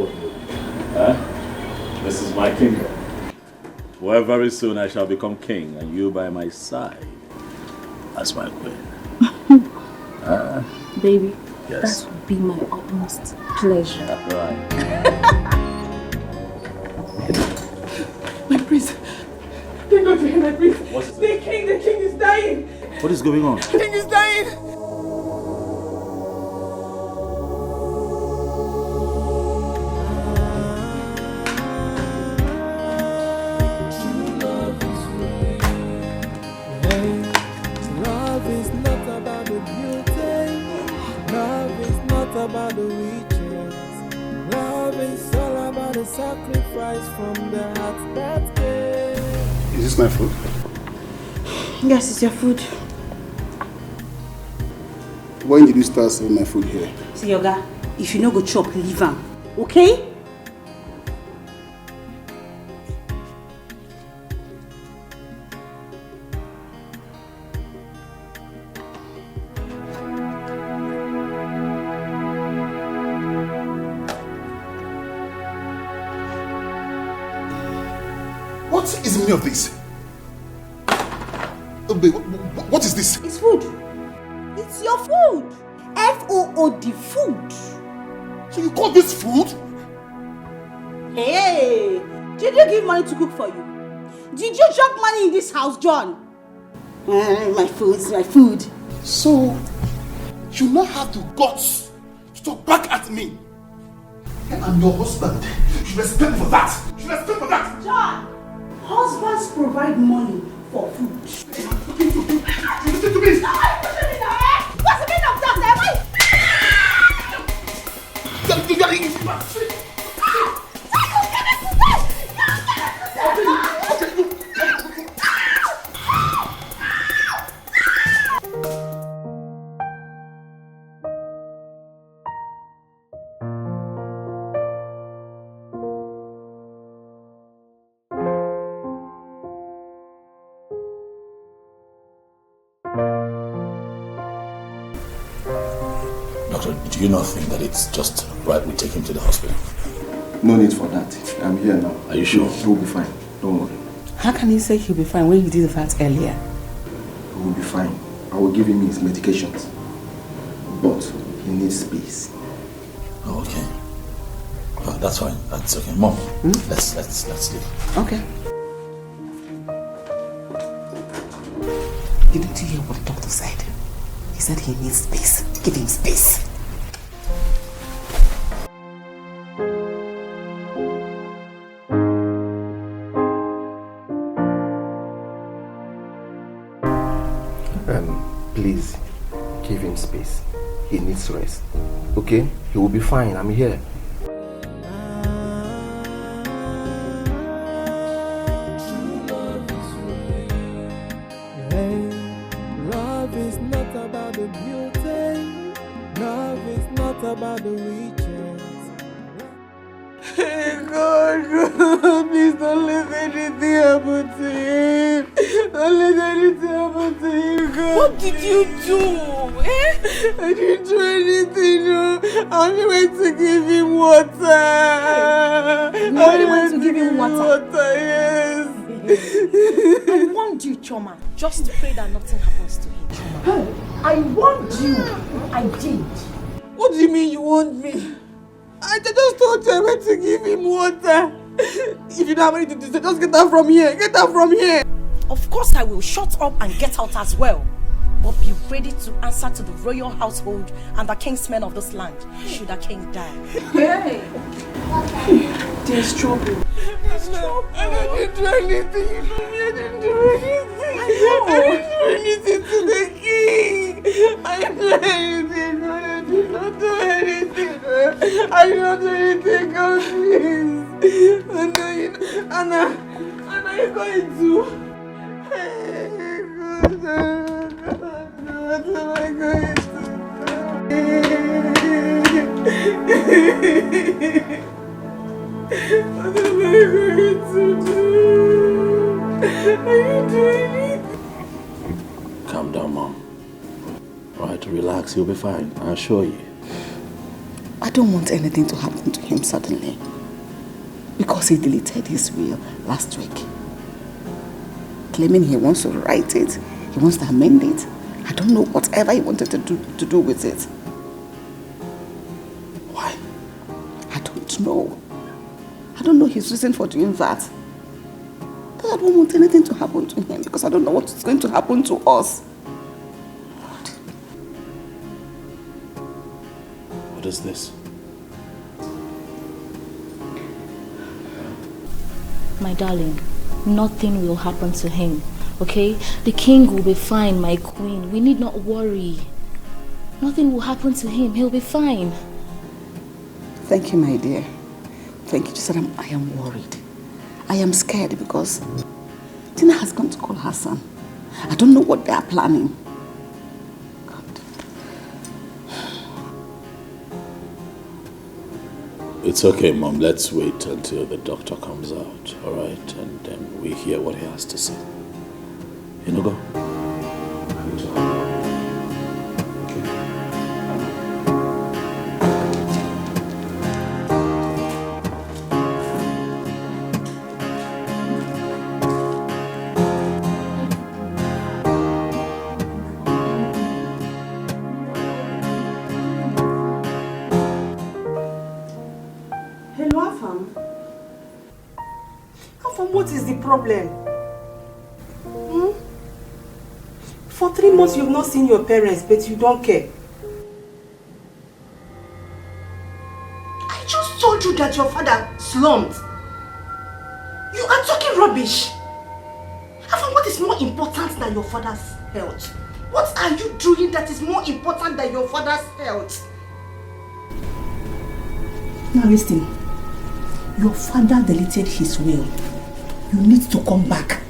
of you. This is my kingdom. Well, very soon I shall become king and you by my side as my queen. Baby, yes. that would be my utmost pleasure. Right. My prince. They're not here, my prince. What is it? The king is dying. What is going on? The king is dying. About the riches. Love is all about the sacrifice from the heart that gave. Is this my food? Yes, it's your food. When did you start serving my food here? See, Yoga, if you no go chop, leave am. Okay? What is the meaning of this? Babe, what is this? It's food. It's your food. F-O-O-D, food. So you call this food? Hey, did you give money to cook for you? Did you drop money in this house, John? My food's my food. So, you now have the guts to talk back at me. And I'm your husband. You should respect me for that. You should respect me for that. John, husbands provide money for food. You listen to me. What's the meaning of that? Doctor, do you not think that it's just right we take him to the hospital? No need for that. I'm here now. Are you sure? He will be fine. Don't worry. How can you say he'll be fine when you did that earlier? He will be fine. I will give him his medications. But he needs space. Oh, okay. Oh, that's fine. That's okay. Mom, let's leave. Okay. Didn't you hear what the doctor said? He said he needs space. Give him space. Please, give him space. He needs rest. Okay? He will be fine. I'm here. Love is not about the beauty. Love is not about the riches. Hey God, please don't let anything happen to him. Don't let anything happen to him, God. What did you do? I didn't do anything, no. I only went to give him water. You only went to give him water? Yes. I warned you, Choma. Just pray that nothing happens to him, Choma. I warned you. I did. What do you mean you want me? I just told you I went to give him water. If you don't have anything to say, just get out from here. Get out from here. Of course I will. Shut up and get out as well. But be ready to answer to the royal household and the kingsmen of this land, should the king die. Hey! There's trouble. There's trouble. I didn't do anything. You know me, I didn't do anything. I didn't do anything to the king. I didn't do anything. I did not do anything. I did not do anything, God, please. Anna, you're going to... Hey, God. What am I going to do? What am I going to do? Are you doing it? Calm down, Mom. Alright, relax. You'll be fine. I assure you. I don't want anything to happen to him suddenly. Because he deleted his will last week. Claiming he wants to write it, he wants to amend it. I don't know whatever he wanted to do with it. Why? I don't know. I don't know his reason for doing that. I don't want anything to happen to him because I don't know what's going to happen to us. What is this? My darling, nothing will happen to him, okay? The king will be fine, my queen. We need not worry. Nothing will happen to him. He'll be fine. Thank you, my dear. Thank you. Just that I am worried. I am scared because Tina has gone to call her son. I don't know what they are planning. God. It's okay, Mom. Let's wait until the doctor comes out, all right? And then we hear what he has to say. You know, go. What is the problem? For 3 months you've not seen your parents, but you don't care. I just told you that your father slumped. You are talking rubbish. Afam, what is more important than your father's health? What are you doing that is more important than your father's health? Now listen. Your father deleted his will. You need to come back.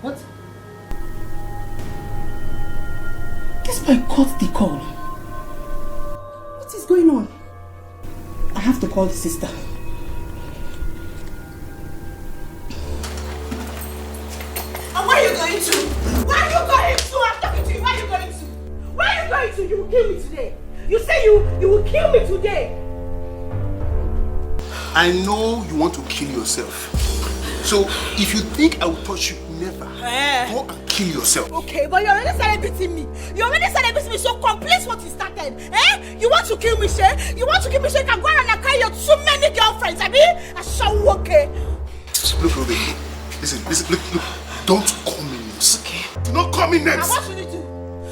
What? This boy caught the call. What is going on? I have to call the sister. And where are you going to? Where are you going to? I'm talking to you. Where are you going to? Where are you going to? You will kill me today. You say you will kill me today. I know you want to kill yourself. So if you think I will touch you, never. Go and kill yourself. Okay, but you already started beating me. You already started beating me, so complete what you started. You want to kill me, Shay? You want to kill me so you can go around and carry your too many girlfriends, I shall okay. Look, Ruby. Listen, look. Don't call me names. Okay. Do not call me names. Now what should you do?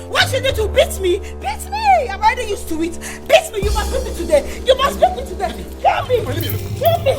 What should you do? Beat me? Beat me! I'm already used to it. Beat me! You must beat me today. You must beat me today. Kill me! Kill me!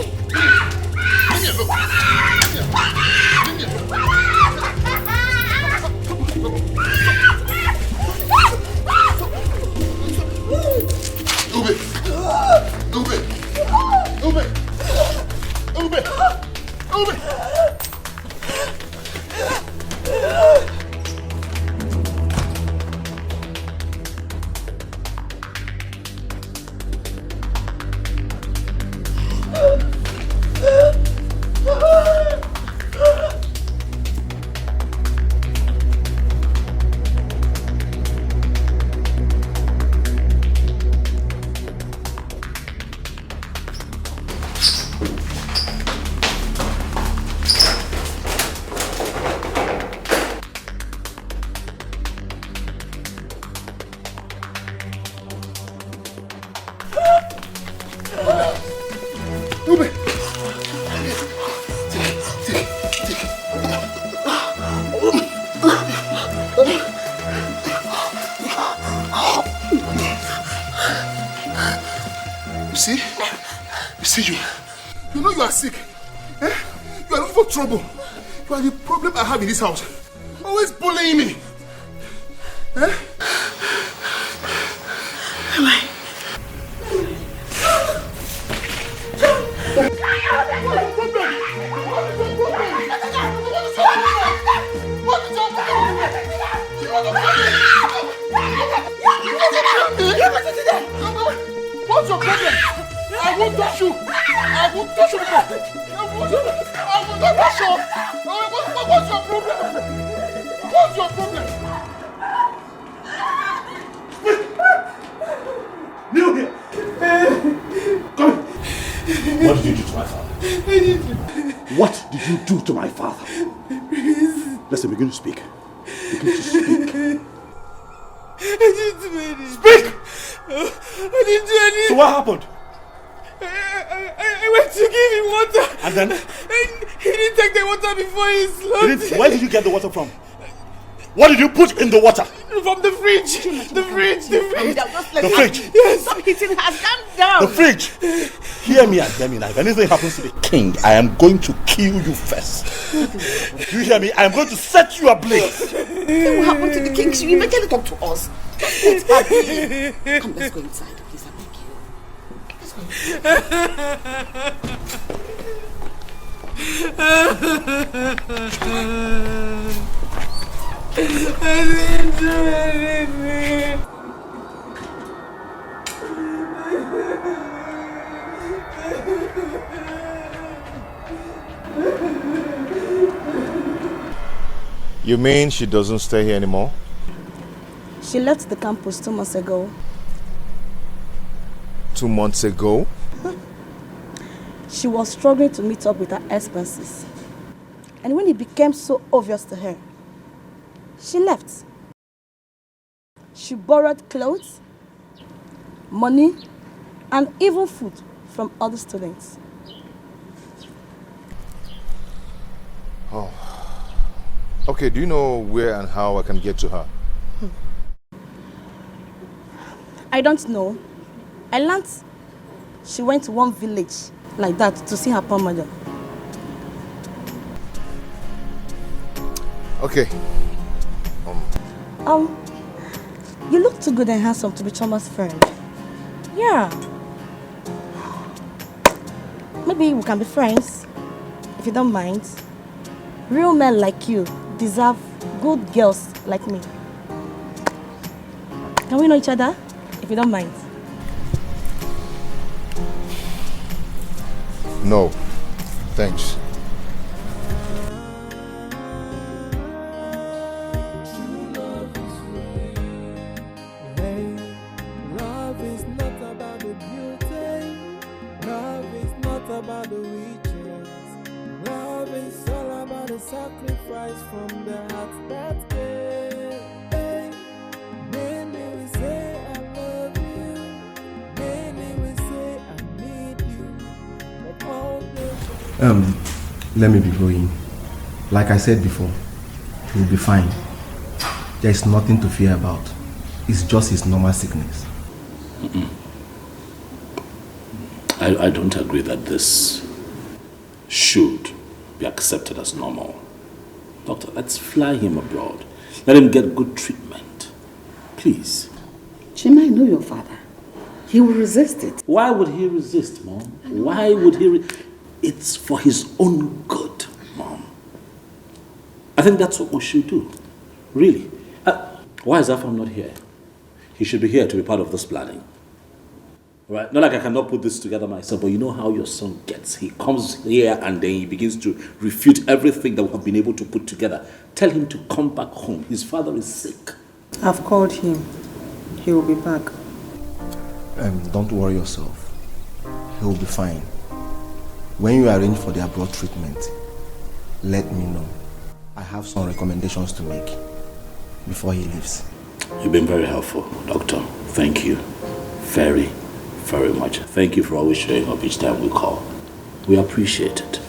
You know you are sick. You are looking for trouble. You are the problem I have in this house. Always bullying me. Am I? What's your problem? I won't touch you. I won't touch you. I will not touch you. What's your problem? What's your problem? What did you do to my father? What did you do to my father? Listen, begin to speak. Begin to speak. I didn't do anything. Speak! I didn't do anything. So what happened? I went to give him water. And then? And he didn't take the water before he slumped. Where did you get the water from? What did you put in the water? From the fridge. The fridge. The fridge? Yes. Stop hitting her. Calm down. The fridge. Hear me and hear me now. If anything happens to the king, I am going to kill you first. You hear me? I am going to set you ablaze. What will happen to the king? She will eventually talk to us. Let's let her be. Come, let's go inside. Please, I beg you. Let's go inside. I didn't do anything. You mean she doesn't stay here anymore? She left the campus 2 months ago. 2 months ago? She was struggling to meet up with her expenses. And when it became so obvious to her, she left. She borrowed clothes, money, and even food from other students. Oh. Okay, do you know where and how I can get to her? I don't know. I learned she went to one village like that to see her poor mother. Okay. You look too good and handsome to be Choma's friend. Yeah. Maybe we can be friends, if you don't mind. Real men like you deserve good girls like me. Can we know each other, if you don't mind? No, thanks. About the riches. Love is all about the sacrifice from the heart that gave. Hey, many will say I love you. Many will say I need you. But all the let me be going. Like I said before, he'll be fine. There's nothing to fear about. It's just his normal sickness. I don't agree that this should be accepted as normal. Doctor, let's fly him abroad. Let him get good treatment. Please. Chima, I know your father. He will resist it. Why would he resist, Mom? Why would he? It's for his own good, Mom. I think that's what we should do. Really. Why is Afam not here? He should be here to be part of this planning. Right? Not like I cannot put this together myself, but you know how your son gets. He comes here and then he begins to refute everything that we have been able to put together. Tell him to come back home. His father is sick. I've called him. He will be back. Don't worry yourself. He will be fine. When you arrange for the abroad treatment, let me know. I have some recommendations to make before he leaves. You've been very helpful, Doctor. Thank you. Very, very much. Thank you for always showing up each time we call. We appreciate it.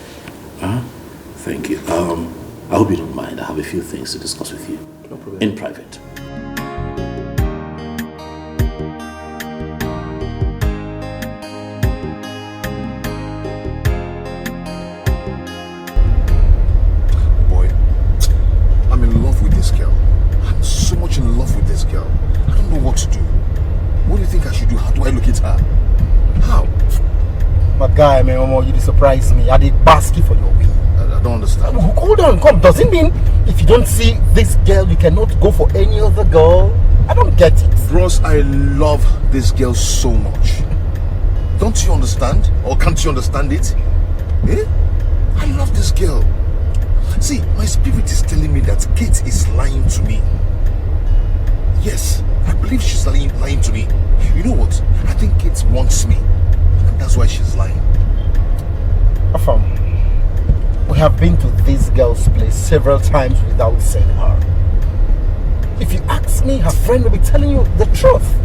Thank you. I hope you don't mind. I have a few things to discuss with you. No problem. In private. Boy, I'm in love with this girl. I'm so much in love with this girl. I don't know what to do. What do you think I should do? How do I look at her? How? My guy, man, you surprise me. I did basket for your win. I don't understand. Hold on, come. Does it mean if you don't see this girl, you cannot go for any other girl? I don't get it. Bros, I love this girl so much. Don't you understand? Or can't you understand it? Eh? I love this girl. See, my spirit is telling me that Kate is lying to me. Yes, I believe she's lying to me. You know what? I think Kate wants me. And that's why she's lying. have been to this girl's place several times without seeing her. If you ask me, her friend will be telling you the truth.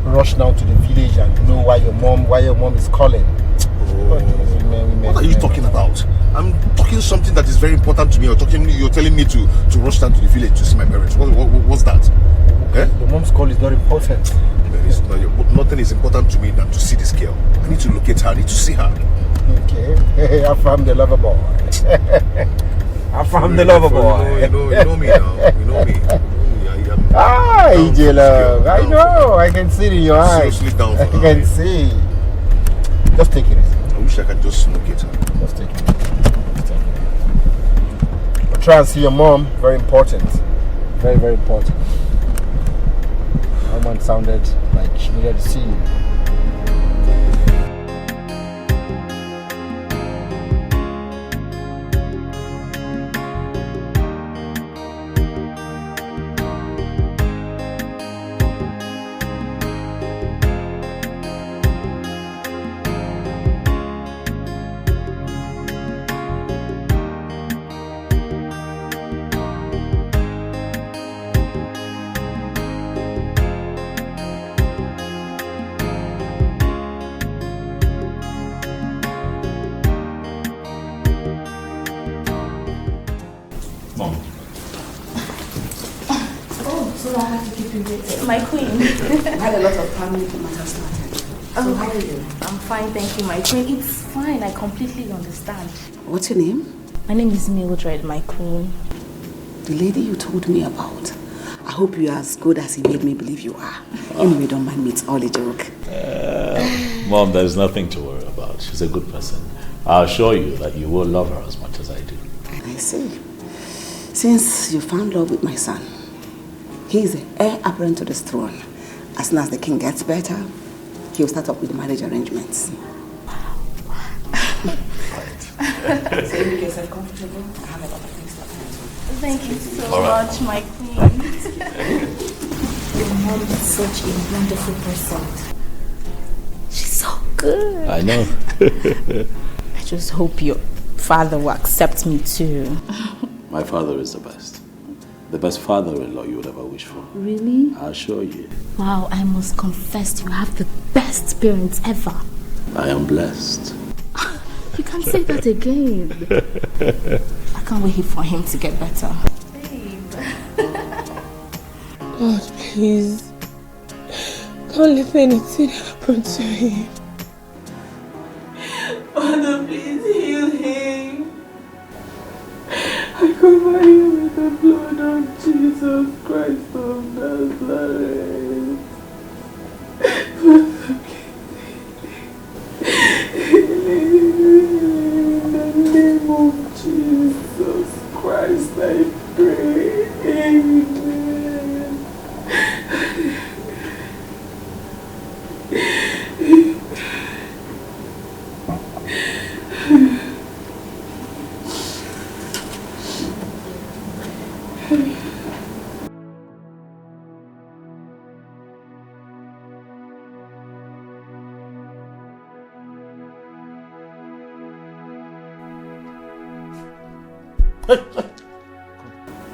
Rush down to the village and know why your mom is calling. What are you talking about? I'm talking something that is very important to me. You're telling me to rush down to the village to see my parents. What's that? Okay. Your mom's call is not important. Nothing is important to me than to see this girl. I need to locate her. I need to see her. Okay. I found the lover boy. I found the lover boy. You know me now. You know me. Ah, EJ love. I know. I can see it in your eyes. Seriously down for her. I can see. Just take it easy. I wish I could just locate her. Just take it. But try and see your mom. Very important. Very, very important. Her mom sounded like she needed to see you. My queen. I had a lot of family matters started. So how are you? I'm fine, thank you, my queen. It's fine, I completely understand. What's your name? My name is Mildred, my queen. The lady you told me about. I hope you're as good as he made me believe you are. Anyway, don't mind me, it's all a joke. Mom, there's nothing to worry about. She's a good person. I'll assure you that you will love her as much as I do. And I see. Since you found love with my son, he is the heir apparent to this throne. As soon as the king gets better, he'll start up with marriage arrangements. So you make yourself comfortable. I have a lot of things to attend to. Thank you so much, my queen. Your mom is such a wonderful person. She's so good. I know. I just hope your father will accept me too. My father is the best. The best father-in-law you would ever wish for. Really? I assure you. Wow, I must confess you have the best parents ever. I am blessed. You can't say that again. I can't wait for him to get better. God, please. Don't let anything happen to him. Father, please heal him. I cover you with the blood of Jesus Christ of Nazareth. Father, in the name of Jesus Christ, I pray. Amen.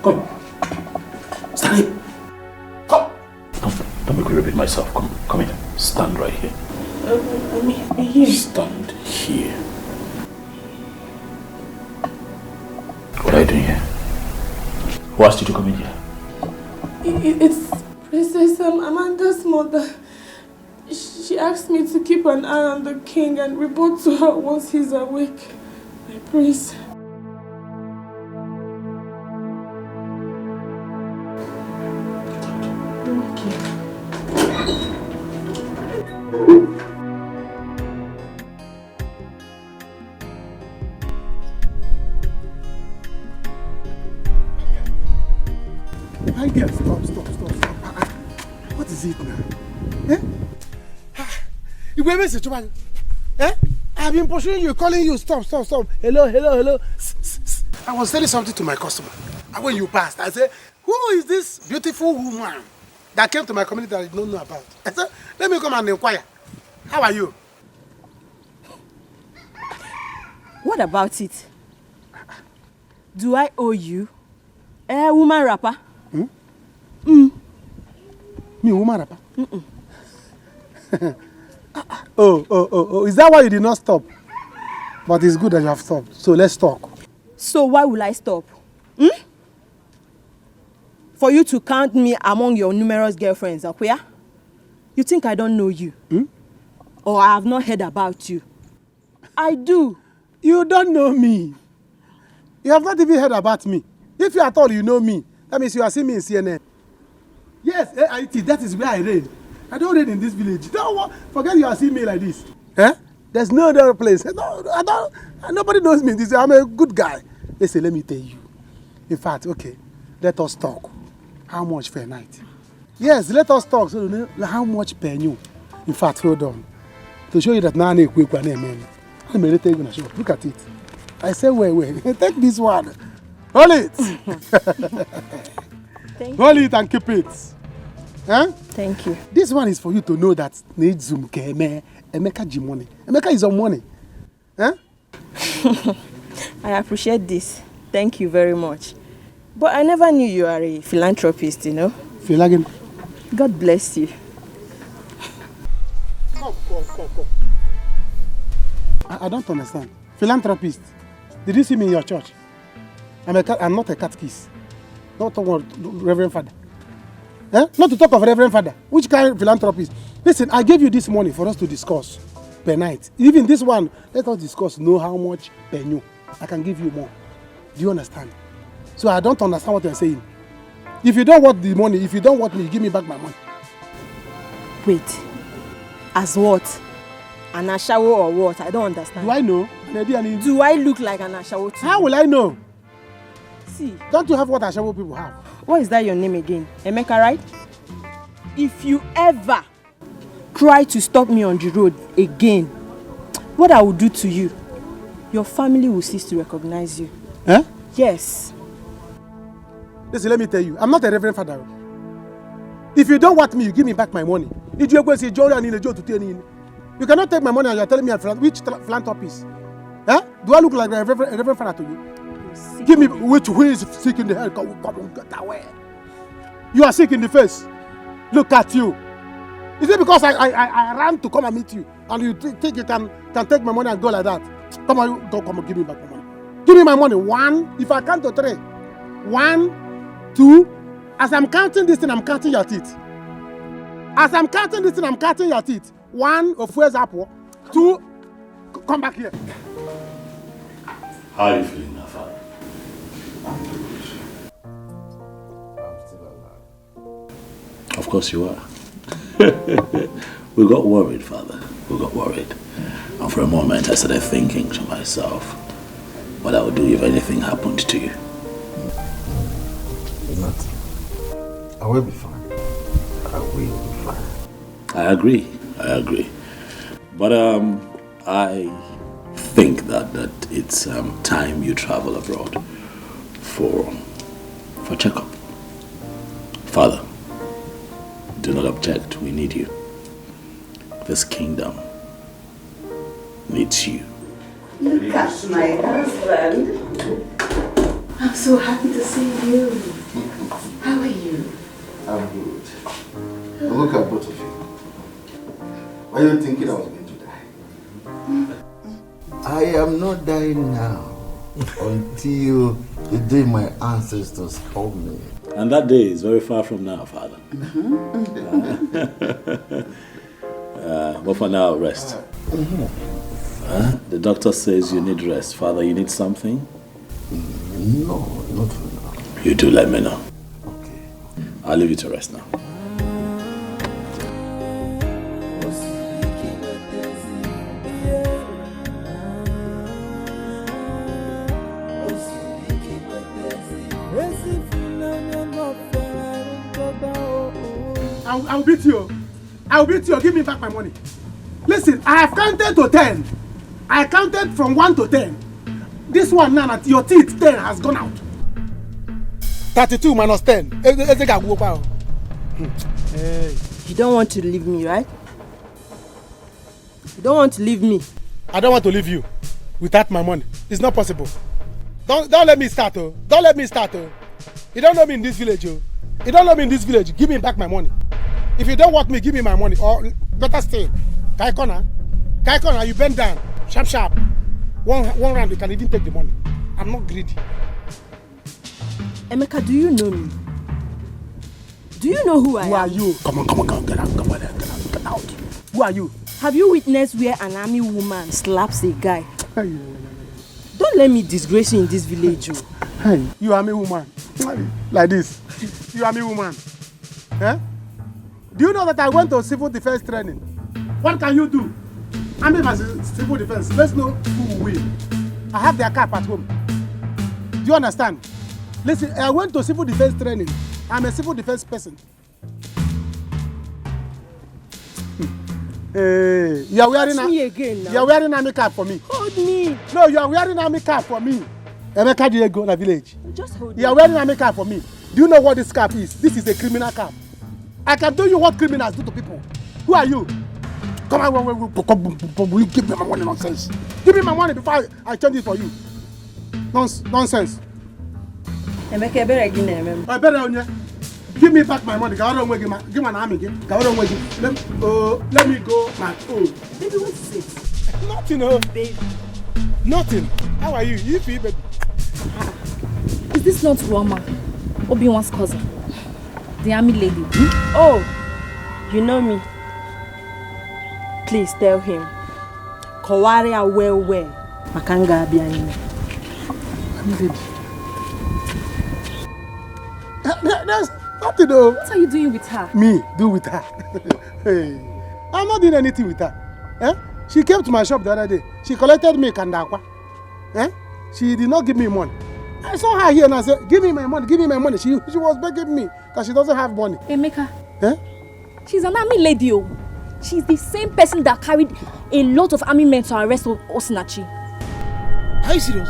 Come. Stand here. Come. Don't make me repeat myself. Come here. Stand right here. I'm here. Stand here. What are you doing here? Who asked you to come in here? It's Princess Amanda's mother. She asked me to keep an eye on the king and report to her once he's awake. My prince. My girl, stop. What is it now? Eh? You were message, man. Eh? I've been pursuing you, calling you. Stop. Hello. I was telling something to my customer. And when you passed, I said, who is this beautiful woman that came to my community that I don't know about? I said, let me come and inquire. How are you? What about it? Do I owe you? Woman rapper? Me, woman rapper? Oh, is that why you did not stop? But it's good that you have stopped. So let's talk. So why will I stop? For you to count me among your numerous girlfriends, Akuya? You think I don't know you? Or I have not heard about you? I do. You don't know me. You have not even heard about me. If you at all you know me, that means you are seeing me in CNN. Yes, AIT, that is where I reign. I don't reign in this village. Don't forget you are seeing me like this. There's no other place. No, nobody knows me. I'm a good guy. Listen, let me tell you. In fact, okay, let us talk. How much per night? Yes, let us talk. So you know how much per new? In fact, hold on. To show you that now I'm quick one, man. I'm ready to take show. Look at it. I say, wait. Take this one. Hold it. Hold it and keep it. Thank you. This one is for you to know that need Zoom Emeka G money. Emeka is on money. I appreciate this. Thank you very much. But I never knew you are a philanthropist, you know. Philanthropist. God bless you. Come. I don't understand. Philanthropist. Did you see me in your church? I'm not a catechist. Not talk about Reverend Father. Not to talk of Reverend Father. Which kind of philanthropist? Listen, I gave you this money for us to discuss per night. Even this one, let us discuss, know how much per new. I can give you more. Do you understand? So I don't understand what you're saying. If you don't want the money, if you don't want me, give me back my money. Wait. As what? An ashawo or what? I don't understand. Do I know? Do I look like an ashawo to you? How will I know? See. Don't you have what ashawo people have? What is that your name again? Emeka, right? If you ever try to stop me on the road again, what I will do to you, your family will cease to recognize you. Yes. Listen, let me tell you, I'm not a Reverend Father. If you don't want me, you give me back my money. You cannot take my money and you're telling me which philanthropist? Do I look like a Reverend Father to you? Give me who is sick in the head. Come on, get away. You are sick in the face. Look at you. Is it because I ran to come and meet you and you think you can take my money and go like that? Come on, give me back my money. Give me my money. 1, if I count to 3. 1, 2. As I'm counting this thing, I'm counting your teeth. As I'm counting this thing, I'm counting your teeth. 1, of where's apple? 2, come back here. How are you feeling now, Father? I'm still alive. Of course you are. We got worried, Father. We got worried. And for a moment, I started thinking to myself what I would do if anything happened to you. Nothing. I will be fine. I will be fine. I agree. But I think that it's time you travel abroad for checkup. Father, do not object. We need you. This kingdom needs you. Look at my husband. I'm so happy to see you. How are you? I'm good. Now look at both of you. Why are you thinking I was going to die? I am not dying now until the day my ancestors called me. And that day is very far from now, Father. But for now, rest. The doctor says you need rest. Father, you need something? No, not for now. You do let me know. Okay. I'll leave you to rest now. I'll beat you. I'll beat you. Give me back my money. Listen, I have counted to 10. I counted from 1 to 10. This one now, your teeth 10 has gone out. 32 minus 10. Hey. You don't want to leave me, right? You don't want to leave me. I don't want to leave you without my money. It's not possible. Don't let me start, oh. Don't let me start, oh. You don't know me in this village, oh. You don't know me in this village. Give me back my money. If you don't want me, give me my money. Or better still, Kaikona, you bend down. Sharp, sharp. One round, you can even take the money. I'm not greedy. Emeka, do you know me? Do you know who I am? Who are you? Come on, get out. Who are you? Have you witnessed where an army woman slaps a guy? Don't let me disgrace you in this village, oh. Hey, you army woman. Like this. You army woman. Eh? Do you know that I went to civil defense training? What can you do? Army versus civil defense. Let's know who will win. I have their cap at home. Do you understand? Listen, I went to civil defense training. I'm a civil defense person. Hey, you are wearing army cap for me. Hold me. No, you are wearing army cap for me. Emeka Diego in the village. Just hold You are wearing army cap for me. Do you know what this cap is? This is a criminal cap. I can tell you what criminals do to people. Who are you? Come on, will you give me my money? Nonsense. Give me my money before I change it for you. Nonsense. Emeka, I better give me back my money. Give me an army. Let me go my own. Baby, what's it? Nothing, oh. Baby. Nothing. How are you? You feel, baby? Is this not Roma, Obi-Wan's cousin? The army lady. Oh, you know me. Please tell him. Kawaria well. Makanga Abiani. Army lady. There's nothing, though. What are you doing with her? Me? Do with her? Hey, I'm not doing anything with her. Eh? She came to my shop the other day. She collected me kandakwa. Eh? She did not give me money. I saw her here and I said, give me my money. She was begging me that she doesn't have money. Emeka. Eh? She's an army lady, oh. She's the same person that carried a lot of army men to arrest Osinachi. Are you serious?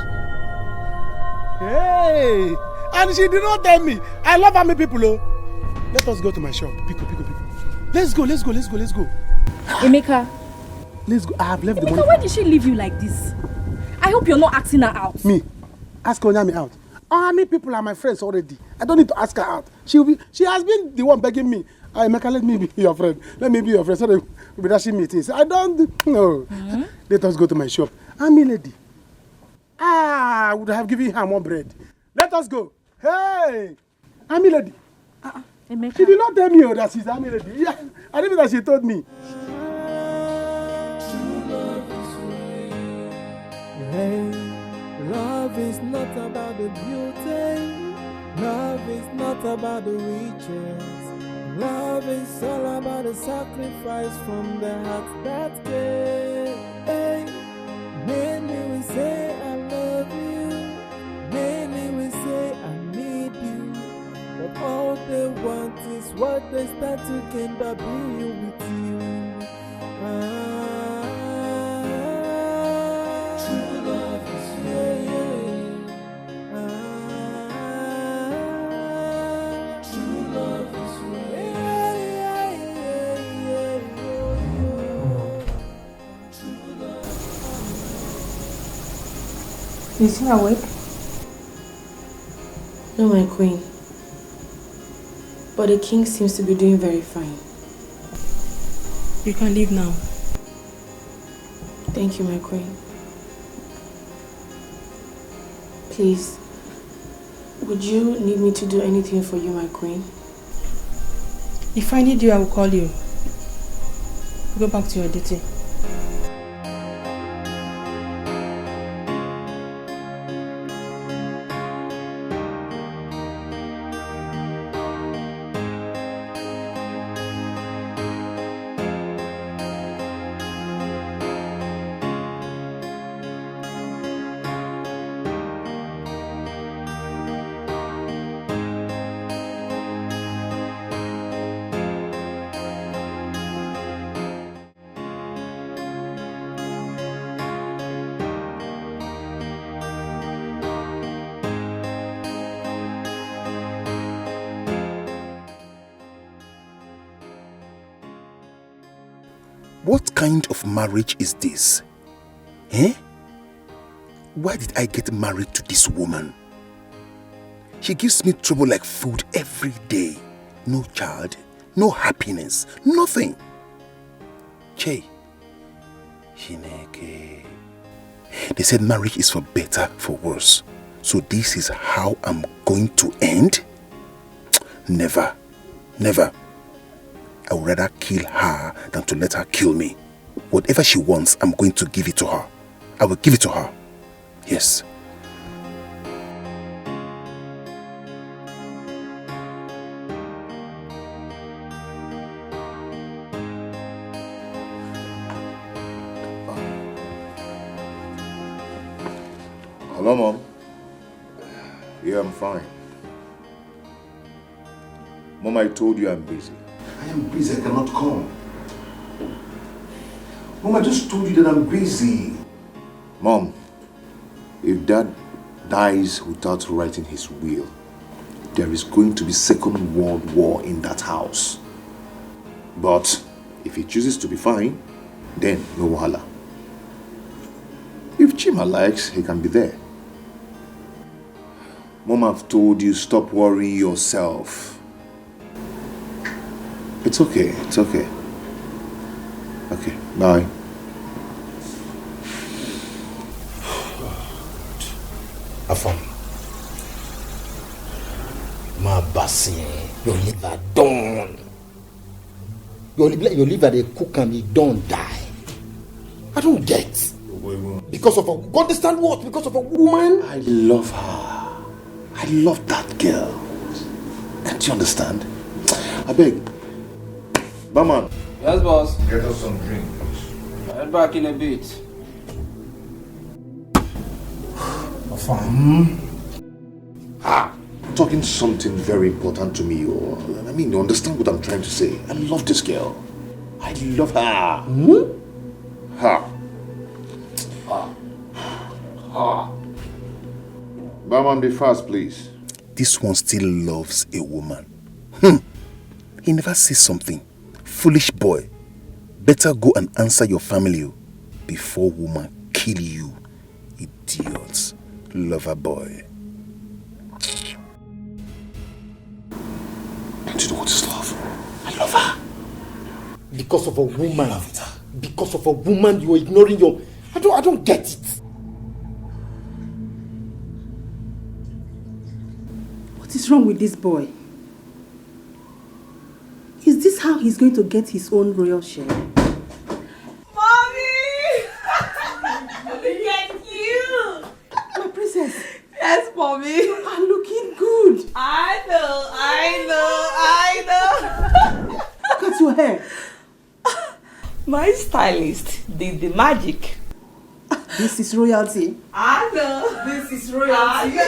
Hey! And she did not tell me. I love army people, oh. Let us go to my shop. Pico. Let's go. Emeka. Let's go. I have left the money. Emeka, why did she leave you like this? I hope you're not asking her out. Me? Ask Onyami out. Army people are my friends already. I don't need to ask her out. She has been the one begging me. Emeka, let me be your friend. So that we'll be dashing meetings. I don't know. Let us go to my shop. Army lady. I would have given her more bread. Let us go. Hey! Army lady. Emeka. She did not tell me that she's army lady. Yeah, I didn't know that she told me. Hey, love is not about the beauty. Love is not about the riches. Love is all about the sacrifice from the heart that gave. Hey, many will say I love you. Many will say I need you. But all they want is what they start to gain by being with you. True love is true love is Is he awake? No, my queen. But the king seems to be doing very fine. You can leave now. Thank you, my queen. Please, would you need me to do anything for you, my queen? If I need you, I will call you. Go back to your duty. What kind of marriage is this? Eh? Why did I get married to this woman? She gives me trouble like food every day. No child, no happiness, nothing. Che, Shineke. They said marriage is for better, for worse. So this is how I'm going to end? Never, never. I would rather kill her than to let her kill me. Whatever she wants, I'm going to give it to her. I will give it to her. Yes. Hello, Mom. Yeah, I'm fine. Mom, I told you I'm busy. I am busy, I cannot come. Mom, I just told you that I'm busy. Mom, if Dad dies without writing his will, there is going to be Second World War in that house. But if he chooses to be fine, then no wahala. If Chima likes, he can be there. Mom, I've told you, stop worrying yourself. It's okay, it's okay. Okay, bye. Afam. My bassy, your liver done. Your liver, they cook and you don't die. I don't get. Because of a, you understand what? Because of a woman? I love her. I love that girl. Can't you understand? I beg. Barman. Yes, boss. Get us some drink, please. I'll head back in a bit. I'm talking something very important to me. Or, I mean, you understand what I'm trying to say. I love this girl. I love her. Ha. Barman, be fast, please. This one still loves a woman. He never says something. Foolish boy. Better go and answer your family before woman kill you. Idiots. Lover boy. Don't you know what is love? I love her. Because of a woman. Because of a woman, you are ignoring your... I don't get it. What is wrong with this boy? Is this how he's going to get his own royal share? Mommy! Look at you! My princess. Yes, Mommy. You are looking good. I know. Look at your hair. My stylist did the magic. This is royalty. I know. This is royalty.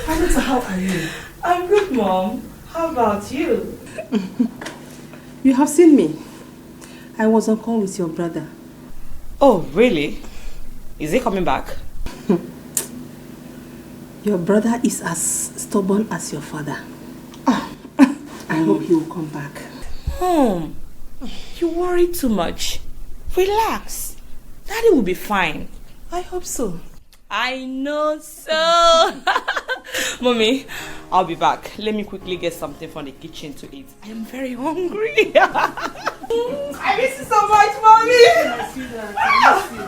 Anita, how are you? I'm good, Mom. How about you? You have seen me. I was on call with your brother. Oh, really? Is he coming back? Your brother is as stubborn as your father. I hope he will come back. You worry too much. Relax. Daddy will be fine. I hope so. I know so. Mommy, I'll be back. Let me quickly get something from the kitchen to eat. I am very hungry. I miss you so much, Mommy. I see that. I miss you.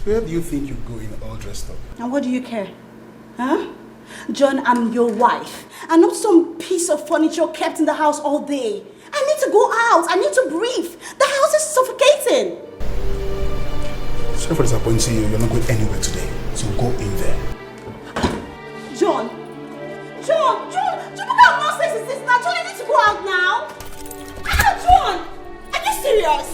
Where do you think you're going all dressed up? And what do you care? Huh? John, I'm your wife. And not some piece of furniture kept in the house all day. I need to go out. I need to breathe. The house is suffocating. Sorry for disappointing you. You're not going anywhere today. So go in there. John, look how nonsense is this now. John, I need to go out now. John, are you serious?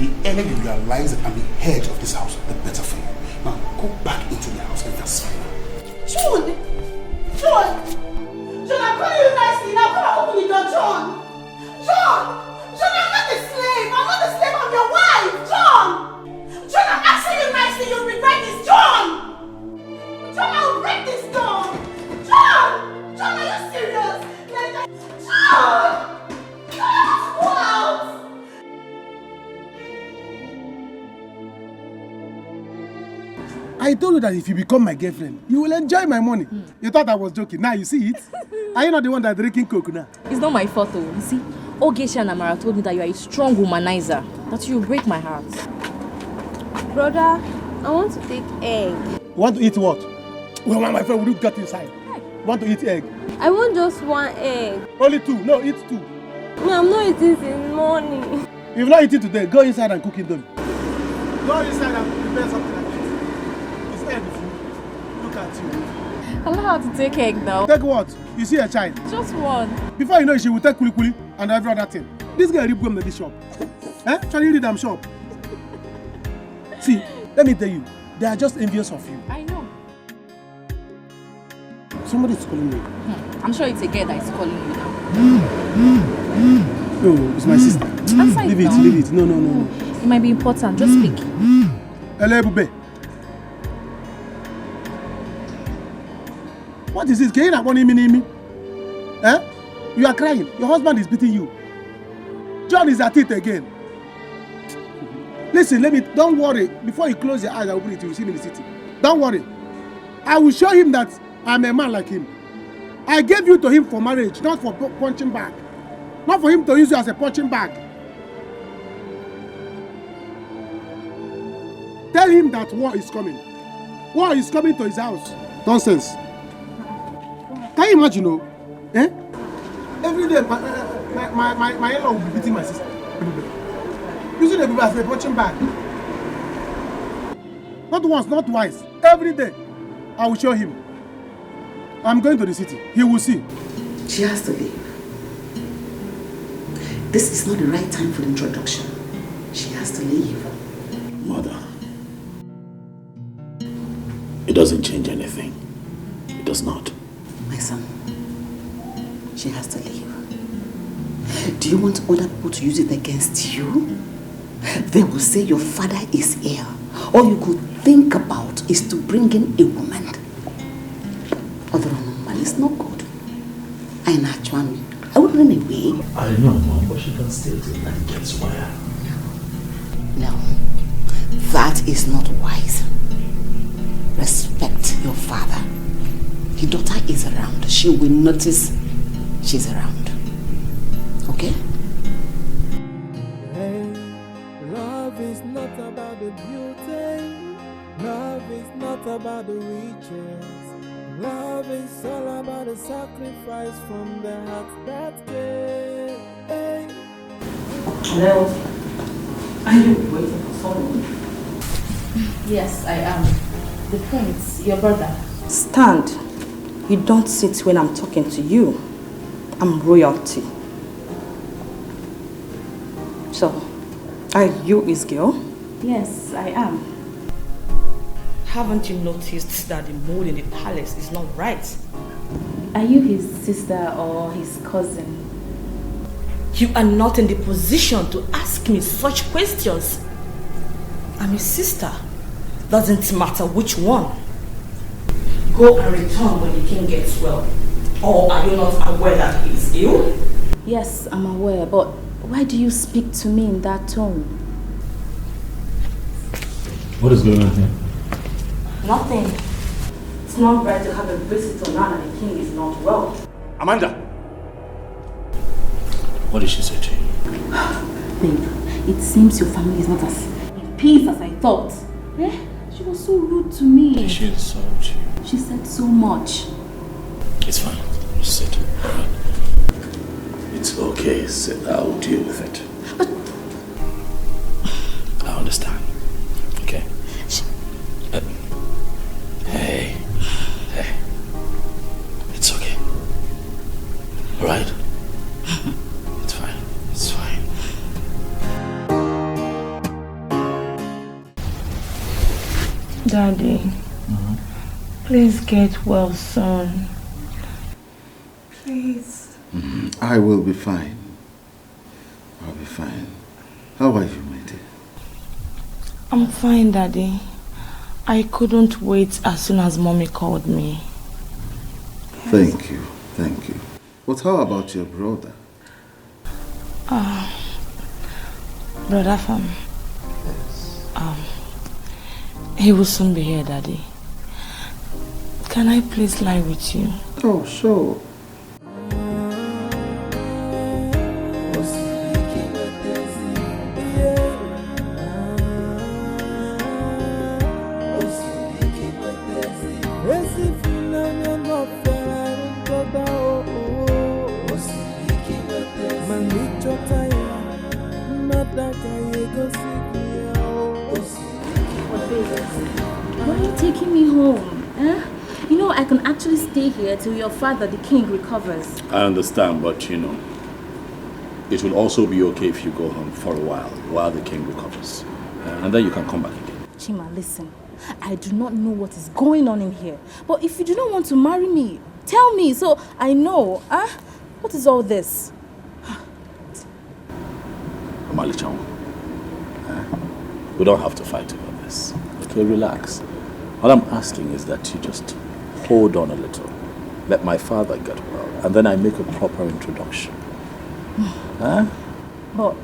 The earlier you realize that I'm the head of this house, the better for you. Now, go back into the house and that's fine. John, I'm calling you nicely. Now come and open the door, John, I'm not a slave. I'm not a slave. I'm your wife, John. I told you that if you become my girlfriend, you will enjoy my money. You thought I was joking. Now you see it. Are you not the one that's drinking coke now? It's not my fault though. You see, Ogesha and Amara told me that you are a strong womanizer. That you will break my heart. Brother, I want to take egg. You want to eat what? Well, my friend, will you get inside? You want to eat egg? I want just one egg. Only 2. No, eat 2. No, I'm not eating since morning. If you're not eating today, go inside and cook it done. Go inside and prepare something like this. It's egg food. Look at you. I know how to take egg now. Take what? You see a child? Just one. Before you know it, she will take kuli and every other thing. This girl rip the shop. Trying to read them shop. See, let me tell you, they are just envious of you. I know. Somebody is calling me. I'm sure it's a girl that is calling you now. No, it's my sister. Leave it, leave it. No. It might be important. Just speak. Hello, Bube. What is this? Can you not want me? You are crying. Your husband is beating you. John is at it again. Listen, don't worry. Before you close your eyes, I will open it. You will see me in the city. Don't worry. I will show him that I'm a man like him. I gave you to him for marriage, not for punching bag. Not for him to use you as a punching bag. Tell him that war is coming. War is coming to his house. Nonsense. Can you imagine, Every day, my in-law will be beating my sister. Using the people as a punching bag. Not once, not twice. Every day, I will show him. I'm going to the city. He will see. She has to leave. This is not the right time for the introduction. She has to leave. Mother, it doesn't change anything. It does not. My son, she has to leave. Do you want other people to use it against you? They will say your father is ill. All you could think about is to bring in a woman. Other woman is not good. I would run away. I know, Mom, but she can still do that. That's why. No, that is not wise. Respect your father. Your daughter is around. She will notice she's around. Okay? Hey, love is not about the beauty. Love is not about the riches. Love is all about the sacrifice from the heart that gave. Hey. Hello? Are you waiting for someone? Yes, I am. The prince, your brother. Stand. You don't sit when I'm talking to you. I'm royalty. So, are you his girl? Yes, I am. Haven't you noticed that the mood in the palace is not right? Are you his sister or his cousin? You are not in the position to ask me such questions. I'm his sister. Doesn't matter which one. Go and return when the king gets well. Or are you not aware that he is ill? Yes, I'm aware, but why do you speak to me in that tone? What is going on here? Nothing. It's not right to have a visitor now that the king is not well. Amanda! What did she say to you? Babe, it seems your family is not as in peace as I thought. She was so rude to me. Did she insult you? She said so much. It's fine. Just sit. Alright. It's okay. Sit. I'll deal with it. But I understand. Okay? Hey. It's okay. Alright? It's fine. It's fine. Daddy, please get well soon. Please. I will be fine. I'll be fine. How are you, my dear? I'm fine, Daddy. I couldn't wait as soon as Mommy called me. Thank you. Thank you. But how about your brother? Brother Fam. He will soon be here, Daddy. Can I please lie with you? Oh, sure. Why are you taking me home? Eh? You know, I can actually stay here till your father, the king, recovers. I understand, but you know, it will also be okay if you go home for a while the king recovers. And then you can come back again. Chima, listen. I do not know what is going on in here. But if you do not want to marry me, tell me so I know. What is all this? Amali Chang, we don't have to fight over this. Okay, relax. All I'm asking is that you just hold on a little. Let my father get well, and then I make a proper introduction. But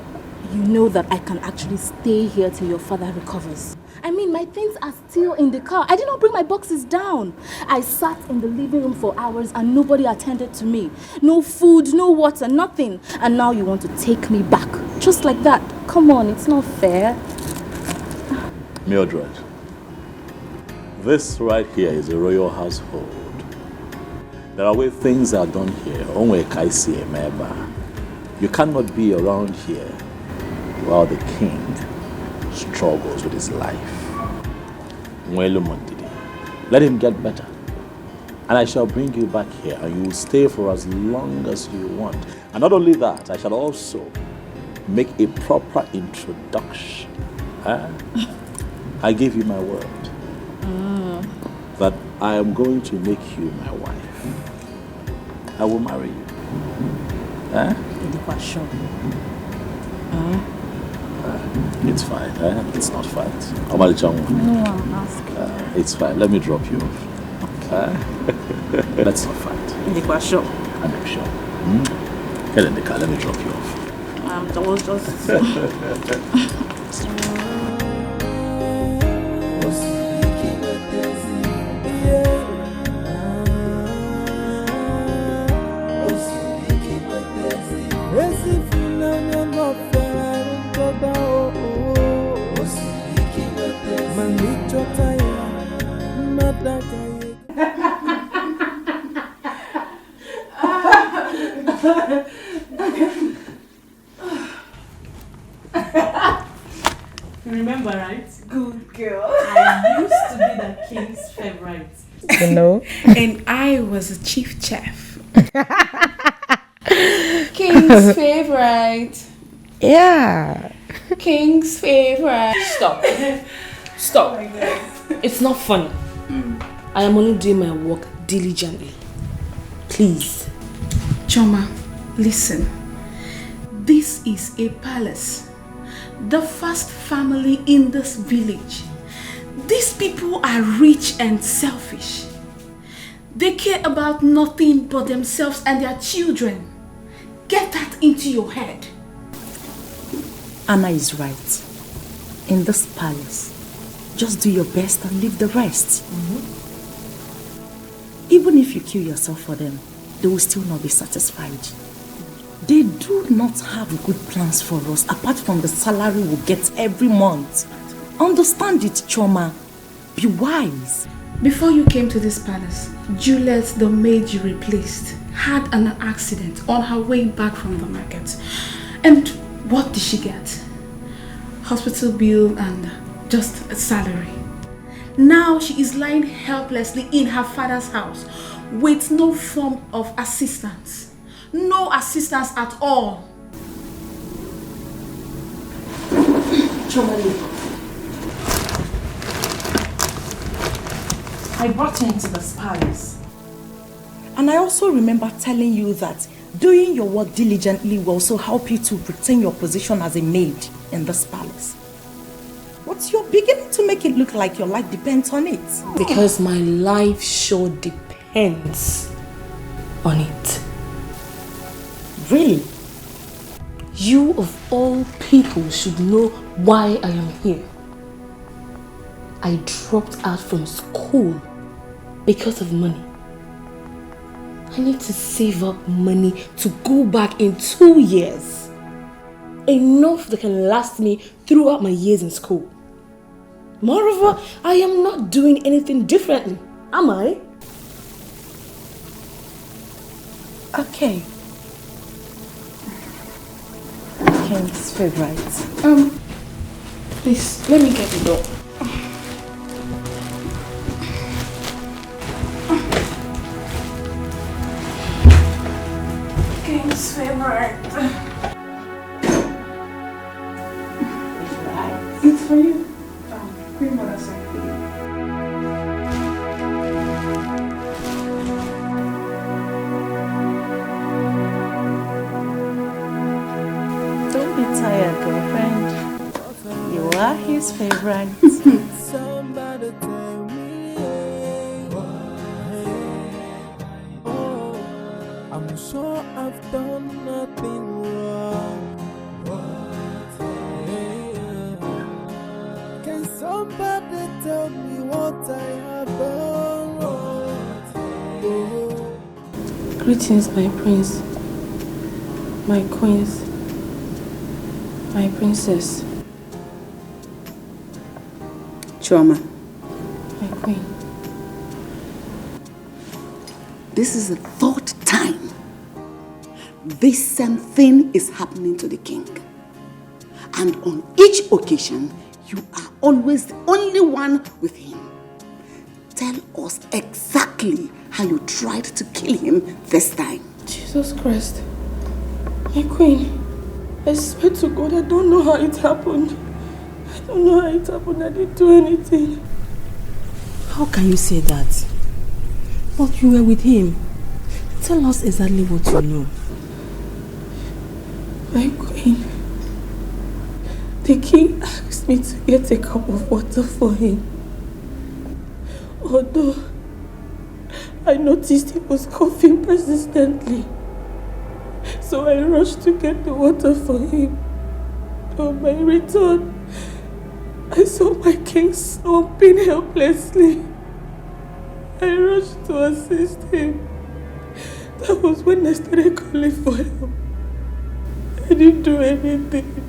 you know that I can actually stay here till your father recovers. I mean, my things are still in the car. I did not bring my boxes down. I sat in the living room for hours and nobody attended to me. No food, no water, nothing. And now you want to take me back. Just like that. Come on, it's not fair. Mildred, this right here is a royal household. There are ways things are done here. You cannot be around here while the king struggles with his life. Let him get better. And I shall bring you back here and you will stay for as long as you want. And not only that, I shall also make a proper introduction. I give you my word that I am going to make you my wife. I will marry you. It's fine. It's not fight. No, I'm asking. It's fine. Let me drop you off. Let's not fight. I'm sure. Get in the car. Let me drop you off. That was just... Remember, right? Good girl. I used to be the king's favorite. You know? And I was a chief chef. King's favorite. Yeah. King's favorite. Stop. Stop. Oh my God. It's not funny. I am only doing my work diligently. Please. Choma, listen. This is a palace. The first family in this village. These people are rich and selfish. They care about nothing but themselves and their children. Get that into your head. Anna is right. In this palace, just do your best and leave the rest. Even if you kill yourself for them, they will still not be satisfied. They do not have good plans for us apart from the salary we get every month. Understand it, Choma. Be wise. Before you came to this palace, Juliet, the maid you replaced, had an accident on her way back from the market. And what did she get? Hospital bill and just a salary. Now she is lying helplessly in her father's house with no form of assistance. No assistance at all. Chomali, I brought you into this palace. And I also remember telling you that doing your work diligently will also help you to retain your position as a maid in this palace. But you're beginning to make it look like your life depends on it. Because my life sure depends on it. Really? You of all people should know why I am here. I dropped out from school because of money. I need to save up money to go back in 2 years. Enough that can last me throughout my years in school. Moreover, I am not doing anything differently, am I? Okay. King's favorite. Please, let me get the door. King's favorite. It's for you. Queen Mother sent for you. Don't be tired, girlfriend. You are his favorite. Somebody tell me I'm sure I've done nothing wrong. Can somebody tell me what I have done wrong? Greetings, my prince, my queens, my princess, Chioma, my queen. this is the 3rd time this same thing is happening to the king. And on each occasion, you are always the only one with him. Tell us exactly how you tried to kill him this time. Jesus Christ. My queen, I swear to God, I don't know how it happened. I don't know how it happened. I didn't do anything. How can you say that? But you were with him. Tell us exactly what you know. My queen, the king asked me to get a cup of water for him. Although I noticed he was coughing persistently. So I rushed to get the water for him. On my return, I saw my king slumping helplessly. I rushed to assist him. That was when I started calling for help. I didn't do anything.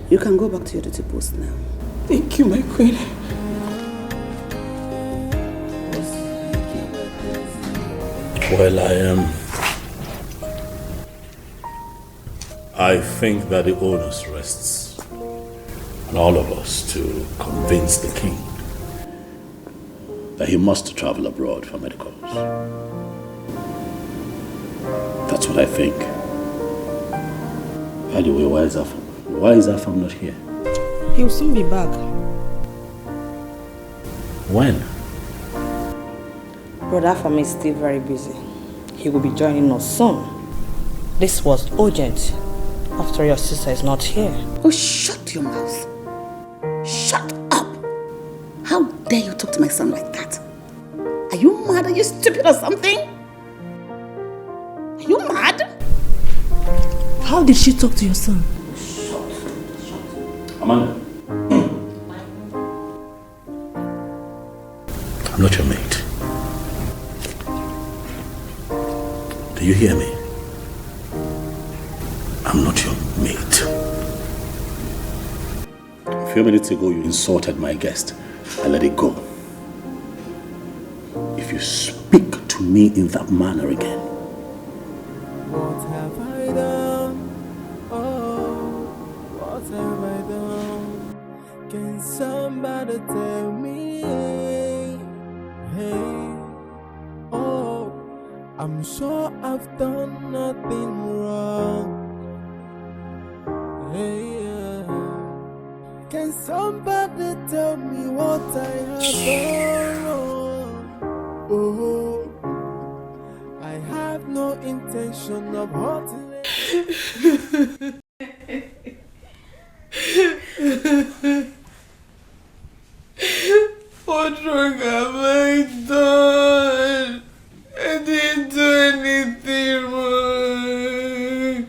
You can go back to your duty post now. Thank you, my queen. Well, I think that the onus rests on all of us to convince the king that he must travel abroad for medicals. That's what I think. By the way, why is Afam not here? He'll soon be back. When? Brother Afam is still very busy. He will be joining us soon. This was urgent after your sister is not here. Oh, shut your mouth. Shut up. How dare you talk to my son like that? Are you mad? Are you stupid or something? Are you mad? How did she talk to your son? Amanda. I'm not your mate. Do you hear me? I'm not your mate. A few minutes ago, you insulted my guest. I let it go. If you speak to me in that manner again, What have I done? Oh, what have I done? Can somebody tell me? Hey, oh, I'm sure I've done nothing wrong. Hey, can somebody tell me what I have done wrong? Oh, I have no intention of hurting it. What wrong have I done? I didn't do anything wrong.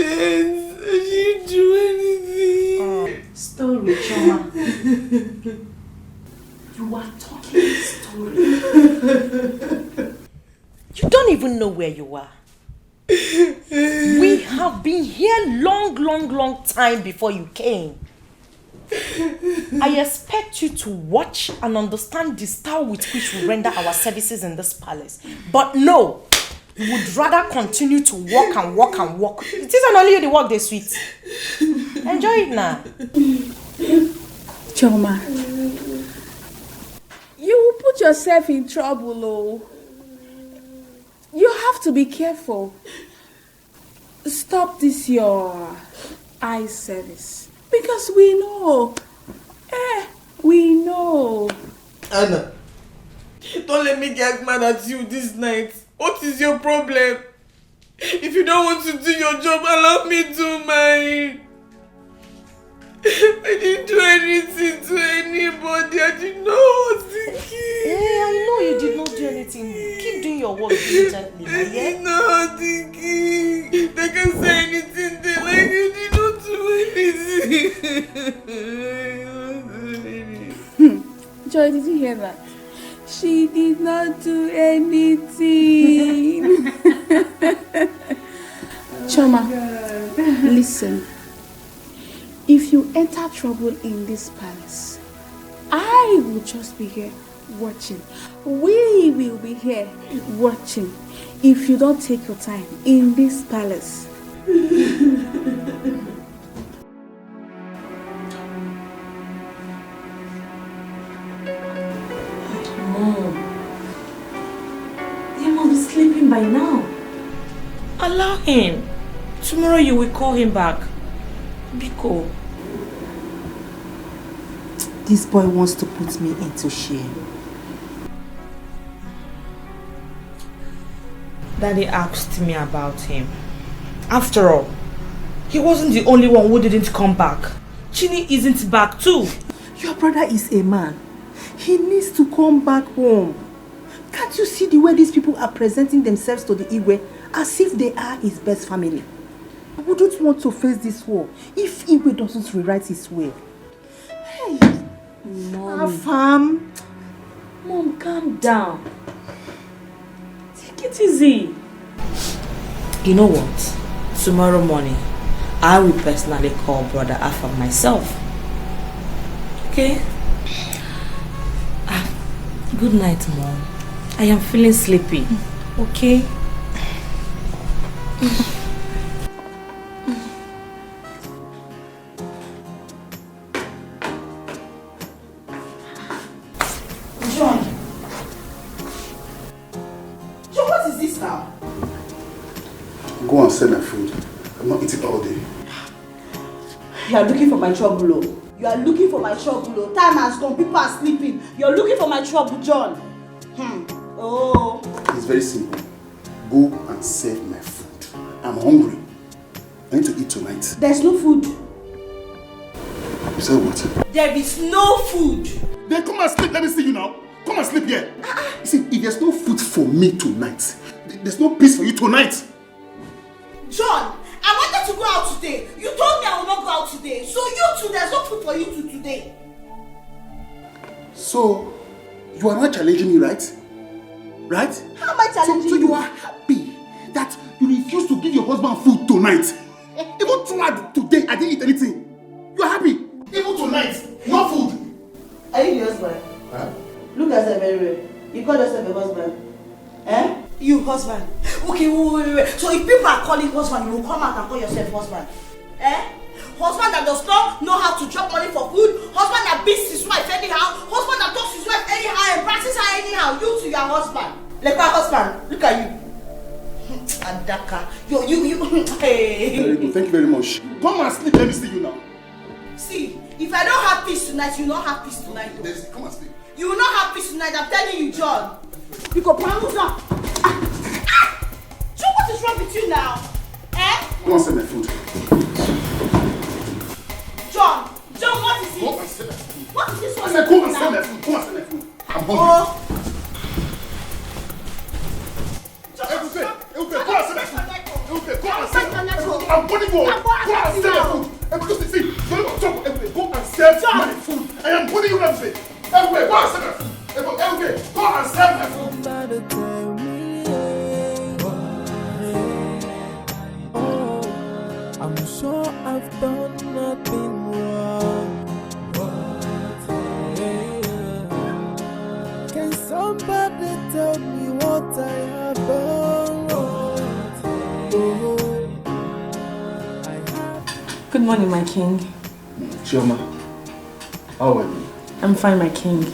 innocent. I didn't do anything. Story, Choma. You are talking story. You don't even know where you are. We have been here long time before you came. I expect you to watch and understand the style with which we render our services in this palace. But no, you would rather continue to walk and walk and walk. It isn't only you the walk they sweet. Enjoy it now. Choma, you will put yourself in trouble, oh. You have to be careful. Stop this your eye service. Because we know. We know. Anna, don't let me get mad at you this night. What is your problem? If you don't want to do your job, allow me to mine. I didn't do anything to anybody. I did not hurt the kid. Hey, I know you did not do anything. Keep doing your work diligently. I did not hurt the kid. They can say anything they like. You did not do anything. Joy, did you hear that? She did not do anything. Choma, listen. If you enter trouble in this palace, I will just be here watching. We will be here watching. If you don't take your time in this palace. Mom, they must be sleeping by now. Allow him. Tomorrow you will call him back. Biko. This boy wants to put me into shame. Daddy asked me about him. After all, he wasn't the only one who didn't come back. Chini isn't back too. Your brother is a man. He needs to come back home. Can't you see the way these people are presenting themselves to the Igwe as if they are his best family? I wouldn't want to face this war if Igwe doesn't rewrite his will. Hey, Mom. Fam. Mom, calm down. Take it easy. You know what? Tomorrow morning, I will personally call Brother Afam myself. Okay? Good night, Mom. I am feeling sleepy. Okay? John, what is this now? Go and sell my food. I'm not eating all day. You are looking for my trouble, oh. You are looking for my trouble, oh. Time has gone, people are sleeping. You are looking for my trouble, John. Oh. It's very simple. Go and sell my food. I'm hungry. I need to eat tonight. There's no food. You said what? There is no food. Then come and sleep. Let me see you now. Come and sleep here. You see, if there's no food for me tonight, there's no peace for you tonight. John, I wanted to go out today. You told me I will not go out today. So you too, there's no food for you too today. So, you are not challenging me, right? Right? How am I challenging you? So you are happy that you refuse to give your husband food tonight. Even throughout today, I didn't eat anything. You are happy. Even tonight, no food. Are you the husband? Huh? Look at yourself very well. You call yourself a husband. Eh? You husband. Okay, wait. So if people are calling husband, you will come out and call yourself husband. Eh? Husband that does not know how to drop money for food. Husband that beats his wife anyhow. Husband that talks to his wife anyhow and practices her anyhow. You to your husband. Like my husband. Look at you. Adaka. You. Hey. Very good. Thank you very much. Come and sleep. Let me see you now. See, if I don't have peace tonight, you will not have peace tonight. Come and sleep. You will not have peace tonight. I'm telling you, John. You go promise now. John, what is wrong with you now? Eh? Go and sell my food. John, what is it? Go and sell my food. What is this one? I said, go and sell my food. Go and sell my food. I'm hungry. Go and sell my food. Go and sell my food. I'm going to go Go and serve food. Because see, go and serve my food. I am putting you everything. Everywhere, go and serve my food. Everywhere, go and serve my food. I'm sure I've done nothing wrong. Can somebody tell me what I have done wrong? Good morning, my king. Chioma, how are you? I'm fine, my king.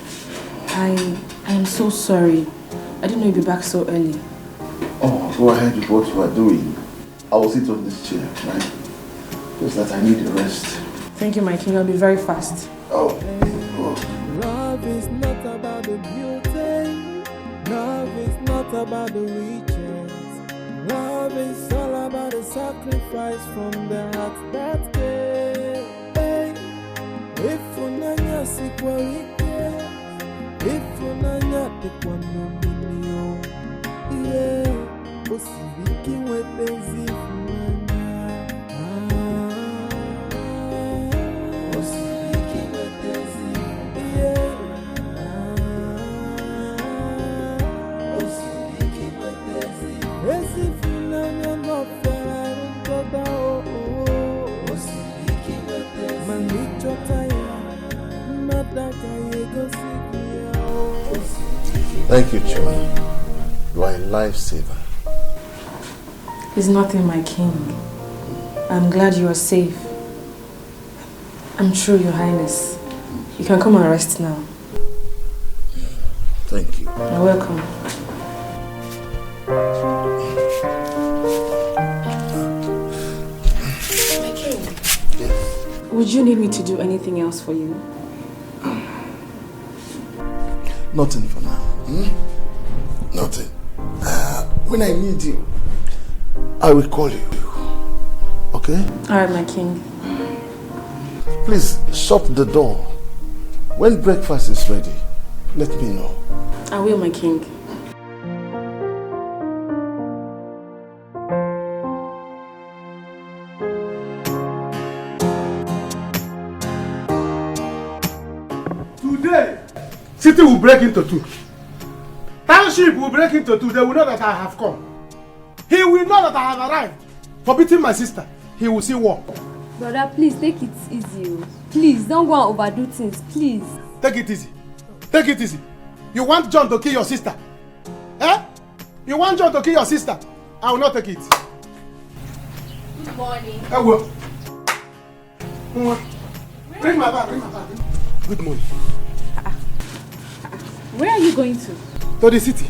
I am so sorry. I didn't know you'd be back so early. Oh, go ahead with what you are doing. I will sit on this chair, right? Just that I need a rest. Thank you, my king. I'll be very fast. Oh. Love is not about the beauty. Love is not about the riches. Love is all about the sacrifice from the heart that gave. If unanya sikwawike, if unanya tekwanomilio, yeah, osibiki wetezi funanya. Osibiki wetezi, yeah. Osibiki wetezi, ezi funanya no ferarun toda oh. Osibiki wetezi, manichota ya, nadaka yego sikia oh. Thank you, Chioma. You are a lifesaver. It's nothing, my king. I'm glad you are safe. I'm true, your highness. You can come and rest now. Thank you. You're welcome. My king. Yes. Would you need me to do anything else for you? Nothing for now. Nothing. When I need you, I will call you. Okay? Alright, my king. Please shut the door. When breakfast is ready, let me know. I will, my king. Today, city will break into two. Township will break into two. They will know that I have come. He will know that I have arrived. For beating my sister, he will see war. Brother, please take it easy. Please, don't go and overdo things, please. Take it easy. Take it easy. You want John to kill your sister? Eh? You want John to kill your sister? I will not take it. Good morning. I will. Bring my bag, bring my bag. Good morning. Where are you going to? To the city.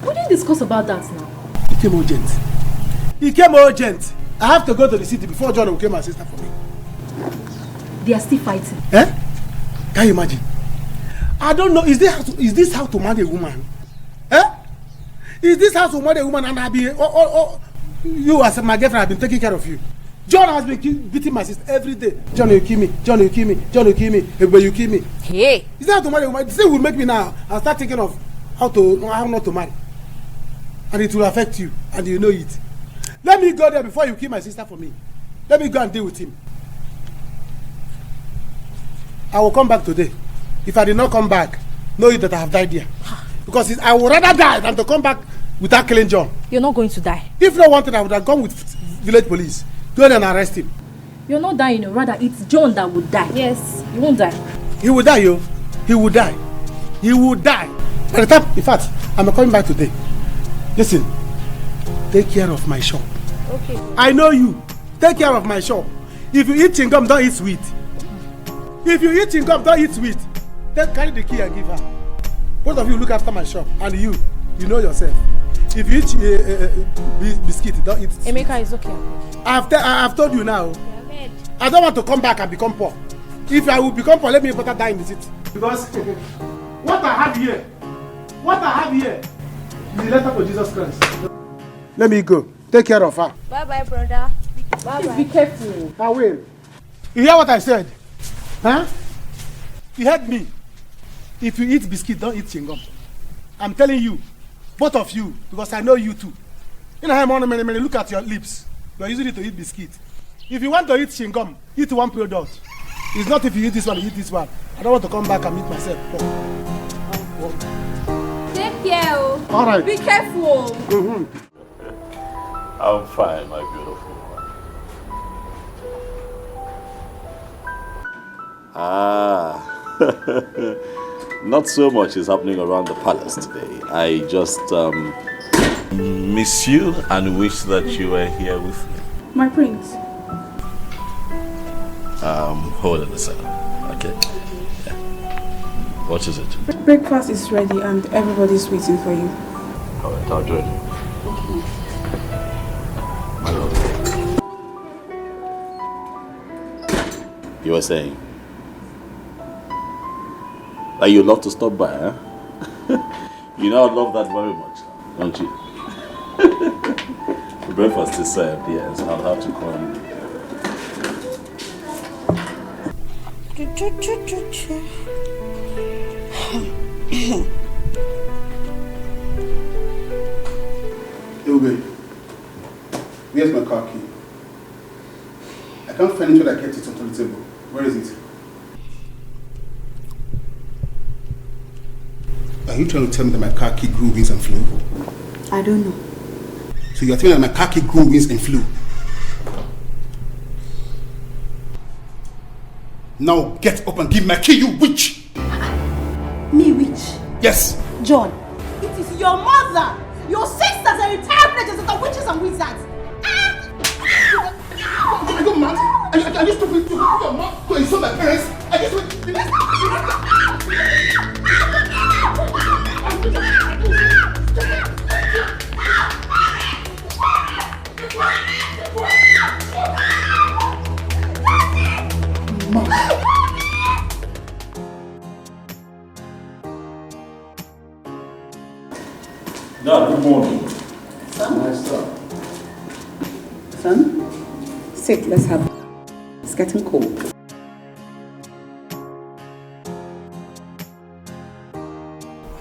We didn't discuss about that now. It came urgent. It came urgent. I have to go to the city before John will kill my sister for me. They are still fighting. Eh? Can you imagine? I don't know. Is this how to marry a woman? Eh? Is this how to marry a woman and I be you as my girlfriend have been taking care of you? John has been beating my sister every day. John will kill me. John will kill me. John will kill me. Everybody you kill me. Hey. Is that how to marry a woman? This will make me now and start thinking of how not to marry. And it will affect you and you know it. Let me go there before you kill my sister for me. Let me go and deal with him. I will come back today. If I did not come back, know you that I have died here. Because I would rather die than to come back without killing John. You're not going to die. If not wanted, I would have gone with village police. Go there and arrest him. You're not dying, rather it's John that would die. Yes, you won't die. He will die, yo. He will die. He will die. By the time, in fact, I'm coming back today. Listen, take care of my shop. Okay. I know you. Take care of my shop. If you eat chewing-gum, don't eat sweet. If you eat chewing-gum, don't eat sweet. Then carry the key and give her. Both of you look after my shop. And you know yourself. If you eat biscuit, don't eat sweet. Emeka is okay. I've told you now. I don't want to come back and become poor. If I will become poor, let me better die in the city. Because what I have here is the letter to Jesus Christ. Let me go. Take care of her. Bye-bye, brother. Bye-bye. Please be careful. I will. You hear what I said? Huh? You heard me. If you eat biscuit, don't eat chewing-gum. I'm telling you, both of you, because I know you too. You know how many look at your lips. You are using it to eat biscuit. If you want to eat chewing-gum, eat one product. It's not if you eat this one, you eat this one. I don't want to come back and meet myself. Take care. All right. Be careful. I'm fine, my beautiful one. Not so much is happening around the palace today. I just miss you and wish that you were here with me. My prince. Hold on a second. Okay. Yeah. What is it? Breakfast is ready and everybody's waiting for you. Alright, I'll join you. My love. You were saying that you'd love to stop by, huh? You know I love that very much, don't you? The breakfast is served, yes. I'll have to call you. Ilbe, where's my car key? I can't find it when I kept it onto the table. Where is it? Are you trying to tell me that my car key grew wings and flew? I don't know. So you're telling me that my car key grew wings and flew? Now get up and give my key, you witch! Me, witch? Yes! John, it is your mother, your sisters, and entire villages that are witches and wizards. Are you mad? Are you stupid to your mom to insult my parents? Are you stupid? Dad, good morning. Son? Nice son. Son, sit, let's have it. It's getting cold.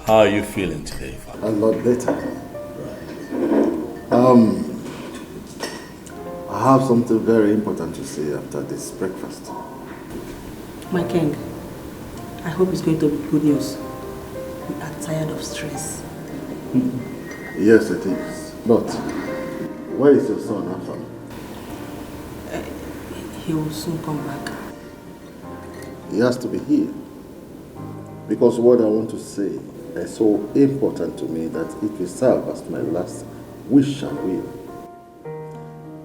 How are you feeling today, Father? A lot better. I have something very important to say after this breakfast. My king, I hope it's going to be good news. We are tired of stress. Yes, it is. But where is your son, Afam? He will soon come back. He has to be here. Because what I want to say is so important to me that it will serve as my last wish and will.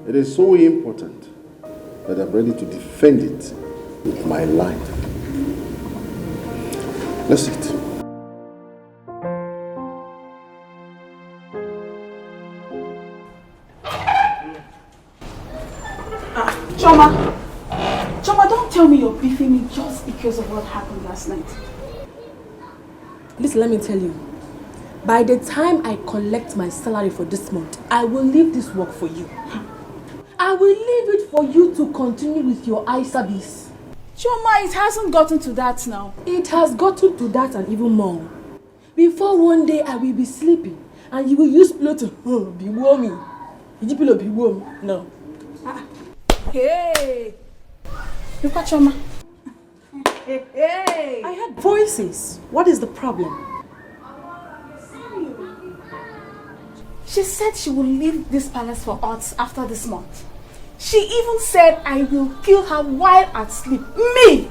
It is so important that I'm ready to defend it with my life. Let's sit. Choma, don't tell me you're beefing me just because of what happened last night. Listen, let me tell you. By the time I collect my salary for this month, I will leave this work for you. I will leave it for you to continue with your eye service. Choma, it hasn't gotten to that now. It has gotten to that and even more. Before one day I will be sleeping and you will use pillow to be warming. Did you pillow be warm? No. Hey! Look at Choma. Hey! I heard voices. What is the problem? She said she will leave this palace for us after this month. She even said I will kill her while at sleep. Me!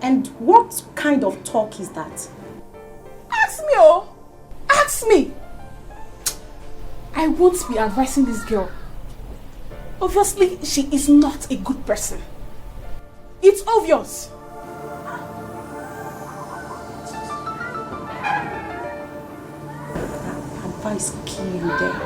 And what kind of talk is that? Ask me, oh! Ask me! I won't be advising this girl. Obviously, she is not a good person. It's obvious. Advice kill you there.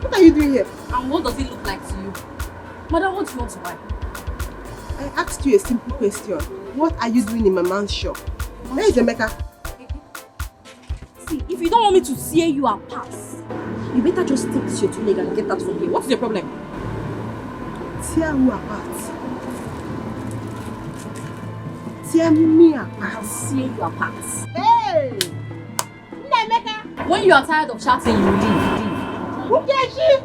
What are you doing here? And what does it look like to you? Madam, what do you want to buy? I asked you a simple question. What are you doing in my man's shop? Where is Emeka? See, if you don't want me to see you and pass, you better just take this your two leg and get out from here. What's your problem? Tear who apart? tear me apart. I'll tear you apart. Hey! Emeka! When you are tired of chatting, you leave. Who cares she?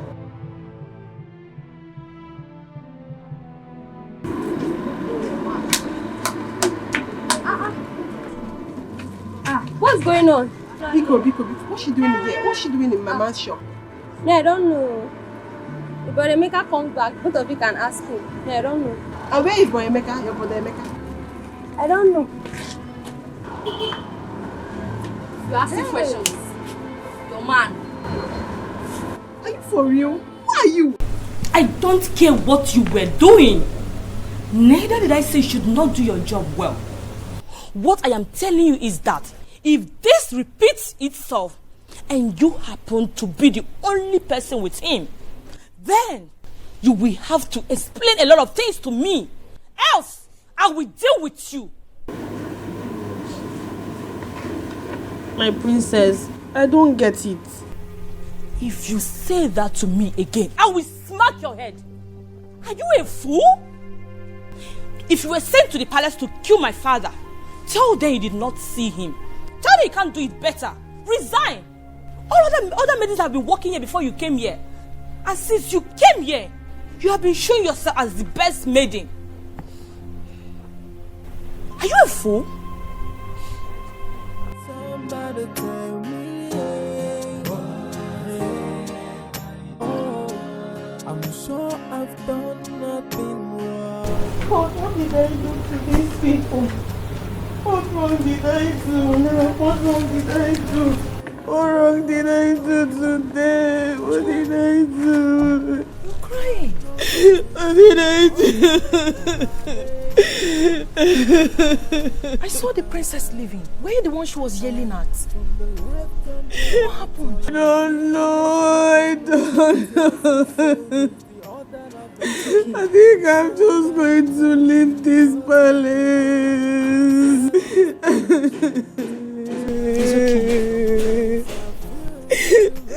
What's going on? Biko, what's she doing here? What's she doing in Mama's shop? Yeah, I don't know. If Brother Emeka comes back, both of you can ask him. Yeah, I don't know. And where is Brother Emeka, your Brother Emeka? I don't know. You ask him questions. Your man. Are you for real? Who are you? I don't care what you were doing. Neither did I say you should not do your job well. What I am telling you is that if this repeats itself and you happen to be the only person with him, then you will have to explain a lot of things to me. Else, I will deal with you. My princess, I don't get it. If you say that to me again, I will smack your head. Are you a fool? If you were sent to the palace to kill my father, tell them you did not see him. Tell them you can't do it better. Resign. All other maidens have been working here before you came here. And since you came here, you have been showing yourself as the best maiden. Are you a fool? Somebody tell me, I'm sure I've done nothing wrong. What did I do to these people? What wrong did I do? What wrong did I do? What wrong did I do today? What did I do? You're crying. What did I do? I saw the princess leaving. Were you the one she was yelling at? What happened? I don't know. I don't know. I think I'm just going to leave this palace.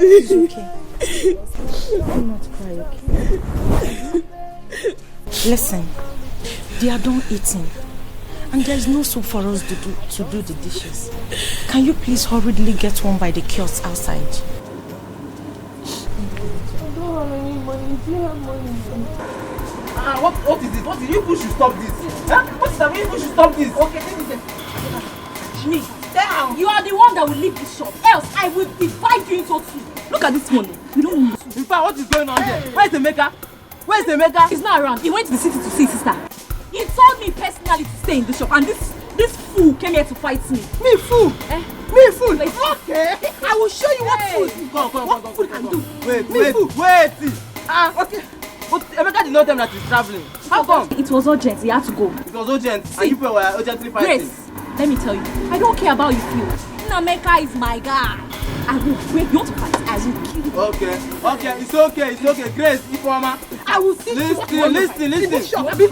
It's okay. Do not cry, okay? Listen, they are done eating. And there is no soup for us to do the dishes. Can you please hurriedly get one by the kiosk outside? I don't have any money. Do you have money? What is it? What did you push to stop this? Huh? What is that? You push to stop this? Okay, take it. Me, down. You are the one that will leave this shop. Else, I will divide you into two. Look at this money. You don't need to. In fact, what is going on here? Where is Emeka? Where is Emeka? He's not around. He went to the city to see his sister. He told me personally to stay in the shop, and this fool came here to fight me. Me fool? Me fool? Okay. I will show you what fool. Come. What fool can do? Wait. Okay. But Emeka did not tell me that he's traveling. How come? It was urgent. He had to go. It was urgent. See, and you people were urgently fighting. Grace, let me tell you, I don't care about you feel. Emeka is my guy. I will break. You want to fight? I will kill you. Okay. It's okay. Grace, Ifeoma. I will teach you. Listen.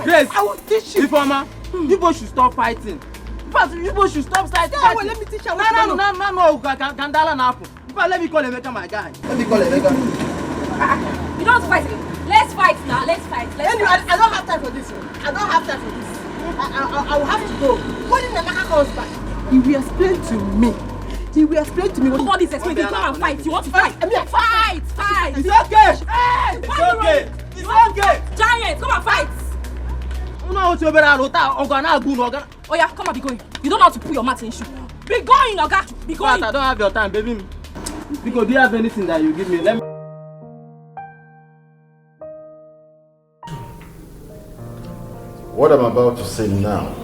Grace, I will teach you. Ifeoma, you both should stop fighting. In fact, you both should stop fighting. Yeah, well, let me teach you. No. Gandala Napo. In fact, let me call Emeka my guy. You don't want to fight again. Let's fight now. Let's fight. Anyway, I don't have time for this. I will have to go. When Emeka comes back, he will explain to me. What nobody's explaining. You come and fight. You want to fight? Fight. It's okay. It's okay. Giant, come and fight. Oh yeah, come on, be going. You don't know how to put your mat in shoe. Be going, Oga. Be going. But I don't have your time, baby. Because do you have anything that you give me? Let me. What I'm about to say now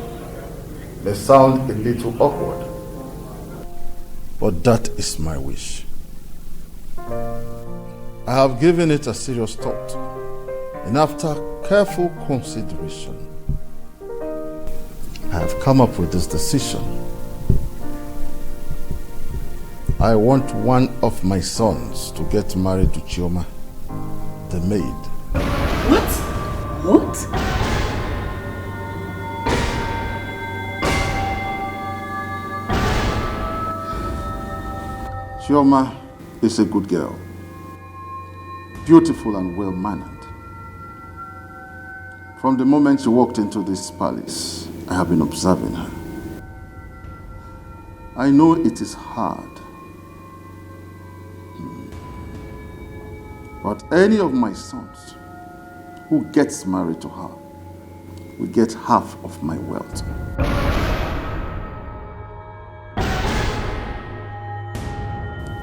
may sound a little awkward, but that is my wish. I have given it a serious thought, and after careful consideration, I have come up with this decision. I want one of my sons to get married to Chioma, the maid. What? Chioma is a good girl, beautiful and well-mannered. From the moment she walked into this palace, I have been observing her. I know it is hard. But any of my sons who gets married to her will get half of my wealth.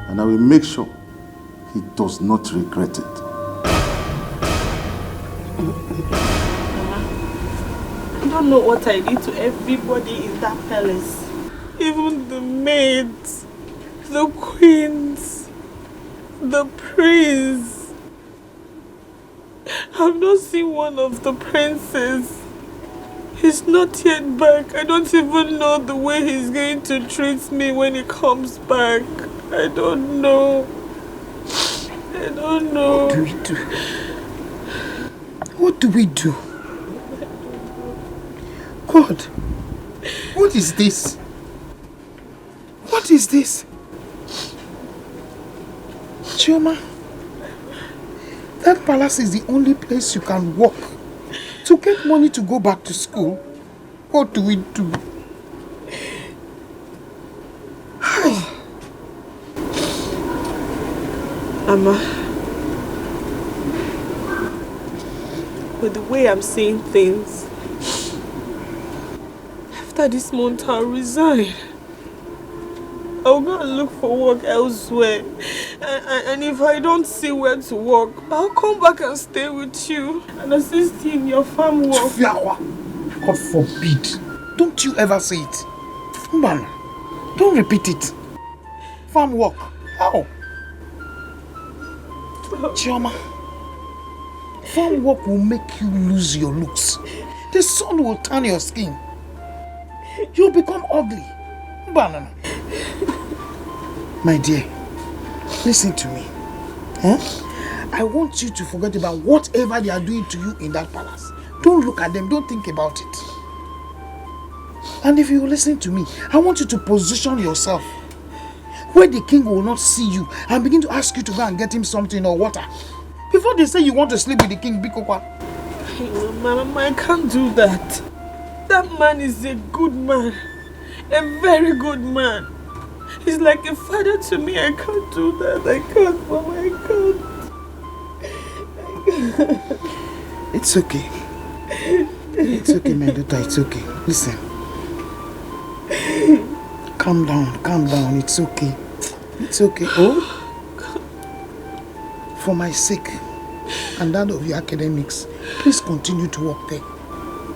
And I will make sure he does not regret it. I don't know what I did to everybody in that palace. Even the maids, the queens, the prince. I've not seen one of the princes. He's not yet back. I don't even know the way he's going to treat me when he comes back. I don't know. I don't know. What do we do? What do we do? God, what is this? What is this? Chioma, that palace is the only place you can walk to get money to go back to school. What do we do? Hi. Amma, with the way I'm seeing things, after this month I'll resign. I'll go and look for work elsewhere. And if I don't see where to work, I'll come back and stay with you and assist you in your farm work. God forbid. Don't you ever say it. Man, don't repeat it. Farm work. How? Chioma, farm work will make you lose your looks. The sun will turn your skin. You'll become ugly. Banana. My dear, listen to me. I want you to forget about whatever they are doing to you in that palace. Don't look at them. Don't think about it. And if you listen to me, I want you to position yourself where the king will not see you and begin to ask you to go and get him something or water. Before they say you want to sleep with the king, Bikokwa. Mama, I can't do that. That man is a good man. A very good man. He's like a father to me. I can't do that. I can't, Mama. I can't. It's okay. It's okay, my daughter. It's okay. Listen. Calm down. Calm down. It's okay. It's okay. Oh? For my sake and that of your academics, please continue to work there.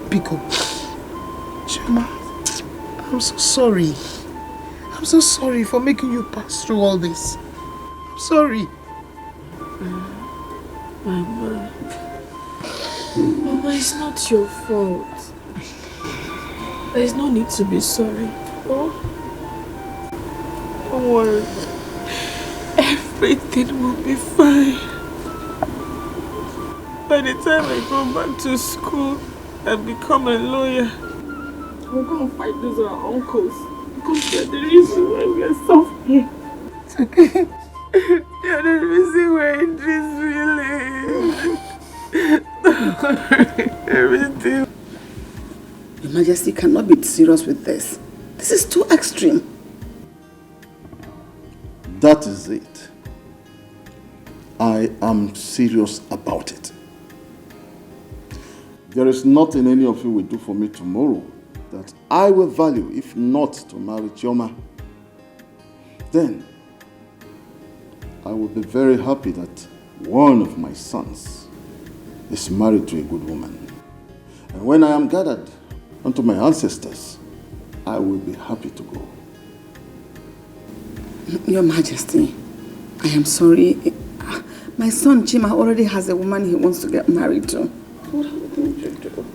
Biko. Chioma, I'm so sorry. I'm so sorry for making you pass through all this. I'm sorry. Mama, it's not your fault. There's no need to be sorry. Oh? Don't worry. Everything will be fine. By the time I go back to school and become a lawyer, we're going to fight those our uncles. Because they're the reason why we are suffering. It's okay. They're the reason we're in this village. Everything. Your Majesty cannot be serious with this. This is too extreme. That is it. I am serious about it. There is nothing any of you will do for me tomorrow that I will value if not to marry Chioma. Then I will be very happy that one of my sons is married to a good woman. And when I am gathered unto my ancestors, I will be happy to go. Your Majesty, I am sorry. My son Chima already has a woman he wants to get married to. What are we going to do?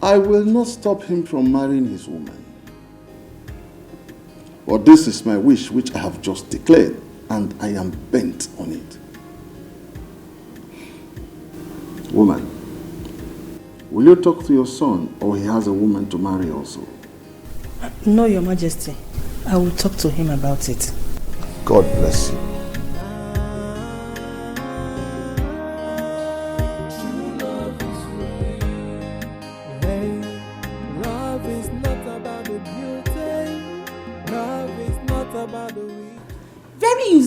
I will not stop him from marrying his woman. But this is my wish which I have just declared, and I am bent on it. Woman, will you talk to your son, or he has a woman to marry also? No, Your Majesty. I will talk to him about it. God bless you.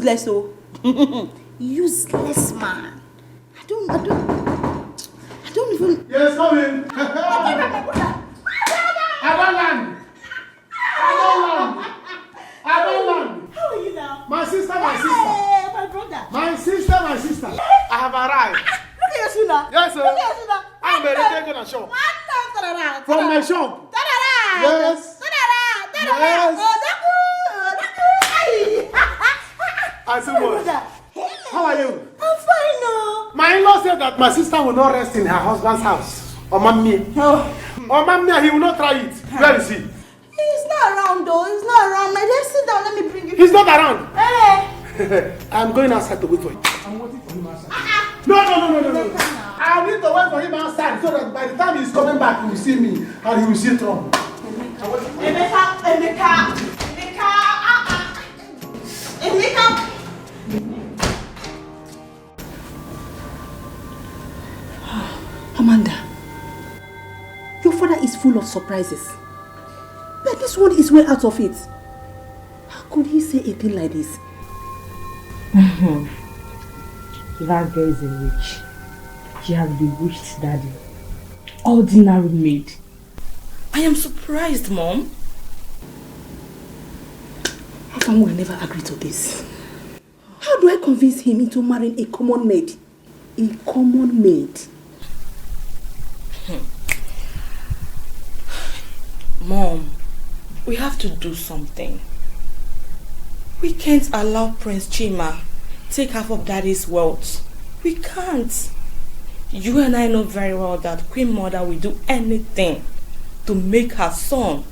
useless, oh. Useless man. I don't even... Yes, come in. I don't land. How are you now? My sister. Hey, my brother. My sister. I have arrived. Look at your shoe now. Yes, sir. Look at your shoe now. I'm ready to go to shop. From my shop. Yes. I said what? How are you? I'm fine now. My in-law said that my sister will not rest in her husband's house. Or mommy. Or mommy, he will not try it. Where is he? He's not around though. He's not around. My dear, sit down. Let me bring you. He's not around. Hey. I'm going outside to wait for him. I'm waiting for him outside. No. I need to wait for him outside so that by the time he's coming back, he will see me and he will see trouble. Emeka. Amanda, your father is full of surprises. But this one is well out of it. How could he say a thing like this? That girl is a witch. She has bewitched Daddy. Ordinary maid. I am surprised, Mom. Afam will never agree to this. How do I convince him into marrying a common maid? A common maid. Mom, we have to do something. We can't allow Prince Chima take half of Daddy's wealth. We can't. You and I know very well that Queen Mother will do anything to make her son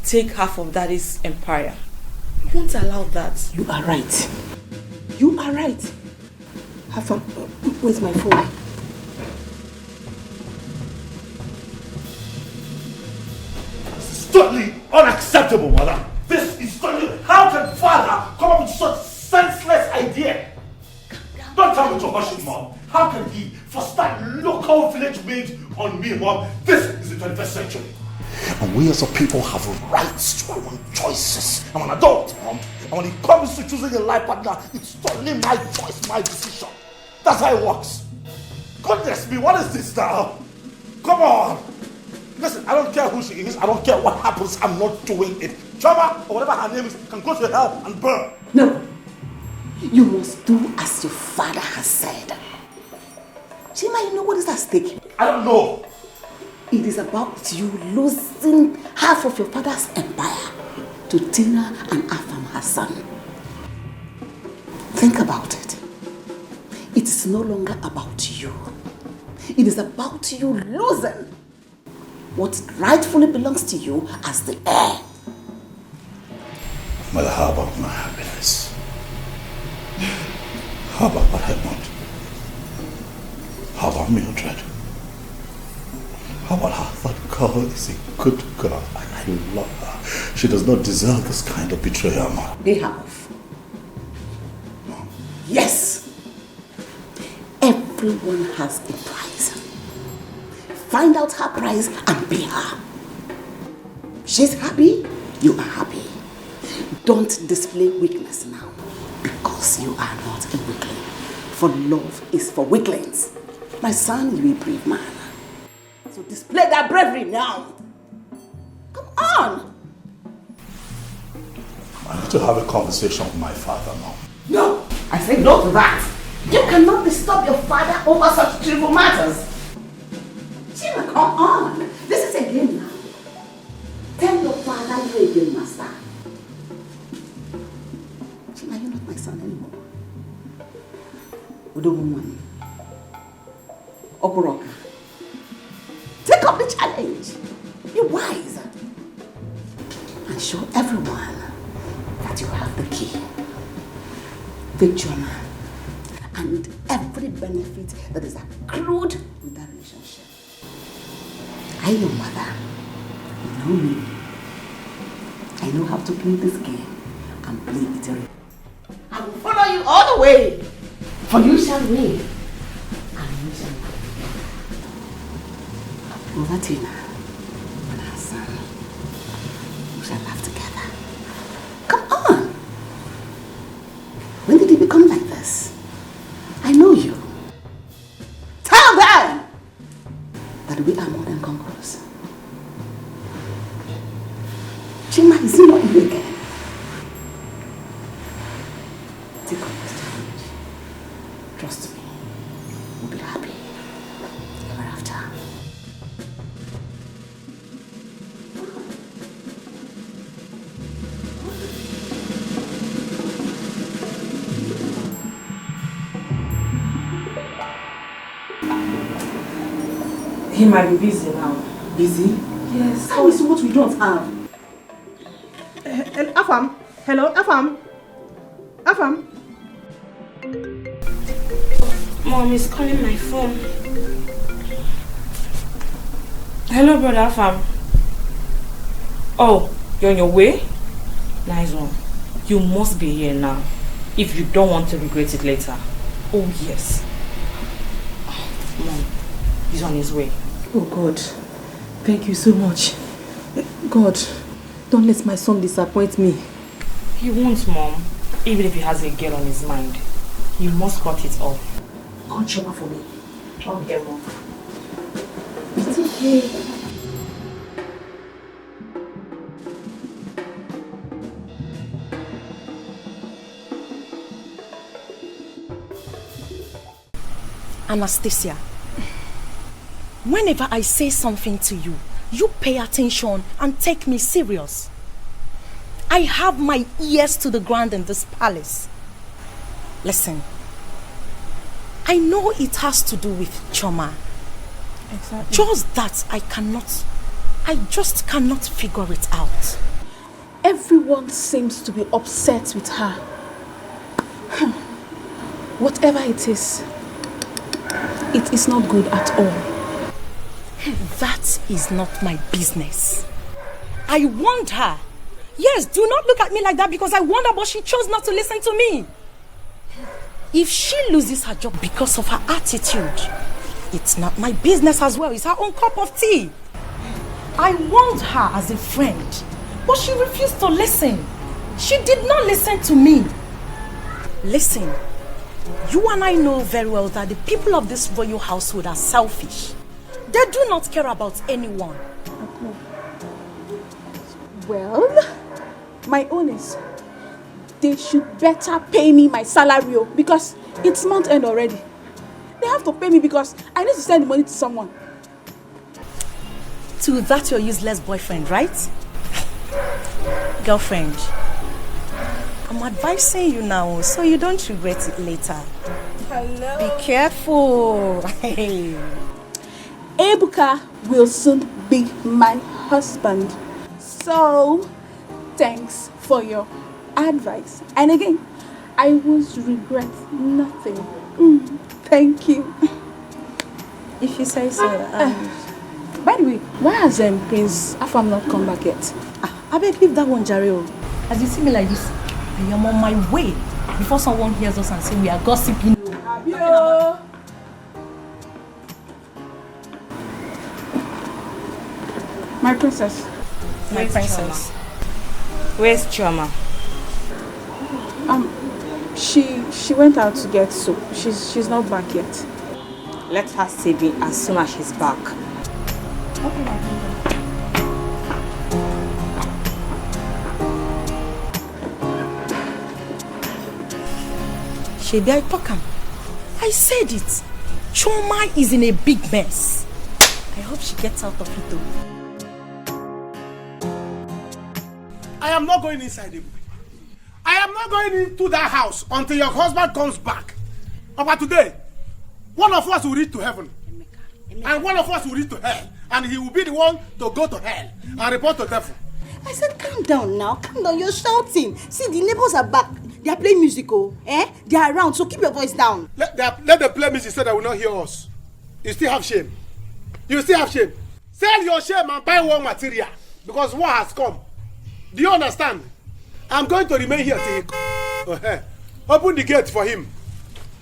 take half of Daddy's empire. We won't allow that. You are right. You are right. Afam, where's my phone? Totally unacceptable, mother. This is totally... How can father come up with such senseless idea? Don't tell me to hush it, Mom. How can he force that local village maid on me, Mom? This is the 21st century. And we as a people have rights to our own choices. I'm an adult, Mom. And when it comes to choosing a life partner, it's totally my choice, my decision. That's how it works. Goodness me, what is this now? Come on. Listen, I don't care who she is. I don't care what happens. I'm not doing it. Chama, or whatever her name is, can go to hell and burn. No. You must do as your father has said. Chima, you know what is at stake? I don't know. It is about you losing half of your father's empire to Tina and Afam Hassan. Think about it. It is no longer about you. It is about you losing what rightfully belongs to you as the heir. Mother, how about my happiness? How about what I want? How about Mildred? How about her? That girl is a good girl. I love her. She does not deserve this kind of betrayal, Mom. They have. Yes. Everyone has a price. Find out her price and pay her. She's happy, you are happy. Don't display weakness now, because you are not a weakling. For love is for weaklings. My son, you a brave man. So display that bravery now. Come on. I need to have a conversation with my father now. No, I say no to that. You cannot disturb your father over such trivial matters. Chima, come on. This is a game now. Tell your father you're a game master. Chima, you're not my son anymore. Udoguman. Okoroka. Take up the challenge. Be wise. And show everyone that you have the key. The journal. And every benefit that is accrued with that relationship. I know, mother. You know me. I know how to play this game and play it right. I will follow you all the way. For you shall win. And you shall win. Over Tina and her son. We shall laugh together. Come on. When did that we are more than conquerors. Chima, is he not you again? Take on this challenge. Trust me, we'll be happy ever after. He might be busy now. Busy? Yes. How is what we don't have? Afam. Hello, Afam. Afam. Mom is calling my phone. Hello, brother Afam. Oh, you're on your way? Nice one. You must be here now if you don't want to regret it later. Oh, yes. Mom, he's on his way. Oh God, thank you so much. God, don't let my son disappoint me. He won't, Mom. Even if he has a girl on his mind, he must cut it off. God, Choma for me. Okay, Mom. It's okay. Anastasia, whenever I say something to you, you pay attention and take me serious. I have my ears to the ground in this palace. Listen, I know it has to do with Choma. Exactly. Just that I just cannot figure it out. Everyone seems to be upset with her. Whatever it is not good at all. That is not my business. I warned her. Yes, do not look at me like that because I warned her, but she chose not to listen to me. If she loses her job because of her attitude, it's not my business as well. It's her own cup of tea. I warned her as a friend, but she refused to listen. She did not listen to me. Listen, you and I know very well that the people of this royal household are selfish. They do not care about anyone. Well, my own is they should better pay me my salary because it's month end already. They have to pay me because I need to send the money to someone. To that your useless boyfriend, right? Girlfriend, I'm advising you now so you don't regret it later. Hello. Be careful. Hey. Ebuka will soon be my husband. So, thanks for your advice. And again, I will regret nothing. Thank you. If you say so. By the way, why has Prince Afam not come back yet? I beg leave that one, Jareo. As you see me like this, I am on my way before someone hears us and say we are gossiping. Abio. My princess. My princess. Where's Choma? She went out to get soup. She's not back yet. Let her see me as soon as she's back. Okay, my princess. Shebi, I talk am. I said it. Choma is in a big mess. I hope she gets out of it though. I am not going inside the I am not going into that house until your husband comes back. But today, one of us will reach to heaven. And one of us will reach to hell. And he will be the one to go to hell and report to devil. I said, calm down now. Calm down. You're shouting. See, the neighbors are back. They are playing musical. They are around. So keep your voice down. Let them play music so they will not hear us. You still have shame. You still have shame. Sell your shame and buy one material. Because war has come. Do you understand? I'm going to remain here till he... Open the gate for him.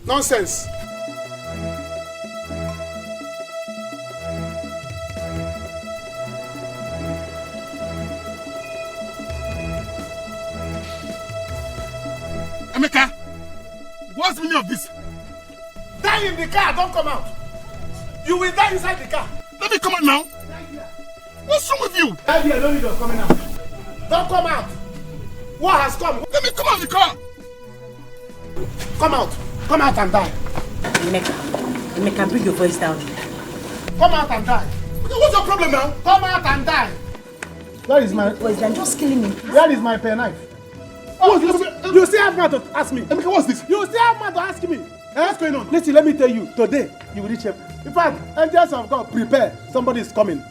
Nonsense. Emeka, what's the meaning of this? Die in the car, don't come out. You will die inside the car. Let me come out now. What's wrong with you? Don't need us coming out. Don't come out. What has come? Let me come out of the car. Come out. Come out and die. Emeka, bring your voice down. Come out and die. What's your problem now? Come out and die. Where is my... Boys, they're just killing me. Where is my pen knife? You still have man to ask me. Emeka, what's this? You still have man to ask me. What's going on? Listen, let me tell you. Today, you will reach him. In fact, angels of God, prepare. Somebody is coming.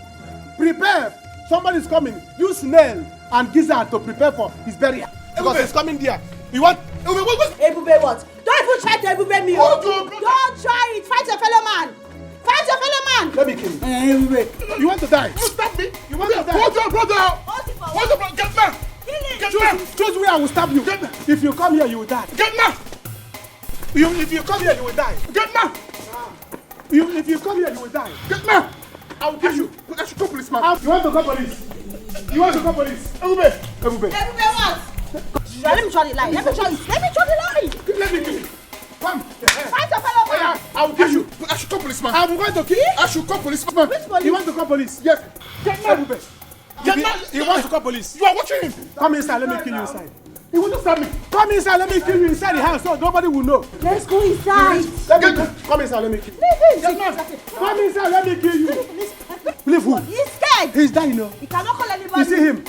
Prepare. Somebody is coming. Use nail and gizzard to prepare for his burial. Because he's coming there. You want... Ebube what? Don't even try to Ebube me. Don't try it. Fight your fellow man. Fight your fellow man. Let me kill you. Ebube. You want to die? You stop me. You want to die? Hold your brother. Hold your brother. Get back. Get back. Choose where I will stab you. If you come here, you will die. Get back. If you come here, you will die. Get back. If you come here, you will die. Get back. I will kill you. I should call policeman. You want to call police? You want to call police? Ebube. Ebube what? Let me try the line. Let me try the line. Let me kill you. Come. Fight your fellow man. I will kill you. I should call policeman. I'm going to kill you. I should call policeman. Which police? You want to call police? Yes. Get mad, Ebube. He wants to call police. You are watching him. Come inside. Let me kill you inside. He will not stab me. Come inside. Let me kill you inside the house so nobody will know. Let's go inside. Come inside. Let me kill you. Leave him. Come inside. Let me kill you. Leave who? He's scared. He's dying now. He cannot call anybody. You see him?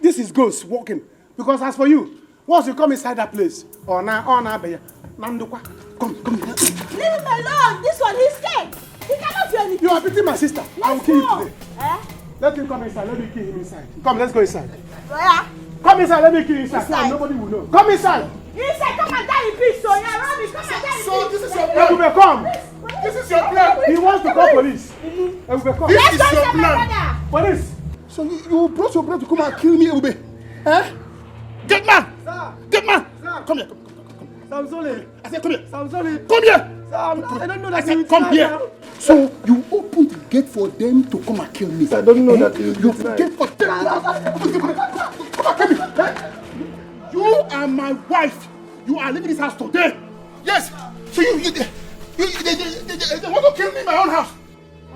This is ghost walking. Because as for you, once you come inside that place, come. Leave him alone. This one, he's scared. He cannot do anything. You are beating my sister. I will kill you today. Eh? Let him come inside. Let me kill him inside. Come, let's go inside. Where? Come inside. Let me kill you inside. Come, nobody will know. Come inside. Inside, come and die in peace. So you're Robbie. Come and die in peace. So this is your plan. Ebube, come. This is your plan. He wants to call police. Ebube, come. This is your plan. Police. So you brought your brother to come and kill me, Ebube? Eh? Get man! Sir. Get man! Sir. Come here. Samsoni. I said come here. Samsoni. Come here. Sir, I don't know that I said come here. So you opened the gate for them to come and kill me. I don't know that you gate for them. Come here. You are my wife. You are leaving this house today. Yes. So they want to kill me in my own house.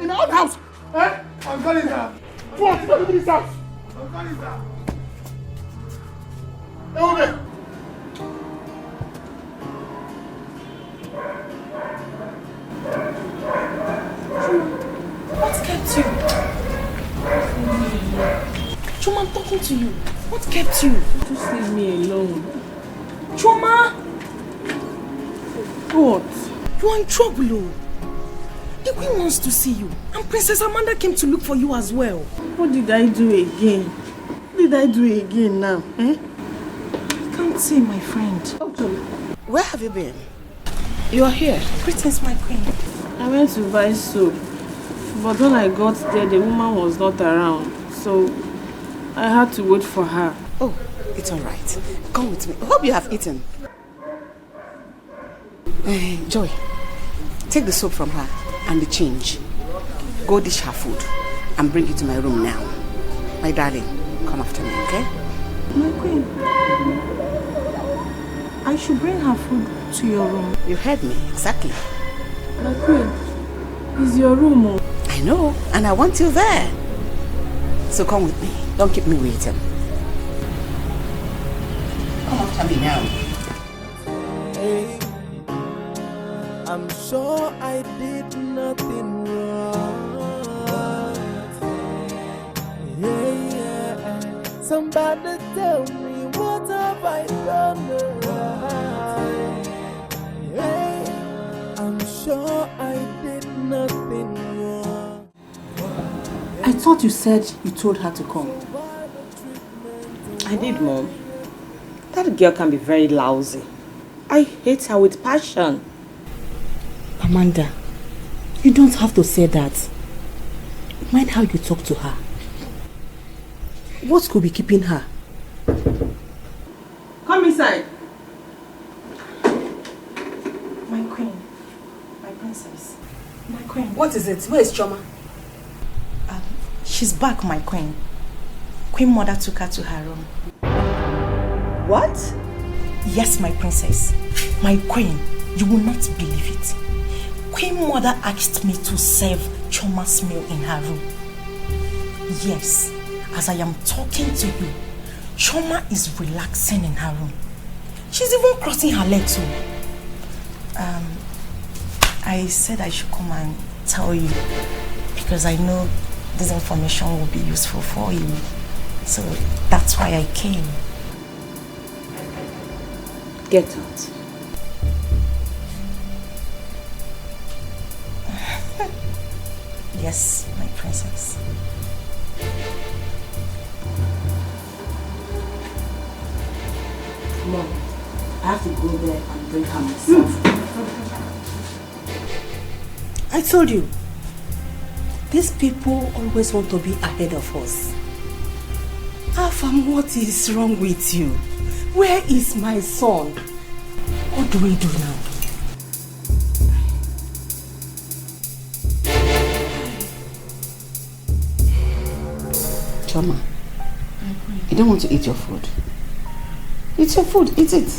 In my own house. Eh? I'm calling her. What? You leaving this house. I'm calling her. Ebube. What kept you? Chuma, I'm talking to you. What kept you? Just leave me alone. Chuma! What? You are in trouble, oh. The queen wants to see you. And Princess Amanda came to look for you as well. What did I do again? What did I do again now? Eh? I can't say, my friend. Where have you been? You are here. Greetings, my queen. I went to buy soap. But when I got there, the woman was not around. So I had to wait for her. Oh, it's all right. Come with me. I hope you have eaten. Joy, take the soap from her and the change. Go dish her food and bring it to my room now. My darling, come after me, okay? My queen, I should bring her food to your room. You heard me, exactly. My queen, it's your room. Oh. I know, and I want you there. So come with me. Don't keep me waiting. Come after me now. Hey, I'm sure I did nothing wrong. Yeah. Somebody tell me what have I done right? Hey, I'm sure I did nothing wrong. I thought you said you told her to come. I did, Mom. That girl can be very lousy. I hate her with passion. Amanda, you don't have to say that. Mind how you talk to her. What could be keeping her? Come inside. My queen, my princess, my queen. What is it? Where is Choma? She's back, my queen. Queen Mother took her to her room. What? Yes, my princess. My queen, you will not believe it. Queen Mother asked me to serve Choma's meal in her room. Yes, as I am talking to you, Choma is relaxing in her room. She's even crossing her legs too. I said I should come and tell you because I know this information will be useful for you. So that's why I came. Get out. Yes, my princess. Mom, I have to go there and bring her myself. I told you, these people always want to be ahead of us. Afam, what is wrong with you? Where is my son? What do we do now? Choma, you don't want to eat your food. It's your food, eat it.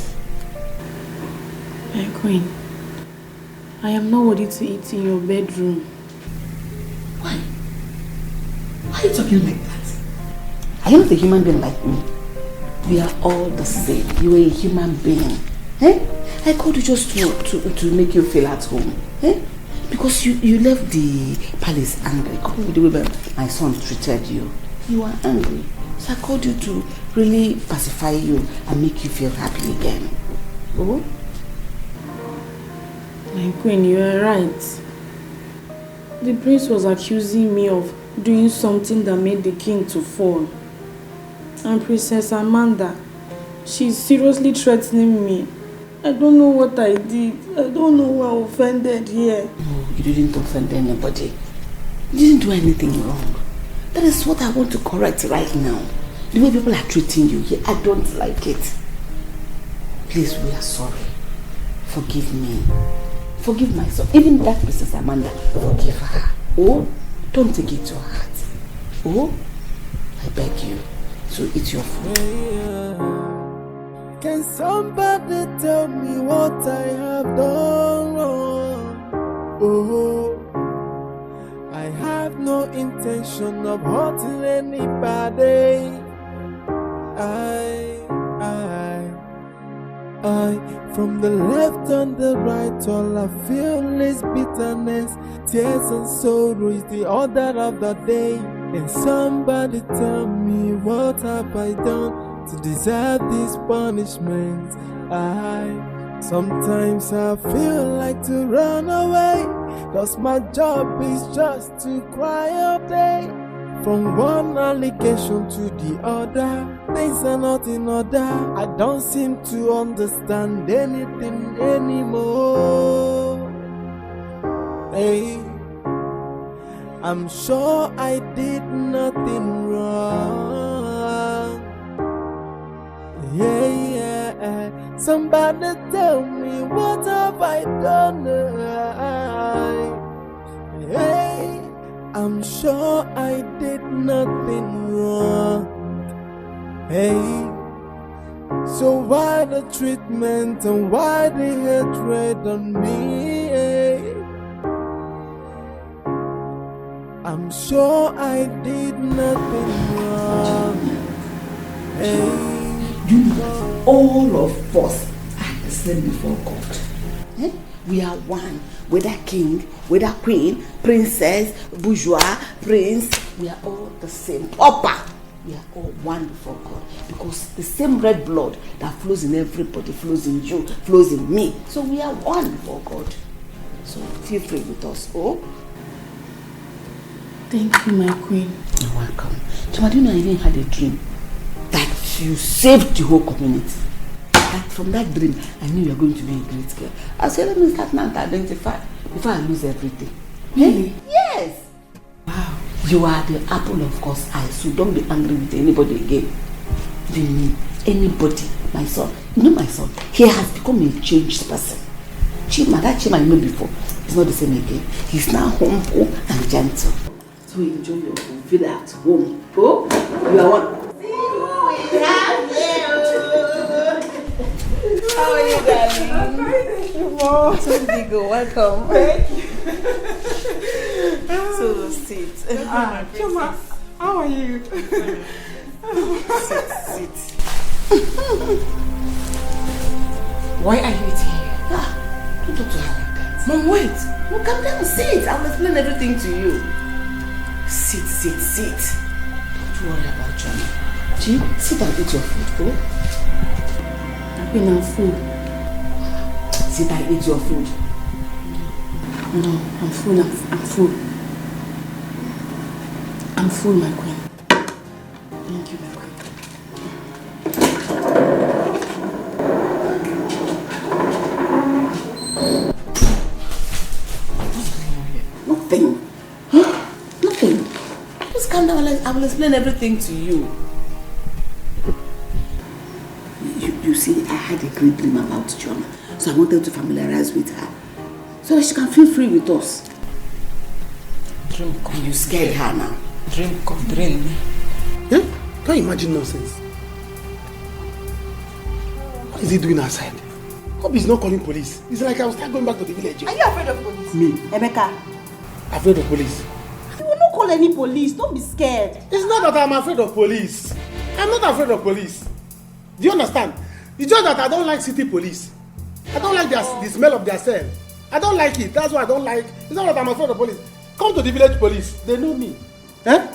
My queen, I am not ready to eat in your bedroom. Why? Why are you talking like that? Are you not a human being like me? We are all the same. You are a human being. Eh? I called you just to make you feel at home. Eh? Because you left the palace angry. With the way my son treated you. You are angry. So I called you to really pacify you and make you feel happy again. Oh? My queen, you are right. The prince was accusing me of doing something that made the king to fall. And Princess Amanda, she's seriously threatening me. I don't know what I did. I don't know who I offended here. No, you didn't offend anybody. You didn't do anything wrong. That is what I want to correct right now. The way people are treating you here, I don't like it. Please, we are sorry. Forgive me. Forgive myself. Even that Princess Amanda, forgive her. Oh, don't take it to heart. Oh, I beg you. So eat your food. Can somebody tell me what I have done wrong? Oh, I have no intention of hurting anybody. I, from the left and the right, all I feel is bitterness, tears and sorrow is the order of the day. Can somebody tell me what have I done to deserve this punishment? Sometimes I feel like to run away, cause my job is just to cry all day. From one allegation to the other, things are not in order. I don't seem to understand anything anymore. Hey, I'm sure I did nothing wrong. Yeah, somebody tell me what have I done? Hey, I'm sure I did nothing wrong. Hey, so why the treatment and why the hatred on me? Hey, I'm sure I did nothing wrong. Hey, You know, all of us are the same before God. Eh? We are one. Whether king, whether queen, princess, bourgeois, prince, we are all the same. Papa, we are all one before God. Because the same red blood that flows in everybody flows in you, flows in me. So we are one before God. So feel free with us. Oh? Thank you, my queen. You're welcome. Choma, do you know I even had a dream that you saved the whole community? That from that dream, I knew you were going to be a great girl. I said, let me start now to identify before I lose everything. Really? Yes. Wow. You are the apple of God's eye, so don't be angry with anybody again. Anybody, my son. You know my son, he has become a changed person. Chima, that Chima I know before, he's not the same again. He's now humble and gentle. So enjoy your home, feel at home. Oh, you are one. How are you, darling? Thank you, Mom. So big, welcome. Thank you. So sit. Choma, how are you? Sit. Why are you eating here? Don't talk to her like that. Mom, wait. No, come down, sit. I'll explain everything to you. Sit. Don't worry about John. G, sit and eat your food, I've been on food. Sit and eat your food. No, I'm full. I'm full. I'm full, my queen. Thank you, my queen. Nothing. Just calm down. I will explain everything to you. You see, I had a great dream about Chioma, so I wanted to familiarize with her, so that she can feel free with us. Dream come. You scared her now. Dream come, drain me. Yeah? Can't imagine nonsense. What is he doing outside? Hope he's not calling police. It's like I will start going back to the village. Are you afraid of police? Me? Emeka? Afraid of police? You will not call any police. Don't be scared. It's not that I'm afraid of police. I'm not afraid of police. Do you understand? It's just that I don't like city police. I don't like the smell of their cell. I don't like it. That's why I don't like. It's not that I'm afraid of police. Come to the village police. They know me. Eh?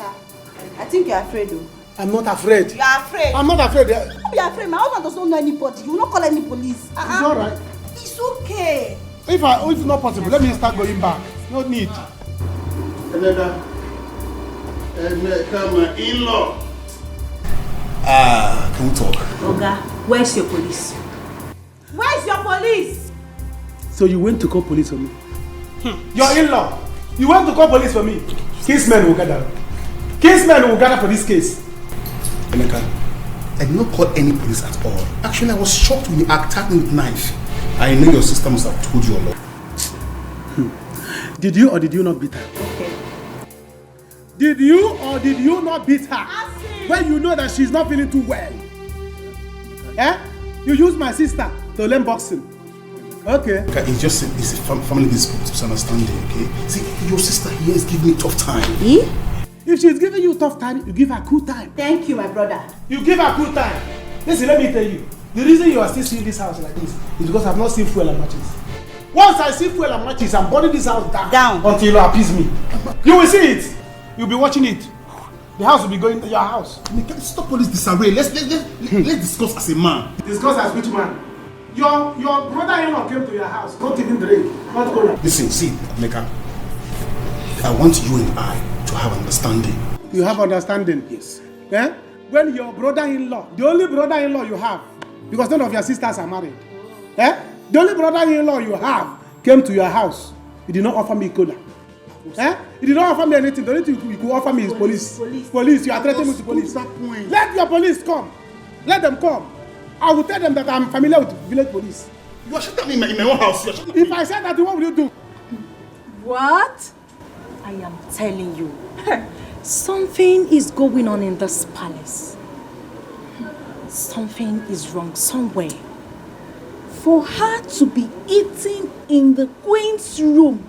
I think you're afraid though. I'm not afraid. You are afraid. I'm not afraid. Don't be afraid. My husband does not know anybody. You will not call any police. It's alright. It's okay. If it's not possible, let me start going back. No need. Emeka, my in-law. Can we talk? Oga, where's your police? Where's your police? So you went to call police for me? Your in-law. You went to call police for me. Casemen will gather. Casemen will gather for this case. Emeka, I did not call any police at all. Actually, I was shocked when you attacked me with knife. I know your sister must have told you a lot. Did you or did you not beat her? Okay. Did you or did you not beat her? When you know that she's not feeling too well? Eh? You use my sister to learn boxing. Okay. It's just it's a family misunderstanding, okay? See, your sister here is giving me tough time. If she's giving you tough time, you give her cool time. Thank you, my brother. You give her cool time. Listen, let me tell you. The reason you are still seeing this house like this is because I've not seen fuel and matches. Once I see fuel and matches, I'm burning this house down until you appease me. You will see it. You'll be watching it. The house will be going to your house. Stop all this disarray. Let's discuss as a man. Discuss as which man? Your brother-in-law came to your house. Don't even drink. Not go. Listen, see, Emeka. I want you and I to have understanding. You have understanding? Yes. Eh? When your brother-in-law, the only brother-in-law you have, because none of your sisters are married, eh? The only brother-in-law you have came to your house. You did not offer me cola. Eh? You did not offer me anything. The only thing you could offer me is police. Police. You are threatening me to police. Let your police come. Let them come. I will tell them that I'm familiar with village police. You are shutting me in my own house. If I said that, what will you do? What? I am telling you, something is going on in this palace. Something is wrong somewhere. For her to be eating in the queen's room,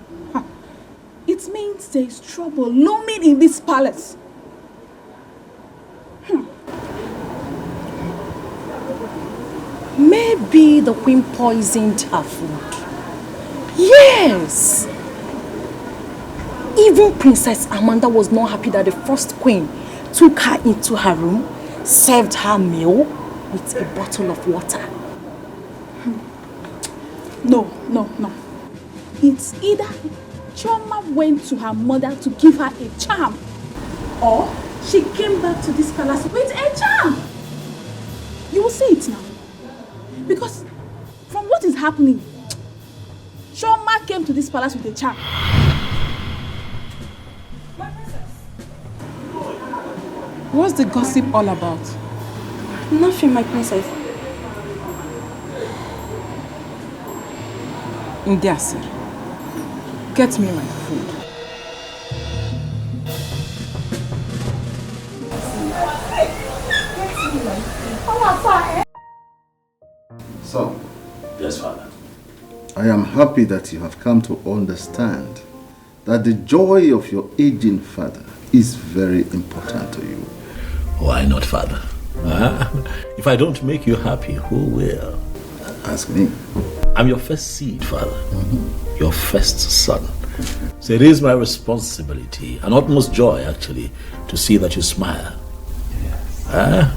it means there is trouble looming in this palace. Maybe the queen poisoned her food. Yes! Even Princess Amanda was not happy that the first queen took her into her room, served her meal with a bottle of water. No. It's either Chioma went to her mother to give her a charm, or she came back to this palace with a charm. You will see it now. Because from what is happening, Chioma came to this palace with a charm. What's the gossip all about? Nothing, my princess. Ndiasir, get me my food. So, yes, Father. I am happy that you have come to understand that the joy of your aging father is very important to you. Why not, father? If I don't make you happy, who will? Ask me. I'm your first seed, father. Your first son. So it is my responsibility, and utmost joy actually, to see that you smile. Yes.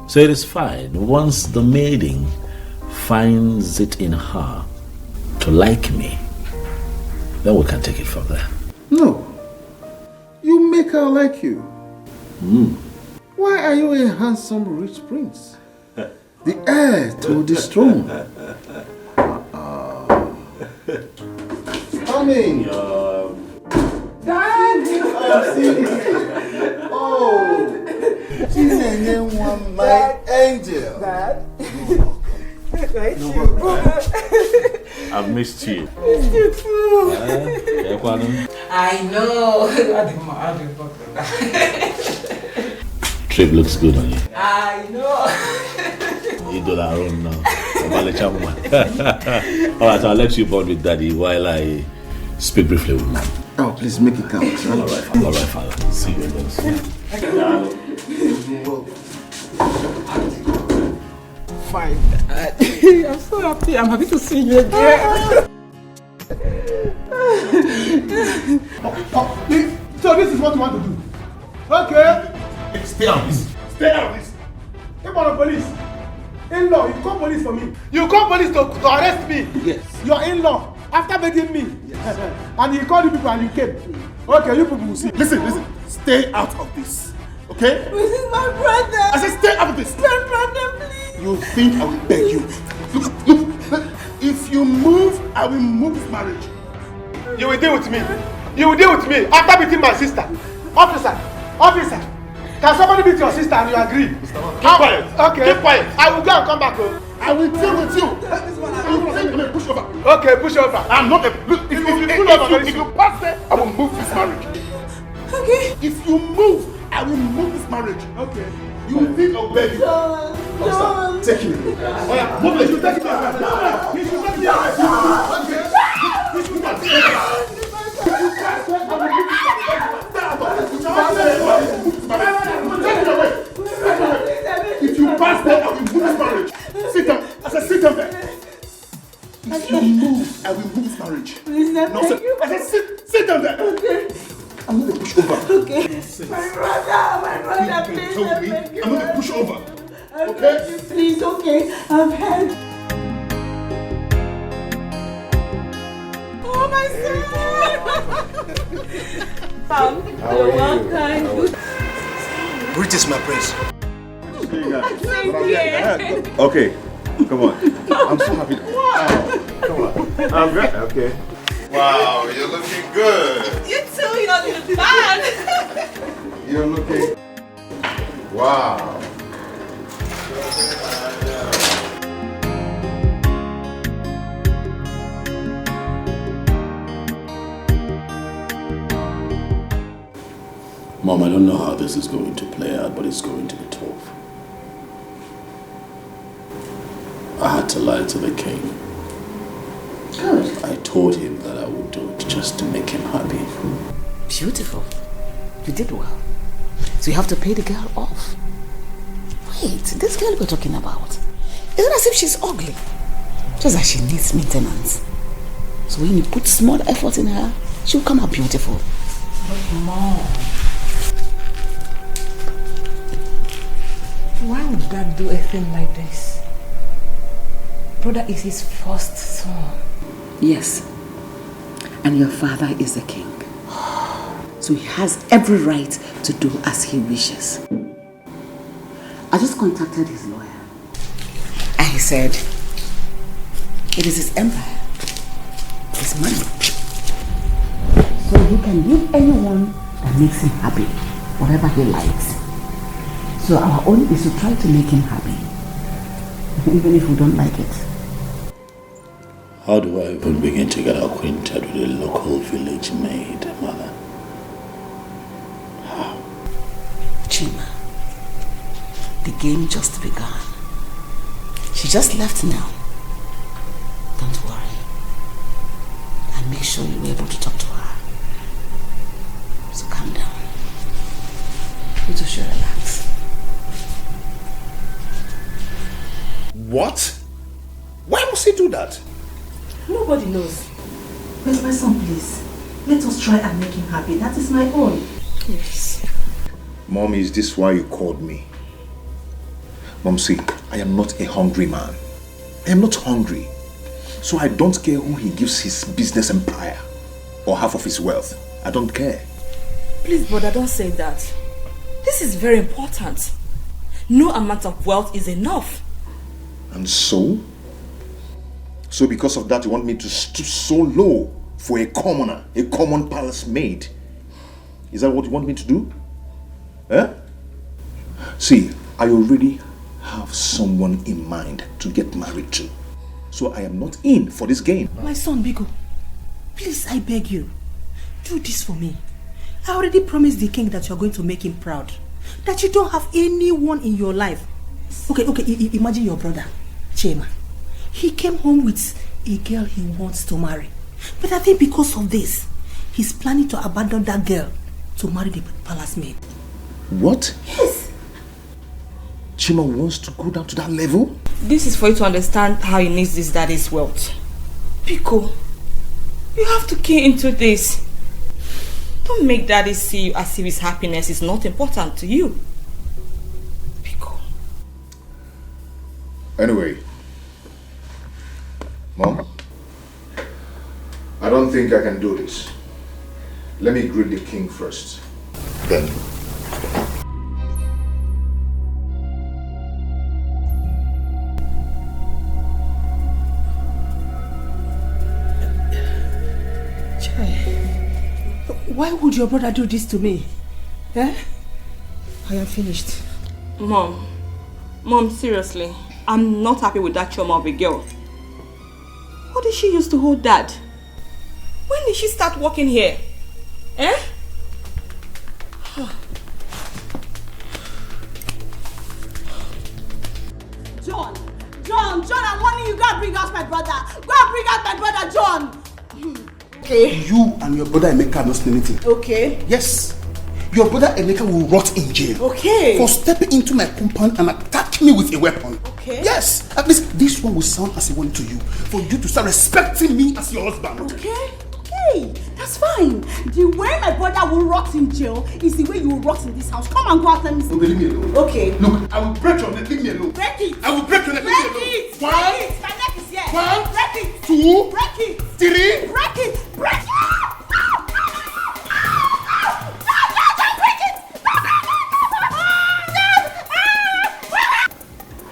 So it is fine. Once the maiden finds it in her to like me, then we can take it from there. No. You make her like you. Why are you a handsome rich prince? The heir to the throne. Coming. Dad! Oh, my angel. Dad. I've missed you. Missed you too. I know. Trip looks good on you. I know. You do our own now. Alright, so I'll let you bond with Daddy while I speak briefly with Mom. Oh, please make it count. Alright, father. See you again soon. Fine. I'm so happy. I'm happy to see you again. So this is what you want to do? Okay. Stay out of this. Stay out of this. Come on, police. In-law, you call police for me. You call police to arrest me. Yes. Your in-law, after begging me. Yes. And he called you people and you came. Okay, you people will see. Listen. Stay out of this. Okay? This is my brother. I said stay out of this. My brother, please. You think I will beg you? Look. If you move, I will move this marriage. You will deal with me. You will deal with me after beating my sister. Officer. Can somebody beat your sister and you agree? Keep quiet. Okay. Keep quiet. I will go and come back home. I will deal with you. You push over. Okay, push over. I'm not a... Look, if you pass there, I will move this marriage. Okay. If you move, I will move this marriage. Okay. You think I'll beg you? Officer, take him. Oh yeah, move it. You take him. You should take him. Okay. You should not take him. If you pass there, I will move this marriage. Sit down. I said sit down there. If you move, I will move this marriage. No, sir. I said sit down there. Okay. I'm going to push over. Okay. My brother, please. I'm going to push over. Okay? Please, okay. I've had. Oh, my son! How you're welcome. Greetings, my prince. Okay, come on. I'm so happy. Come on. I'm very okay. Wow, you're looking good. You too, you're not looking bad. You're looking. Wow. Mom, I don't know how this is going to play out, but it's going to be tough. I had to lie to the king. Good. I told him that I would do it just to make him happy. Beautiful. You did well. So you have to pay the girl off. Wait, this girl we're talking about, isn't as if she's ugly. Just that she needs maintenance. So when you put small effort in her, she'll come out beautiful. But Mom, why would Dad do a thing like this? Brother is his first son. Yes. And your father is the king. So he has every right to do as he wishes. I just contacted his lawyer. And he said, it is his empire, his money. So he can give anyone that makes him happy, whatever he likes. So our own is to try to make him happy, even if we don't like it. How do I even begin to get acquainted with a local village maid, Mother? How? Chima, the game just begun. She just left now. Don't worry. And make sure you're able to talk to her. What? Why must he do that? Nobody knows. But my son, please, let us try and make him happy. That is my own. Yes. Mom, is this why you called me? Mom, see, I am not a hungry man. I am not hungry. So I don't care who he gives his business empire or half of his wealth. I don't care. Please, brother, don't say that. This is very important. No amount of wealth is enough. And so? So because of that, you want me to stoop so low for a commoner, a common palace maid? Is that what you want me to do? Eh? See, I already have someone in mind to get married to. So I am not in for this game. My son, Biko, please, I beg you, do this for me. I already promised the king that you're going to make him proud. That you don't have anyone in your life. Okay, imagine your brother, Chema. He came home with a girl he wants to marry. But I think because of this, he's planning to abandon that girl to marry the palace maid. What? Yes. Chima wants to go down to that level? This is for you to understand how he needs his daddy's wealth. Pico, you have to key into this. Don't make daddy see you as if his happiness is not important to you. Pico. Anyway, Mom, I don't think I can do this. Let me greet the king first. Then. Why would your brother do this to me? Eh? I am finished. Mom, seriously, I'm not happy with that trauma of a girl. What did she use to hold dad? When did she start working here? Eh? John, I'm warning you, go and bring out my brother. Go and bring out my brother, John. Okay. You and your brother Emeka are not saying anything. Okay. Yes. Your brother Emeka will rot in jail. Okay. For stepping into my compound and attacking me with a weapon. Okay. Yes. At least this one will sound as a warning to you. For you to start respecting me as your husband. Okay. That's fine. The way my brother will rot in jail is the way you will rot in this house. Come and go out and see. Leave me alone. Okay. Look, I will break your neck. Leave me alone. Break it. I will break your neck. Break it. One. Break it. My neck is here. One. Break it. Two. Break it. Three. Break it. Break it.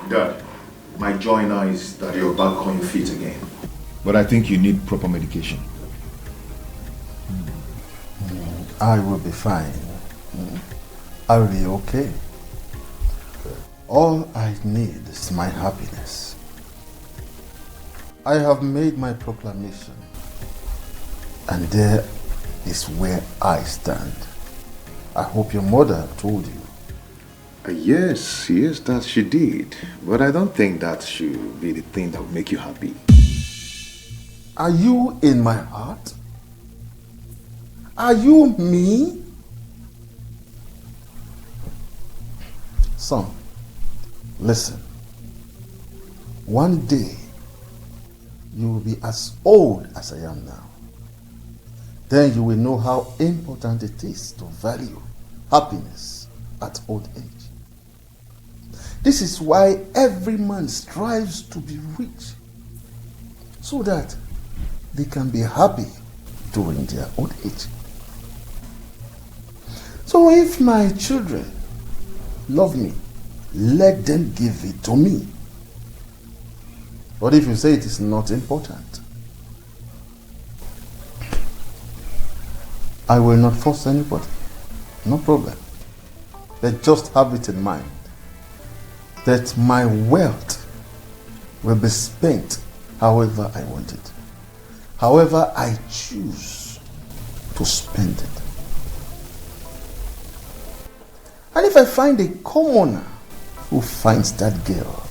Dad, my joy now is that you're back on your feet again. But I think you need proper medication. I will be fine. I will be okay. All I need is my happiness. I have made my proclamation, and there is where I stand. I hope your mother told you. Yes, that she did. But I don't think that should be the thing that will make you happy. Are you in my heart? Are you me? Son, listen. One day, you will be as old as I am now. Then you will know how important it is to value happiness at old age. This is why every man strives to be rich, so that they can be happy during their old age. So if my children love me, let them give it to me. But if you say it is not important, I will not force anybody. No problem. But just have it in mind that my wealth will be spent however I want it. However I choose to spend it. And if I find a commoner who finds that girl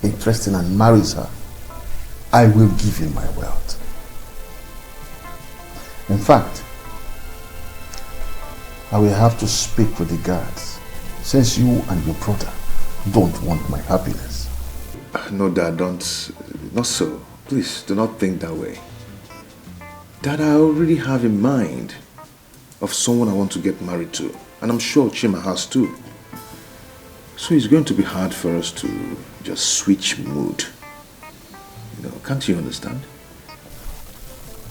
interesting and marries her, I will give him my wealth. In fact, I will have to speak with the guards, since you and your brother don't want my happiness. No, Dad, don't. Not so. Please, do not think that way. Dad, I already have in mind of someone I want to get married to. And I'm sure Chima has too. So it's going to be hard for us to just switch mood. You know, can't you understand?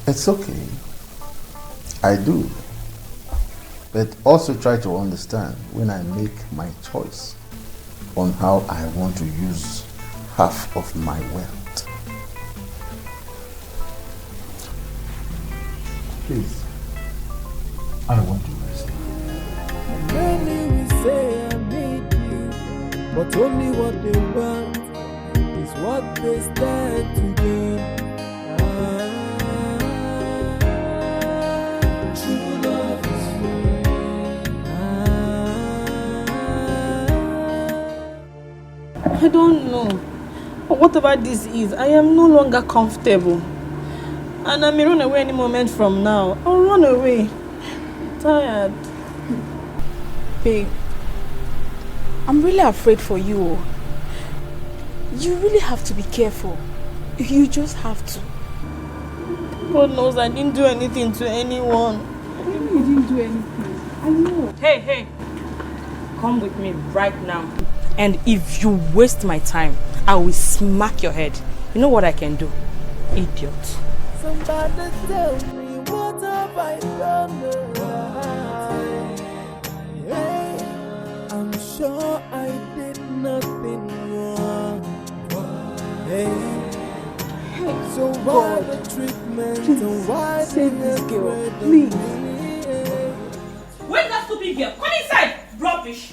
It's okay. I do. But also try to understand when I make my choice on how I want to use half of my wealth. Please, I want to rest. Many will say I need you, but only what they want is what they stand to gain. True love is I don't know. But whatever this is, I am no longer comfortable. And I may run away any moment from now. I'll run away. I'm tired. Babe, I'm really afraid for you. You really have to be careful. You just have to. God knows I didn't do anything to anyone. You didn't do anything. I know. Hey. Come with me right now. And if you waste my time, I will smack your head. You know what I can do? Idiot. Somebody tell me what have I done right? Hey, I'm sure I did nothing wrong. Hey, so why the treatment and why save this girl, please. Where's that stupid girl? Come inside! Rubbish!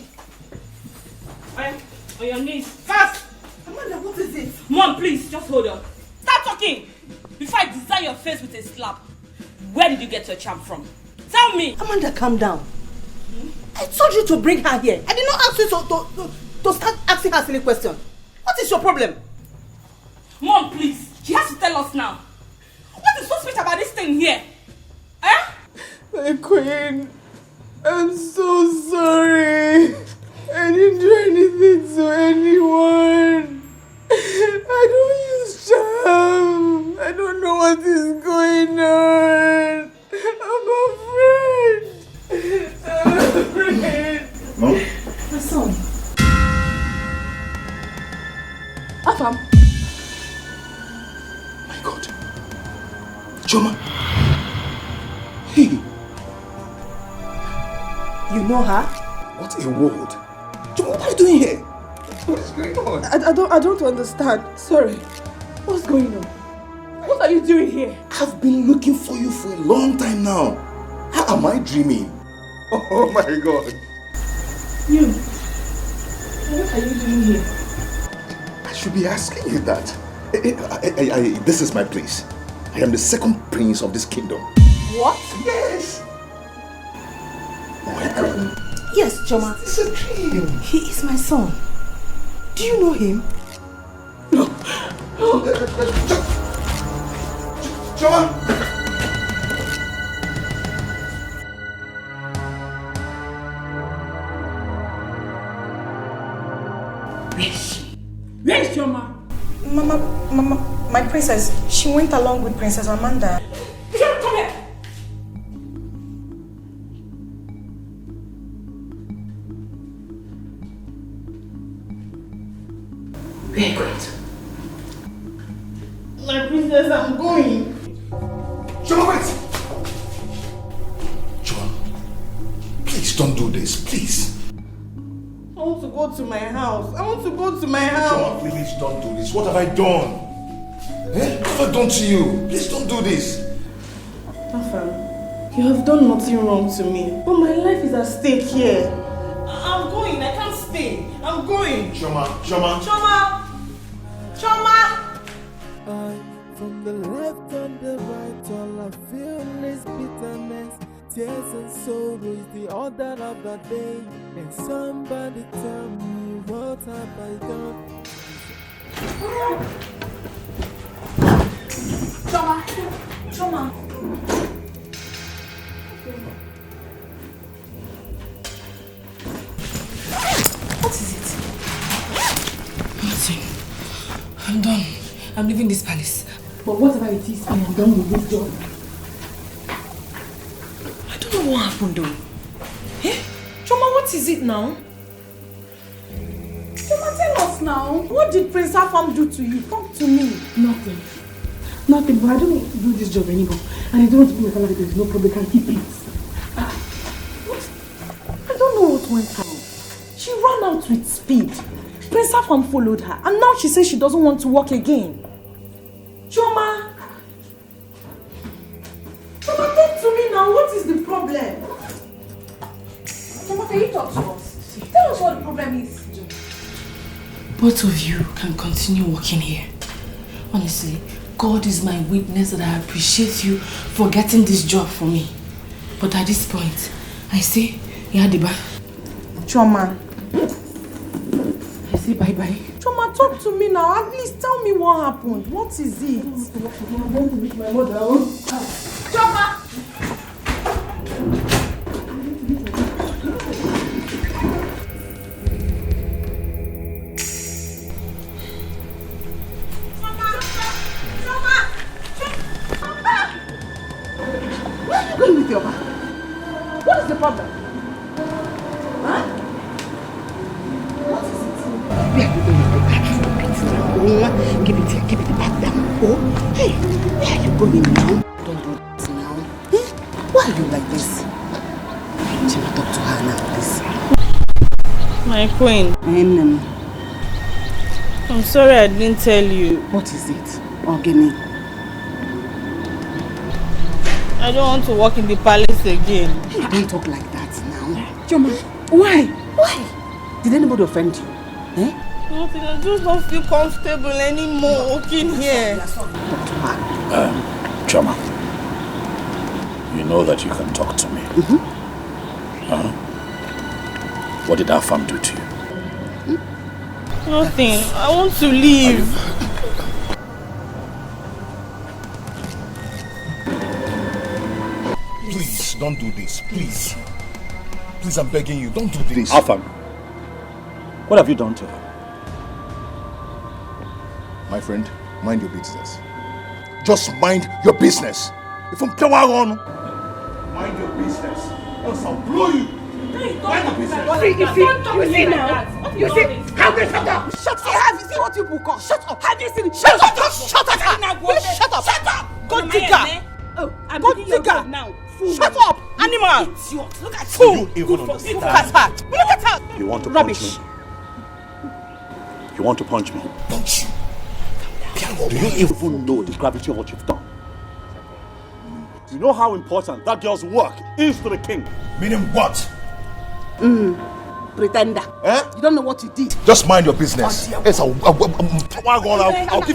On your knees, fast! Amanda, what is it? Mom, please, just hold on. Stop talking! Before I design your face with a slap. Where did you get your charm from? Tell me! Amanda, calm down. I told you to bring her here. I did not ask you to start asking her silly questions. What is your problem? Mom, please. She has to tell us now. What is so special about this thing here? Eh? My queen, I'm so sorry. I didn't do anything to anyone. I don't use charm. I don't know what is going on. I'm afraid. Mom? My son. Afam. My God. Choma. Hey. You know her? What a world. Choma, what are you doing here? What is going on? I don't understand. Sorry. What's going on? What are you doing here? I've been looking for you for a long time now. How am I dreaming? Oh my God. You. What are you doing here? I should be asking you that. This is my place. I am the second prince of this kingdom. What? Yes. Oh my God. Yes, Choma. It's a dream. He is my son. Do you know him? No. Choma! Where is Choma? Mama, my princess, she went along with Princess Amanda. Come here! Where are you going to? My princess, I'm going. Choma, wait! Choma, please don't do this, please. I want to go to my house. Choma, please don't do this. What have I done? Eh? What have I done to you? Please don't do this. Afam, you have done nothing wrong to me. But my life is at stake here. I'm going. I can't stay. I'm going. Choma. From the left and the right, all I feel is bitterness. Tears and sorrow is the order of the day. And somebody tell me what have I done? Choma. What is it? Nothing. I'm done. I'm leaving this palace. But whatever it is, I am done with this job. I don't know what happened though. Eh? Choma, what is it now? Choma, tell us now. What did Prince Afam do to you? Talk to me. Nothing. Nothing, but I don't want to do this job anymore. And I don't want to be my salary. There's no problem. I can keep it. What? I don't know what went wrong. She ran out with speed. Prince Afam followed her. And now she says she doesn't want to work again. Choma! Choma, talk to me now. What is the problem? Choma, can you talk to us? Tell us what the problem is. Both of you can continue working here. Honestly, God is my witness that I appreciate you for getting this job for me. But at this point, I say, Yadiba. Choma. I say bye-bye. Choma, talk to me now. At least tell me what happened. What is it? I'm going to meet my mother. Choma! Where are you going with your bag? What is the problem? Huh? What is it? Where are you going with the bag? Give it here, give it back down. Oh, hey, where are you going now? Don't do this now. Eh? Why are you like this? Chima, talk to her now, please. My queen. I'm sorry I didn't tell you. What is it? Ogini. I don't want to work in the palace again. Hey, don't talk like that now. Choma, why? Why? Did anybody offend you? Eh? Nothing, I just don't feel comfortable anymore working here. Choma, you know that you can talk to me. What did Afam do to you? Nothing. I want to leave. Please, don't do this. Please. Please, I'm begging you, don't do this. Afam, what have you done to her? My friend, mind your business. Just mind your business. If I'm on, mind your business. Else I'll blow you. Mind your business. You see now? You see how they shut up? Shut up! Have you seen what people call? Shut up! Have you seen? Shut up! Shut up! Shut up! Shut up! Go digger! Oh, I'm go digger now. Shut up, animal! Idiot! Look at you! You even understand? Look at her! Look at her! You want to Rubbish. punch me? You want to punch me? Punch you? Do you even know the gravity of what you've done? Do you know how important that girl's work is to the king? Meaning what? Pretender. Eh? You don't know what you did. Just mind your business. Yes, I'll give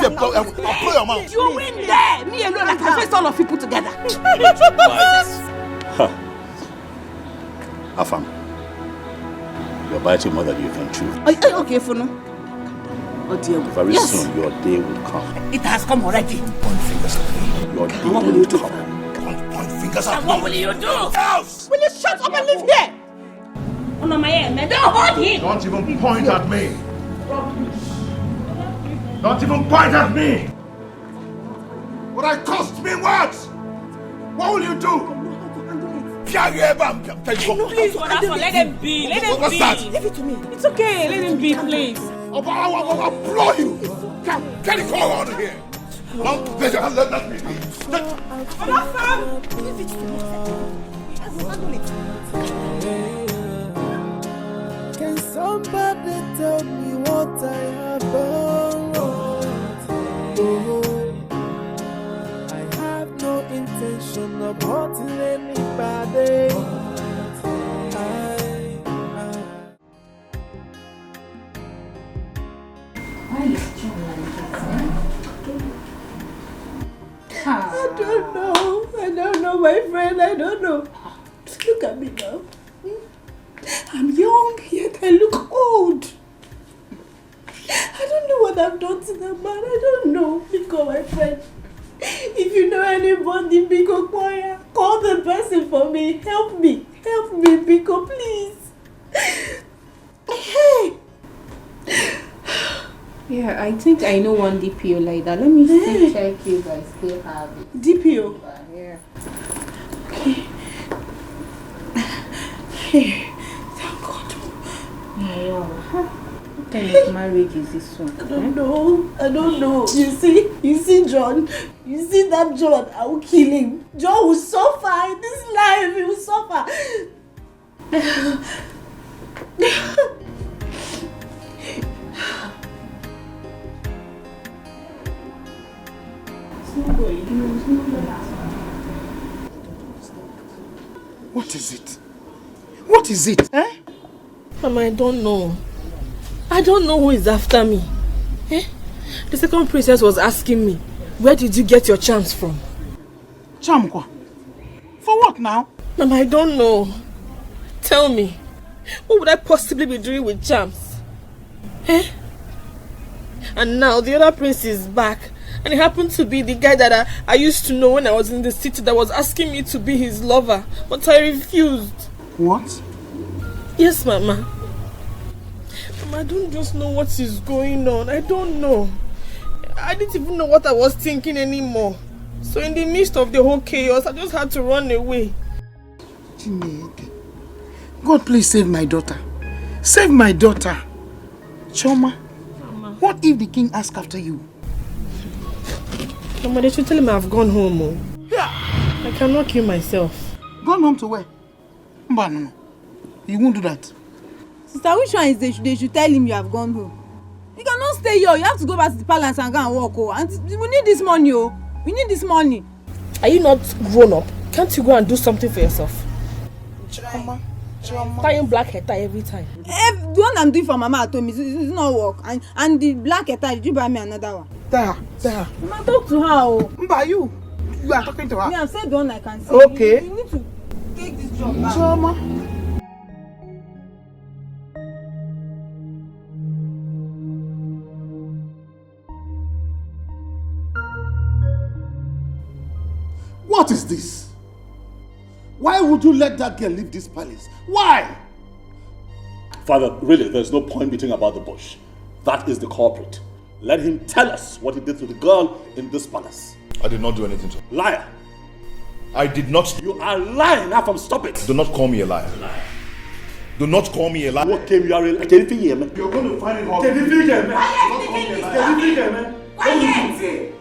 you a blow. I'll blow your mouth. You win there. Me alone, I can face all of you put together. Afam, you're biting more than you can chew. Okay, Funo. Oh dear. Very soon your day will come. It has come already. Point fingers at me. Your day will come. Point fingers at me. What will you do? Will you shut up and live here? Oh no, my head, man. Don't hold him. Don't even point at me. Don't even point at me. What I cost me what? What will you do? Please, let him be. Let him What's be. that? Leave it to me. It's okay. Let him be, please. I'll blow you. Get the call out of here. Now, let me be. Leave it to me. I will handle it. Can somebody tell me what I have done wrong? Oh, I have no intention of hurting anybody. Why is John like this? I don't know. I don't know, my friend. I don't know. Look at me now. I'm young, yet I look old. I don't know what I've done to the man. I don't know. Biko, my friend. If you know anybody, Biko Choir, call the person for me. Help me. Help me, Biko, please. Hey. Yeah, I think I know one DPO like that. Let me still check if I still have it. DPO? Yeah. Okay. Hey, thank God. Wow. What kind of marriage is this one? I don't know. You see John? You see that John? I will kill him. John will suffer in this life. He will suffer. What is it? What is it? Eh? Mama, I don't know. I don't know who is after me. Eh? The second princess was asking me, where did you get your charms from? Charm kwa? For what now? Mama, I don't know. Tell me, what would I possibly be doing with charms? Eh? And now the other prince is back. And it happened to be the guy that I used to know when I was in the city that was asking me to be his lover. But I refused. What? Yes, Mama. Mama, I don't just know what is going on. I don't know. I didn't even know what I was thinking anymore. So in the midst of the whole chaos, I just had to run away. God, please save my daughter. Save my daughter. Choma, Mama. What if the king asks after you? Mama, they should tell him I've gone home. Oh. Yeah. I cannot kill myself. Gone home to where? No. You won't do that. Sister, which one is they should tell him you have gone home? You cannot stay here. You have to go back to the palace and go and work. Oh. And we need this money. Oh. We need this money. Are you not grown up? Can't you go and do something for yourself? Choma. Tying black hair tie every time. The one I'm doing for Mama at home is not work. And the black hair tie, did you buy me another one? There. Mama, talk to her. Oh. Mba, you are talking to her. Me, I'm saying the one I can see. Okay. You need to take this job back. Choma. What is this? Why would you let that girl leave this palace? Why? Father, really, there's no point beating about the bush. That is the culprit. Let him tell us what he did to the girl in this palace. I did not do anything to her. Liar. I did not. You are lying. Now, stop it. Do not call me a liar. Do not call me a liar. What came you are in? Can you feel me? You're going to find it hard. Can you feel me? Quiet!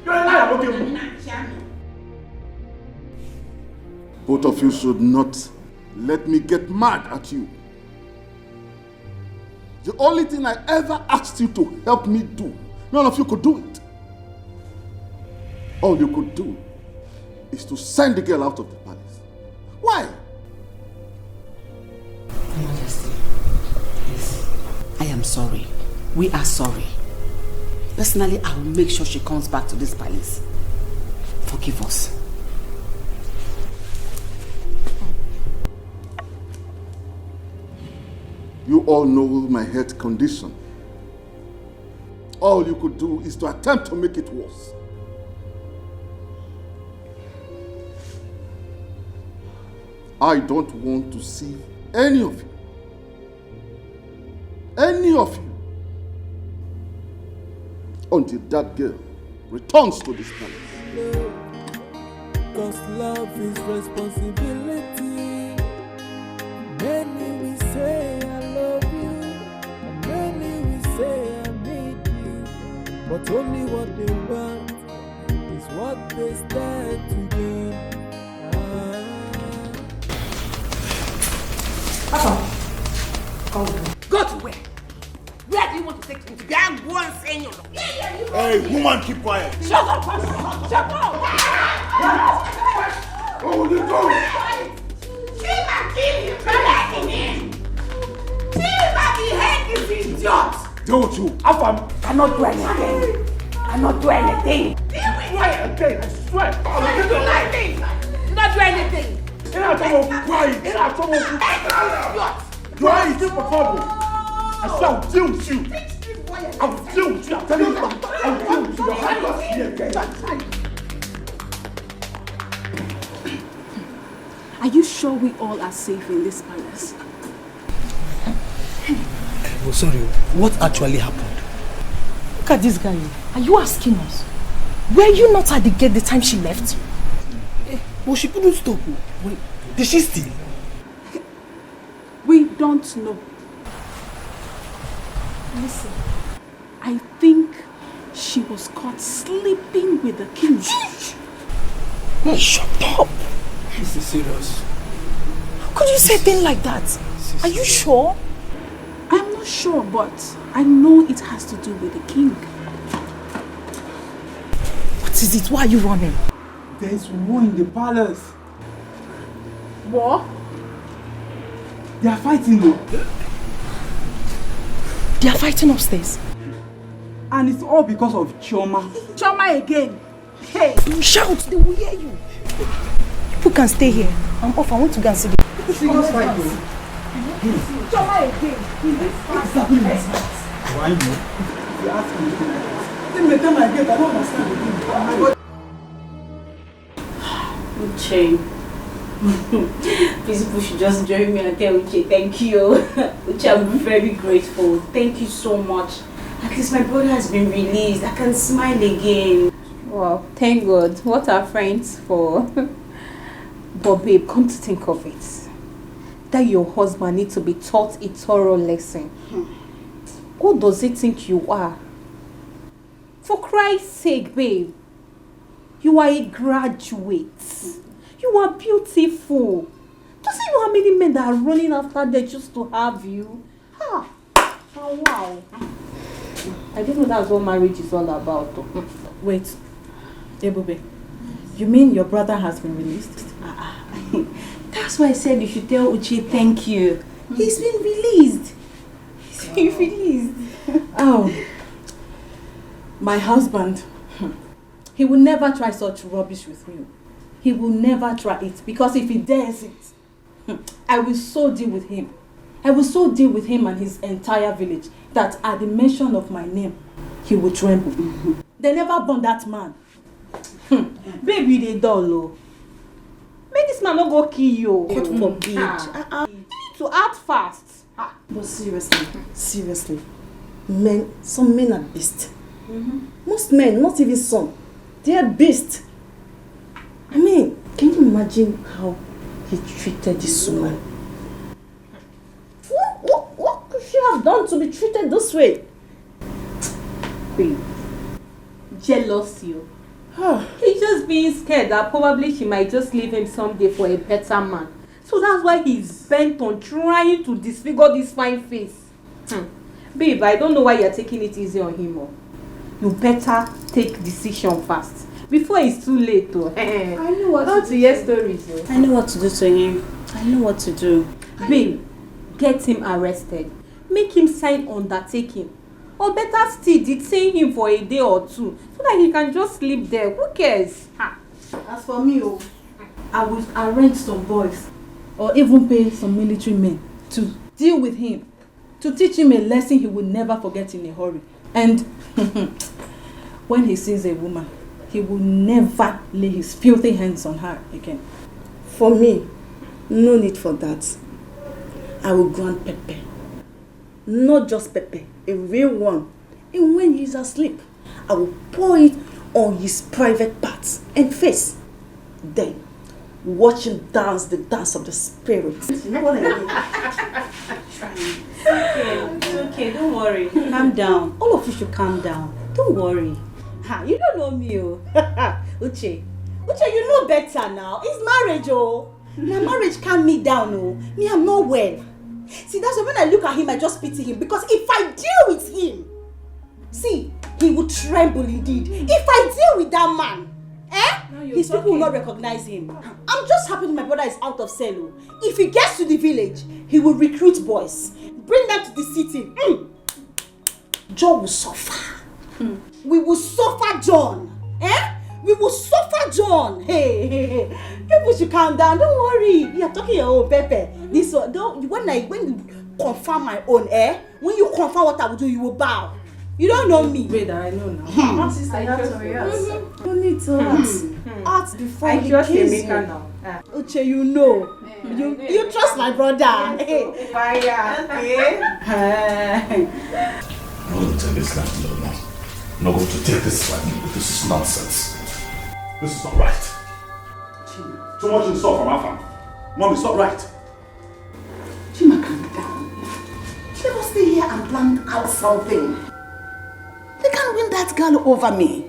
You're a liar. Okay. Both of you should not let me get mad at you. The only thing I ever asked you to help me do, none of you could do it. All you could do is to send the girl out of the palace. Why? Your Majesty, please. I am sorry. We are sorry. Personally, I will make sure she comes back to this palace. Forgive us. You all know my health condition. All you could do is to attempt to make it worse. I don't want to see any of you, until that girl returns to this palace. Cause love is responsibility. Many will say I love you, and many will say I need you, but only what they want is what they stand to do. Go to where? Where do you want to take me to? I'm one saying you. Hey, woman, keep quiet. Shut up, shut up. What will you do? Chima, kill him. Let him in. Chima, behead this idiot. Don't you? Afam, cannot do anything. Cannot do anything. Quiet again, I swear. Do nothing. Do not do anything. Quiet. You are still for trouble. I swear I'll deal with you. I'll deal with you. I'm telling you. I'll deal with you. Your hand was here again. Are you sure we all are safe in this palace? Oh, sorry, what actually happened? Look at this guy. Are you asking us? Were you not at the gate the time she left? But she couldn't stop. Wait, did she steal? We don't know. Listen, I think she was caught sleeping with the king. No, shut up. This is serious. How could you say a thing like that? Are you sure? I'm not sure, but I know it has to do with the king. What is it? Why are you running? There is war in the palace. War? They are fighting though. They are fighting upstairs. And it's all because of Chioma. Chioma again. Hey! Shout! They will hear you. People can stay here. I'm off. I want to go and see them. Serious fight though. Chioma again. What's happening? Why you? You ask me anything like that. Then the time I get, I don't understand again. Uche. These people should just join me and tell Uche thank you. Uche, I'm very grateful. Thank you so much. At least my brother has been released. I can smile again. Wow, thank God. What are friends for? But babe, come to think of it, that your husband needs to be taught a thorough lesson. Who does he think you are? For Christ's sake, babe. You are a graduate. You are beautiful. Doesn't you know how many men that are running after them just to have you? Oh, wow. I didn't know that's what marriage is all about. Wait, Ebube, you mean your brother has been released? That's why I said you should tell Uche thank you. He's been released. He's been released. Oh, my husband, he will never try such rubbish with you. He will never try it, because if he dares it, I will so deal with him. I will so deal with him and his entire village that at the mention of my name, he will tremble. They never born that man. Baby, they dull. Make this man not go kill you. God forbid. You need to act fast. But seriously, Some men are beasts. Most men, not even some, they are beasts. I mean, can you imagine how he treated this woman? What could she have done to be treated this way? Babe, jealousy. He's just being scared that probably she might just leave him someday for a better man. So that's why he's bent on trying to disfigure this fine face. Babe, I don't know why you're taking it easy on him. You better take decision fast before it's too late. I know what to hear stories. I know what to do to him. I know what to do. Babe, get him arrested. Make him sign undertaking. Or better still, detain him for a day or two so that he can just sleep there. Who cares? As for me, I will arrange some boys or even pay some military men to deal with him, to teach him a lesson he will never forget in a hurry. And when he sees a woman, he will never lay his filthy hands on her again. For me, no need for that. I will grant Pepe. Not just Pepe, a real one. And when he's asleep, I will pour it on his private parts and face. Then, watch him dance the dance of the spirit. You know what I mean? It's okay, don't worry. Calm down. All of you should calm down. Don't worry. You don't know me, Uche, you know better now. It's marriage, Now marriage calm me down, Me, I'm not well. See, that's why when I look at him, I just pity him. Because if I deal with him, see, he will tremble indeed. If I deal with that man, his people will not recognize him. I'm just happy my brother is out of cell. If he gets to the village, he will recruit boys. Bring them to the city. John will suffer. We will suffer John. We will suffer John. Hey. People should calm down. Don't worry. You are talking your own, Pepe. This one, when you confirm my own, when you confirm what I will do, you will bow. You don't know me. Wait, I know now. Not sister, You need to ask. Ask before I he trust kills Emeka you. now. Uche, you know. You trust my brother. Fire. I want to tell this landlord now. I'm not going to take this lightly. This is nonsense. This is not right. Too much in store from our family. Mom, it's not right. Chima, calm down. Let us stay here and plan out something. They can't win that girl over me.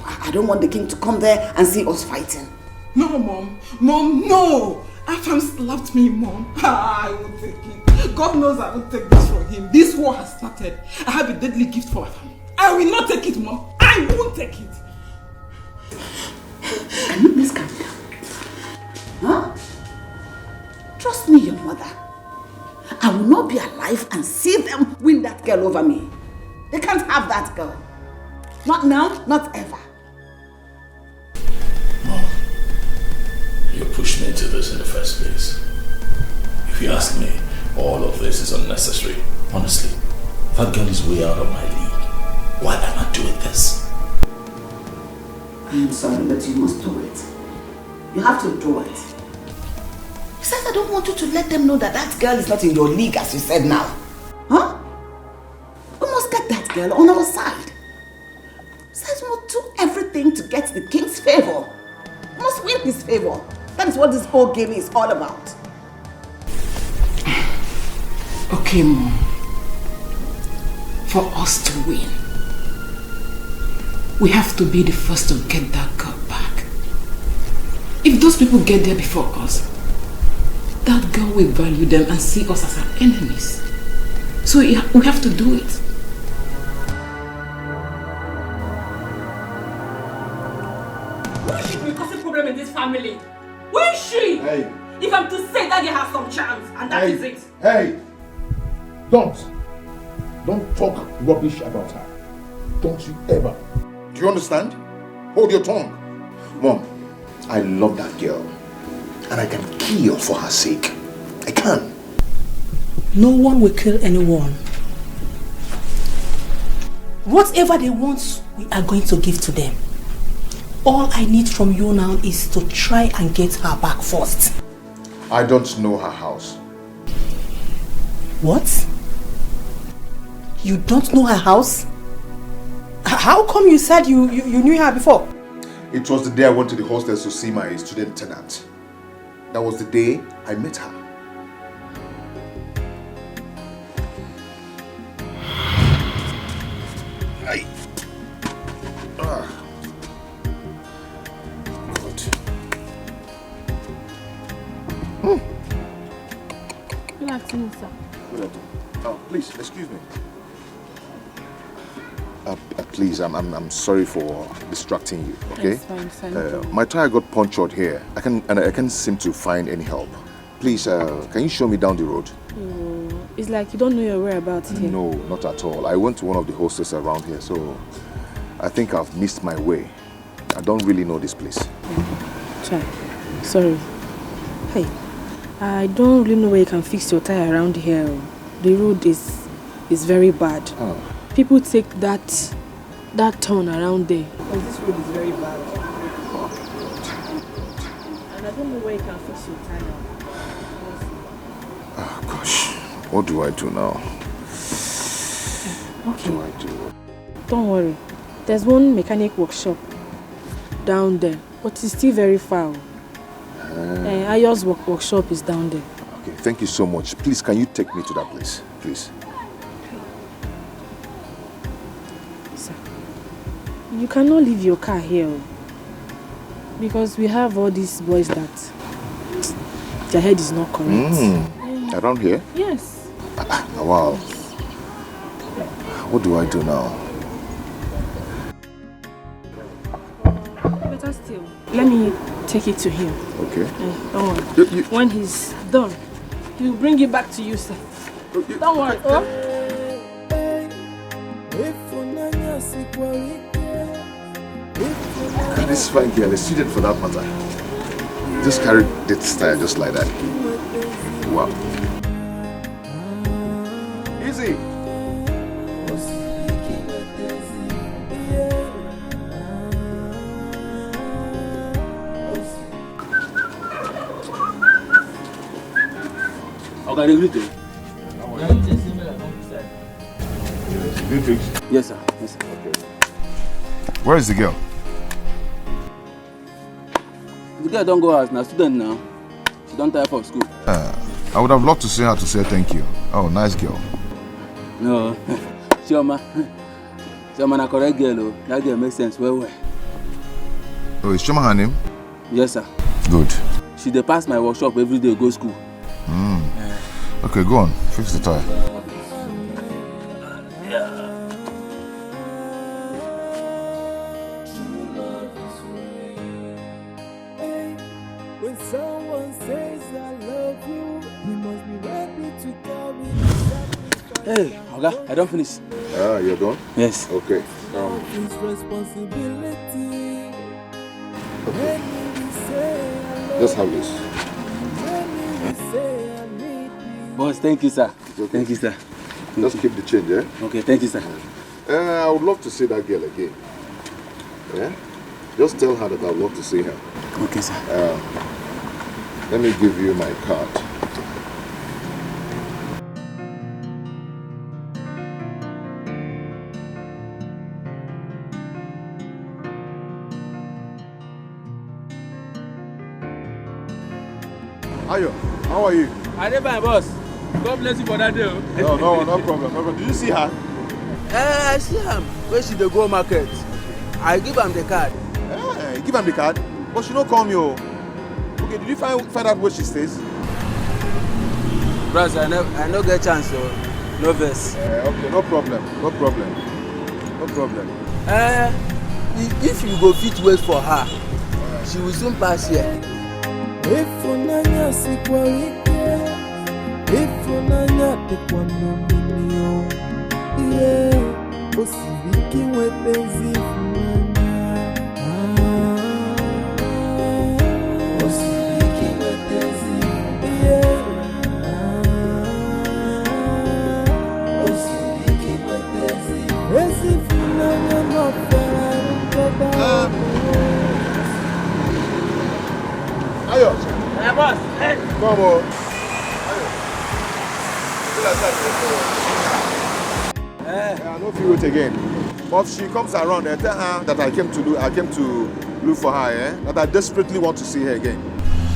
I don't want the king to come there and see us fighting. No, Mom. Mom, no! Afam slapped me, Mom. I won't take it. God knows I won't take this from him. This war has started. I have a deadly gift for Afam. I will not take it, Mom. I won't take it. Can you please calm down? Huh? Trust me, your mother. I will not be alive and see them win that girl over me. They can't have that girl. Not now, not ever. Mom, you pushed me into this in the first place. If you ask me, all of this is unnecessary. Honestly, that girl is way out of my league. Why am I doing this? I am sorry, but you must do it. You have to do it. Besides, I don't want you to let them know that that girl is not in your league, as you said now. Huh? We must get that girl on our side. Besides, we must do everything to get the king's favor. We must win his favor. That is what this whole game is all about. Okay, Mom. For us to win, we have to be the first to get that girl back. If those people get there before us, that girl will value them and see us as our enemies. So we have to do it. Who is she to be causing problem in this family? Who is she? Hey. If I'm to say that you have some chance, and that is it. Hey! Don't talk rubbish about her. Don't you ever. Do you understand? Hold your tongue. Mom, I love that girl. And I can kill for her sake. I can. No one will kill anyone. Whatever they want, we are going to give to them. All I need from you now is to try and get her back first. I don't know her house. What? You don't know her house? How come you said you knew her before? It was the day I went to the hostels to see my student tenant. That was the day I met her. Good afternoon, sir. Good afternoon. Oh, please, excuse me. Please, I'm sorry for distracting you, okay? That's fine. My tire got punctured here. I can't seem to find any help. Please, can you show me down the road? It's like you don't know your whereabouts here. No, not at all. I went to one of the hostels around here, so I think I've missed my way. I don't really know this place. Try. Sorry. Hey, I don't really know where you can fix your tire around here. The road is very bad. Oh. People take that turn around there. Because this road is very bad. And I don't know where you can fix your tire. Oh gosh, what do I do now? Okay. What do I do? Don't worry. There's one mechanic workshop down there, but it's still very far. Ayo's workshop is down there. Okay, thank you so much. Please, can you take me to that place, please? Sir, you cannot leave your car here because we have all these boys that their head is not correct. Around here? Yes. Wow. What do I do now? Better still, let me take it to him. Okay. Don't worry. When he's done, he'll bring it back to you, sir. Don't worry. This fine girl, a student for that matter, just carried this tire just like that. Wow. Easy. Okay, greeting. Yes, sir. Yes, sir. Okay. Where is the girl? The girl don't go out now, student now. She don't tire for school. I would have loved to see her to say thank you. Oh, nice girl. No, Chioma na correct girl. Oh. That girl makes sense well. Oh, is Chioma her name? Yes, sir. Good. She dey pass my workshop every day, go school. Okay, go on. Fix the tire. When someone says I love you, you must be ready to carry the Hey, Oga, I don't finish. Ah, you're done? Yes. Okay. His responsibility. Okay. Just have this. Boss, thank you, sir. Okay. Thank you, sir. Just keep the change, eh? Okay, thank you, sir. I would love to see that girl again. Yeah? Just tell her that I would love to see her. Okay, sir. Let me give you my card. Ayo, how are you? I did my boss. God bless you for that day. No problem. Did you see her? I see him. Where she dey go market? I give am the card. You give am the card? But she don't call me. Oh. Okay, did you find out where she stays? Bros, I no get chance, so no verse. Okay, no problem. If you go fit wait for her, she will soon pass here. Ifunanya sikwarike, ifunanya tekwanomilio. Yeah, osibiki wepezi ifunanya. Osibiki wepezi. Yeah. Osibiki wepezi. Esifunanya nofera ntoba. Ayo. Hey, boss. Hey. Come on. I don't feel it again. But if she comes around, I tell her that I came to look for her, that I desperately want to see her again.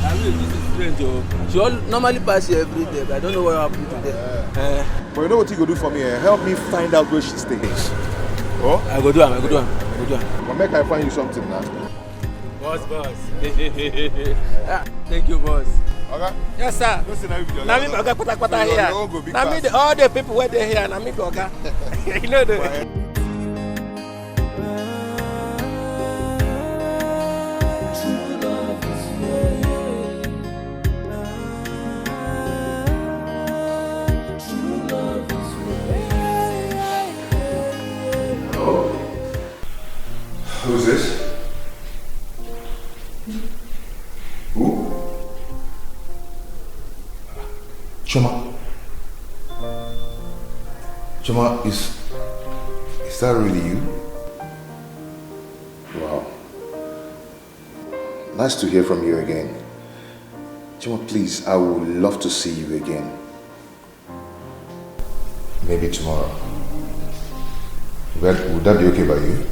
I mean, this is strange, oh. She normally pass here every day, but I don't know what happened today. But you know what you go do for me? Help me find out where she stays. Oh? I go do am. But make I find you something now. Boss. Thank you, boss. Okay? Yes, sir. Now me Oga Kwata here. Now me all the people where they here, now me Oga. You know the. Who's this? Who? Choma, is that really you? Wow. Nice to hear from you again. Choma, please, I would love to see you again. Maybe tomorrow. Would that be okay by you?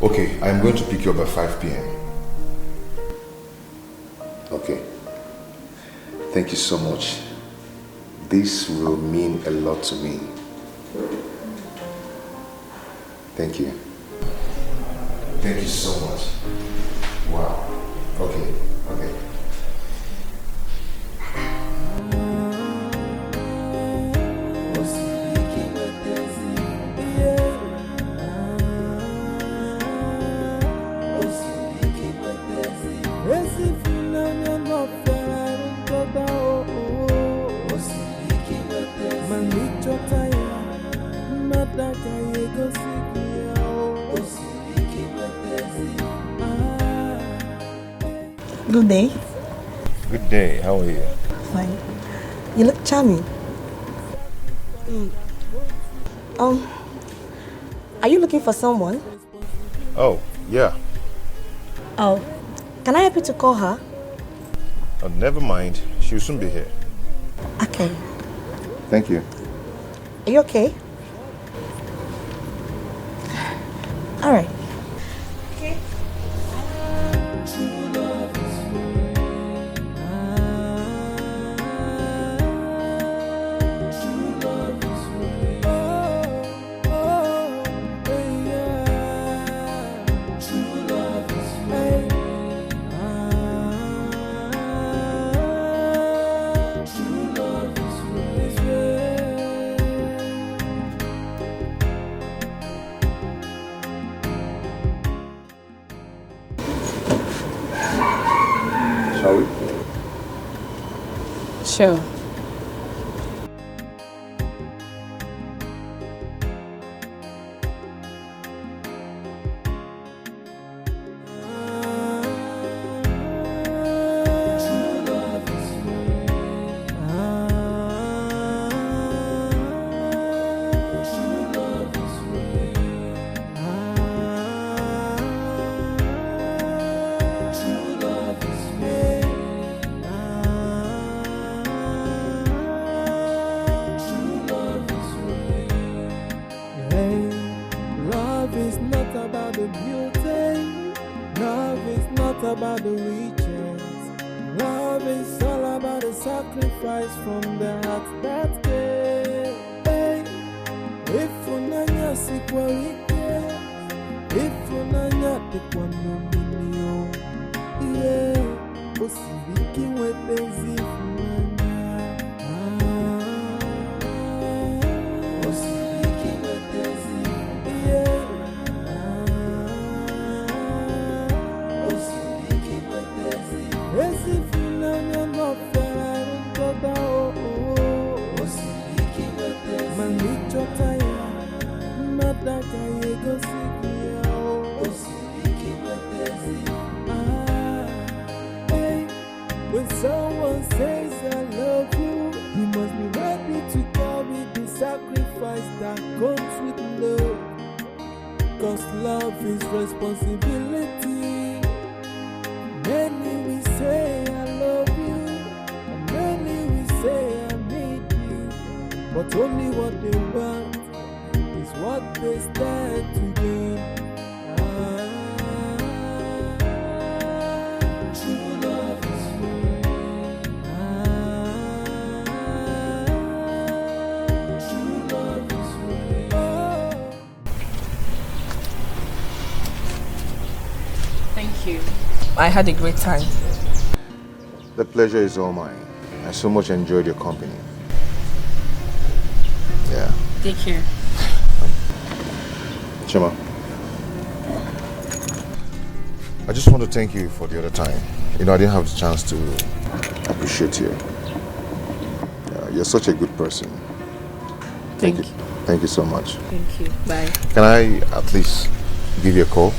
Okay, I'm going to pick you up at 5 p.m. Okay. Thank you so much. This will mean a lot to me. Thank you. Thank you so much. Wow. Okay. Good day. Good day. How are you? Fine. You look charming. Are you looking for someone? Oh, yeah. Oh, can I help you to call her? Oh, never mind. She'll soon be here. Okay. Thank you. Are you okay? All right. Okay. Shall we? Sure. Love is not about the beauty. Love is not about the riches. Love is all about the sacrifice from the heart that gave. Hey, if unanya sikwarike, if unanya tekwanomilio, yeah, osibiki wetezi funanya. Osibiki wetezi, yeah. Osibiki wetezi, ezi funanya no ferarun toda oh oh. Osibiki wetezi, manichota ya, nadaka yego sikia oh. Osibiki wetezi, hey. When someone says I love you, you must be ready to carry the sacrifice that comes with love. Cause love is responsibility. Many will say I love you, and many will say I need you. But only what they want is what they stand to gain. True love is free. True love is free. Thank you. I had a great time. The pleasure is all mine. I so much enjoyed your company. Yeah. Take care. Chima, I just want to thank you for the other time. You know, I didn't have the chance to appreciate you. You're such a good person. Thank you. Thank you so much. Thank you. Bye. Can I at least give you a call?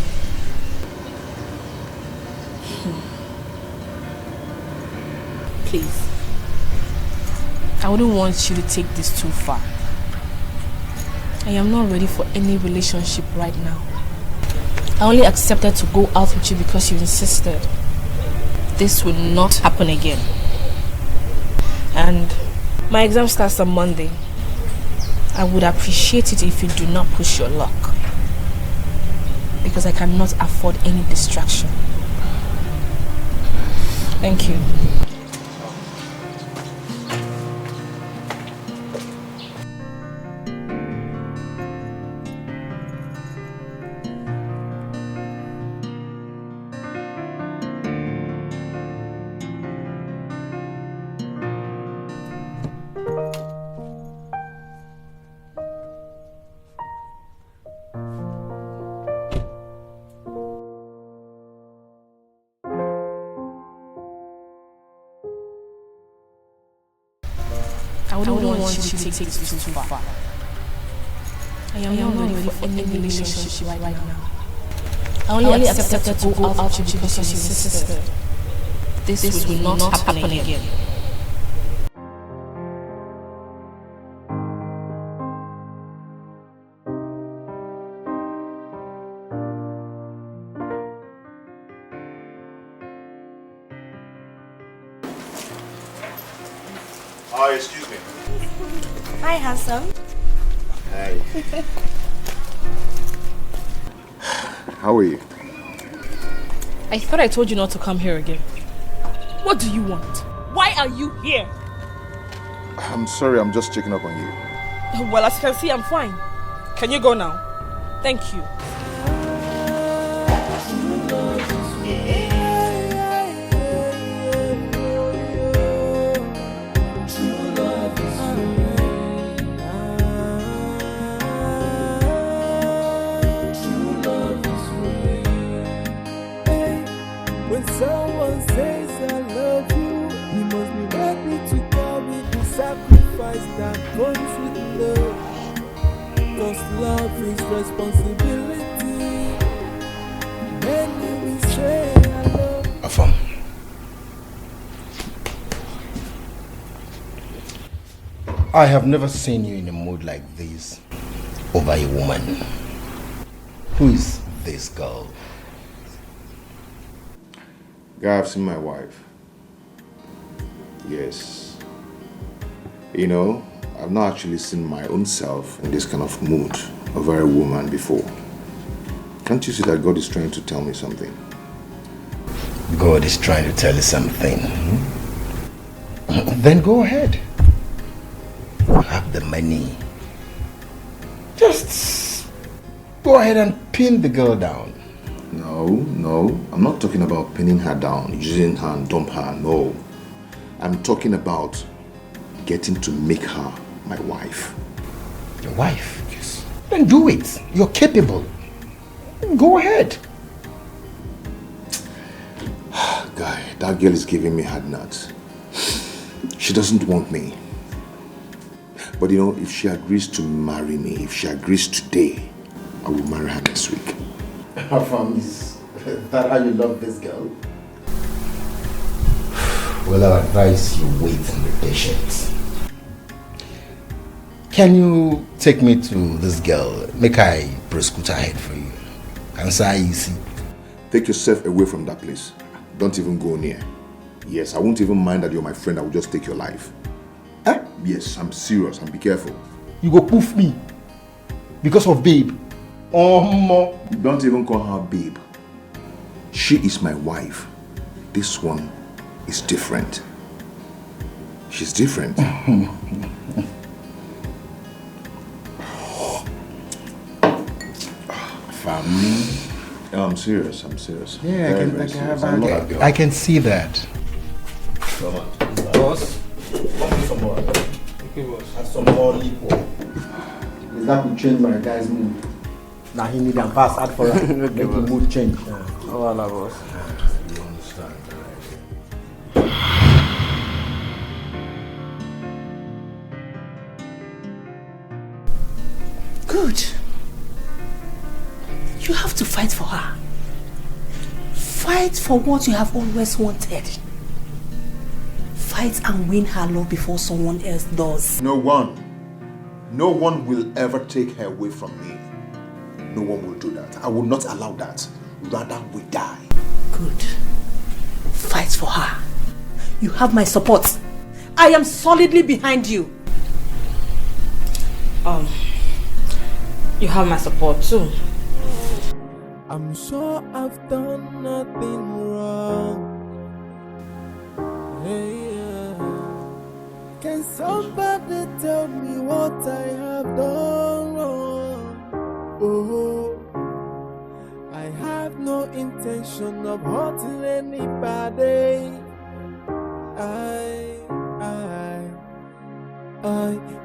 Please. I wouldn't want you to take this too far. I am not ready for any relationship right now. I only accepted to go out with you because you insisted. This will not happen again. And my exam starts on Monday. I would appreciate it if you do not push your luck. Because I cannot afford any distraction. Thank you. I wouldn't want you to take this too far. I am not ready for any relationship right now. I only accepted to go out with you because you insisted. This will not happen again. Excuse me. Hi, handsome. Hi. How are you? I thought I told you not to come here again. What do you want? Why are you here? I'm sorry, I'm just checking up on you. Well, as you can see, I'm fine. Can you go now? Thank you. When someone says I love you, he must be ready to carry the sacrifice that comes with love. Cause love is responsibility. Many will say I love you. Afam. I have never seen you in a mood like this over a woman. Who is this girl? Guy, I've seen my wife. Yes. You know, I've not actually seen my own self in this kind of mood over a woman before. Can't you see that God is trying to tell me something? God is trying to tell you something. Then go ahead. You have the money. Just go ahead and pin the girl down. No, I'm not talking about pinning her down, using her and dump her, no. I'm talking about getting to make her my wife. Your wife? Yes. Then do it. You're capable. Go ahead. Guy, that girl is giving me hard nuts. She doesn't want me. But you know, if she agrees to marry me, if she agrees today, I will marry her next week. Afam, is that how you love this girl? Well, I advise you wait and be patient. Can you take me to this girl? Make I prescoot ahead for you. Can say easy. Take yourself away from that place. Don't even go near. Yes, I won't even mind that you're my friend. I will just take your life. Eh? Yes, I'm serious. And be careful. You go poof me because of babe. Don't even call her babe. She is my wife. This one is different. She's different. Family. No, I'm serious. Yeah, I can see that. Come on. Boss. Some more. Okay, boss. And some more liquor. Is that will change my guy's mood? Now he need a pass out for him. Make the mood change. Oh, Allah, boss. You understand, Good. You have to fight for her. Fight for what you have always wanted. Fight and win her love before someone else does. No one will ever take her away from me. No one will do that. I will not allow that. Rather, we die. Good. Fight for her. You have my support. I am solidly behind you. You have my support too. I'm sure I've done nothing wrong. Hey, can somebody tell me what I have done wrong? Oh, I have no intention of hurting anybody. I,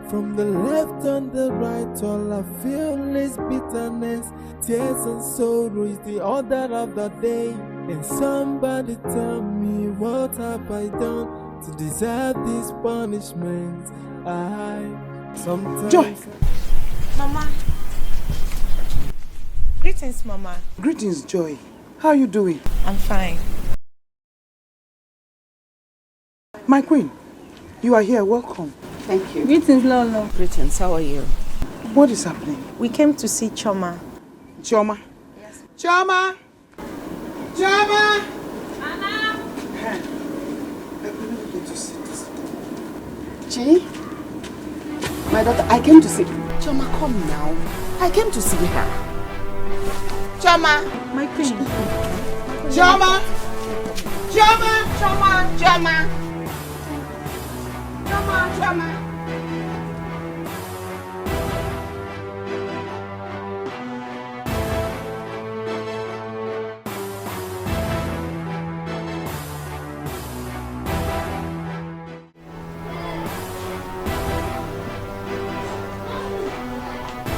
from the left and the right, all I feel is bitterness, tears and sorrow is the order of the day. And somebody tell me what have I done to deserve this punishment? Sometimes... Joy! Mama. Greetings, Mama. Greetings, Joy. How are you doing? I'm fine. My queen, you are here. Welcome. Thank you. Greetings, Lolo. Greetings, how are you? What is happening? We came to see Choma. Choma? Yes. Choma! Choma! Mama! Chi? My daughter, I came to see... Choma, come now. I came to see her. Choma. My queen. Choma. Choma. Choma. Choma. Choma. Choma.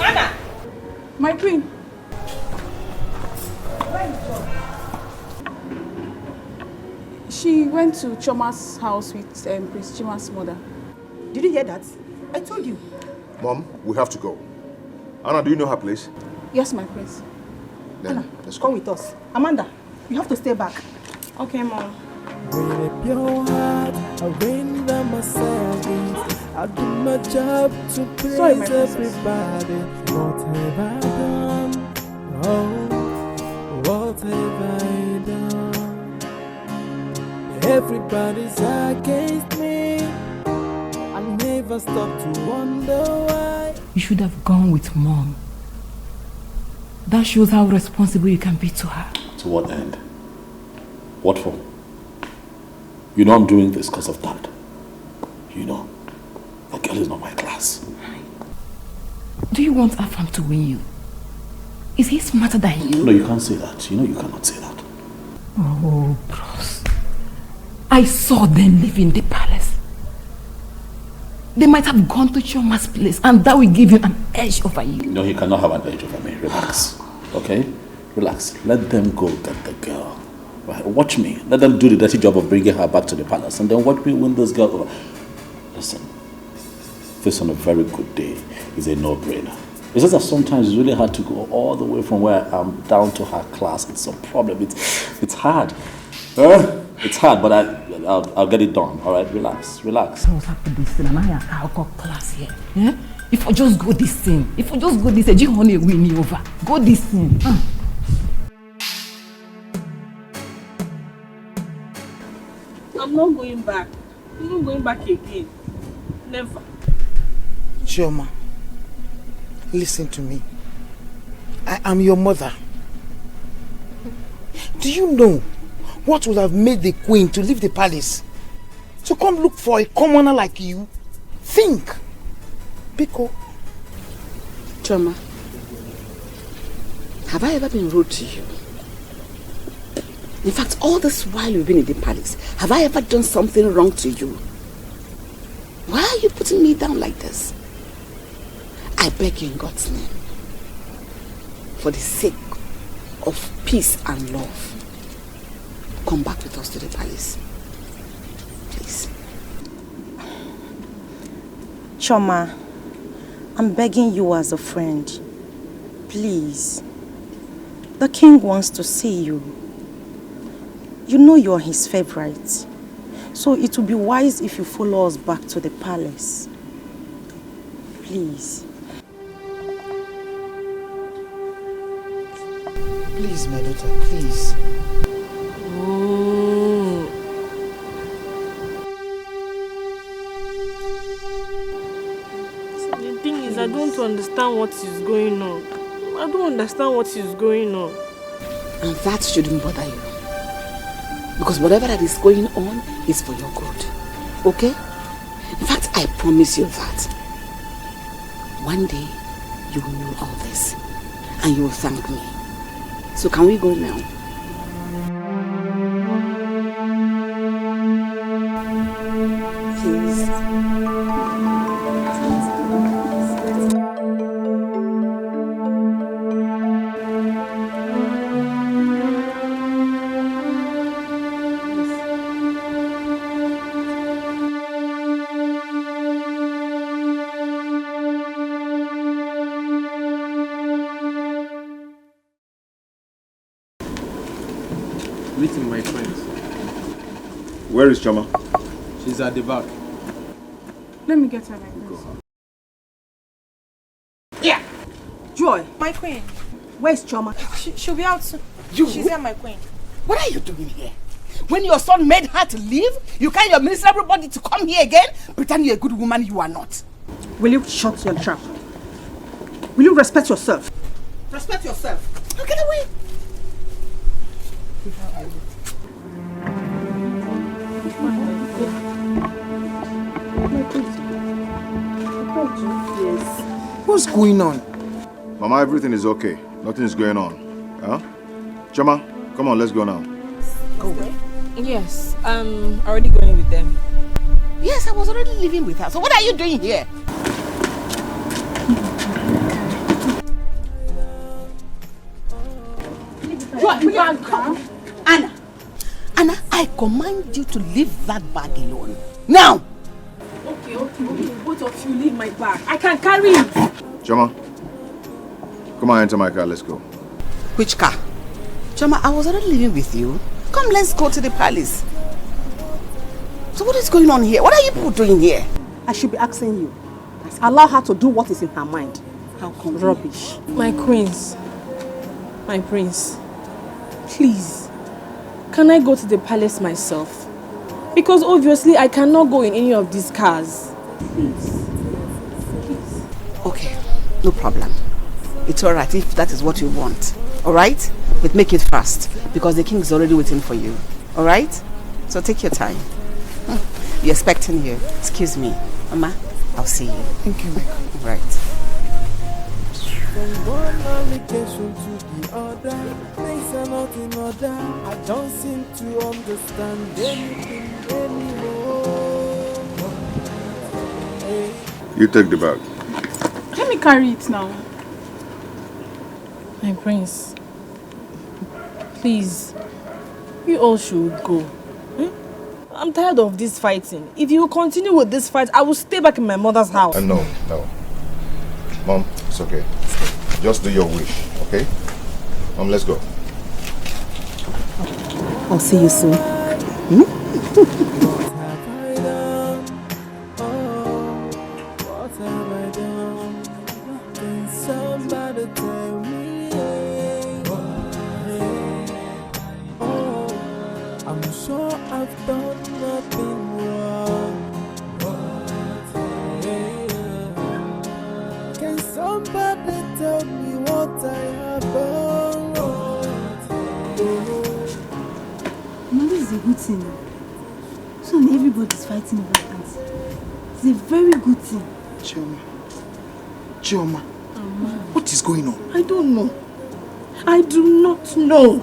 Anna! My queen. She went to Choma's house with Prince Chima's mother. Did you hear that? I told you. Mom, we have to go. Anna, do you know her place? Yes, my prince. Then, let's go. Come with us. Amanda, you have to stay back. Okay, Mom. Bring up your heart, arrange my service. I do my job to please everybody. What have I done? Oh, what have I done? Everybody's against me. I never stop to wonder why. You should have gone with Mom. That shows how responsible you can be to her. To what end? What for? You know I'm doing this because of that. You know, that girl is not my class. Do you want Afam to win you? Is he smarter than you? No, you can't say that. You know you cannot say that. Oh, bros. I saw them leave in the palace. They might have gone to Choma's place and that will give you an edge over you. No, he cannot have an edge over me. Relax. Okay? Relax. Let them go get the girl. Right? Watch me. Let them do the dirty job of bringing her back to the palace and then watch me win this girl over. Listen. This on a very good day is a no-brainer. It's just that sometimes it's really hard to go all the way from where I am down to her class. It's a problem. It's hard. It's hard, but I'll get it done. All right, relax. What's happened this thing? And I got class here. Yeah? If I just go this thing, you want to win me over. Go this thing. I'm not going back. I'm not going back again. Never. Chioma, listen to me. I am your mother. Do you know what would have made the queen to leave the palace? To come look for a commoner like you? Think. Biko. Chioma, have I ever been rude to you? In fact, all this while you've been in the palace, have I ever done something wrong to you? Why are you putting me down like this? I beg you in God's name, for the sake of peace and love, come back with us to the palace. Please. Choma, I'm begging you as a friend. Please. The king wants to see you. You know you're his favorite. So it would be wise if you follow us back to the palace. Please. Please, my daughter, please. The thing is, I don't understand what is going on. I don't understand what is going on. And that shouldn't bother you. Because whatever that is going on is for your good. Okay? In fact, I promise you that one day you will know all this and you will thank me. So can we go now? Please. Meeting my friends. Where is Choma? She's at the back. Let me get her like this. Yeah. Joy. My queen. Where's Choma? She'll be out soon. She's here, my queen. What are you doing here? When your son made her to leave, you carry your minister everybody to come here again? Pretend you're a good woman you are not. Will you shut your trap? Will you respect yourself? Respect yourself. Now get away. Yes. What's going on? Mama, everything is okay. Nothing is going on. Huh? Choma, come on, let's go now. Go away? Yes, I'm already going with them. Yes, I was already living with her. So what are you doing here? Anna! Anna, I command you to leave that bag alone. Now! Okay, both of you leave my bag. I can carry it. Choma, come on, enter my car, let's go. Which car? Choma, I was already living with you. Come, let's go to the palace. So what is going on here? What are you people doing here? I should be asking you. Allow her to do what is in her mind. How come? Rubbish. My queens, my prince, please, can I go to the palace myself? Because obviously I cannot go in any of these cars. Please. Okay, no problem. It's alright if that is what you want. Alright? But make it fast because the king is already waiting for you. Alright? So take your time. We're expecting you. Excuse me. Mama, I'll see you. Thank you, my queen. Right. From one allegation to the other, things are not in order. I don't seem to understand anything anymore. You take the bag. Let me carry it now. My prince, please, you all should go. I'm tired of this fighting. If you continue with this fight, I will stay back in my mother's house. No. Mom, it's okay. Just do your wish, okay? Mom, let's go. I'll see you soon. What have I done? What have I done? Can somebody tell me? I'm sure I've done nothing wrong. Can somebody tell me what I have done wrong? No, this is a good thing. So everybody's fighting over that. It's a very good thing. Chioma, what is going on? I don't know. I do not know.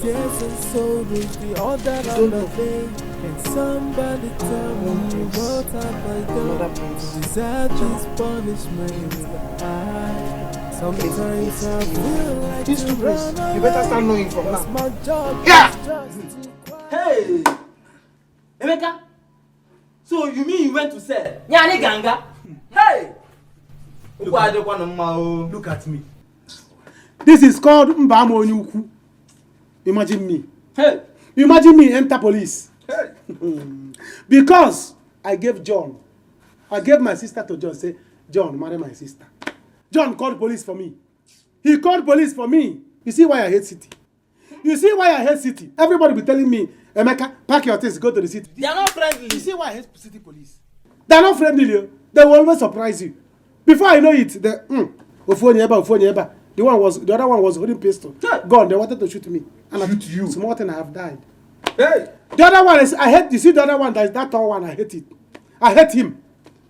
Tears and sorrows, the other day. Can somebody tell me what have I done to deserve this punishment? Sometimes I feel like These two places, you better start knowing from now. my job. Yeah! Hey! Emeka! So you mean you went to sell? Nyani ganga? Hey! Look at me. This is called Mbamo Onyuku. Imagine me. Hey! Imagine me enter police. Hey! Because I gave my sister to John, say, John, marry my sister. John called police for me. He called police for me. You see why I hate city? You see why I hate city? Everybody be telling me, Emeka, pack your things, go to the city. They are not friendly. You see why I hate city police? They are not friendly. They will always surprise you. Before I know it, the other one was holding pistol. Gone. They wanted to shoot me. And shoot you. Small thing, I have died. Hey! The other one is I hate. You see the other one, that tall one. I hate it. I hate him.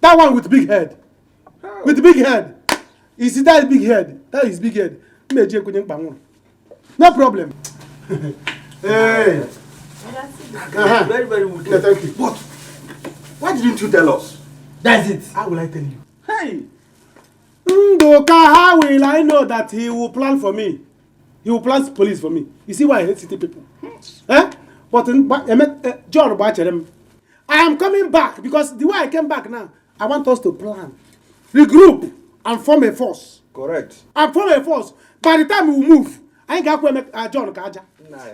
That one with big head. With big head. You see that big head? That is big head. No problem. Hey. Very, very good. Yeah, thank you. But why didn't you tell us? That's it. How will I tell you? Hey! How will I know that he will plan for me? He will plan police for me. You see why I hate city people? But John, I am coming back because the way I came back now, I want us to plan, regroup, and form a force. Correct. And form a force. By the time we move, I ain't got John Kaja.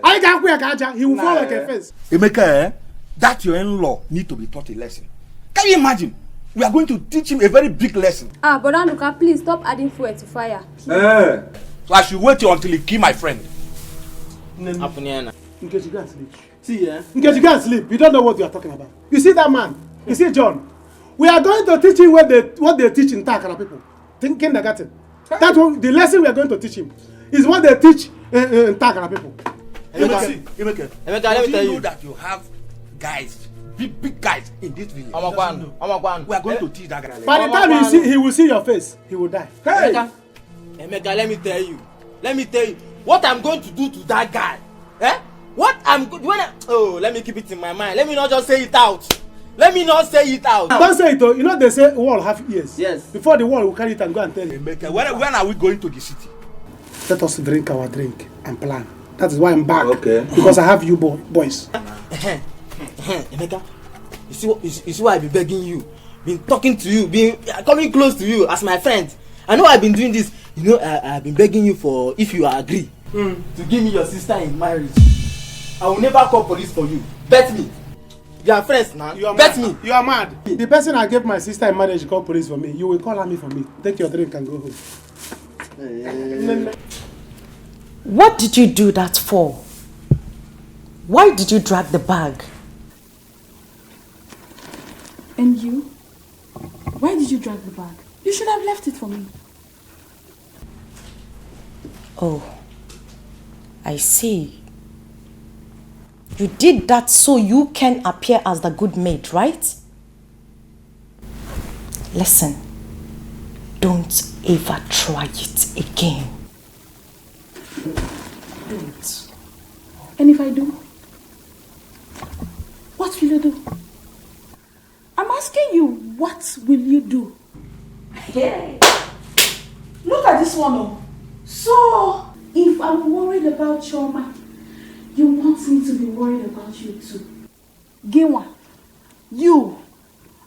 I ain't got Kaja. He will fall like a fence. Emeka, that your in-law need to be taught a lesson. Can you imagine? We are going to teach him a very big lesson. But Anuka, please stop adding fuel to fire. So I should wait until he kill my friend. In case you can't sleep. See, in case you can't sleep, you don't know what you are talking about. You see that man? You see John? We are going to teach him what they teach in Takara people. Kindergarten. That's what the lesson we are going to teach him. It's what they teach Takara people. Emeka, let me tell you that you have guys, big guys in this village. We are going to teach that guy. By the time he will see your face, he will die. Hey! Emeka, let me tell you. What I'm going to do to that guy. What I'm going let me keep it in my mind. Let me not just say it out. Don't say it though. You know they say wall have ears. Yes. Before the wall will carry it and go and tell him. Emeka, when are we going to the city? Let us drink our drink and plan. That is why I'm back. Okay. Because I have you boys. Emeka, you see why I've been begging you, been talking to you, coming close to you as my friend. I know I've been doing this. You know, I've been begging you for, if you agree, to give me your sister in marriage. I will never call police for you. Bet me. You are friends now. Bet me. You are mad. The person I gave my sister in marriage call police for me. You will call me for me. Take your drink and go home. What did you do that for? Why did you drag the bag? And you? Why did you drag the bag? You should have left it for me. Oh, I see. You did that so you can appear as the good maid, right? Listen, don't ever try it again. Don't. And if I do? What will you do? I'm asking you, what will you do? Hey, look at this one. Oh. So, if I'm worried about Choma, you want me to be worried about you too? Gewa,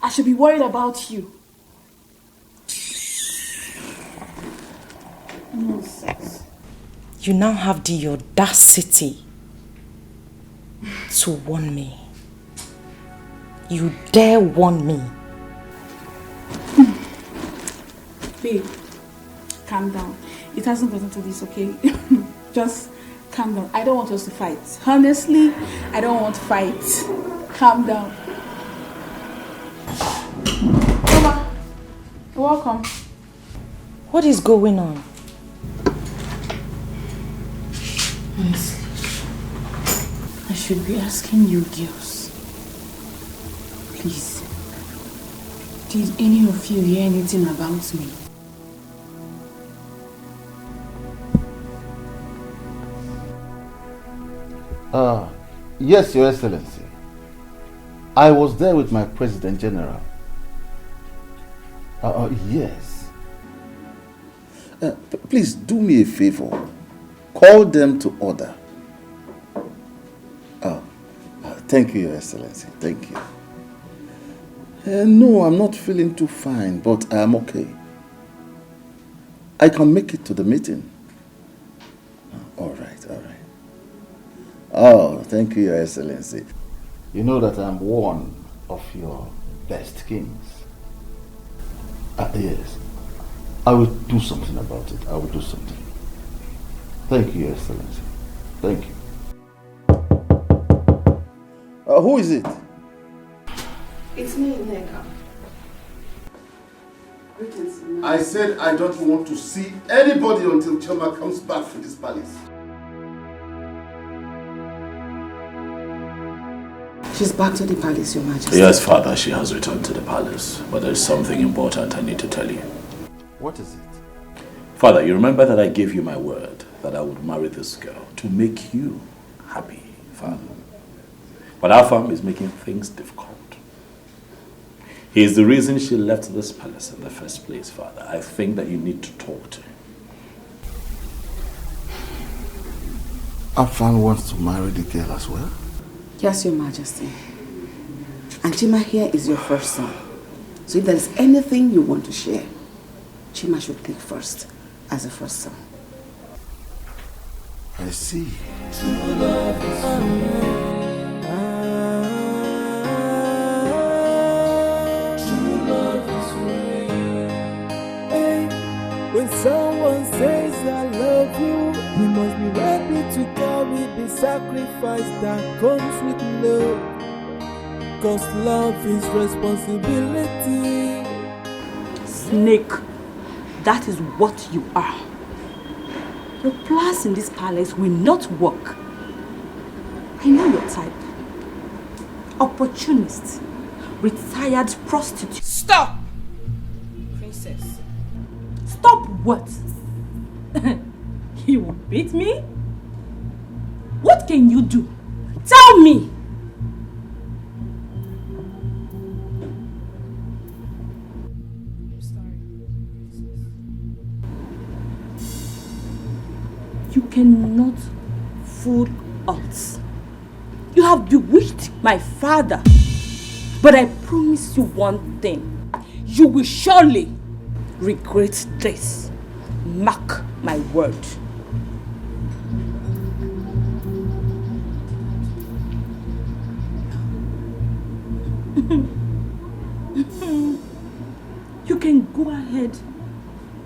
I should be worried about you. Nonsense. You now have the audacity to warn me. You dare warn me. Babe, calm down. It hasn't gotten to this, okay? Just calm down. I don't want us to fight. Honestly, I don't want to fight. Calm down. Mama, you're welcome. What is going on? Honestly, I should be asking you girls. Please, did any of you hear anything about me? Yes, Your Excellency. I was there with my President General. Yes. Please do me a favor. Call them to order. Thank you, Your Excellency. Thank you. No, I'm not feeling too fine, but I am okay. I can make it to the meeting. All right. Oh, thank you, Your Excellency. You know that I'm one of your best kings. Yes. I will do something about it. I will do something. Thank you, Your Excellency. Thank you. Who is it? It's me, Neka. I said I don't want to see anybody until Choma comes back to this palace. She's back to the palace, Your Majesty. Yes, Father, she has returned to the palace. But there's something important I need to tell you. What is it? Father, you remember that I gave you my word that I would marry this girl to make you happy, Father. But our farm is making things difficult. He is the reason she left this palace in the first place, Father. I think that you need to talk to him. Afan wants to marry the girl as well? Yes, Your Majesty. And Chima here is your first son. So if there's anything you want to share, Chima should take first as a first son. I see. When someone says I love you, you must be ready to carry the sacrifice that comes with love. 'Cause love is responsibility. Snake, that is what you are. Your plans in this palace will not work. I know your type. Opportunist, retired prostitute. Stop! Princess. Stop what? You will beat me? What can you do? Tell me! You cannot fool us. You have bewitched my father. But I promise you one thing. You will surely regret this. Mark my word. You can go ahead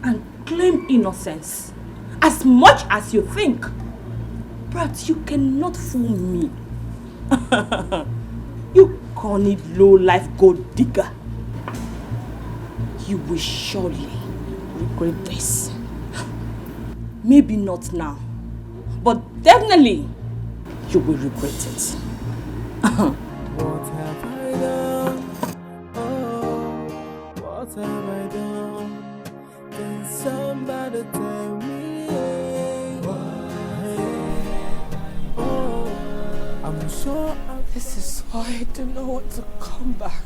and claim innocence as much as you think, but you cannot fool me. You corny low-life gold digger. You will surely regret this. Maybe not now, but definitely you will regret it. What have I done? Oh, what have I done? Can somebody tell me why? Oh, I'm sure This is why I don't know what to come back.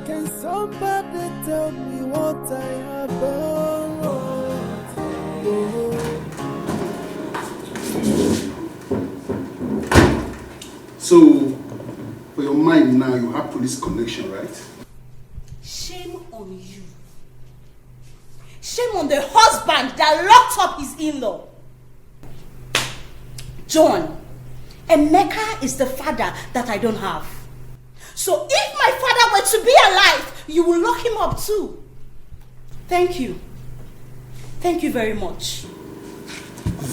Can somebody tell me what I have done? So, for your mind now, you have police connection, right? Shame on you. Shame on the husband that locked up his in-law. John, Emeka is the father that I don't have. So if my father were to be alive, you will lock him up too. Thank you. Thank you very much.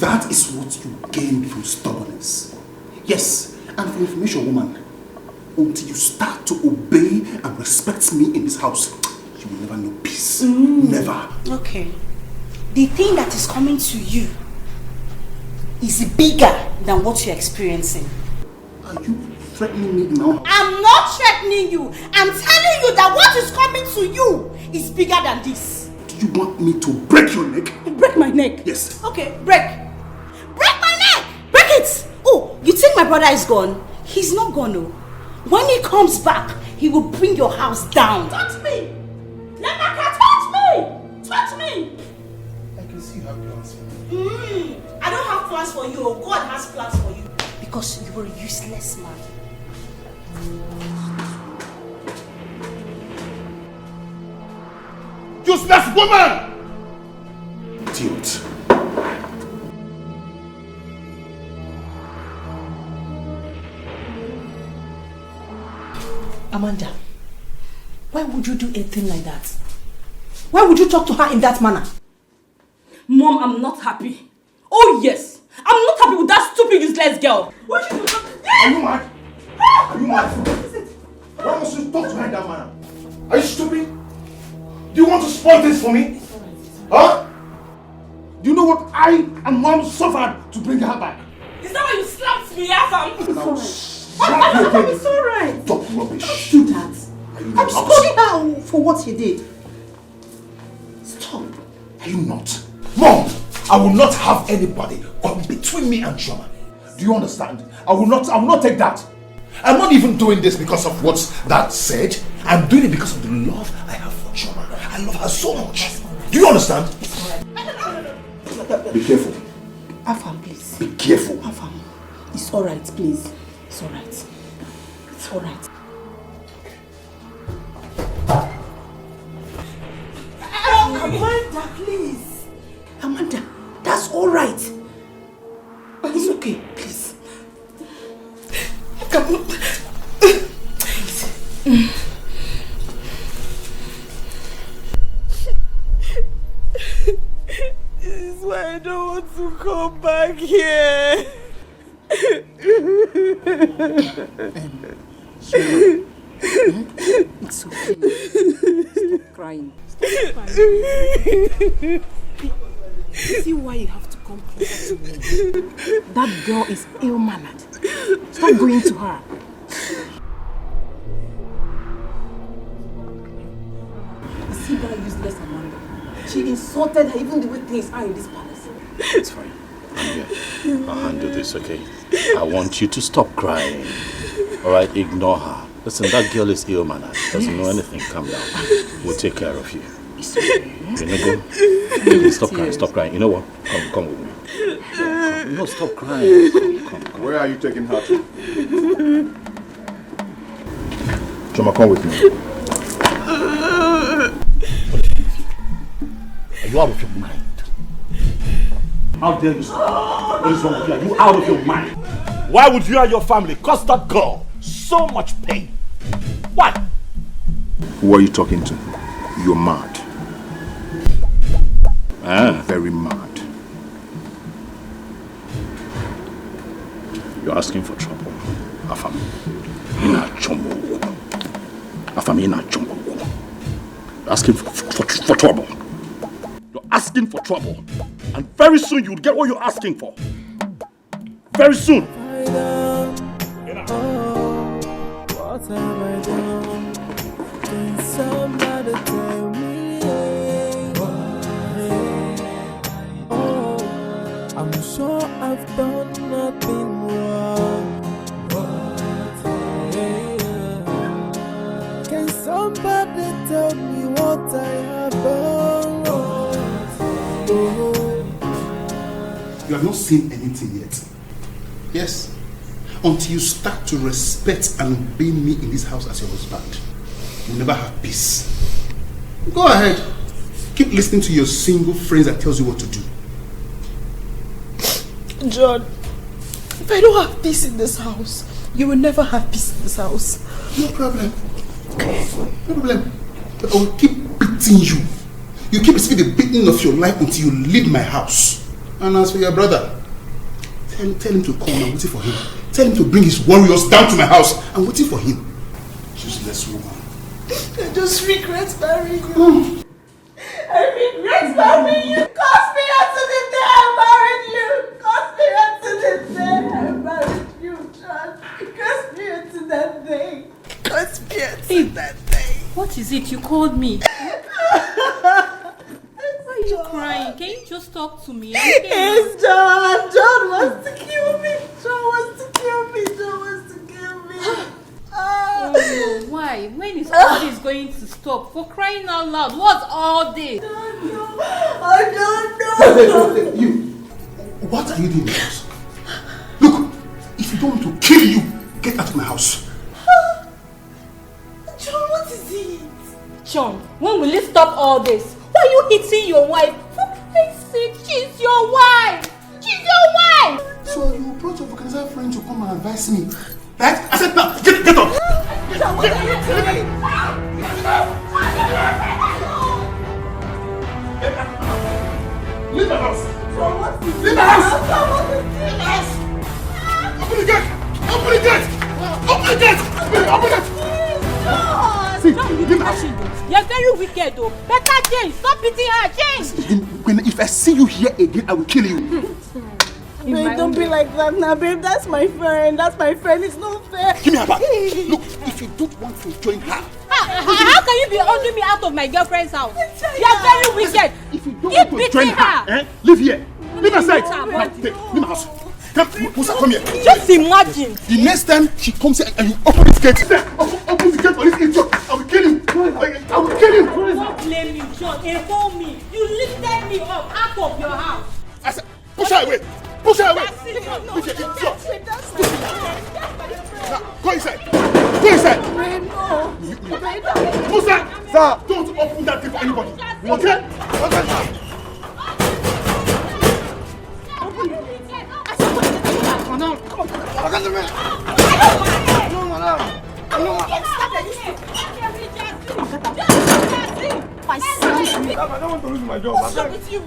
That is what you gain from stubbornness. Yes, and for information, woman, until you start to obey and respect me in this house, you will never know peace. Never. Okay. The thing that is coming to you is bigger than what you're experiencing. Are you threatening me in my house? I'm not threatening you. I'm telling you that what is coming to you is bigger than this. Do you want me to break your neck? Break my neck? Yes. Okay, break. Break my neck! Break it! Oh, you think my brother is gone? He's not gone, no. When he comes back, he will bring your house down. Touch me! Lemaka, touch me! Touch me! I can see you have plans for me. I don't have plans for you. God has plans for you. Because you were a useless man. Useless woman! Idiot. Amanda, why would you do a thing like that? Why would you talk to her in that manner? Mom, I'm not happy. Oh yes, I'm not happy with that stupid useless girl. What should you do? Are you mad? Are you mad? Why must you talk to her in that manner? Are you stupid? Do you want to spoil things for me? Huh? Do you know what I and Mom suffered to bring her back? Is that why you slapped me, Afam? Now, slap you again. It's alright. Stop rubbish. Do that. I'm scolding her for what he did. Stop. Are you not? Mom, I will not have anybody come between me and Chioma. Do you understand? I will not take that. I'm not even doing this because of what that said. I'm doing it because of the love I have for Chioma. I love her so much. Do you understand? Be careful. Afam, please. Be careful. Afam, it's alright, please. It's alright. It's alright. Amanda, please. Amanda, that's alright. It's okay, please. Come on. This is why I don't want to come back here. It's okay. crying. See why you have to come closer to me. That girl is ill-mannered. Stop going to her. See that useless Amanda. She insulted her even the way things are in this palace. It's fine. I'm here. I'll handle this, okay? I want you to stop crying. Alright, ignore her. Listen, that girl is ill-mannered. Doesn't know anything. Calm down. We'll take care of you. You know, go. Stop crying, stop crying. You know what? Come with me. Come. No, stop crying. Come. Where are you taking her to? Choma, come with me. Are you out of your mind? How dare you? What is wrong with you? Are you out of your mind? Why would you and your family cause that girl so much pain? Why? Who are you talking to? You're mad. Very mad. You're asking for trouble. Afam. Ina chombo. Afam ina chombo. You're asking for trouble. You're asking for trouble. And very soon you'll get what you're asking for. Very soon. What have I done? Can somebody tell me? Oh, I'm sure I've done nothing wrong. Can somebody tell me what I have done? You have not seen anything yet. Yes. Until you start to respect and obey me in this house as your husband, you'll never have peace. Go ahead. Keep listening to your single friends that tells you what to do. John, if I don't have peace in this house, you will never have peace in this house. No problem. No problem. But I will keep beating you. You keep receiving the beating of your life until you leave my house. And as for your brother, tell him to come. I'm waiting for him. Tell him to bring his warriors down to my house. I'm waiting for him. Useless woman. I just regret marrying you. I regret marrying you. Cause me unto the day I married you. Cause me unto the day I married you, John. Cause me unto that day. Cause me unto that day. What is it? You called me. Why are you crying? Can you just talk to me? It's John. John wants to kill me. John wants to kill me. John wants to kill me. Oh no, why? When is all this going to stop? For crying out loud, what's all this? I don't know. You, what are you doing in the house? Look, if you don't want to kill you, get out of my house. John, what is it? John, when will you stop all this? Why are you hitting your wife? For Christ's sake, she's your wife! She's your wife! So you brought your vulcanizer friend to come and advise me. Right? I said now, get up! John, what are you doing? Leave my house! John, what is Leave my house! John, what is Leave my house! Open the gate! Open the gate! Open the gate! Open the gate! John! See, John, leave my house! You're very wicked though. Better change. Stop beating her. Change. If I see you here again, I will kill you. Babe, don't be like that now, babe. That's my friend. That's my friend. It's not fair. Give me her back. Look, if you don't want to join her. How can you be holding me out of my girlfriend's house? You're very wicked. If you don't want to join her, leave here. Leave her side. Leave my house. Come, Musa, come here. Just imagine. The next time she comes here and you open this gate, open the gate for this idiot, I will kill you. I will kill you. Don't blame you, John. Inform me. You lifted me up out of your house. I said, push her away. Push her away. Push her idiot. Now, go inside. Go inside. Musa, sir, don't open that gate for anybody. Okay? Okay. I don't want to lose my job. What's wrong with you?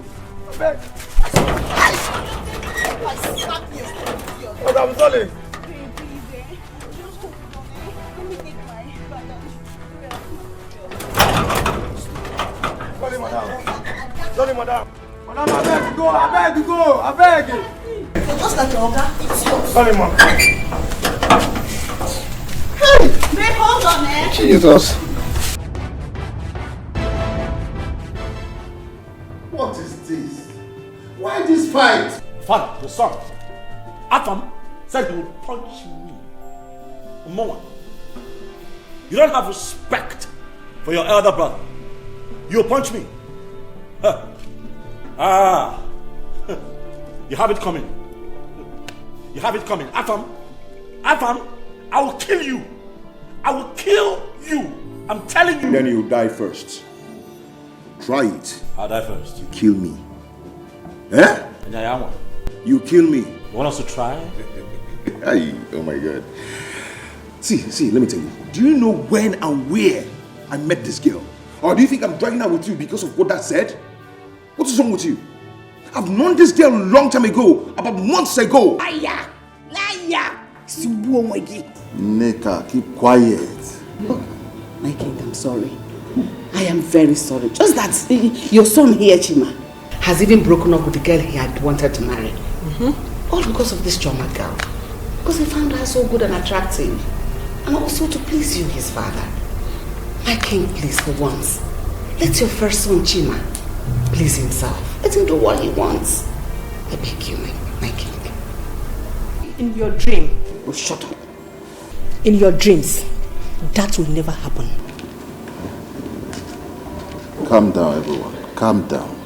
But I'm sorry. Sorry, madam. Madam, I beg. Just like your organ, it's yours. Sorry, ma'am. Hey, babe, hold on, man. Jesus. What is this? Why this fight? Father, your son, Afam, said he would punch me. Umowa, you don't have respect for your elder brother. You'll punch me. Huh. Ah, you have it coming. You have it coming. Afam, I will kill you. I will kill you. I'm telling you. Then you die first. Try it. I'll die first. You kill me. Eh? You kill me. You want us to try? Hey, oh my God. See, let me tell you. Do you know when and where I met this girl? Or do you think I'm dragging her with you because of what that said? What is wrong with you? I've known this girl a long time ago, about months ago. Liar! Neka, keep quiet. Look, my king, I'm sorry. I am very sorry. Just that your son here, Chima, has even broken up with the girl he had wanted to marry. All because of this Choma girl. Because he found her so good and attractive. And also to please you, his father. My king, please, for once, let your first son, Chima, please himself. Let him do what he wants. I beg you, my king. In your dream. Oh, shut up. In your dreams, that will never happen. Calm down, everyone. Calm down.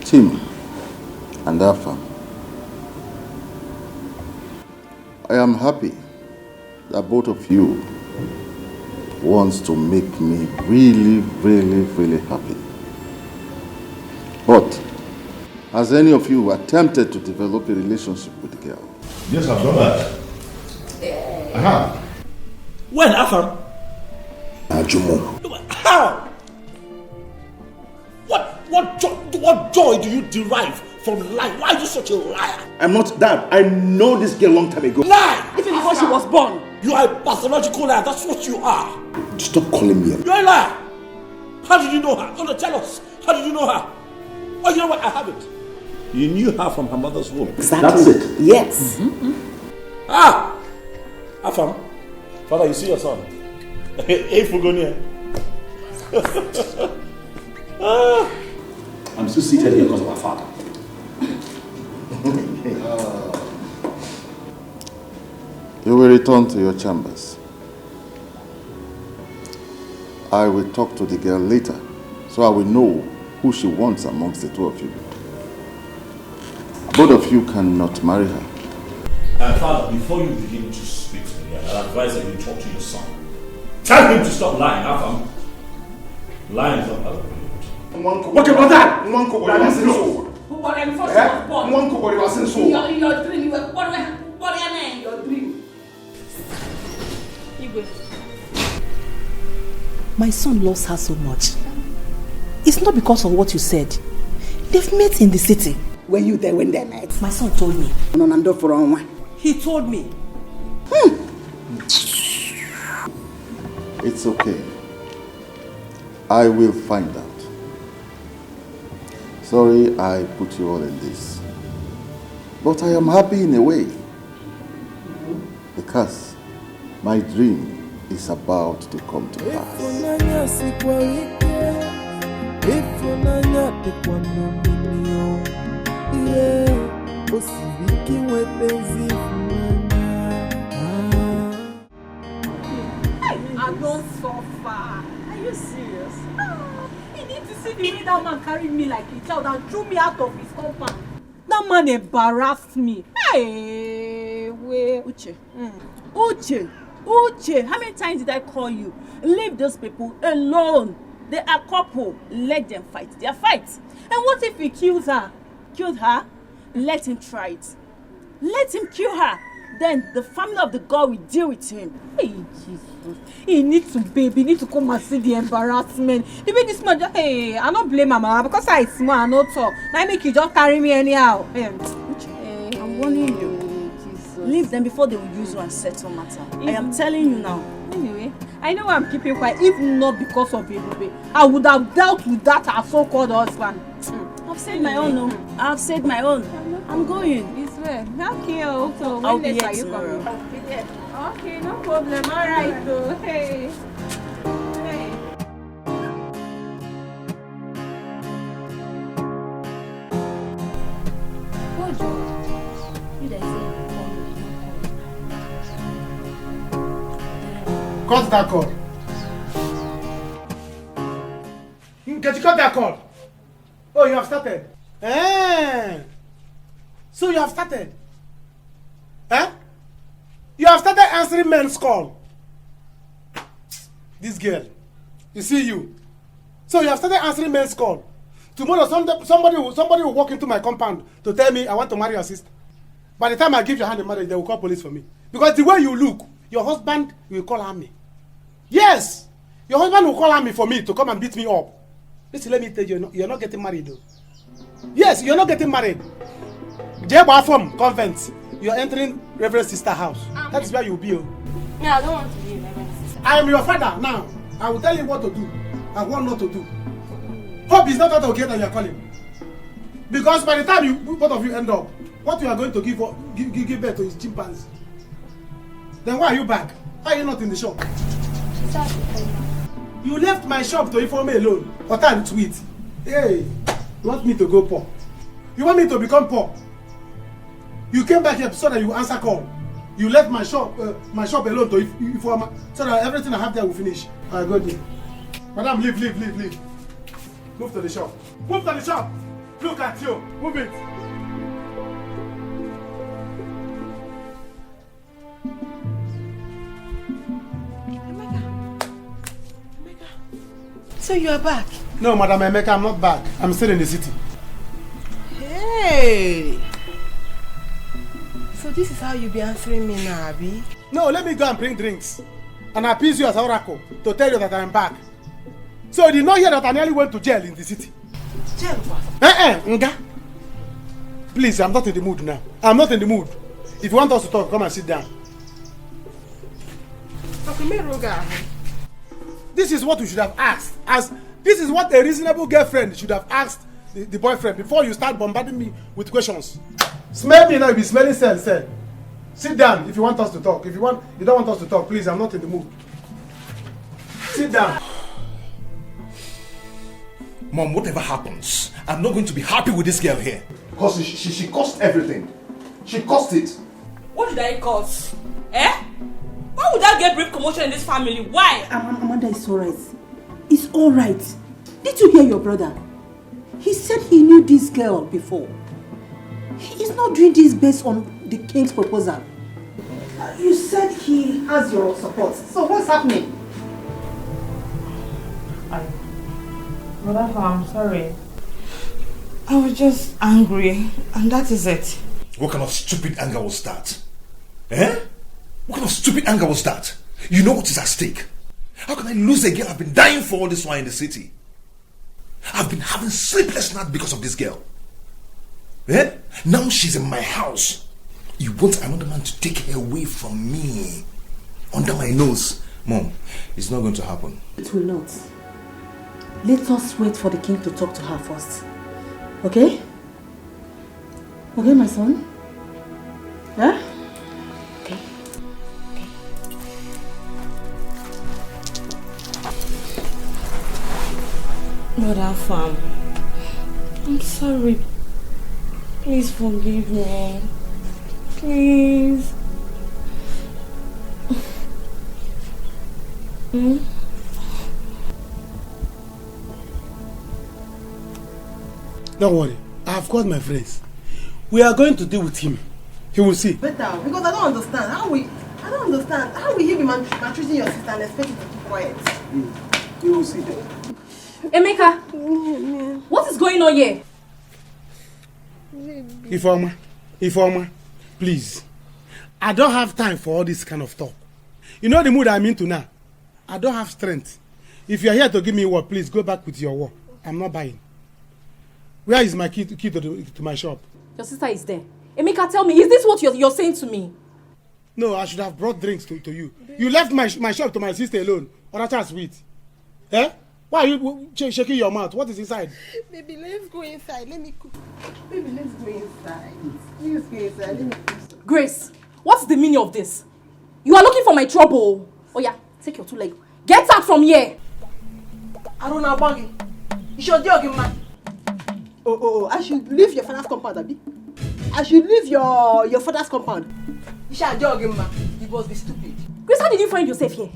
Tim and Afam, I am happy that both of you wants to make me really happy. But has any of you attempted to develop a relationship with the girl? Yes, I've done that. I have. When, Afam? Ajumo. How? What joy do you derive from lying? Why are you such a liar? I'm not that. I know this girl a long time ago. Lie! Even before she was born. You are a pathological liar. That's what you are. Stop calling me. You're a liar. How did you know her? Don't tell us. How did you know her? Oh, you know what? I have it. You knew her from her mother's womb. Exactly. That's it. Yes. Ah! Afam, Father, you see your son. Hey, Fugonia. I'm still seated here because of our father. You will return to your chambers. I will talk to the girl later, so I will know who she wants amongst the two of you. Both of you cannot marry her. Father, before you begin to speak to me, I advise that you talk to your son. Tell him to stop lying, Afam. Lying is not part of it. What about that? In your dream, you were born in your dream. My son loves her so much. It's not because of what you said. They've met in the city. Were you there when they met? My son told me. He told me. It's okay. I will find out. Sorry I put you all in this. But I am happy in a way. Because my dream is about to come to pass. I don't suffer. Are you serious? You need to see the way that man carried me like a child and threw me out of his compound. That man embarrassed me. Hey, wait. Uche, how many times did I call you? Leave those people alone. They are a couple. Let them fight their fights. And what if he kills her? Killed her? Let him try it. Let him kill her. Then the family of the girl will deal with him. Hey, Jesus. He needs to come and see the embarrassment. The way this man just, hey, I don't blame mama because I small and not talk. Now make you just carry me anyhow. I'm warning you. Leave them before they will use you and settle matter. I am telling you now. Anyway, I know I'm keeping quiet. If not because of Ebube, I would have dealt with that her so-called husband. I've said my own. No. I've said my own. I'm going. It's well. Okay, so I'll when be next here are you tomorrow. coming? I'll be there. Okay, no problem. All right, so hey. Hey. Cut that cord. Get you cut that cord. Oh, you have started. So you have started. You have started answering men's call. This girl. You see you. So you have started answering men's call. Tomorrow somebody will walk into my compound to tell me I want to marry your sister. By the time I give your hand in marriage, they will call police for me. Because the way you look, your husband will call army. Yes! Your husband will call army for me to come and beat me up. Listen, let me tell you, you're not getting married though. Yes, you're not getting married. Jebafom convent. You're entering Reverend Sister house. That is where you'll be. No, I don't want to be Reverend Sister. I am your father now. I will tell you what to do and what not to do. Hope is not out of gate that you are calling. Because by the time both of you end up, what you are going to give birth to is chimpanzee. Then why are you back? Why are you not in the shop? You left my shop to inform me alone. What time to eat? Hey, you want me to go poor? You want me to become poor? You came back here so that you answer call. You left my shop alone to inform so that everything I have there will finish. I got there. Madam, leave. Move to the shop. Move to the shop. Look at you. Move it. So you are back? No, Madam Emeka, I'm not back. I'm still in the city. Hey! So this is how you be answering me now, Abi? No, let me go and bring drinks. And appease you as Oracle to tell you that I'm back. So you did not hear that I nearly went to jail in the city? Jail what? Nga. Please, I'm not in the mood now. I'm not in the mood. If you want us to talk, come and sit down. This is what you should have asked. This is what a reasonable girlfriend should have asked the boyfriend before you start bombarding me with questions. Smell me now, you'll be smelling cell. Sit down if you want us to talk. If you don't want us to talk, please, I'm not in the mood. Sit down. Mom, whatever happens, I'm not going to be happy with this girl here. Because she cost everything. She cost it. What did I cause? Why would I get brief commotion in this family? Why? Amanda, it's alright. It's alright. Did you hear your brother? He said he knew this girl before. He's not doing this based on the king's proposal. You said he has your support. So what's happening? Brother, I'm sorry. I was just angry, and that is it. What kind of stupid anger was that? What kind of stupid anger was that? You know what is at stake. How can I lose a girl I've been dying for all this while in the city? I've been having sleepless nights because of this girl. Now she's in my house. You want another man to take her away from me? Under my nose. Mom, it's not going to happen. It will not. Let us wait for the king to talk to her first. Okay? Okay, my son? Yeah? Okay. Brother Fam, I'm sorry. Please forgive me. Please. Don't worry. I've got my friends. We are going to deal with him. He will see. Better, because I don't understand. How will he be maltreating your sister and expect you to keep quiet? You will see. Emeka, what is going on here? Ifeoma, please. I don't have time for all this kind of talk. You know the mood I'm into now. I don't have strength. If you're here to give me work, please go back with your work. I'm not buying. Where is my key to my shop? Your sister is there. Emeka, tell me, is this what you're saying to me? No, I should have brought drinks to you. You left my shop to my sister alone. Or that's sweet. Eh? Why are you shaking your mouth? What is inside? Baby, let's go inside. Let me cook. Baby, let's go inside. Let's go inside. Let me cook. Grace, what's the meaning of this? You are looking for my trouble. Oh yeah, take your two legs. Get out from here. I don't know about you. You should dog him, man. Oh, I should leave your father's compound, Abi. I should leave your father's compound. You should dog him, man. You must be stupid. Grace, how did you find yourself here?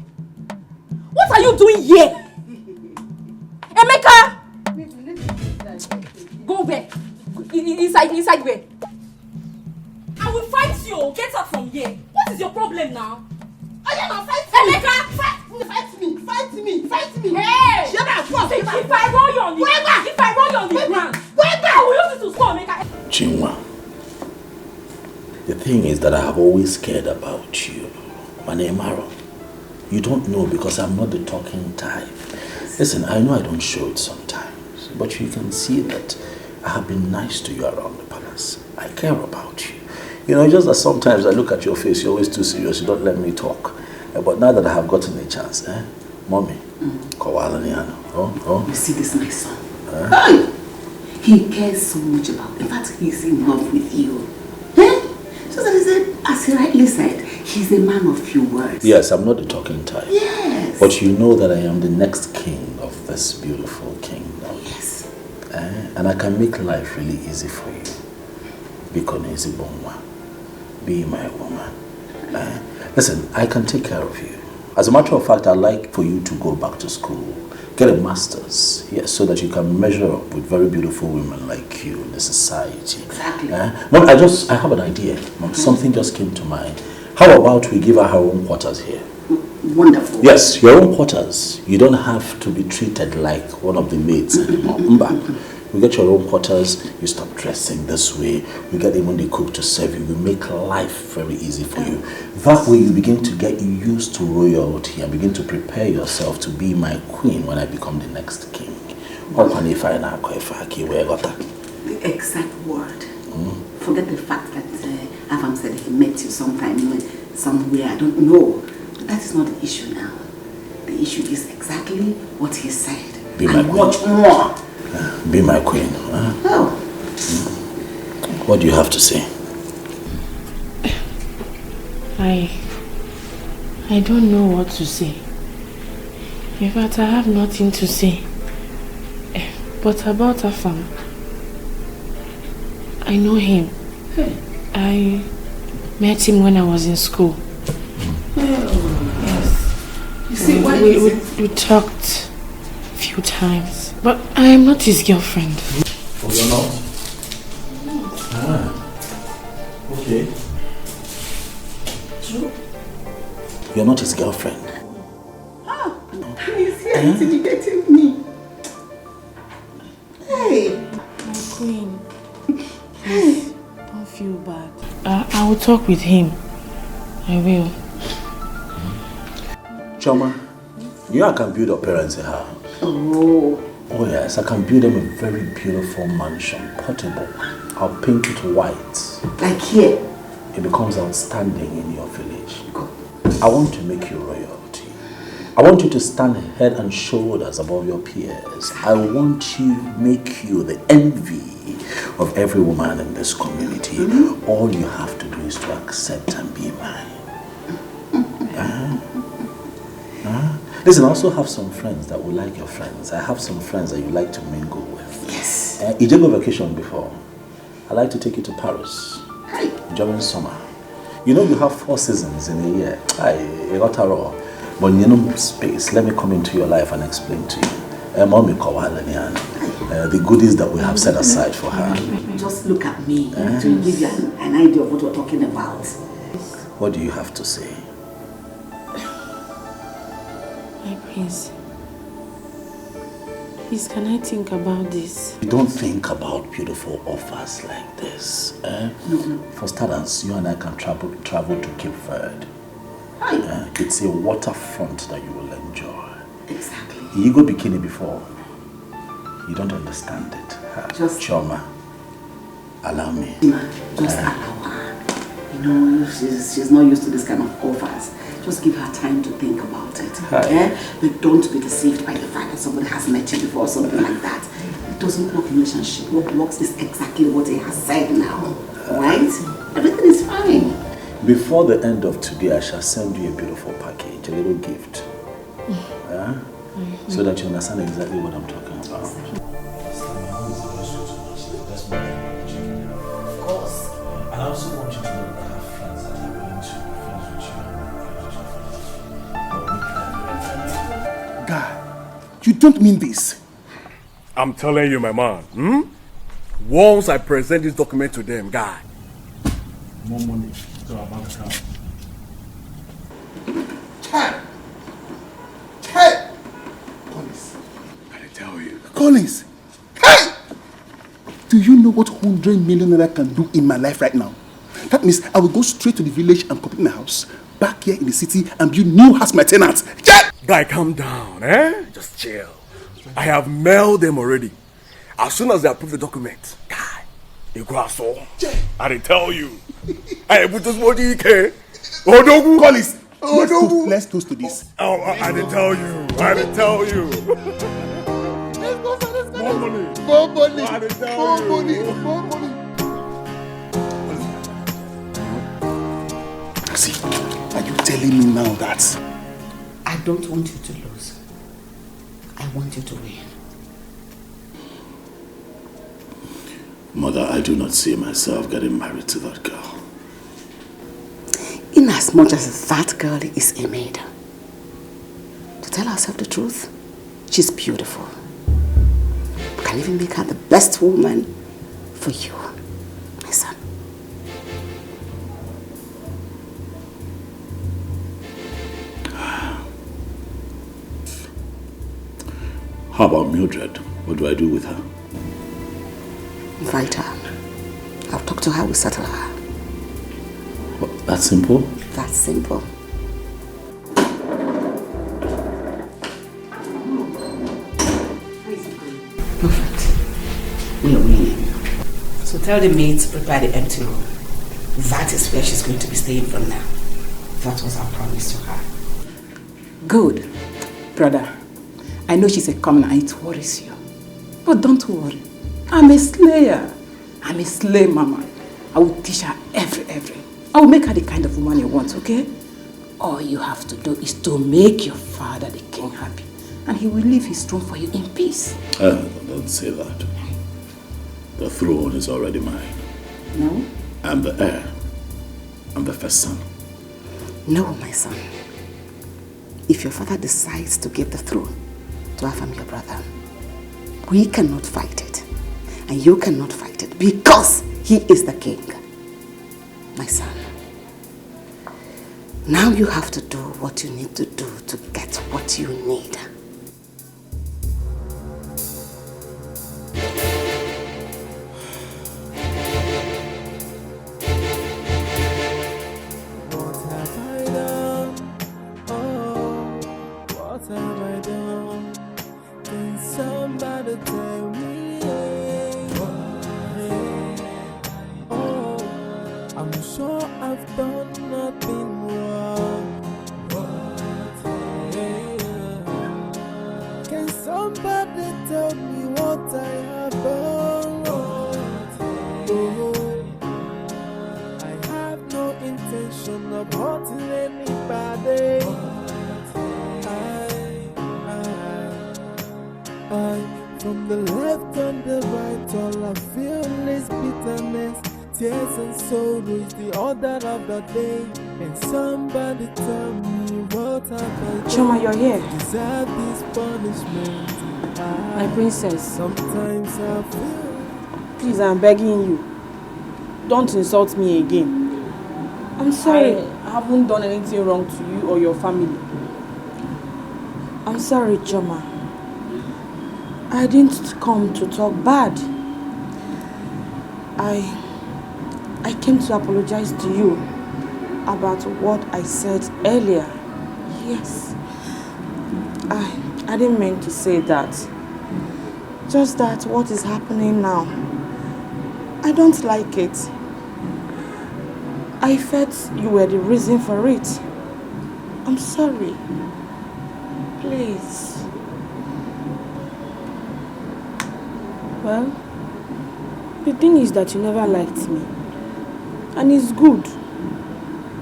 What are you doing here? Emeka! Go where? Inside where? I will fight you. Get out from here. What is your problem now? Ayana, fight me! Emeka! Fight me! Hey! Shut up! If I roll you on the ground, I will use it to score, Emeka. Chinwa, the thing is that I have always cared about you. My name Aaron. You don't know because I'm not the talking type. Listen, I know I don't show it sometimes, but you can see that I have been nice to you around the palace. I care about you. You know, just that sometimes I look at your face, you're always too serious, you don't let me talk. But now that I have gotten a chance, Mommy, You see this, my son? Hey! He cares so much about, in fact, he's in love with you. So that is it, as he rightly said, he's a man of few words. Yes, I'm not the talking type. Yes. But you know that I am the next king of this beautiful kingdom. Yes. And I can make life really easy for you. Be my woman. Listen, I can take care of you. As a matter of fact, I'd like for you to go back to school, get a master's, yes, so that you can measure up with very beautiful women like you in the society. Exactly. Mom, I have an idea. Mom, something just came to mind. How about we give her her own quarters here? Wonderful. Yes, your own quarters. You don't have to be treated like one of the maids anymore. We get your own quarters, you stop dressing this way, we get even the cook to serve you, we make life very easy for you. That way you begin to get used to royalty and begin to prepare yourself to be my queen when I become the next king. The exact word. Forget the fact that Avam said he met you sometime, somewhere, I don't know. That is not the issue now. The issue is exactly what he said. Be my queen. Much more. Be my queen. Oh. What do you have to say? I don't know what to say. In fact, I have nothing to say. But about Afam, I know him. I met him when I was in school. Yes. You see, we talked a few times, but I am not his girlfriend. Oh, you're not? Okay. True. You're not his girlfriend. He's here intimidating me. Hey. My queen, please don't feel bad. I will talk with him. I will. Choma, you know I can build your parents a house. Oh yes, I can build them a very beautiful mansion, portable. I'll paint it white. Like here? It becomes outstanding in your village. I want to make you royalty. I want you to stand head and shoulders above your peers. I want to make you the envy of every woman in this community. All you have to do is to accept and be mine. Listen, I also have some friends that will like your friends. I have some friends that you like to mingle with. Yes. You did go vacation before. I like to take you to Paris during summer. You know you have 4 seasons in a year. I got a raw. But you know space. Let me come into your life and explain to you. The goodies that we have set aside for her. Just look at me to give you an idea of what we're talking about. What do you have to say? My prince, please can I think about this? You don't think about beautiful offers like this. For starters, you and I can travel to Cape Verde. It's a waterfront that you will enjoy. Exactly. You go bikini before. You don't understand it. Just Choma, allow me. Just allow her. No, she's not used to this kind of offers. Just give her time to think about it. Okay? But don't be deceived by the fact that somebody has met you before or something like that. It doesn't work in relationship. What works is exactly what he has said now. Alright? Everything is fine. Before the end of today, I shall send you a beautiful package, a little gift. So that you understand exactly what I'm talking about. Of course. And I also want you to know that I have friends that are willing to be friends with you. Guy, you don't mean this. I'm telling you, my man. Once I present this document to them, guy. More money to our bank account. Hey! Collins. I tell you. Collins! Hey! Do you know what 100 million naira can do in my life right now? That means I will go straight to the village and complete my house, back here in the city, and build new house my tenants. Yeah! Guy, calm down, Just chill. I have mailed them already. As soon as they approve the document, guy, you go as all. I didn't tell you. I put this body here. Odogu! Collins! Let's toast to this. Oh, I didn't tell you. I didn't tell you. More money. More money. I didn't tell More you. money. More money. See, are you telling me now that I don't want you to lose. I want you to win. Mother, I do not see myself getting married to that girl. In as much as that girl is a maid, to tell ourselves the truth, she's beautiful. We can even make her the best woman for you, my son. How about Mildred? What do I do with her? Invite her. I'll talk to her, we'll settle her. What, that simple? That's simple. Perfect. We are winning. So tell the maid to prepare the empty room. That is where she's going to be staying from now. That was our promise to her. Good. Brother, I know she's a commoner and it worries you. But don't worry. I'm a slayer. I'm a slave mama. I will teach her every. I will make her the kind of woman you want, okay? All you have to do is to make your father the king happy. And he will leave his throne for you in peace. Don't say that. The throne is already mine. No? I'm the heir. I'm the first son. No, my son. If your father decides to give the throne to Afam, your brother, we cannot fight it. And you cannot fight it because he is the king. My son. Now you have to do what you need to do to get what you need. What have I done? Oh, what have I done? Can somebody tell me? Oh, I'm sure I've done nothing wrong. Can somebody tell me what I have done wrong? I have no intention of hurting anybody. I, from the left and the right, all I feel is bitterness. Tears and sorrow is the order of the day. And somebody tell me what have I done? Choma, you're here. Deserve this punishment. My princess. Sometimes I feel. Please, I'm begging you. Don't insult me again. I'm sorry. I haven't done anything wrong to you or your family. I'm sorry, Choma. I didn't come to talk bad. I came to apologize to you about what I said earlier. Yes. I didn't mean to say that. Just that what is happening now, I don't like it. I felt you were the reason for it. I'm sorry. Please. Well, the thing is that you never liked me. And it's good.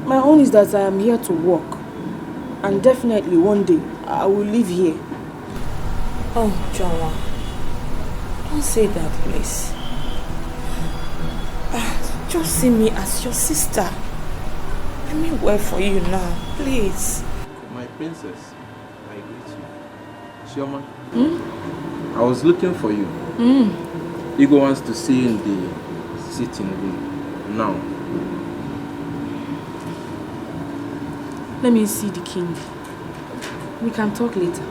My own is that I am here to work. And definitely one day, I will live here. Oh, Joa. Don't say that, please. Just see me as your sister. I mean well for you now, please. My princess, I greet you. Chioma, I was looking for you. Igor wants to see you in the sitting room now. Let me see the king. We can talk later.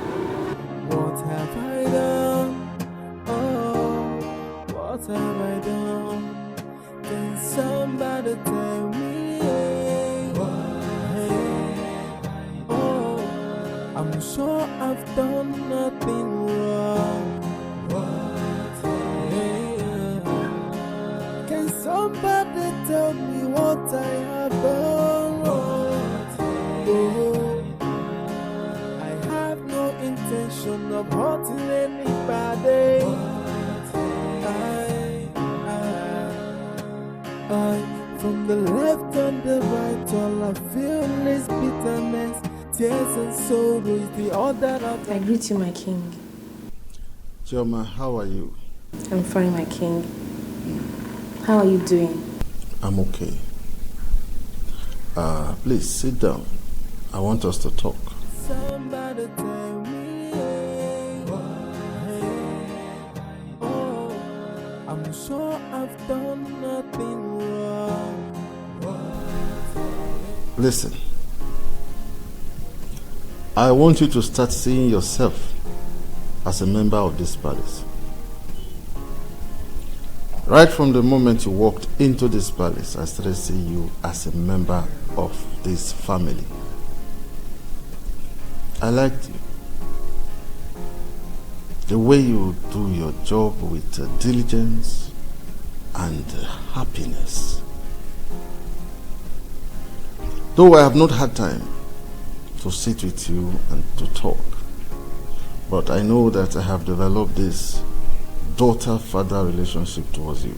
What have I done? Oh, what have I done? Can somebody tell me? Oh, I'm sure I've done nothing wrong. Can somebody tell me what I have done wrong? Oh, I have no intention of hurting anybody. I, from the left and the right, all I feel is bitterness, tears and sorrow is the order of I greet you, my king. Chioma, how are you? I'm fine, my king. How are you doing? I'm okay. Please sit down. I want us to talk. somebody tell me. Oh, I'm sure I've done nothing wrong. Listen, I want you to start seeing yourself as a member of this palace. Right from the moment you walked into this palace, I started seeing you as a member of this family. I liked you. The way you do your job with diligence and happiness. Though I have not had time to sit with you and to talk, but I know that I have developed this daughter-father relationship towards you.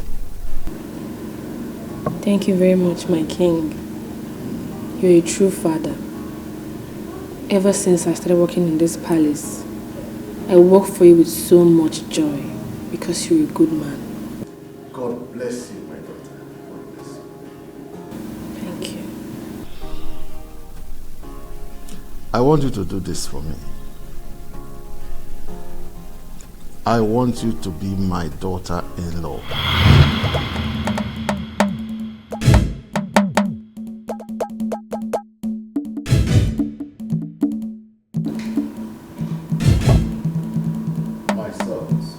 Thank you very much, my king. You're a true father. Ever since I started working in this palace, I work for you with so much joy because you're a good man. God bless you, my daughter. God bless you. Thank you. I want you to do this for me. I want you to be my daughter-in-law. My sons,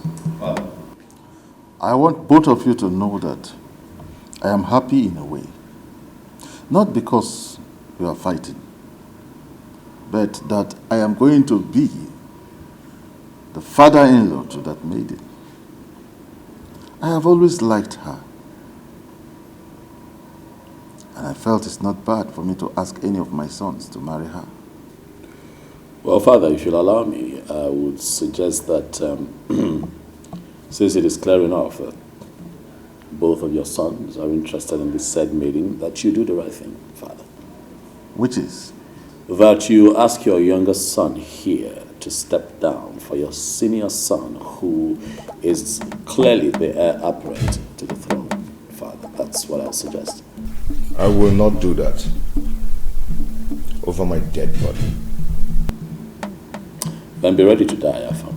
I want both of you to know that I am happy in a way. Not because we are fighting, but that I am going to be the father-in-law to that maiden. I have always liked her. And I felt it's not bad for me to ask any of my sons to marry her. Well, Father, if you'll allow me, I would suggest that since it is clear enough that both of your sons are interested in this said maiden, that you do the right thing, Father. Which is? That you ask your youngest son here to step down for your senior son, who is clearly the heir apparent to the throne, Father. That's what I'll suggest. I will not do that over my dead body. Then be ready to die, Afam.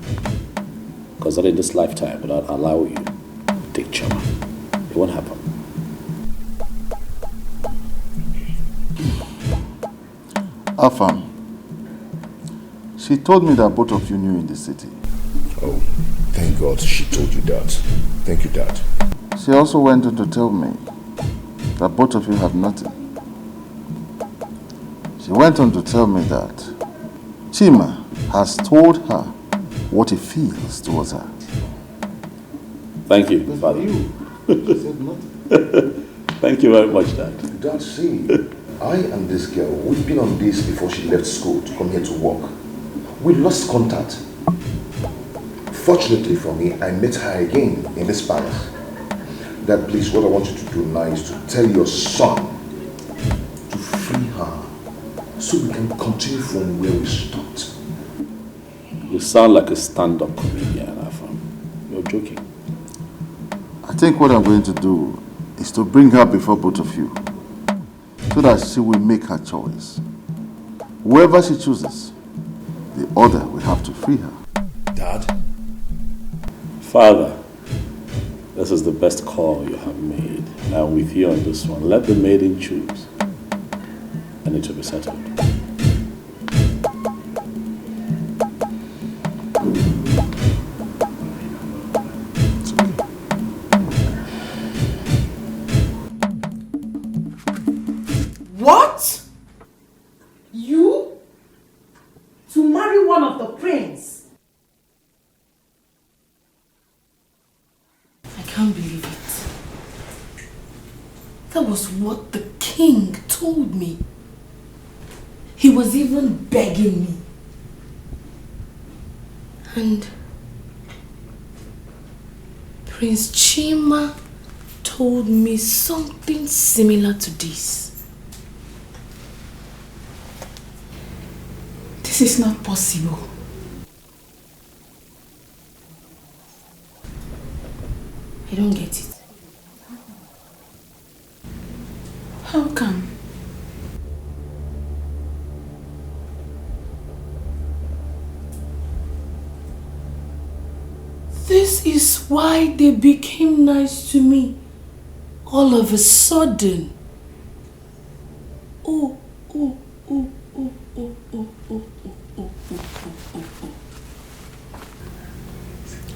Because not in this lifetime will not allow you to take Chioma. It won't happen. Afam, she told me that both of you knew in the city. Oh, thank God she told you that. Thank you, Dad. She also went on to tell me that both of you have nothing. She went on to tell me that Chima has told her what he feels towards her. Thank you, Father. You said nothing. Thank you very much, Dad. Dad, see, I and this girl, we've been on this before she left school to come here to work. We lost contact. Fortunately for me, I met her again in this palace. Dad, please, what I want you to do now is to tell your son to free her so we can continue from where we stopped. You sound like a stand-up comedian, Afam. You're joking. I think what I'm going to do is to bring her before both of you so that she will make her choice. Whoever she chooses, the other will have to free her. Dad? Father, this is the best call you have made. I'm with you on this one. Let the maiden choose. And it will be settled. What? You? To marry one of the prince? I can't believe it. That was what the king told me. He was even begging me. And Prince Chima told me something similar to this. This is not possible. I don't get it. How come? This is why they became nice to me all of a sudden. Oh.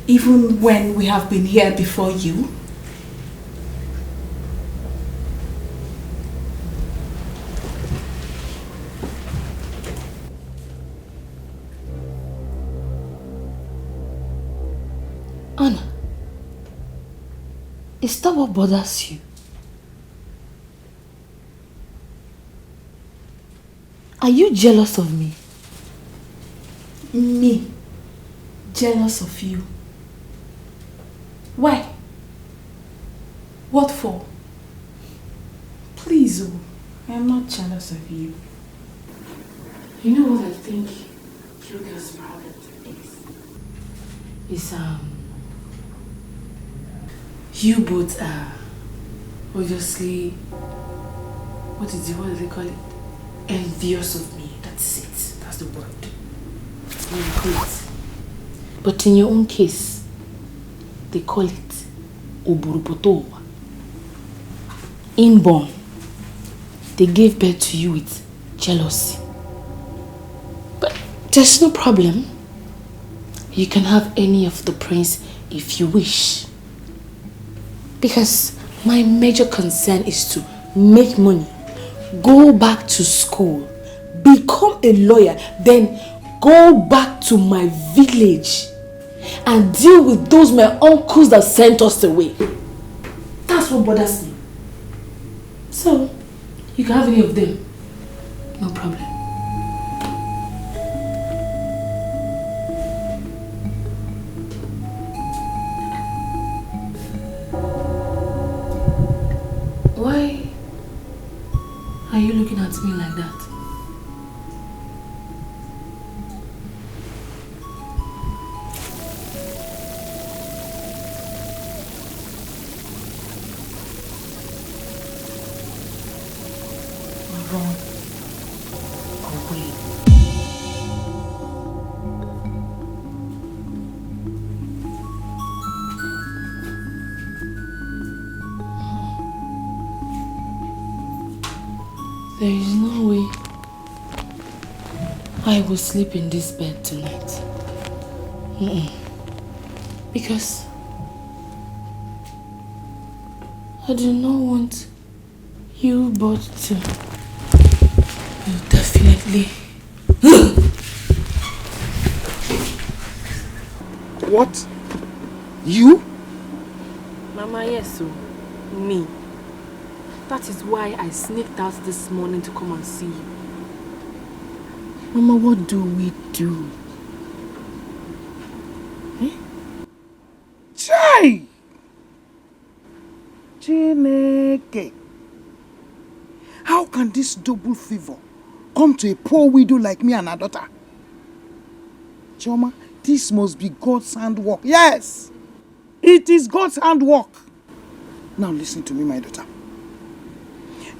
Even when we have been here before you? Anna, is that what bothers you? Are you jealous of me? Me? Jealous of you? Why? What for? Please, I am not jealous of you. You know what I think Hilda's problem is? You both are obviously, what do they call it? Envious of me. That's it. That's the word. Great. But in your own case, they call it Oburupoto. Inborn. They gave birth to you with jealousy. But there's no problem. You can have any of the prince if you wish. Because my major concern is to make money, go back to school, become a lawyer, then go back to my village and deal with those my uncles that sent us away. That's what bothers me. So, you can have any of them. No problem. Why are you looking at me like that? Wrong. Away. There is no way I will sleep in this bed tonight. Because I do not want you both to. You definitely. What? You? Mama, yes, so me. That is why I sneaked out this morning to come and see you. Mama, what do we do? Chai! Chineke. How can this double favor come to a poor widow like me and her daughter? Chioma, this must be God's handwork. Yes! It is God's handwork. Now listen to me, my daughter.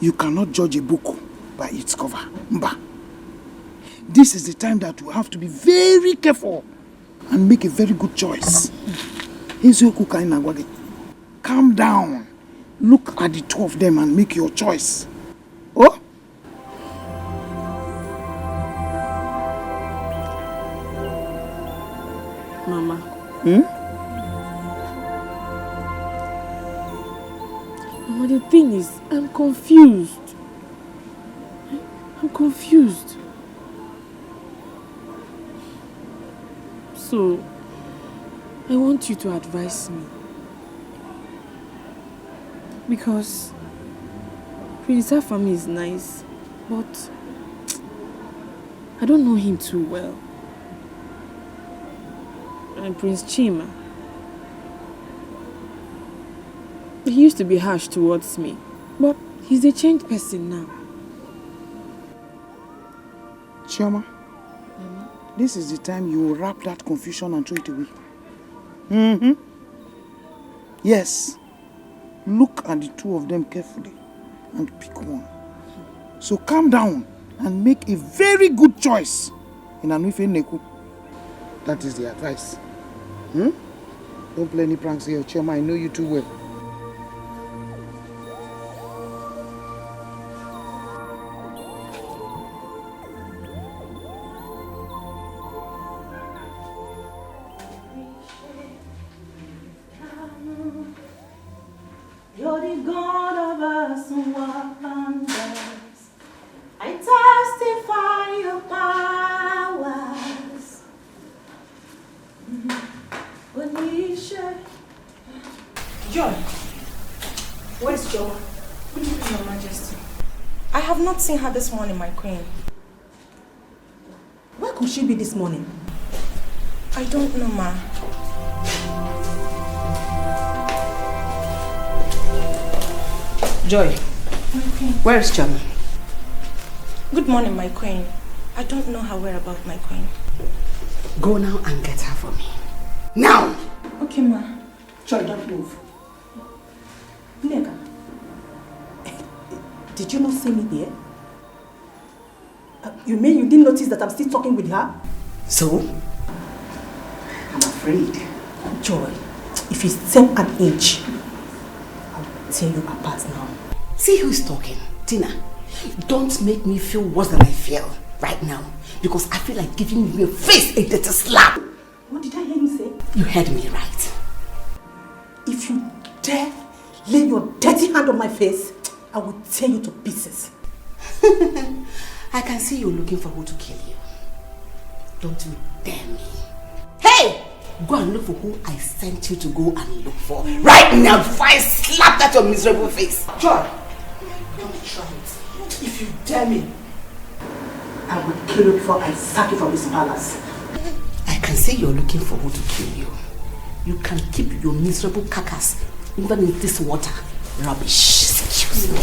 You cannot judge a book by its cover. Mba. This is the time that you have to be very careful and make a very good choice. Calm down. Look at the two of them and make your choice. Oh? Mama. Mama, the thing is, I'm confused. I'm confused. So, I want you to advise me. Because Prince Afami is nice, but I don't know him too well. And Prince Chima, he used to be harsh towards me, but he's a changed person now. Chioma, this is the time you wrap that confusion and throw it away. Yes. Look at the two of them carefully and pick one. So calm down and make a very good choice in Anuife Neku. That is the advice. Don't play any pranks here, Chioma. I know you too well. You're the God of us wonders. I testify your powers. Joy, where is Joy? Good evening, Your Majesty. I have not seen her this morning, my queen. Where could she be this morning? I don't know, ma. Joy, where is Chama? Good morning, my queen. I don't know her whereabouts, my queen. Go now and get her for me. Now! Okay, ma. Joy, don't move. Nega, did you not see me there? You mean you didn't notice that I'm still talking with her? So? I'm afraid. Joy, if you step an inch, I'll tear you apart now. See who's talking. Tina, don't make me feel worse than I feel right now. Because I feel like giving you a face a dirty slap. What did I hear you say? You heard me right. If you dare lay your dirty hand on my face, I will tear you to pieces. I can see you looking for who to kill you. Don't you dare me. Hey! Go and look for who I sent you to go and look for. Right now before I slap that your miserable face. Joy, don't try it. If you dare me, I will kill you before I sack you from this palace. I can see you're looking for who to kill you. You can keep your miserable carcass even in this water. Rubbish. Excuse me.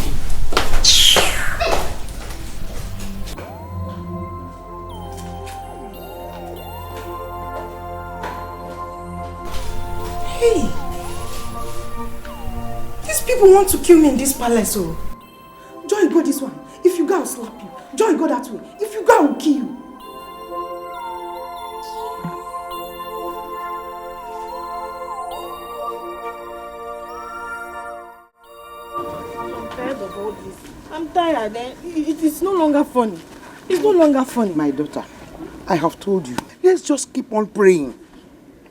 Hey! These people want to kill me in this palace, oh. Joy, go this one. If you go, I'll slap you. Joy, go that way. If you go, I'll kill you. I'm tired of all this. I'm tired. It is no longer funny. It's no longer funny. My daughter, I have told you. Let's just keep on praying.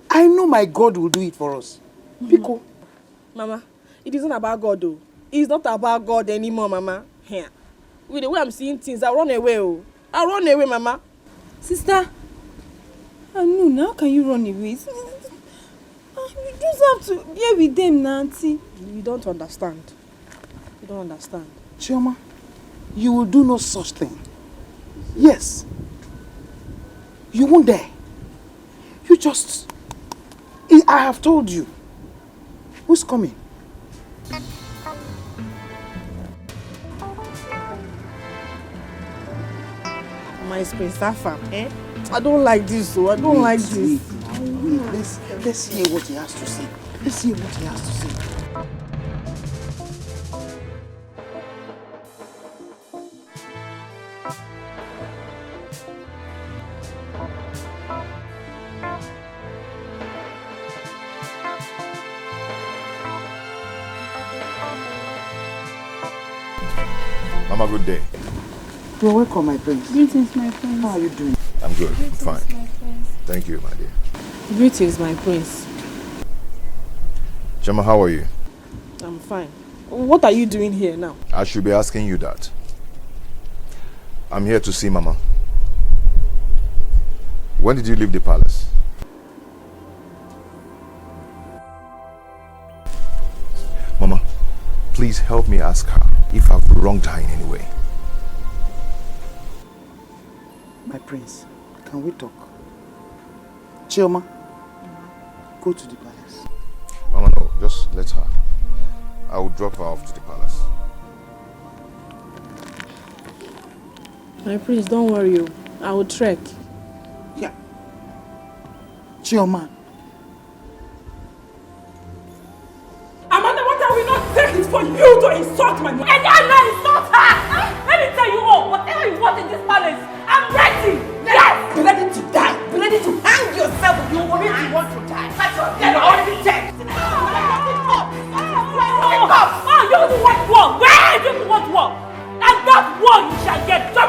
I know my God will do it for us. Pico. Mama, it isn't about God though. It's not about God anymore, Mama. Here. With the way I'm seeing things, I'll run away. Oh. I'll run away, Mama. Sister, I know, how can you run away? You just have to be with them, Nancy. You don't understand. You don't understand. Chioma, you will do no such thing. Yes. You won't dare. You just... I have told you. Who's coming? My space, that farm, eh? I don't like this, so I don't like this. Wait. Let's hear what he has to say. Let's hear what he has to say. Mama, good day. You're welcome, my prince. Greetings, my prince. How are you doing? I'm good. Greetings, I'm fine. my prince. Thank you, my dear. Greetings, my prince. Chama, how are you? I'm fine. What are you doing here now? I should be asking you that. I'm here to see Mama. When did you leave the palace? Mama, please help me ask her if I've wronged her in any way. My prince, can we talk? Chioma, go to the palace. Mama, no, just let her. I will drop her off to the palace. My prince, don't worry. I will trek. Yeah. Chioma. Amanda, what are we not taking for you to insult my mother? And I'm not insult her! Let me tell you all, whatever you want in this palace, I'm ready! Yes! Be ready to die! Be ready to hang yourself if you want to die! You're already dead! Oh, you don't want war! Where do you want war? And that war you shall get! Why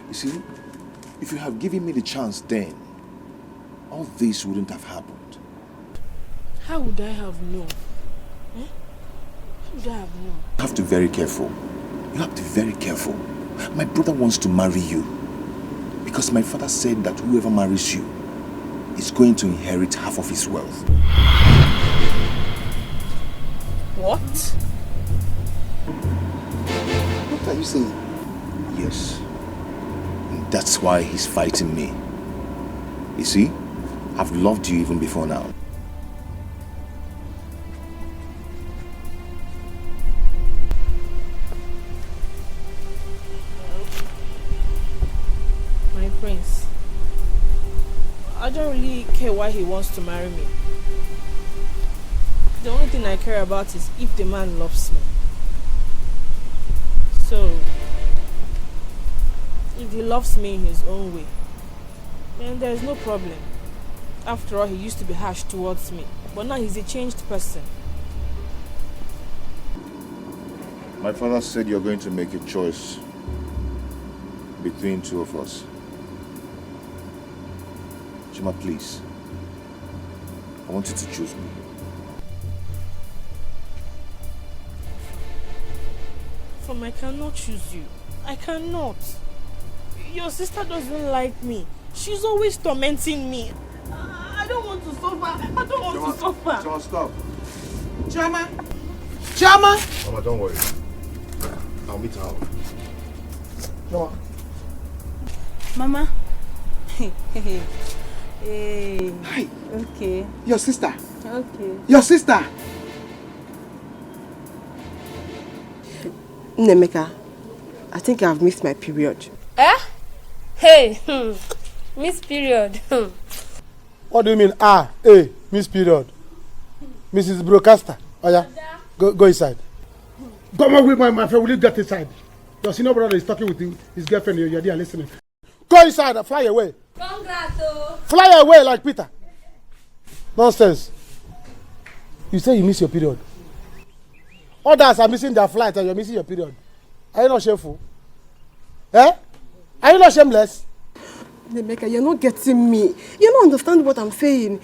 You see, if you have given me the chance then, all this wouldn't have happened. How would I have known? Eh? How would I have known? You have to be very careful. You have to be very careful. My brother wants to marry you because my father said that whoever marries you is going to inherit half of his wealth. What? What are you saying? Yes. And that's why he's fighting me. You see, I've loved you even before now. My prince, I don't really care why he wants to marry me. The only thing I care about is if the man loves me. So, if he loves me in his own way, then there's no problem. After all, he used to be harsh towards me, but now he's a changed person. My father said you're going to make a choice between two of us. Chima, please. I want you to choose me. I cannot choose you. I cannot. Your sister doesn't like me. She's always tormenting me. I don't want to suffer. I don't want to suffer. Chama, stop. Chama! Chama! Mama, don't worry. I'll meet her out. Chama. Mama. Hey. Hi. Okay. Your sister. Okay. Your sister. Nemeka, I think I've missed my period. Eh? Hey, miss period. What do you mean? Miss period. Mrs. Broadcaster. Oh yeah. Go inside. Come on with my friend. Will you get inside? Your senior brother is talking with his girlfriend. You're there listening. Go inside and fly away. Congrats. Fly away like Peter. Nonsense. You say you miss your period. Others are missing their flight and you're missing your period. Are you not shameful? Eh? Are you not shameless? Nemeka, you're not getting me. You don't understand what I'm saying.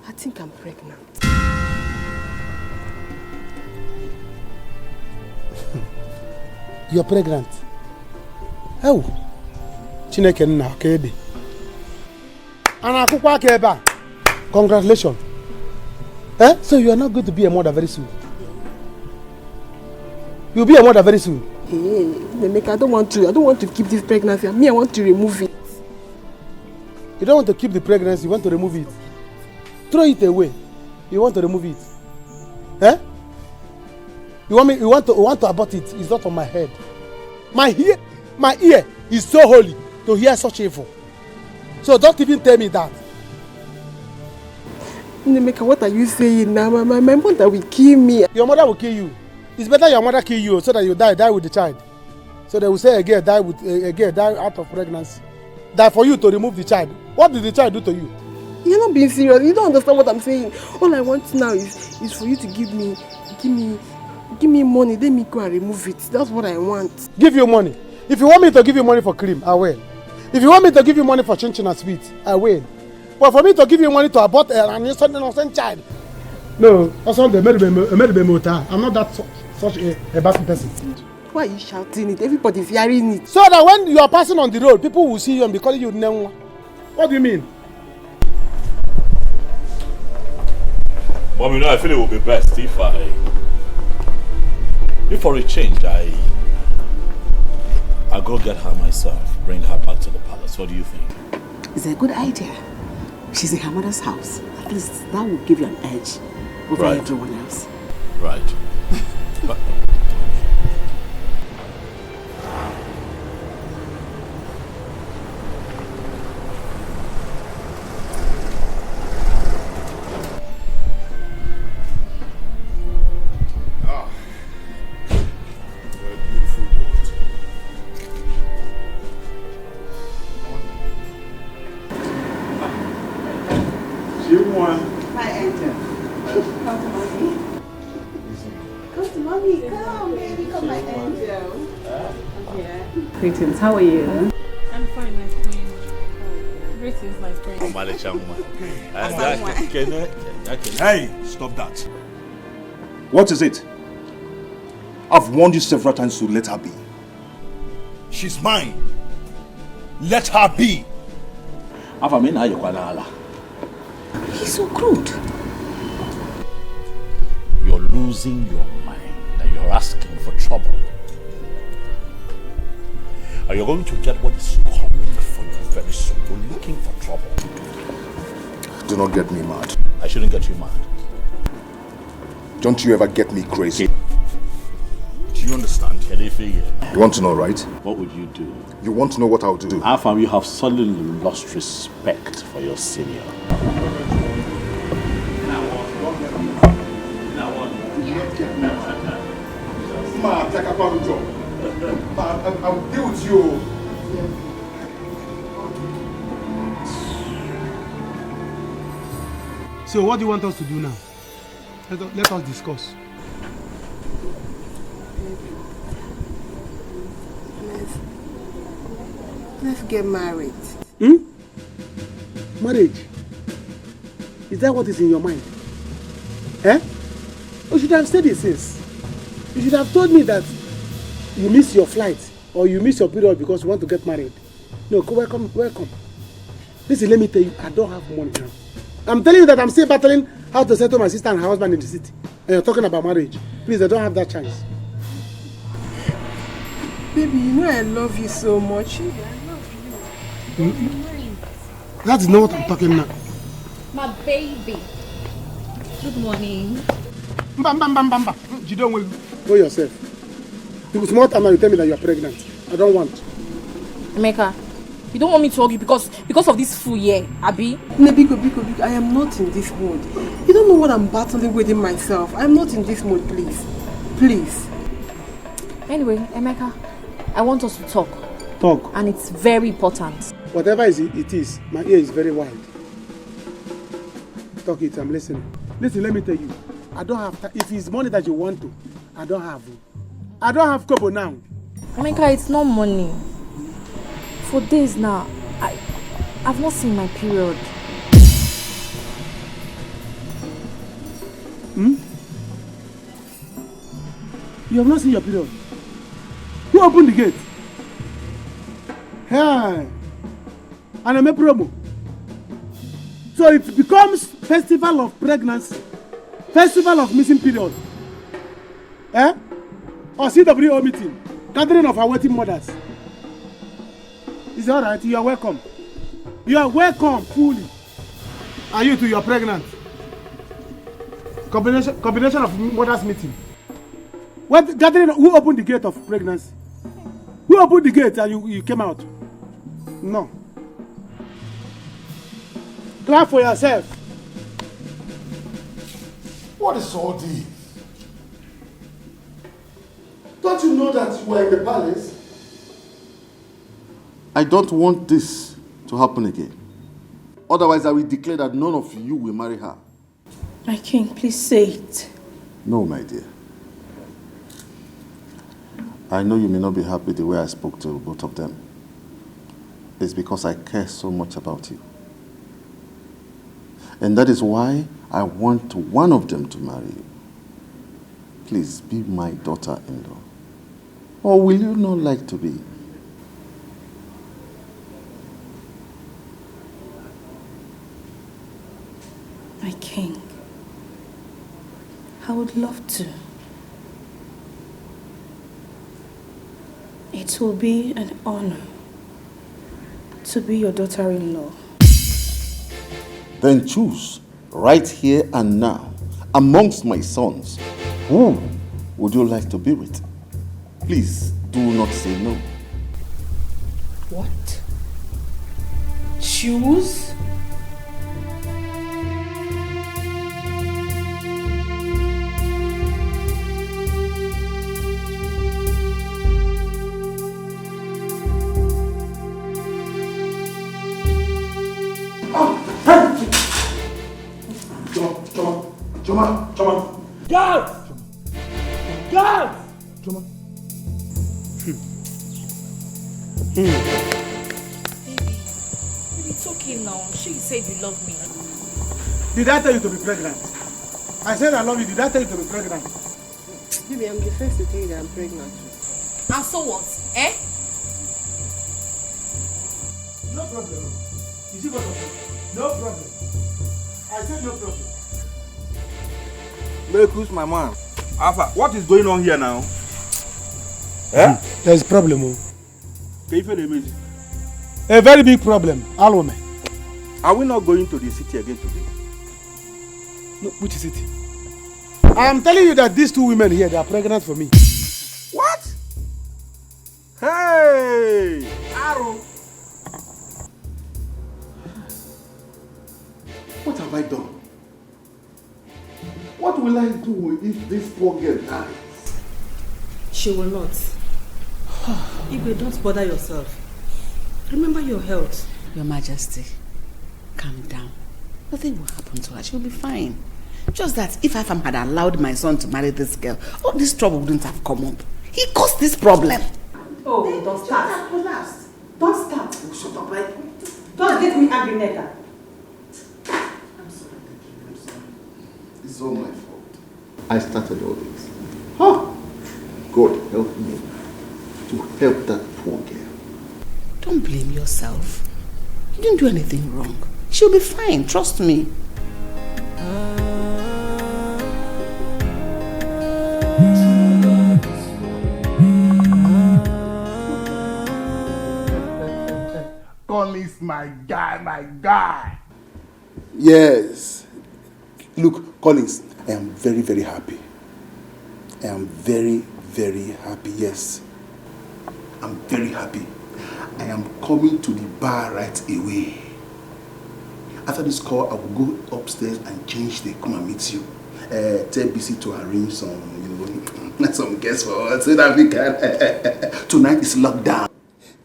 I think I'm pregnant. You're pregnant? Oh. Chineke nna kebe. Ana akukwa keba. Congratulations. Eh? So you are not going to be a mother very soon. You'll be a mother very soon. Hey, Nemeka, I don't want to keep this pregnancy. Me, I want to remove it. You don't want to keep the pregnancy, you want to remove it. Throw it away. You want to remove it. Eh? You want to abort it. It's not on my head. My ear is so holy to hear such evil. So don't even tell me that. Nemeka, what are you saying now? My mother will kill me. Your mother will kill you. It's better your mother kill you so that you die with the child. So they will say a girl die out of pregnancy. That for you to remove the child. What did the child do to you? You're not being serious. You don't understand what I'm saying. All I want now is for you to give me money. Let me go and remove it. That's what I want. Give you money. If you want me to give you money for cream, I will. If you want me to give you money for chin and sweet, I will. But for me to give you money to abort an innocent child, no. I'm not that such a bad person. Why are you shouting it? Everybody's hearing it. So that when you are passing on the road, people will see you and be calling you Nenwa. What do you mean? Mom, you know, I feel it would be best if for a change, I go get her myself, bring her back to the palace. What do you think? It's a good idea. She's in her mother's house. At least that will give you an edge over everyone else. Right. My angel. Come to mommy. Come to mommy. Come, baby. Come, my angel. Yeah. Greetings. How are you? I'm fine, my queen. Greetings, my queen. Hey, stop that. What is it? I've warned you several times to let her be. She's mine. Let her be. He's so crude. You're losing your mind and you're asking for trouble. And you're going to get what is coming for you very soon. You're looking for trouble. Do not get me mad. I shouldn't get you mad. Don't you ever get me crazy. Do you understand? You want to know, right? What would you do? You want to know what I'll do? How far you have suddenly lost respect for your senior. I'll deal with you. So what do you want us to do now? Let us discuss. Let's get married. Marriage? Is that what is in your mind? Eh? You should have said it since. You should have told me that you miss your flight or you miss your period because you want to get married. No, welcome. Listen, let me tell you, I don't have money now. I'm telling you that I'm still battling how to settle my sister and her husband in the city. And you're talking about marriage. Please, I don't have that chance. Baby, you know I love you so much. That is not what I'm talking now. My baby. Good morning. You don't want to go yourself. It's more time now you tell me that you are pregnant. I don't want. Emeka, you don't want me to hug you because of this fool here, Abi? Biko, I am not in this mood. You don't know what I'm battling within myself. I'm not in this mood, please. Please. Anyway, Emeka, I want us to talk. Talk? And it's very important. Whatever it is, my ear is very wide. Talk it, I'm listening. Listen, let me tell you. I don't have time. If it's money that you want to, I don't have it. I don't have kobo now. Emeka, it's not money. For days now, I've not seen my period. You have not seen your period. Who opened the gate? Hey, and I make promo. So it becomes festival of pregnancy, festival of missing period. Eh? Or CWO meeting, gathering of awaiting mothers. Is it alright? You are welcome. You are welcome fully. And you too, you are pregnant. Combination of mothers meeting. What gathering? Who opened the gate of pregnancy? Who opened the gate and you came out? No. Clap for yourself. What is all this? Don't you know that you are in the palace? I don't want this to happen again. Otherwise, I will declare that none of you will marry her. My king, please say it. No, my dear. I know you may not be happy the way I spoke to both of them. It's because I care so much about you. And that is why I want one of them to marry you. Please be my daughter-in-law. Or will you not like to be? My king, I would love to. It will be an honor to be your daughter-in-law. Then choose right here and now amongst my sons. Who would you like to be with? Please do not say no. What? Choose? Choma. Guards! Guards! Choma. Baby, it's okay now. She said you love me. Did I tell you to be pregnant? I said I love you. Did I tell you to be pregnant? Baby, I'm the first to tell you that I'm pregnant. And so what? Eh? No problem. You see what I'm saying? No problem. I said no problem. Miracles, my man. Alpha, what is going on here now? Eh? There's a problem. A very big problem. Alome. Are we not going to the city again today? No, which city? I am telling you that these two women here, they are pregnant for me. What? Hey! Aro! What have I done? What will I do if this poor girl dies? She will not. Igwe, don't bother yourself. Remember your health. Your Majesty, calm down. Nothing will happen to her. She'll be fine. Just that if Afam had allowed my son to marry this girl, all this trouble wouldn't have come up. He caused this problem. Oh, don't start. Don't start. Oh, shut up, right? Don't get me angry, Neka. It's all my fault. I started all this. Huh? God help me to help that poor girl. Don't blame yourself. You didn't do anything wrong. She'll be fine, trust me. Collins, my guy. Yes. Look, Collins, I am very, very happy. I am very, very happy, yes. I'm very happy. I am coming to the bar right away. After this call, I will go upstairs and change the come and meet you. Tell BC to arrange some, some guests for us so that we can. Tonight is lockdown.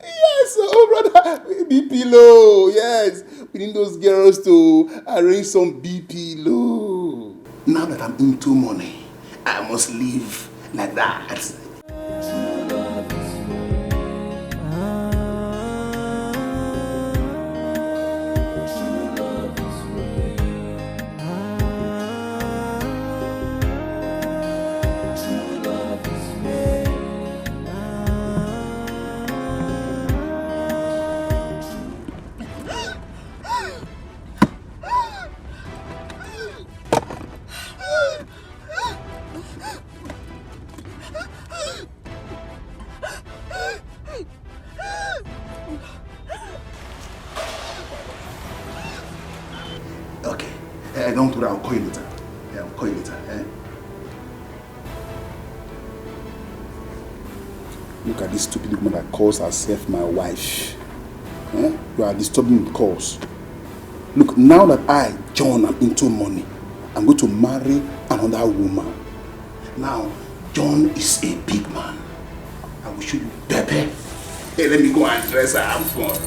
Yes, oh brother, BP low, yes. We need those girls to arrange some BP low. now that I'm into money, I must live like that. Don't worry, I'll call you later. Yeah, I'll call you later. Look at this stupid woman that calls herself my wife. You are disturbing the cause. Look, now that I, John, am into money, I'm going to marry another woman. Now, John is a big man. I will show you Pepe. Hey, let me go and dress her. Have fun.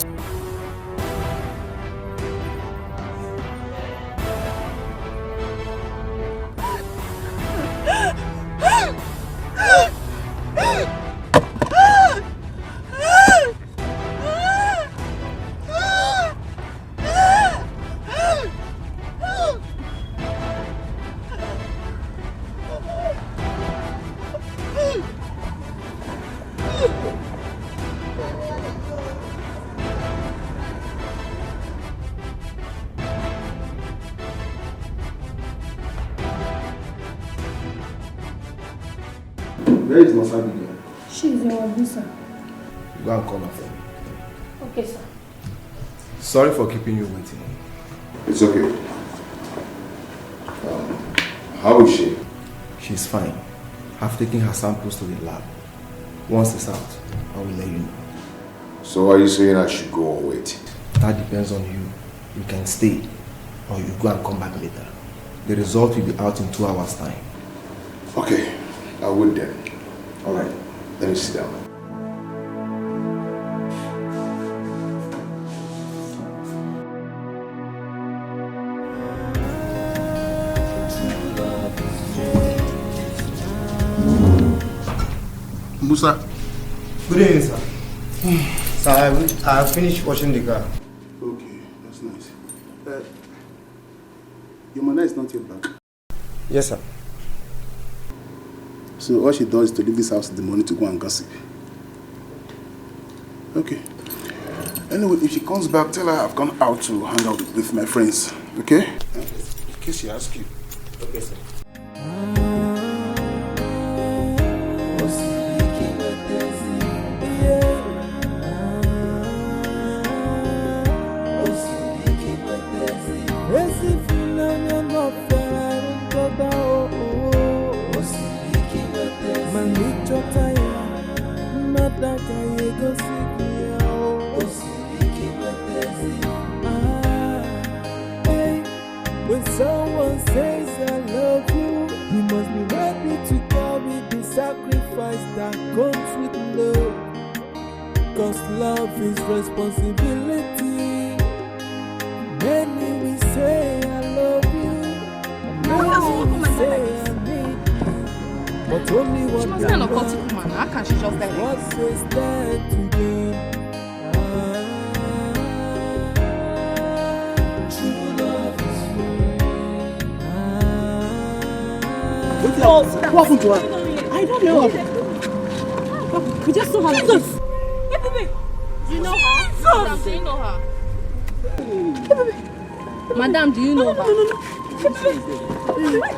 Where is Masabi girl? She's in Wabusa. Go and call her for me. Okay, sir. Sorry for keeping you waiting. It's okay. How is she? She's fine. I've taken her samples to the lab. Once it's out, I will let you know. So are you saying I should go or wait? That depends on you. You can stay or you go and come back later. The result will be out in 2 hours' time. Okay, I will then. Alright, let me sit down. Musa. Good evening, sir. Sir, I have finished washing the car. Okay, that's nice. Your mother is not yet back. Yes, sir. So all she does is to leave this house in the morning to go and gossip. Okay. Anyway, if she comes back, tell her I've gone out to hang out with my friends. Okay? In case she asks you. Okay, sir. When someone says I love you, you must be ready to carry the sacrifice that comes with love. Cause love is responsibility. Many will say I love you, many will say I need you, but only one she was kind of cultic woman. How can she just die? What says that today? What happened to her? I don't know. We just saw her. Jesus! Hey, baby. Do you know her? Madam, do you know her? Madam, do you know her? No. Do you know her?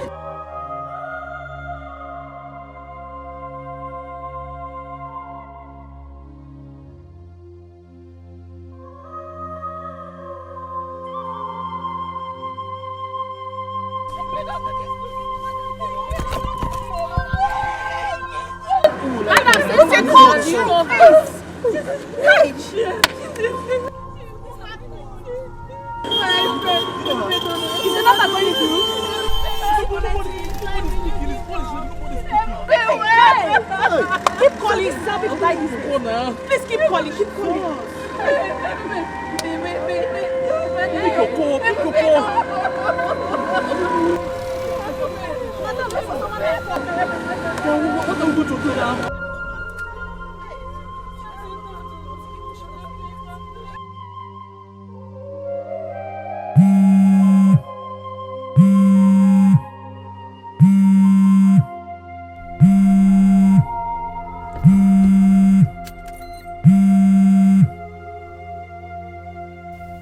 Is the number going through? Keep calling, Sabi, like this phone now. Please keep calling, keep calling. Pick your phone. What are we going to do now?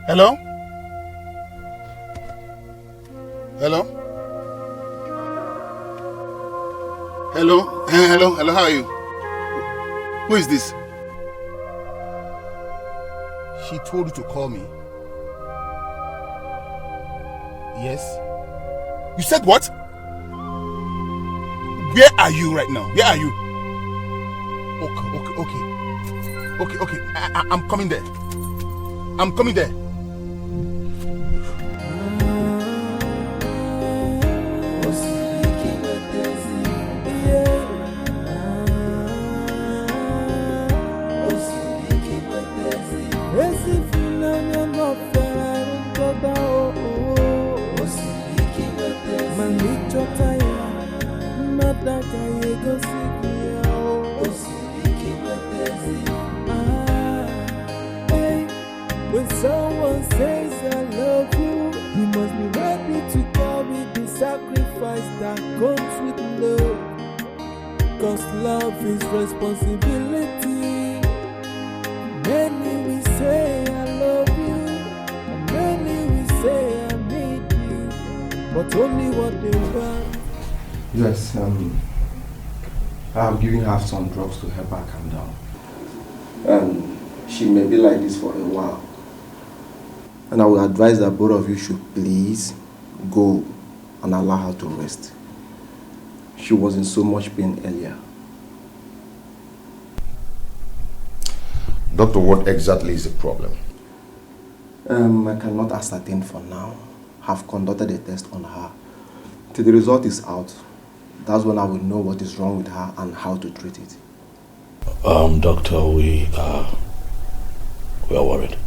Hello? Hello? Hello? Hello, how are you? Who is this? She told you to call me? Yes? You said what? Where are you right now? Where are you? Okay. I'm coming there. I'm coming there. When someone says I love you, you must be ready to carry the sacrifice that comes with love. Cause love is responsibility. Many will say I love you, and many will say I need you, but only what they want. Yes, I've given her some drugs to help her calm down. She may be like this for a while. And I would advise that both of you should please go and allow her to rest. She was in so much pain earlier. Doctor, what exactly is the problem? I cannot ascertain for now. I've conducted a test on her. Till the result is out, that's when I will know what is wrong with her and how to treat it. Doctor, we are worried.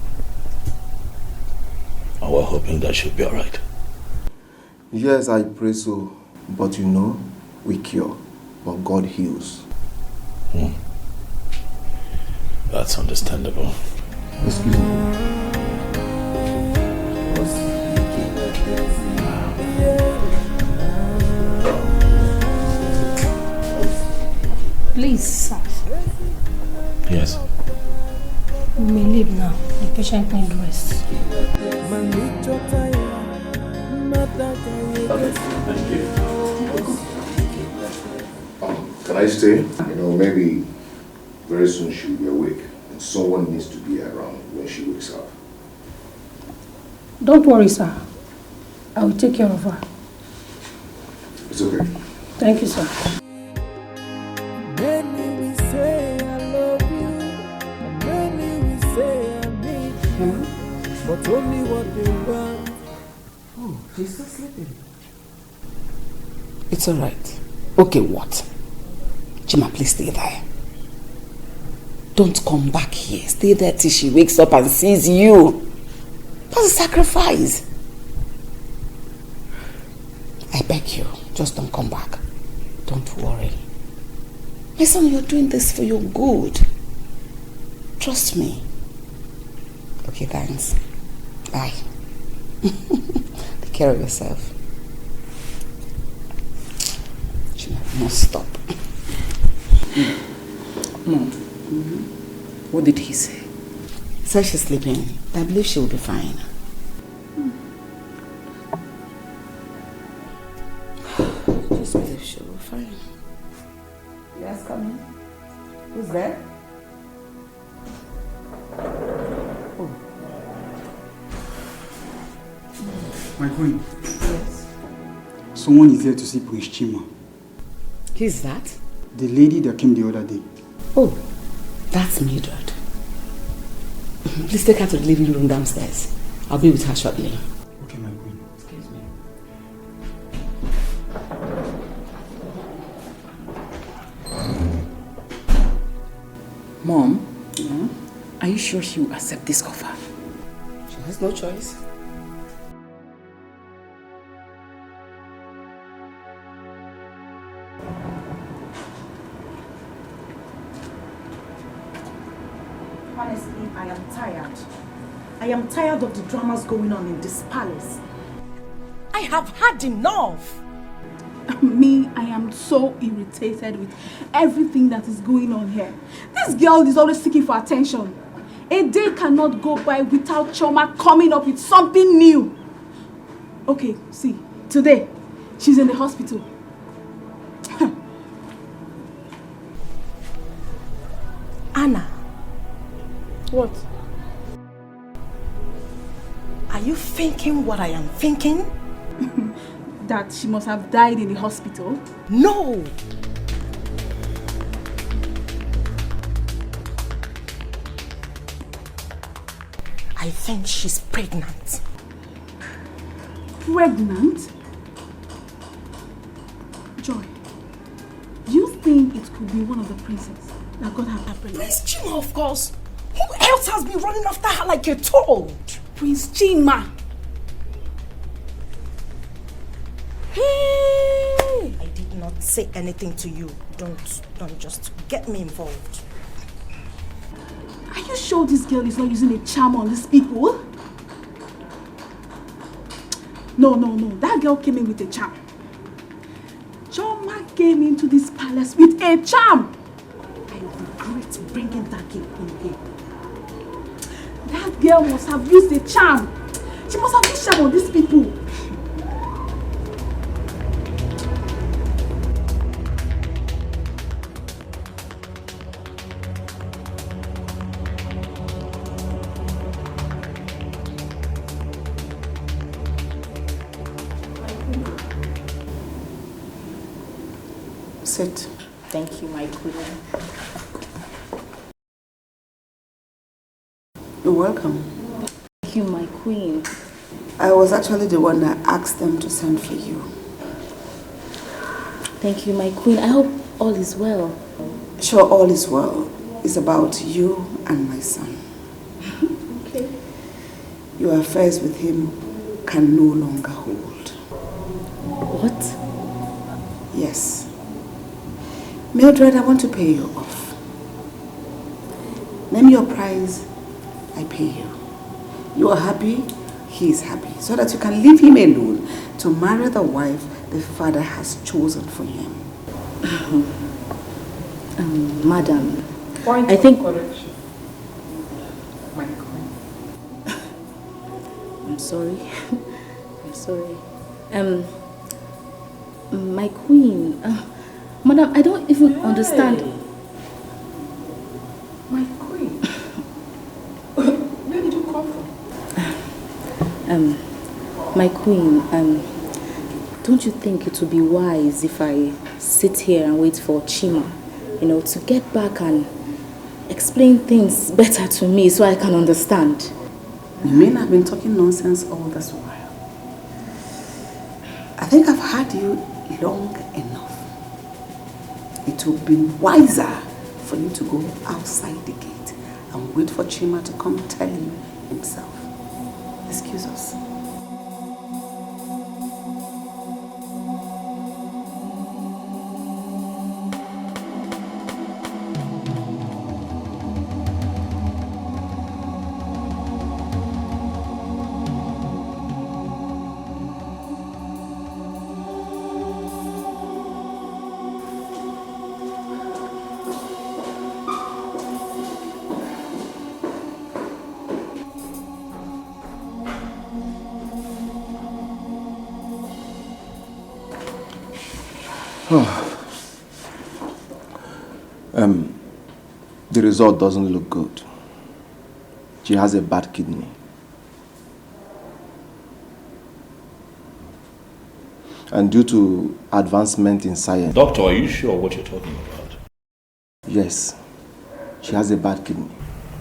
And we're hoping that she'll be alright. Yes, I pray so. But you know, we cure, but God heals. That's understandable. Excuse me. Please, sir. Yes. We may leave now. The patient needs rest. Thank you. Can I stay? You know, maybe very soon she'll be awake and someone needs to be around when she wakes up. Don't worry, sir. I will take care of her. It's okay. Thank you, sir. Many will say I love you, and many will say I need you, but only what they want. Oh, she's still sleeping. It's alright. Okay, what? Chima, please stay there. Don't come back here. Stay there till she wakes up and sees you. That's a sacrifice. I beg you, just don't come back. Don't worry. My son, you're doing this for your good. Trust me. Okay, thanks. Bye. Take care of yourself. You must stop. Mom, what did he say? He said she's sleeping. I believe she will be fine. Just believe she will be fine. Yes, come in. Who's there? Oh. My queen. Yes. Someone is there to see Prince Chima. Who's that? The lady that came the other day. Oh, that's Mildred. Please take her to the living room downstairs. I'll be with her shortly. Okay, my queen. Excuse me. Mom, are you sure she will accept this offer? She has no choice. honestly, I am tired. I am tired of the dramas going on in this palace. I have had enough. Me, I am so irritated with everything that is going on here. This girl is always seeking for attention. A day cannot go by without Choma coming up with something new. Okay, see, today, she's in the hospital. Anna. What? Are you thinking what I am thinking? That she must have died in the hospital? No! I think she's pregnant. Pregnant? Joy, do you think it could be one of the princes that got her pregnant? Prince Chima, of course. Who else has been running after her like a toad? Prince Chima. Hey! I did not say anything to you. Don't just get me involved. Are you sure this girl is not using a charm on these people? No. That girl came in with a charm. Choma came into this palace with a charm. I regret bringing that girl in here. That girl must have used a charm. She must have used charm on these people. Sit. Thank you, my queen. You're welcome. Thank you, my queen. I was actually the one that asked them to send for you. Thank you, my queen. I hope all is well. Sure, all is well. It's about you and my son. Okay. Your affairs with him can no longer hold. What? Yes. Mildred, I want to pay you off. Name your price, I pay you. You are happy, he is happy. So that you can leave him alone to marry the wife the father has chosen for him. Madam, Point I think... correction. My queen. I'm sorry. I'm sorry. My queen... Madam, I don't even understand. My queen. Where did you come from? My queen, don't you think it would be wise if I sit here and wait for Chima, to get back and explain things better to me so I can understand? You mean I've been talking nonsense all this while? I think I've had you long enough. It would be wiser for you to go outside the gate and wait for Chima to come tell you himself. Excuse us. The result doesn't look good. She has a bad kidney. And due to advancement in science... Doctor, are you sure what you're talking about? Yes. She has a bad kidney.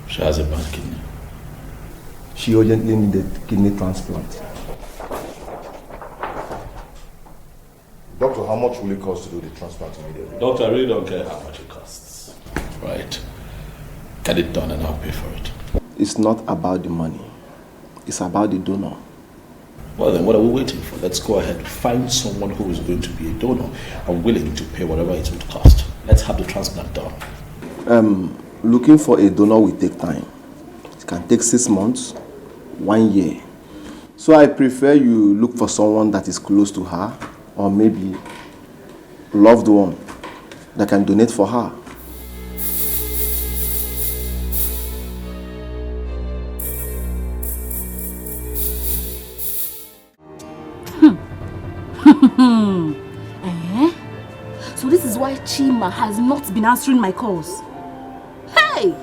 She has a bad kidney. She urgently needed kidney transplant. Doctor, how much will it cost to do the transplant immediately? Doctor, I really don't care how much it costs. Right. Get it done and I'll pay for it. It's not about the money. It's about the donor. Well then, what are we waiting for? Let's go ahead. Find someone who is going to be a donor and willing to pay whatever it would cost. Let's have the transplant done. Looking for a donor will take time. It can take 6 months, 1 year. So I prefer you look for someone that is close to her, or maybe loved one that can donate for her. So this is why Chima has not been answering my calls. Hey!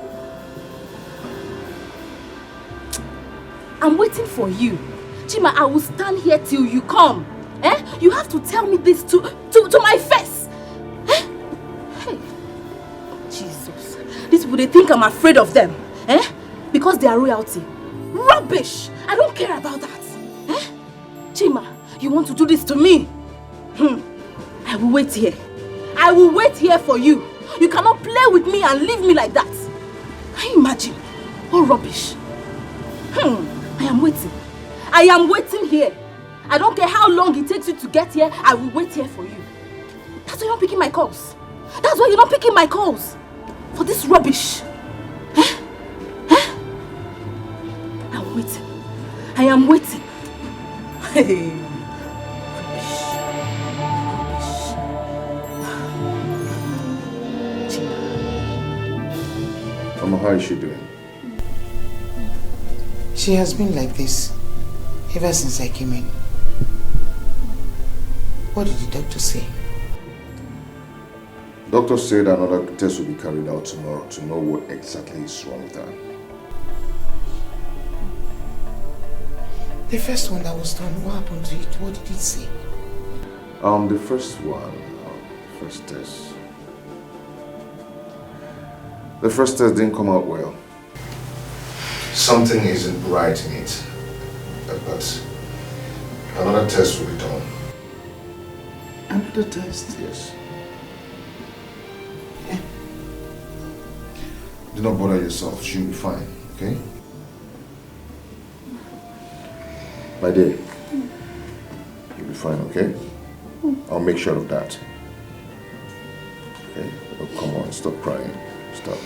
I'm waiting for you. Chima, I will stand here till you come. You have to tell me this to my face. Hey! Jesus. These people, they think I'm afraid of them. Because they are royalty. Rubbish! I don't care about that. Chima, you want to do this to me? I will wait here. I will wait here for you. You cannot play with me and leave me like that. Can you imagine? What rubbish. I am waiting. I am waiting here. I don't care how long it takes you to get here. I will wait here for you. That's why you're not picking my calls. That's why you're not picking my calls. For this rubbish. I'm waiting. I am waiting. Hey. Mama, how is she doing? She has been like this ever since I came in. What did the doctor say? Doctor said another test will be carried out tomorrow to know what exactly is wrong with her. The first one that was done, what happened to it? What did it say? The first one, first test. The first test didn't come out well. Something isn't right in it. But another test will be done. Another test? Yes. Do not bother yourself. She'll be fine, okay? My dear, you'll be fine, okay? I'll make sure of that. Okay? Oh, come on, stop crying. Stop.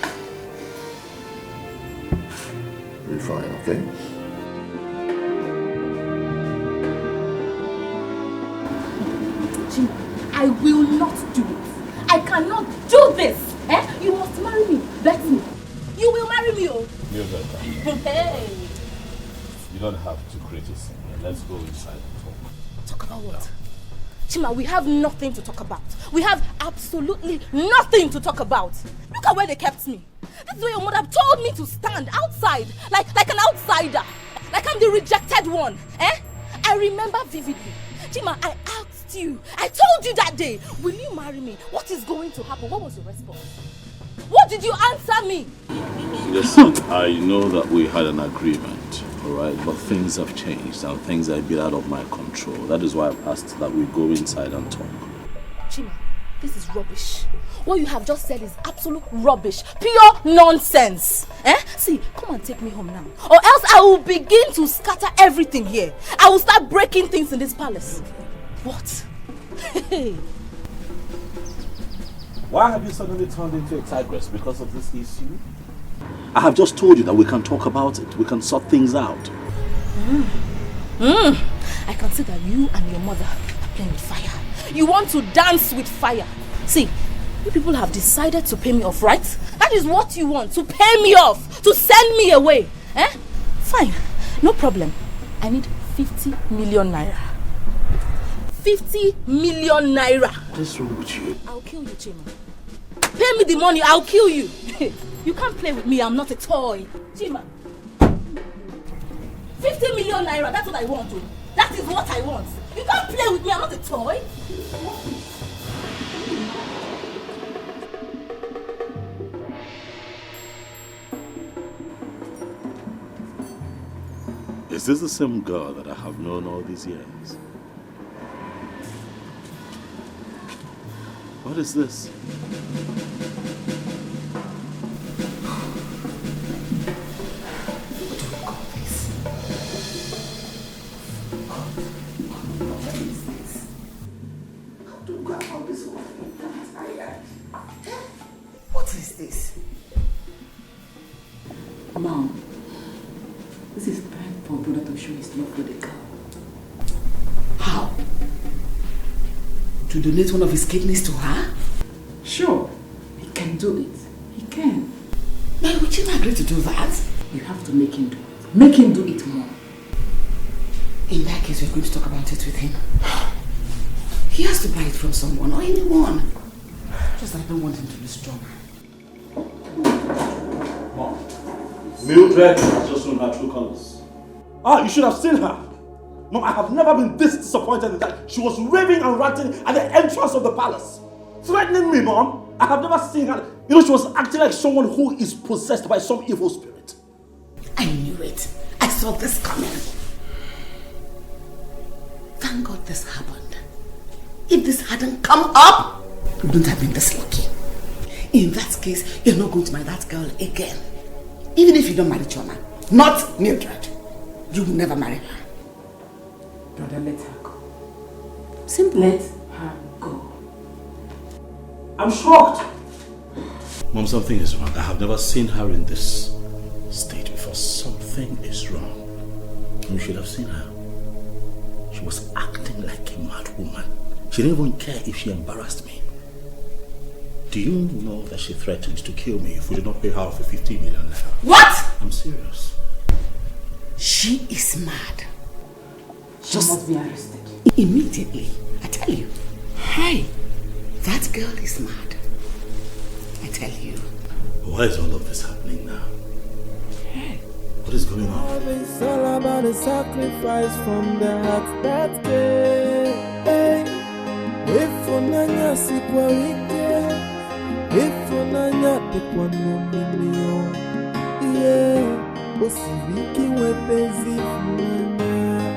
You'll be fine, okay? Jim, I will not do it. I cannot do this. You must marry me. Bet me. You will marry me, oh. Hey. You don't have to create a scene. Let's go inside and talk. Talk about what? Chima, we have nothing to talk about. We have absolutely nothing to talk about. Look at where they kept me. This is where your mother told me to stand outside, like an outsider. Like I'm the rejected one. I remember vividly. Chima, I asked you. I told you that day, will you marry me? What is going to happen? What was your response? What did you answer me? Listen, I know that we had an agreement, all right? But things have changed and things are a bit out of my control. That is why I've asked that we go inside and talk. Chima, this is rubbish. What you have just said is absolute rubbish. Pure nonsense. See, come and take me home now. Or else I will begin to scatter everything here. I will start breaking things in this palace. What? Why have you suddenly turned into a tigress because of this issue? I have just told you that we can talk about it. We can sort things out. I can see that you and your mother are playing with fire. You want to dance with fire. See, you people have decided to pay me off, right? That is what you want, to pay me off, to send me away. Fine, no problem. I need 50 million naira. 50 million naira. What is wrong with you? I'll kill you, Chima. Pay me the money, I'll kill you. You can't play with me, I'm not a toy. Chima. 50 million naira, that's what I want. That is what I want. You can't play with me, I'm not a toy. Is this the same girl that I have known all these years? What is this? What is this? Mom, This is time for brother to show his love for the girl. How? To donate one of his kidneys to her? Sure, he can do it. He can. But would you agree to do that? You have to make him do it. Make him do it more. In that case, we're going to talk about it with him. He has to buy it from someone or anyone. Just that I don't want him to lose strong. Mom, Mildred has just shown her true colors. You should have seen her. Mom, I have never been this disappointed in that. She was raving and ranting at the entrance of the palace. Threatening me, Mom. I have never seen her. She was acting like someone who is possessed by some evil spirit. I knew it. I saw this coming. Thank God this happened. If this hadn't come up, you wouldn't have been this lucky. In that case, you're not going to marry that girl again. Even if you don't marry Choma, not Mildred, you will never marry her. Brother, let her go. Simply let her go. I'm shocked. Mom, something is wrong. I have never seen her in this state before. Something is wrong. You should have seen her. She was acting like a mad woman. She didn't even care if she embarrassed me. Do you know that she threatened to kill me if we did not pay her for 15 million naira? What? I'm serious. She is mad. She must be arrested. Immediately. I tell you. Hey, that girl is mad. I tell you. Why is all of this happening now? Hey. What is going on? Love is all about a sacrifice from the heart that gave. If unanya sikwarike, if unanya tekwanomilio, yeah, osiviki wepezi funanya,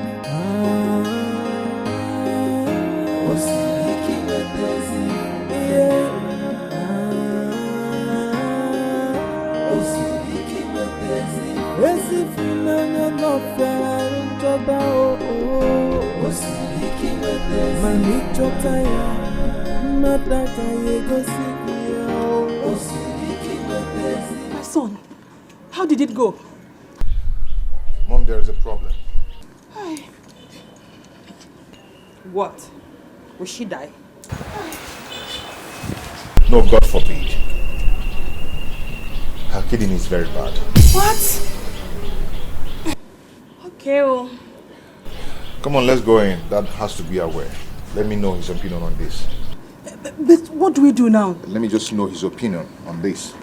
osiviki wepezi, yeah, osiviki wepezi, esi funanya no fera untoba oh, osiviki wepezi, manichota ya, mataka yegosikia oh, osiviki wepezi. My son, how did it go? Mom, there is a problem. What? Will she die? No, God forbid. Her kidney is very bad. What? Okay, well. Come on, let's go in. Dad has to be aware. Let me know his opinion on this. But what do we do now? Let me just know his opinion on this.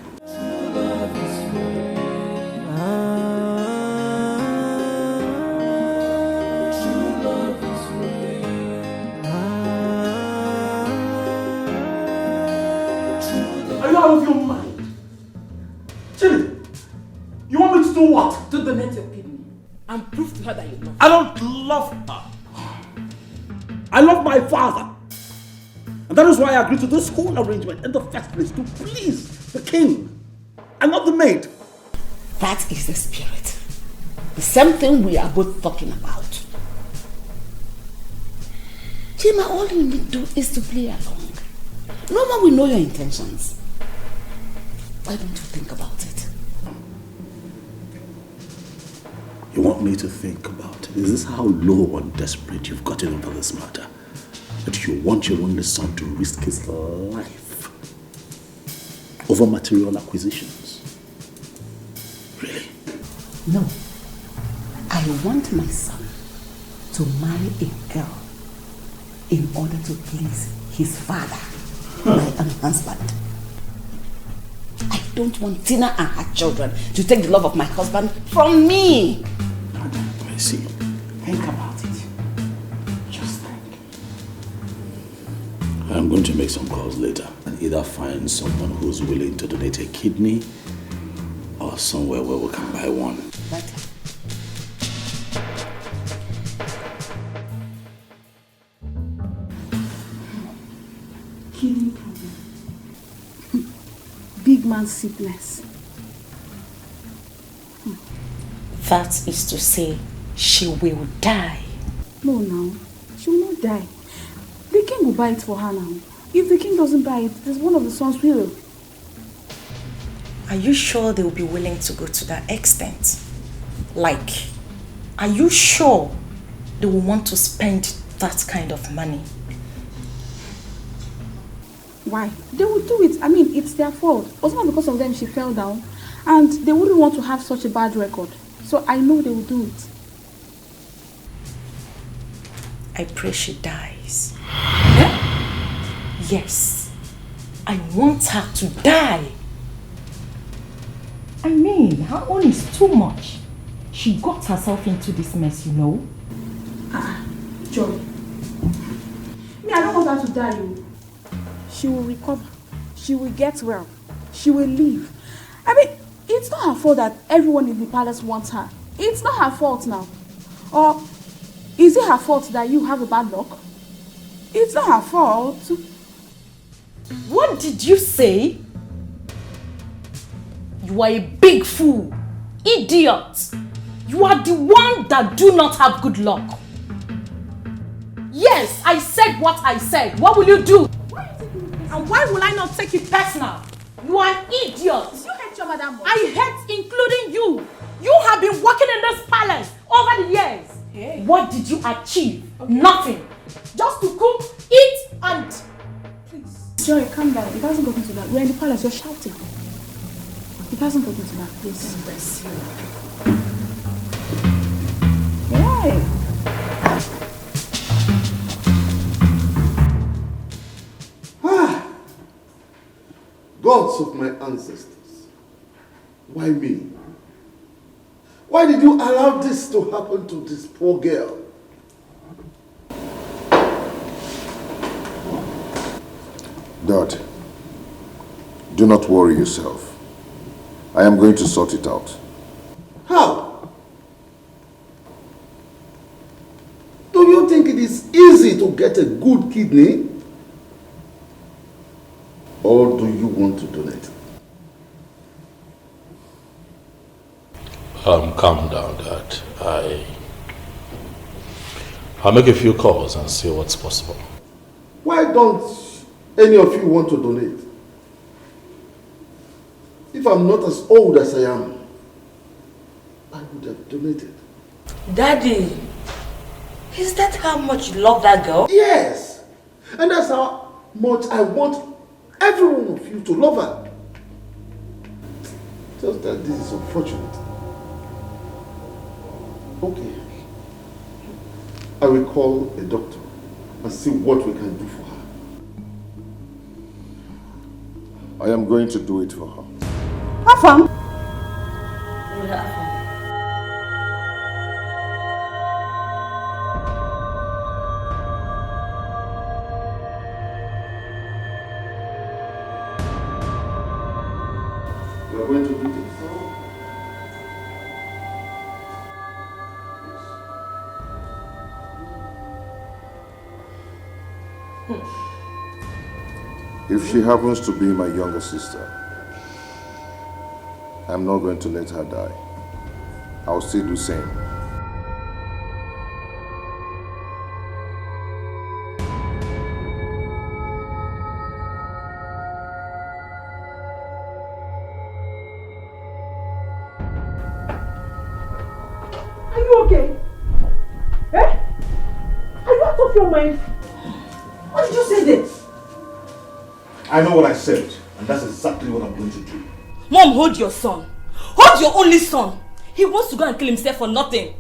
Are you out of your mind? Chili, you want me to do what? To donate your kidney and prove to her that you love her. I don't love her. I love my father. And that is why I agreed to this whole arrangement in the first place, to please the king and not the maid. That is the spirit. The same thing we are both talking about. Chima, all you need to do is to play along. No one will know your intentions. Why don't you think about it? You want me to think about it? Is this how low and desperate you've gotten over this matter? That you want your only son to risk his life over material acquisitions? Really? No. I want my son to marry a girl in order to please his father, my own husband. I don't want Tina and her children to take the love of my husband from me. I see. Think about it. Just think. I'm going to make some calls later and either find someone who's willing to donate a kidney or somewhere where we can buy one. Better. Kidney problem. Big man sickness. That is to say, she will die. No, now. She will not die. The king will buy it for her now. If the king doesn't buy it, there's one of the sons will. Are you sure they will be willing to go to that extent? Like, are you sure they will want to spend that kind of money? Why? They will do it. I mean, it's their fault. It was not because of them she fell down. And they wouldn't want to have such a bad record. So I know they will do it. I pray she dies. Eh? Yes. I want her to die. I mean, her own is too much. She got herself into this mess, you know. Joy. Me, I don't want her to die, you. She will recover. She will get well. She will live. I mean, it's not her fault that everyone in the palace wants her. It's not her fault now. Or is it her fault that you have a bad luck? It's not her fault. What did you say? You are a big fool. Idiot. You are the one that do not have good luck. Yes, I said what I said. What will you do? And why will I not take it personal? You are an idiot. You hate your mother more. I hate including you. You have been working in this palace over the years. Hey. What did you achieve? Okay. Nothing. Just to cook, eat, and... Please. Joy, calm down. It hasn't gotten to that. We're in the palace. You're shouting. It hasn't gotten to that. Please. Bless you. Why? Gods of my ancestors, why me? Why did you allow this to happen to this poor girl? Dad, do not worry yourself. I am going to sort it out. How? Do you think it is easy to get a good kidney? Or do you want to donate? Calm down, Dad. I'll make a few calls and see what's possible. Why don't any of you want to donate? If I'm not as old as I am, I would have donated. Daddy, is that how much you love that girl? Yes! And that's how much I want every one of you to love her. Just that this is unfortunate. Okay. I will call a doctor and see what we can do for her. I am going to do it for her. Afam! We are going to do this. If she happens to be my younger sister, I'm not going to let her die. I'll still do the same. Are you okay? Eh? Are you out of your mind? What did you say then? I know what I said, and that's exactly what I'm going to do. Mom, hold your son. Hold your only son. He wants to go and kill himself for nothing.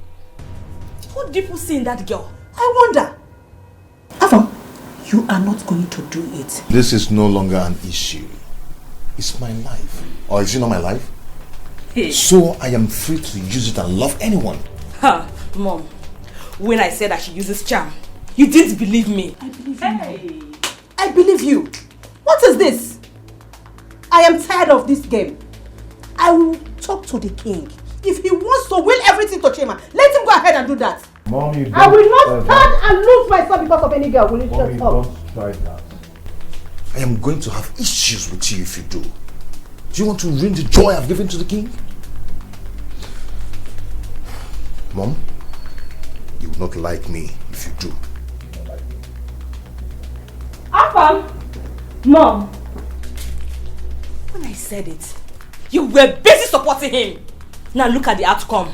What do people see in that girl? I wonder. Afam, you are not going to do it. This is no longer an issue. It's my life. Or is it not my life? Hey. So I am free to use it and love anyone. Ha, Mom. When I said that she uses charm, you didn't believe me. I believe you. I believe you. What is this? I am tired of this game. I will talk to the king. If he wants to will everything to Chima, let him go ahead and do that. Mom, you I will not stand and lose myself because of any girl. Will you shut up? Don't try that. I am going to have issues with you if you do. Do you want to ruin the joy I've given to the king? Mom, you will not like me if you do. Afam! Mom! When I said it, you were busy supporting him. Now look at the outcome.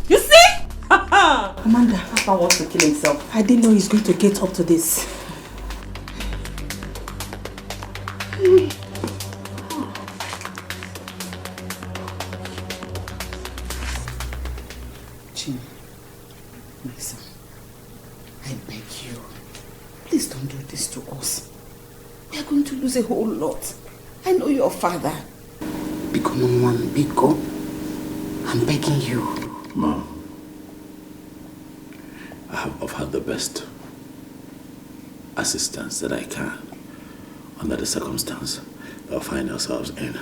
You see? Amanda, Papa wants to kill himself. I didn't know he's going to get up to this. Jim, listen. I beg you. Please don't do this to us. We are going to lose a whole lot. I know your father. Biko no one, Biko. I'm begging you. Mom, I have offered the best assistance that I can under the circumstance that we find ourselves in.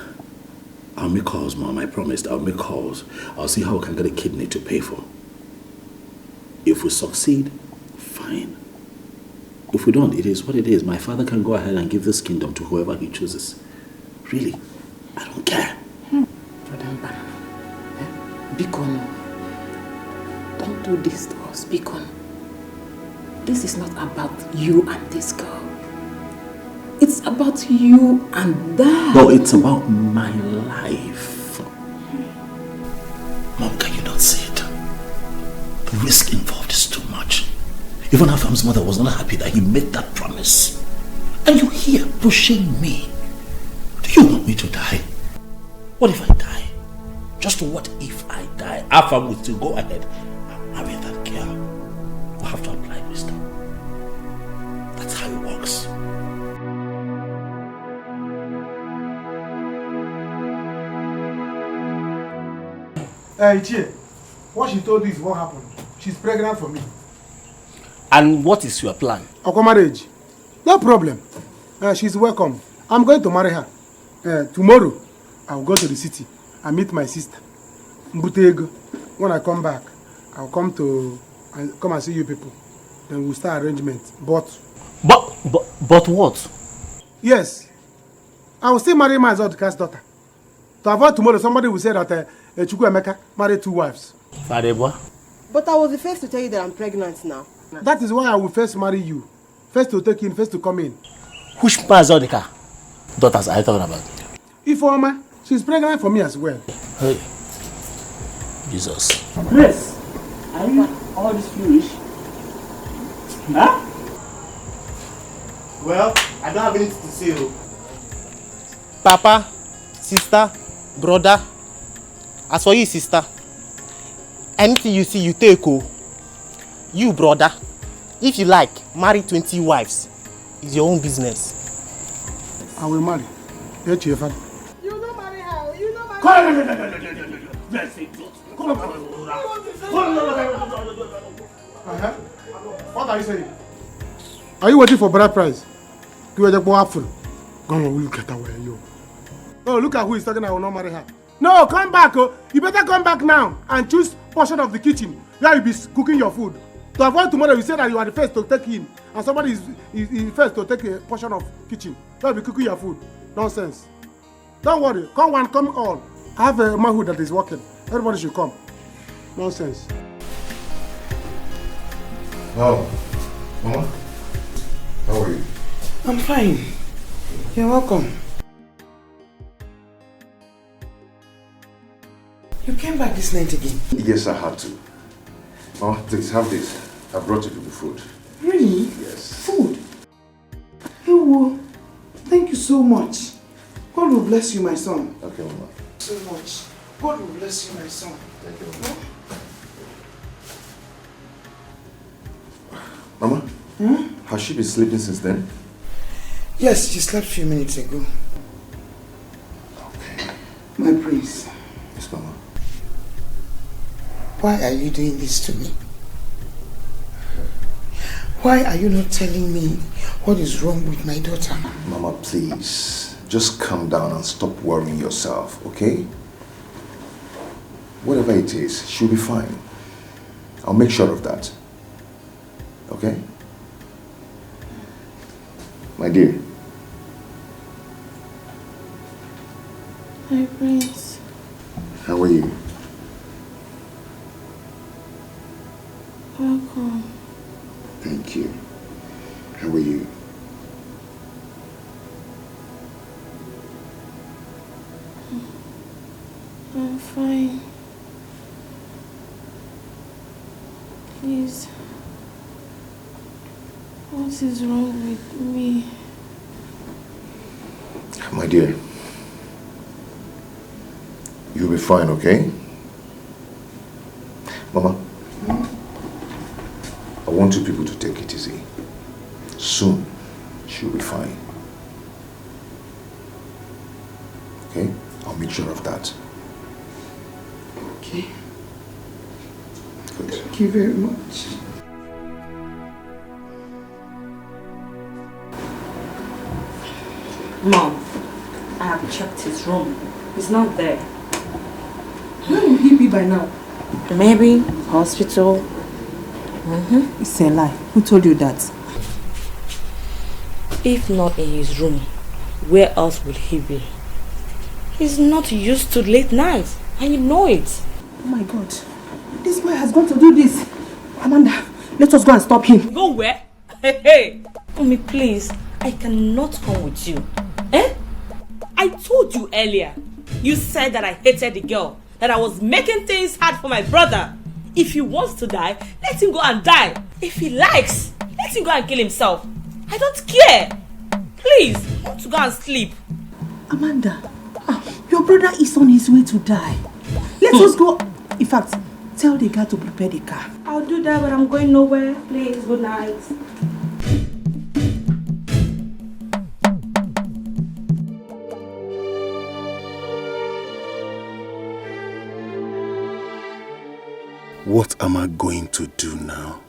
I'll make calls, Mom. I promised I'll make calls. I'll see how I can get a kidney to pay for. If we succeed, fine. If we don't, it is what it is. My father can go ahead and give this kingdom to whoever he chooses. Really, I don't care. Brother Banana, Biko, don't do this to us, Biko. This is not about you and this girl. It's about you and Dad. No, it's about my life. Mom, can you not see it? The risk involved is too much. Even Afam's mother was not happy that he made that promise. And you're here pushing me. Do you want me to die? What if I die? Just what if I die? Afam will still go ahead and marry that girl. We'll have to apply wisdom. That's how it works. Hey, Chie, what she told you is what happened. She's pregnant for me. And what is your plan? Our marriage. No problem. She's welcome. I'm going to marry her. Tomorrow, I'll go to the city and meet my sister. Mbutego. When I come back, I'll come and see you people. Then we'll start arrangement. But what? Yes. I will still marry my Zodka's daughter. To avoid tomorrow, somebody will say that Chukwuemeka married 2 wives. Fadeba? But I was the first to tell you that I'm pregnant now. That is why I will first marry you. First to take in, first to come in. Which Mazodika daughters are you talking about? Ifeoma, she's pregnant for me as well. Hey, Jesus. Grace, are you all this foolish? Huh? Well, I don't have anything to say. Papa, sister, brother. As for you, sister, anything you see, you take. You, brother, if you like, marry 20 wives. It's your own business. I will marry. Let your father. You don't marry her. You don't marry What are you saying? Are you waiting for bride price? You are the boy apple. Go on, look at her where you. Oh, look at who is talking. I will not marry her. No, come back. Oh. You better come back now and choose portion of the kitchen. Where you be cooking your food. To avoid tomorrow, you say that you are the first to take in, and somebody is first to take a portion of kitchen. You will be cooking your food. Nonsense. Don't worry. Come one, come all. I have a manhood that is working. Everybody should come. Nonsense. Oh, Mama, how are you? I'm fine. You're welcome. You came back this night again? Yes, I had to. Mama, please have this. I brought you people food. Really? Yes. Food? Oh, thank you so much. God will bless you, my son. Okay, Mama. So much. God will bless you, my son. Thank you, Mama. Mama? Has she been sleeping since then? Yes, she slept a few minutes ago. Okay. My prince. Yes, Mama. Why are you doing this to me? Why are you not telling me what is wrong with my daughter? Mama, please. Just calm down and stop worrying yourself, okay? Whatever it is, she'll be fine. I'll make sure of that. Okay? My dear. My prince. How are you? Welcome. Thank you. How are you? I'm fine. Please. What is wrong with me? My dear, you'll be fine, okay? Mama, I want you people to take it easy. Soon, she'll be fine. Okay? I'll make sure of that. Okay. Good. Thank you very much. Mom, I have checked his room. He's not there. Where will he be by now? Maybe hospital. It's a lie. Who told you that? If not in his room, where else will he be? He's not used to late nights, and you know it. Oh my God. This man has gone to do this. Amanda, let us go and stop him. Go where? Hey, Mommy, please. I cannot come with you. Eh? I told you earlier. You said that I hated the girl. That I was making things hard for my brother. If he wants to die, let him go and die. If he likes, let him go and kill himself. I don't care. Please, I want to go and sleep. Amanda, your brother is on his way to die. Let us go. In fact, tell the guy to prepare the car. I'll do that, but I'm going nowhere. Please, good night. What am I going to do now?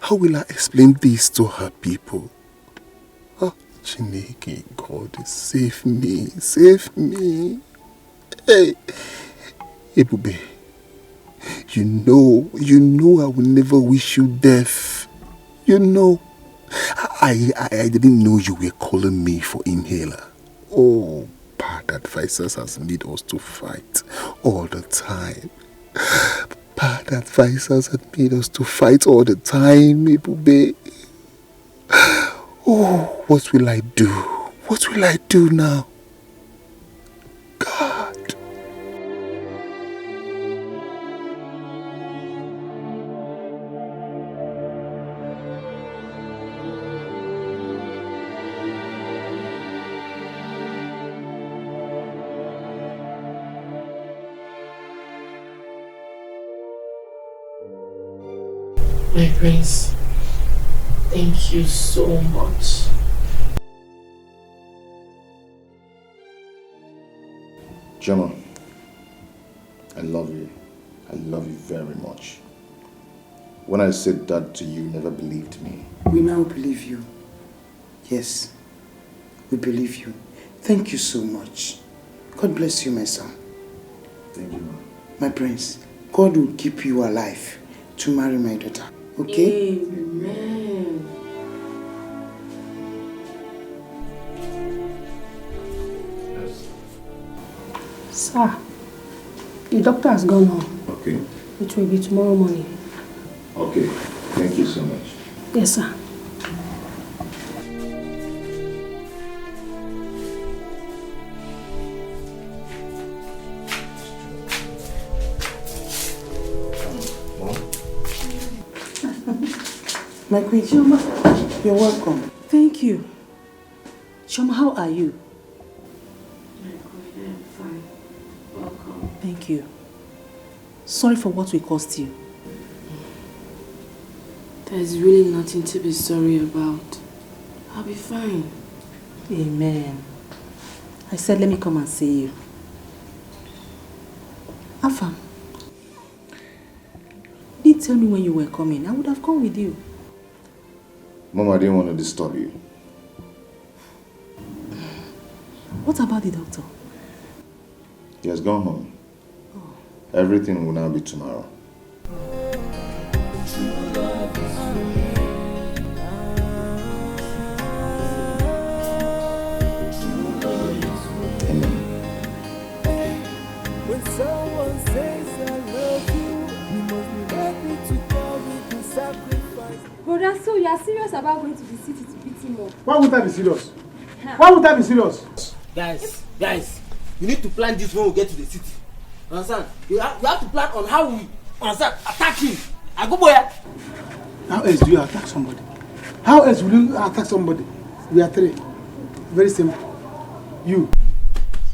How will I explain this to her people? Oh, Chineke, God, save me, save me. Hey, Ebube, you know I will never wish you death. You know, I didn't know you were calling me for inhaler. Oh, bad advisors has made us to fight all the time. Bad advisors have made us to fight all the time, Ebube. Oh, what will I do? What will I do now? God. My prince, thank you so much. Gemma, I love you. I love you very much. When I said that to you, you never believed me. We now believe you. Yes, we believe you. Thank you so much. God bless you, my son. Thank you, Mom. My prince, God will keep you alive to marry my daughter. Okay? Amen. Sir, the doctor has gone home. Okay. It will be tomorrow morning. Okay. Thank you so much. Yes, sir. My queen, Chioma, you're welcome. Thank you. Chioma, how are you? I'm fine. Welcome. Thank you. Sorry for what we caused you. There's really nothing to be sorry about. I'll be fine. Amen. I said, let me come and see you. Afa, you didn't tell me when you were coming. I would have come with you. Mom, I didn't want to disturb you. What about the doctor? He has gone home. Everything will now be tomorrow. When someone says I love you, you must be ready to carry the sacrifice. Brother, so you are serious about going to the city to beat him up? Why would I be serious? Why would I be serious? Guys, you need to plan this when we get to the city. Understand? You have to plan on how we Understand? Attack him. I go boy. How else do you attack somebody? How else will you attack somebody? We are three. Very simple. You.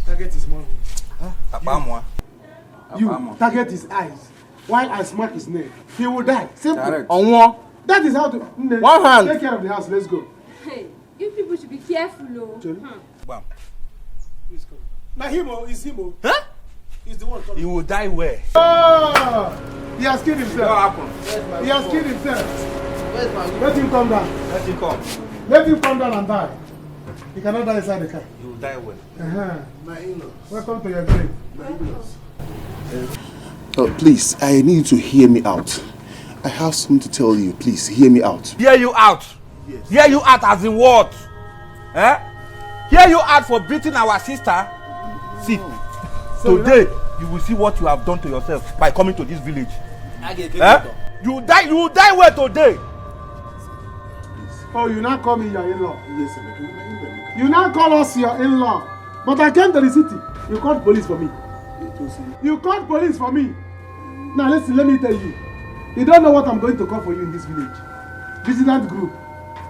Target his mouth. You. Target his eyes. While I smack his neck. He will die. Simple. On one. That is how to... One hand. Take care of the house. Let's go. Hey, you people should be careful, though. Bam. Please come. Now him, it's him. Huh? He's the one coming. He will die where? Oh! He has killed himself. What happened? He has killed himself. Let him come down. Let him come. Let him come down and die. He cannot die inside the car. He will die where? My in-laws. Welcome to your grave. My in-laws. Please, I need you to hear me out. I have something to tell you. Please, hear me out. Hear you out? Yes. Hear you out as in what? Eh? Hear you out for beating our sister? See, so today you will see what you have done to yourself by coming to this village. Eh? You will die where today? Oh, you now call me your in-law? Yes, sir. You now call us your in-law. But I came to the city. You called police for me. You called police for me. Now listen, let me tell you. You don't know what I'm going to call for you in this village. Vigilant group.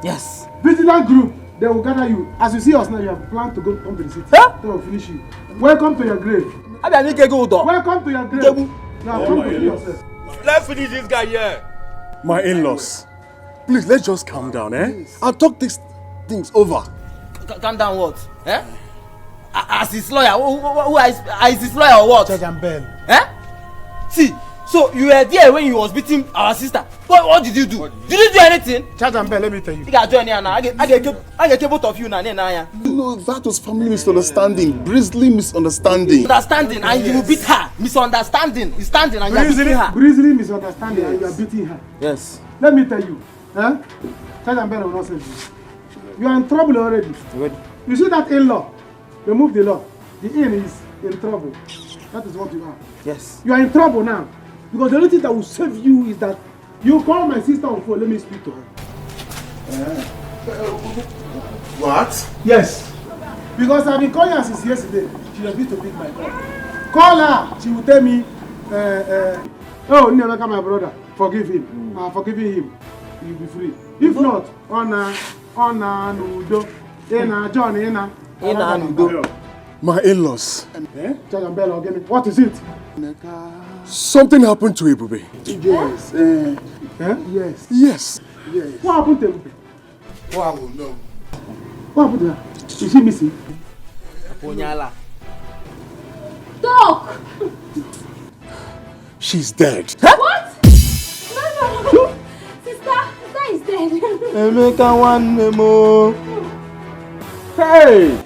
Yes. Vigilant group. They will gather you. As you see us now, you have planned to come to the city. Huh? They will finish you. Welcome to your grave. Welcome to your grave. Now come to yourself. Let's finish this guy here. My in-laws, please, let's just calm down, eh? Yes. I'll talk these things over. Calm down what? Eh? As his lawyer, who is his lawyer or what? Judge and Bell. Eh? See, so you were there when he was beating our sister. What did you do? Did you do anything? Judge and Bell, let me tell you. You got join here now. I get both of you now. No, that was family misunderstanding. Grisly misunderstanding. Misunderstanding, and you beat her. Misunderstanding. He's standing and you are beating her. Grisly misunderstanding, and you are beating her. Yes. Let me tell you. Eh? Judge and Bell will not save you. You are in trouble already. You see that in-law? Remove the law. The in is in trouble. That is what you are. Yes. You are in trouble now. Because the only thing that will save you is that you call my sister on phone. Let me speak to her. What? Yes. Because I've been calling her since yesterday. She refused to pick my call. Call her. She will tell me, oh, Nneka, my brother, forgive him. I'm forgiving him. He will be free. If not, Ona, Nudo, Ena, John, Ena. My in-laws. What is it? Something happened to Ebube. Yes. Yes. Yes. Yes. What happened to Ebube? What happened? No. What happened to her? Is she missing? Doc! She's dead. Huh? What? No. Sister is dead. Emeka one more. Hey!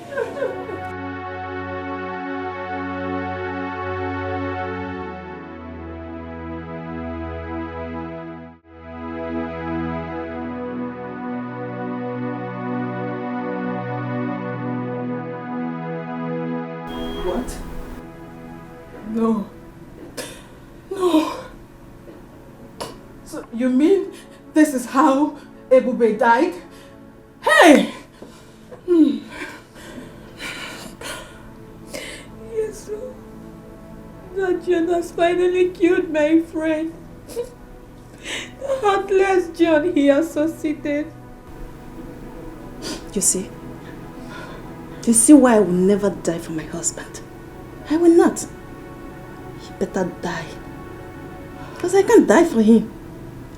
What? No. So you mean this is how Ebube died? Hey! Yes, Lord. That John has finally killed my friend. The heartless John he associated. You see? You see why I will never die for my husband? I will not. He better die. Because I can't die for him.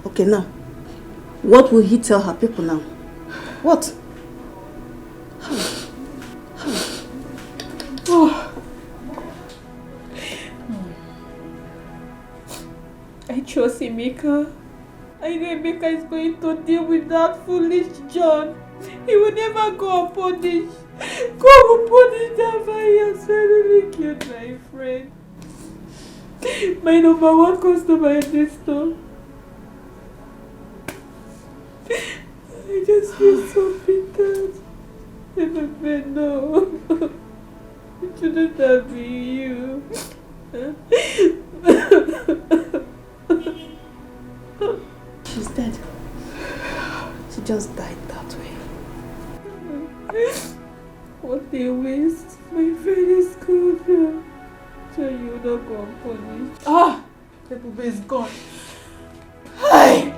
Okay, now. What will he tell her people now? What? Oh. I trust Emeka. I know Emeka is going to deal with that foolish John. He will never go unpunished. God will punish that man. He has finally killed my friend. My number one customer in this store. I just feel so bitter. Emeka, no. It shouldn't have been you. She's dead. She just died that way. What a waste. My friend is good. So you not go unpunished. Ebube is gone. Hey!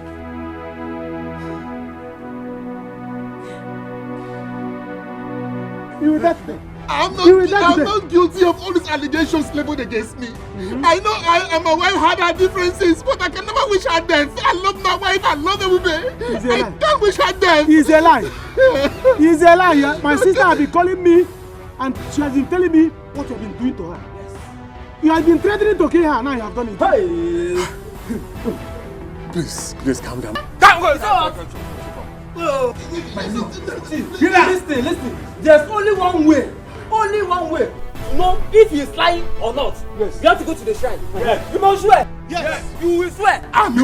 You that thing. I'm not guilty of all these allegations leveled against me. I know I and my wife had our differences, but I can never wish her death. I love my wife, I love Ebube. I can't wish her death. He's a lie. He's a lie. My sister has been calling me and she has been telling me what you have been doing to her. Yes. You have been threatening to kill her, now you have done it. Hey. Please calm down. Listen. There's only one way. Only one way to know if he is lying or not. Yes. You have to go to the shrine. Yes. You must swear. Yes. You will swear. I'm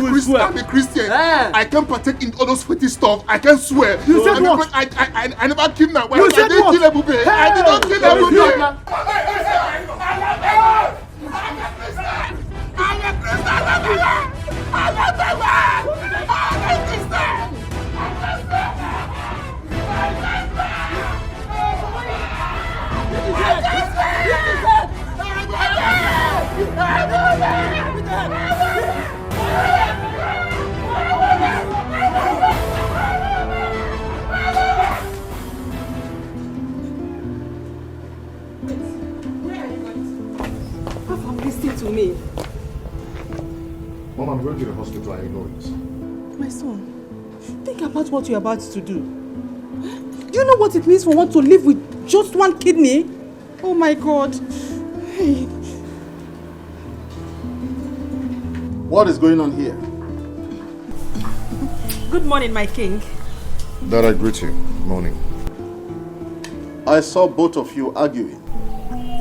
a Christian. Yeah. I can't partake in all those sweaty stuff. I can't swear. You said what? I never killed my wife. You said I didn't kill Ebube. I did not kill Ebube. Listen to me. Mom, I'm going to the hospital. I know it. My son, think about what you're about to do. Do you know what it means for one to live with just one kidney? Oh my God. Hey. What is going on here? Good morning, my king. Dad, I greet you. Morning. I saw both of you arguing.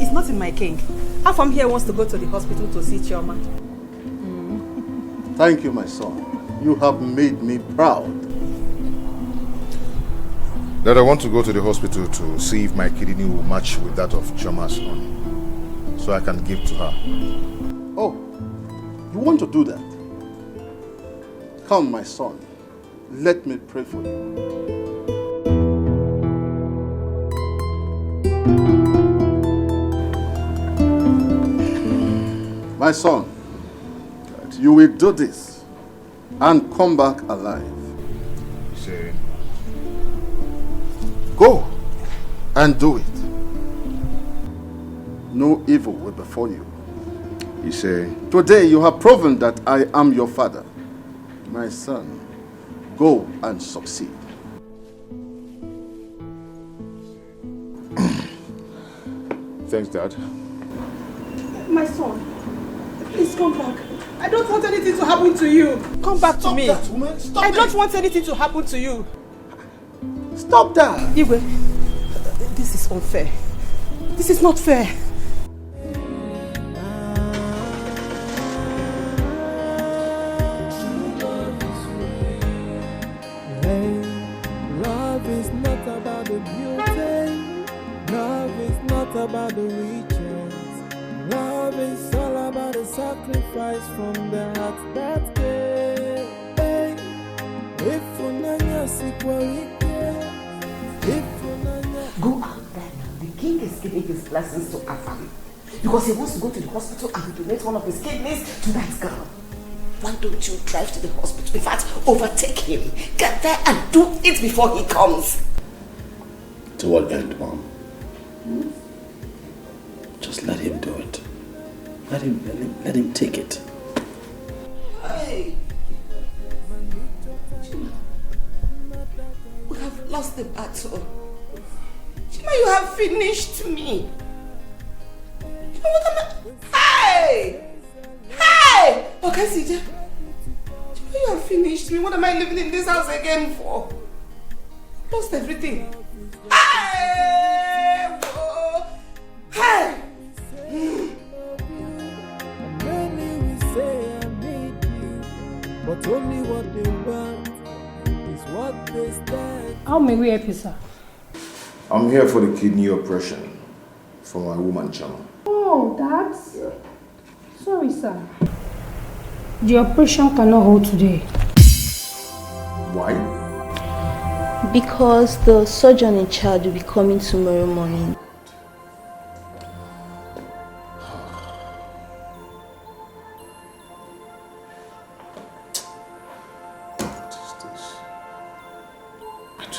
It's nothing, my king. Half from here wants to go to the hospital to see Chioma. Thank you, my son. You have made me proud. Dad, I want to go to the hospital to see if my kidney will match with that of Chioma's own, so I can give to her. Oh, you want to do that? Come, my son. Let me pray for you. My son, you will do this and come back alive. Say, go and do it. No evil will befall you. You say, today you have proven that I am your father. My son, go and succeed. Thanks, Dad. My son, please come back. I don't want anything to happen to you. Come back to me. Stop that, woman. Stop I don't want anything to happen to you. Stop that. Igwe, this is unfair. This is not fair. Hey, love is not about the beauty. Love is not about the riches. Love is all about the sacrifice from the heart that gave. Hey, if unanya sikwarike, if unanya. Go out there now. The king is giving his blessings to Afam because he wants to go to the hospital and donate one of his kidneys to that girl. Why don't you drive to the hospital? In fact, overtake him. Get there and do it before he comes. To what end, Mom? Just let him do it. Let him take it. Hey. We have lost the battle. Chima, you have finished me. You know what am I? Hey! Hey! Okay, CJ. Chima, you have finished me. What am I living in this house again for? Lost everything. Hey! Whoa. Hey! Many will say I need you, but only what they want is what they stand. How may we help you, sir? I'm here for the kidney operation for my woman, Chama. Oh, that's... Yeah. Sorry, sir. The operation cannot hold today. Why? Because the surgeon in charge will be coming tomorrow morning.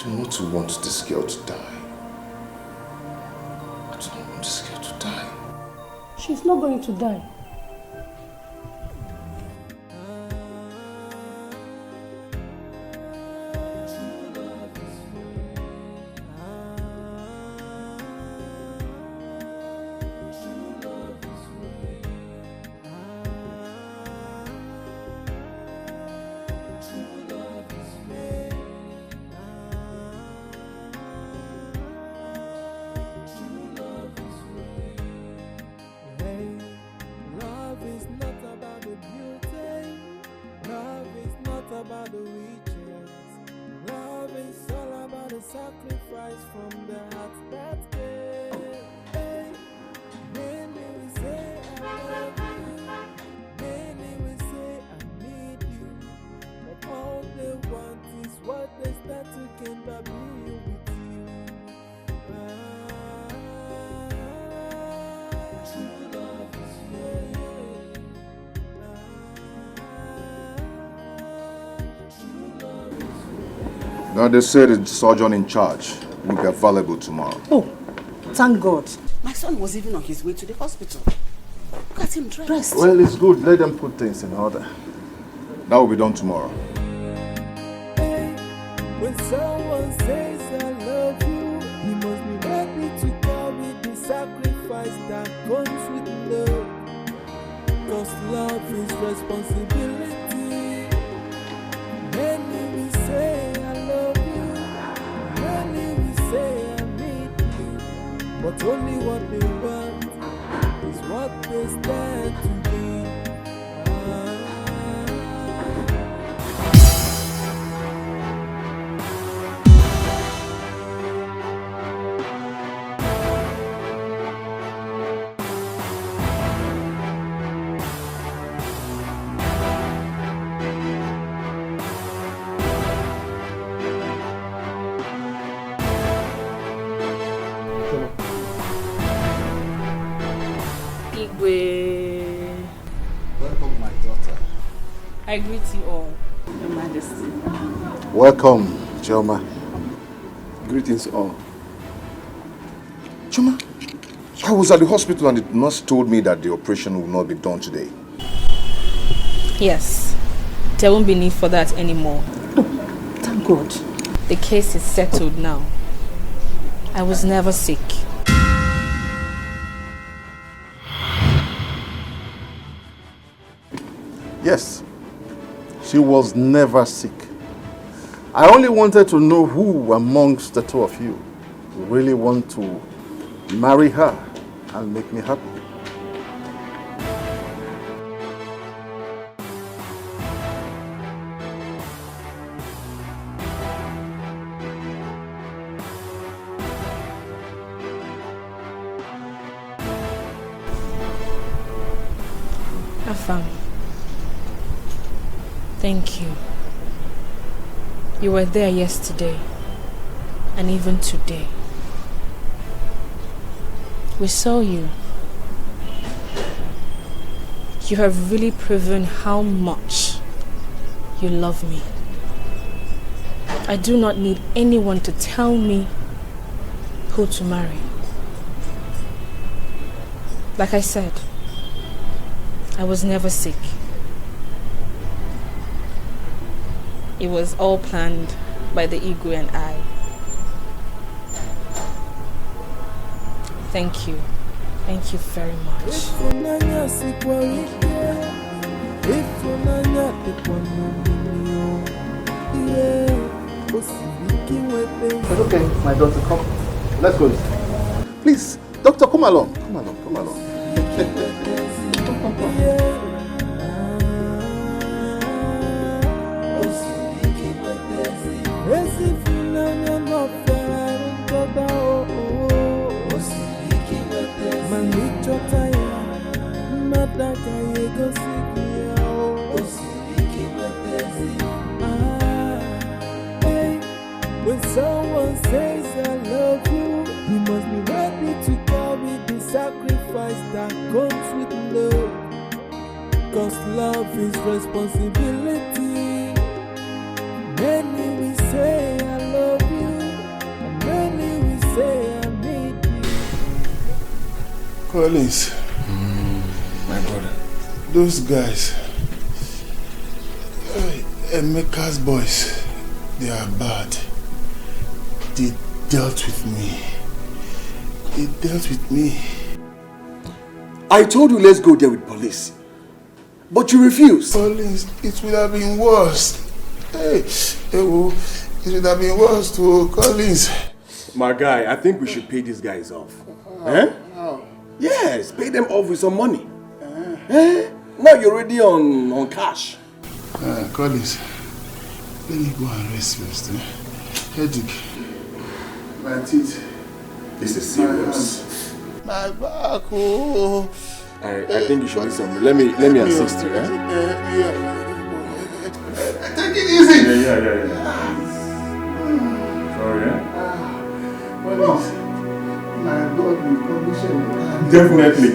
do not want this girl to die. I do not want this girl to die. She's not going to die. Now they say the surgeon in charge will be available tomorrow. Oh, thank God. My son was even on his way to the hospital. Look at him dressed. Well, it's good. Let them put things in order. That will be done tomorrow. When someone says I love you, you must be ready to carry the sacrifice that comes with love. Cause love is responsibility. Many will say I love you, many will say I need you, but only what they want is what they stand to be. Welcome, my daughter. I greet you all. Your Majesty. Welcome, Chioma. Greetings all. Chioma, I was at the hospital and the nurse told me that the operation will not be done today. Yes, there won't be need for that anymore. Oh, thank God. The case is settled now. I was never sick. Yes, she was never sick. I only wanted to know who amongst the two of you really want to marry her and make me happy. Afam, thank you. You were there yesterday and even today. We saw you. You have really proven how much you love me. I do not need anyone to tell me who to marry. Like I said, I was never sick. It was all planned by the ego and I. Thank you. Thank you very much. It's okay, my daughter, come. Let's go. Please, doctor, come along. Come along, come along. When someone says I love you, you must be ready to carry the sacrifice that comes with love. Cause love is responsibility. Many will say I love you, Collins. My brother. Those guys, Emeka's boys, they are bad. They dealt with me. They dealt with me. I told you let's go there with police. But you refused. Collins, it would have been worse. Hey, it would have been worse to Collins. My guy, I think we should pay these guys off. Eh? Yes, pay them off with some money. Now you're already on cash. Collins, let me go and rest first. Headache. My teeth. This is serious. My back, oh. I think you should need some. Let me assist you. Take it easy. Yeah. Sorry, Collins, my God will punish him. Definitely. I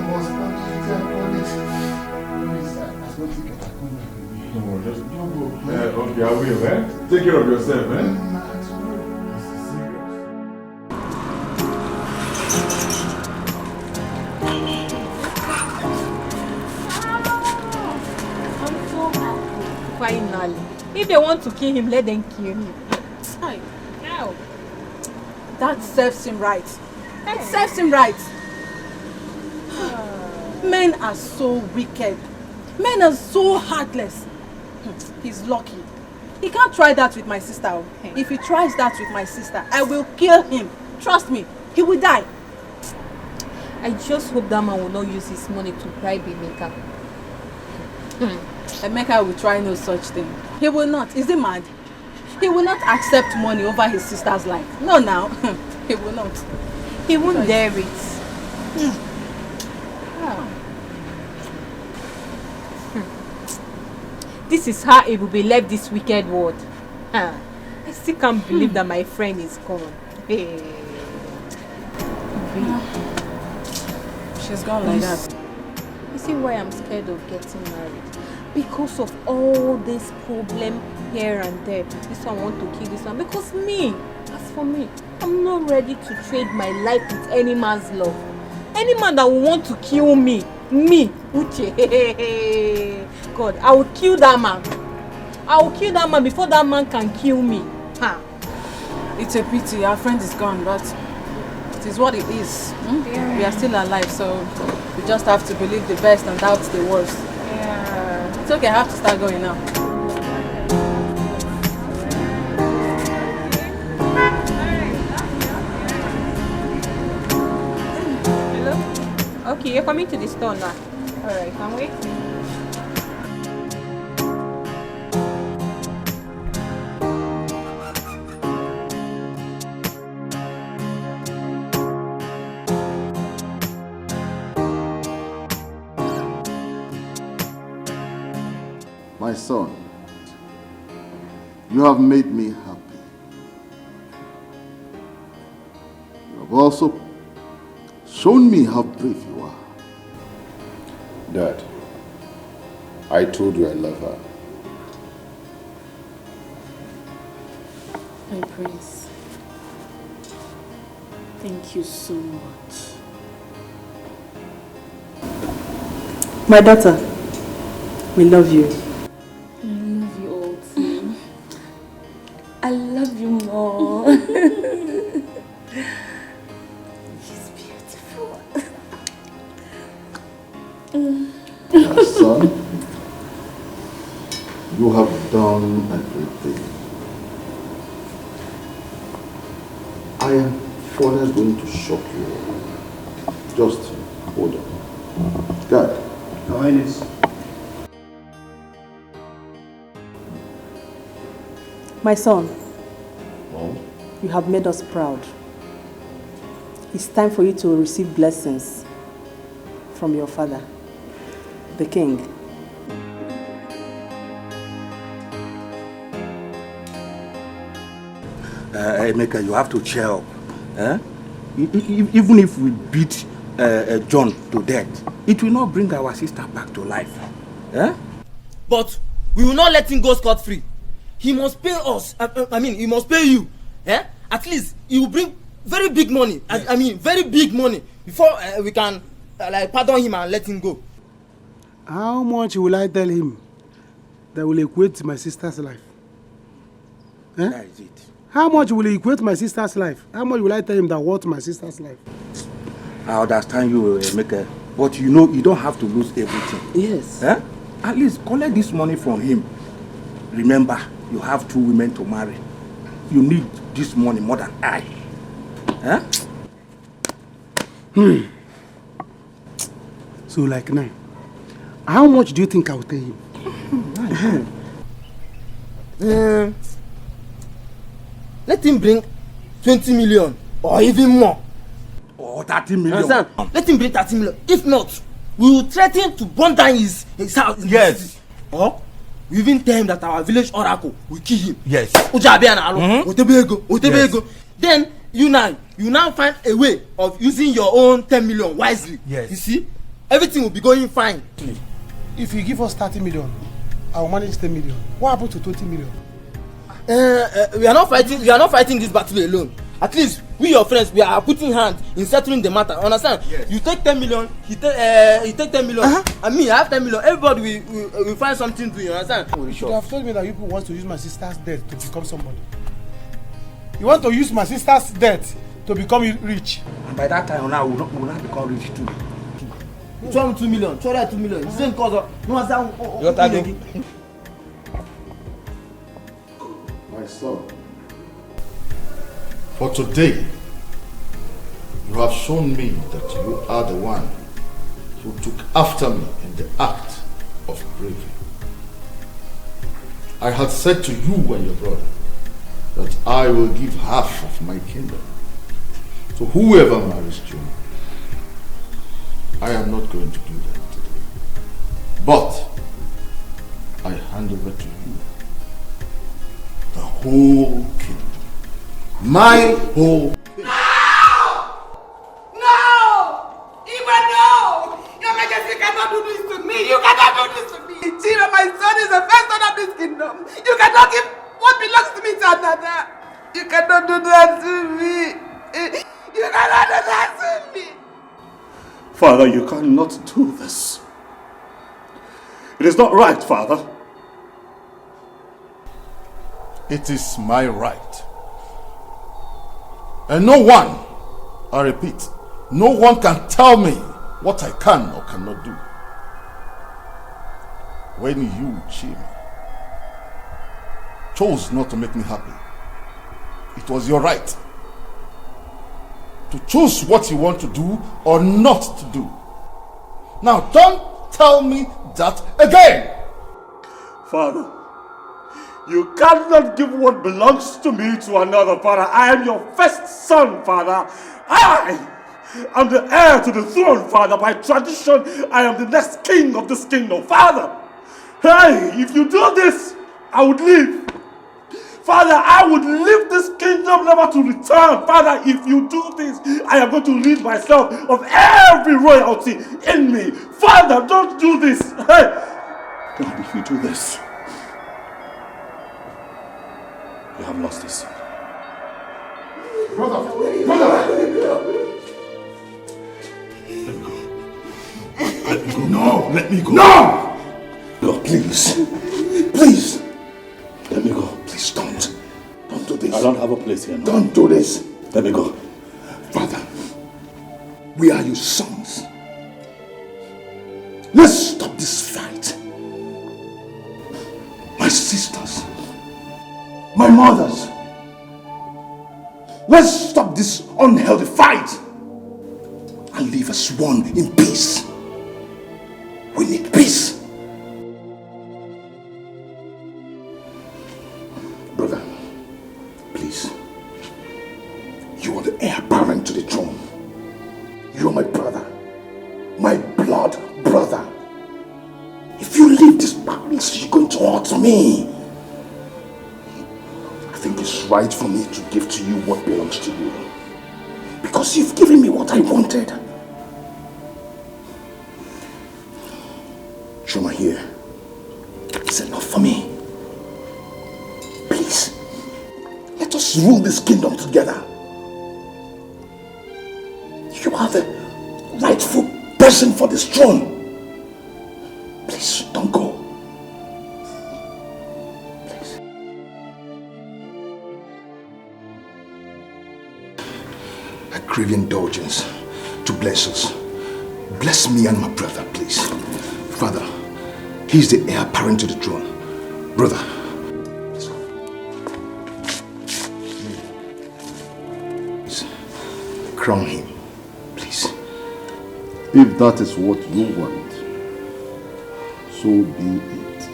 must punish him, Collins. I don't think I can come back with me. No, just go. Okay, I will, eh? Take care of yourself, eh? Finally. If they want to kill him, let them kill him. How? That serves him right. That serves him right. Men are so wicked. Men are so heartless. He's lucky. He can't try that with my sister. If he tries that with my sister, I will kill him. Trust me, he will die. I just hope that man will not use his money to bribe Emeka. Emeka will try no such thing. He will not. Is he mad? He will not accept money over his sister's life. No, now. He will not. He won't dare it. This is how it will be left this wicked world. I still can't believe that my friend is gone. Hey. She's gone like that. You see why I'm scared of getting married? Because of all this problem here and there. This one want to kill this one. Because me, as for me, I'm not ready to trade my life with any man's love. Any man that will want to kill me, Uche, God, I will kill that man. I will kill that man before that man can kill me. It's a pity. Our friend is gone, but it is what it is. We are still alive, so we just have to believe the best and doubt the worst. It's okay, I have to start going now. Hello? Okay, you're coming to the store now. Alright, I'm waiting. My son, you have made me happy. You have also shown me how brave you are. Dad, I told you I love her. My prince, thank you so much. My daughter, we love you. I love you all too. I love you more. She's beautiful. My son, you have done a great thing. I am further going to shock you. Just hold on. God. Your Highness. My son, Mom? you have made us proud. It's time for you to receive blessings from your father, the king. Emeka, you have to cheer up. Even if we beat John to death, it will not bring our sister back to life. But we will not let him go scot-free. He must pay us. I mean, he must pay you. At least he will bring very big money. Yes. I mean, very big money. before we can like pardon him and let him go. How much will I tell him that will equate to my sister's life? Eh? That is it. How much will he equate my sister's life? How much will I tell him that worth my sister's life? I understand you, Emeka, but you know you don't have to lose everything. Yes. Eh? At least collect this money from him. Remember, you have 2 women to marry. You need this money more than I. Eh? So like now, how much do you think I'll tell him? Let him bring 20 million or even more. Or 30 million. Understand? Let him bring 30 million. If not, we will threaten to burn down his house. Yes. Or we even tell him that our village oracle will kill him. Yes. Yes. Then you now find a way of using your own 10 million wisely. Yes. You see? Everything will be going fine. If you give us 30 million, I will manage 10 million. What happened to 20 million? We are not fighting this battle alone. At least we your friends, we are putting hand in settling the matter. Understand? Yes. You take 10 million, he take 10 million, and me I have 10 million. Everybody will find something to do. You understand? You should have told me that you people want to use my sister's debt to become somebody. You want to use my sister's debt to become rich. And by that time now we will not become rich too. 2 million, 2 million. Same cause. No answer. My son, for today, you have shown me that you are the one who took after me in the act of bravery. I had said to you and your brother that I will give half of my kingdom to whoever marries you. I am not going to do that today. But I hand over to you the whole kingdom. My whole kingdom. Your Majesty cannot do this to me. You cannot do this to me. Chima, my son is the first son of this kingdom. You cannot give what belongs to me to another. You cannot do that to me. You cannot do that to me. Father, you cannot do this. It is not right, Father. It is my right. And no one, I repeat, no one can tell me what I can or cannot do. When you, Chima, chose not to make me happy, it was your right to choose what you want to do or not to do. Now don't tell me that again. Father, you cannot give what belongs to me to another, Father. I am your first son, Father. I am the heir to the throne, Father. By tradition, I am the next king of this kingdom, Father. Hey, if you do this, I would leave. Father, I would leave this kingdom never to return. Father, if you do this, I am going to rid myself of every royalty in me. Father, don't do this. Hey, God, if you do this, you have lost this son. Brother! Let me go. No, let me go. No! No, please. Please. Let me go. Please don't. Don't do this. I don't have a place here. No. Don't do this. Let me go. Father, we are your sons. Let's stop this fight. My sisters, my mothers, let's stop this unhealthy fight and live as one in peace. We need peace. Brother, please. You are the heir apparent to the throne. You are my brother. My blood brother. If you leave this palace, you're going to hurt me. I think it's right for me to give to you what belongs to you. Because you've given me what I wanted. Shoma here. It's enough for me. Please, let us rule this kingdom together. You are the person for this throne. Please, don't go. Please. I crave indulgence to bless us. Bless me and my brother, please. Father, he's the heir apparent to the throne. Brother, let's go. Please, crown him, please. If that is what you want, so be it.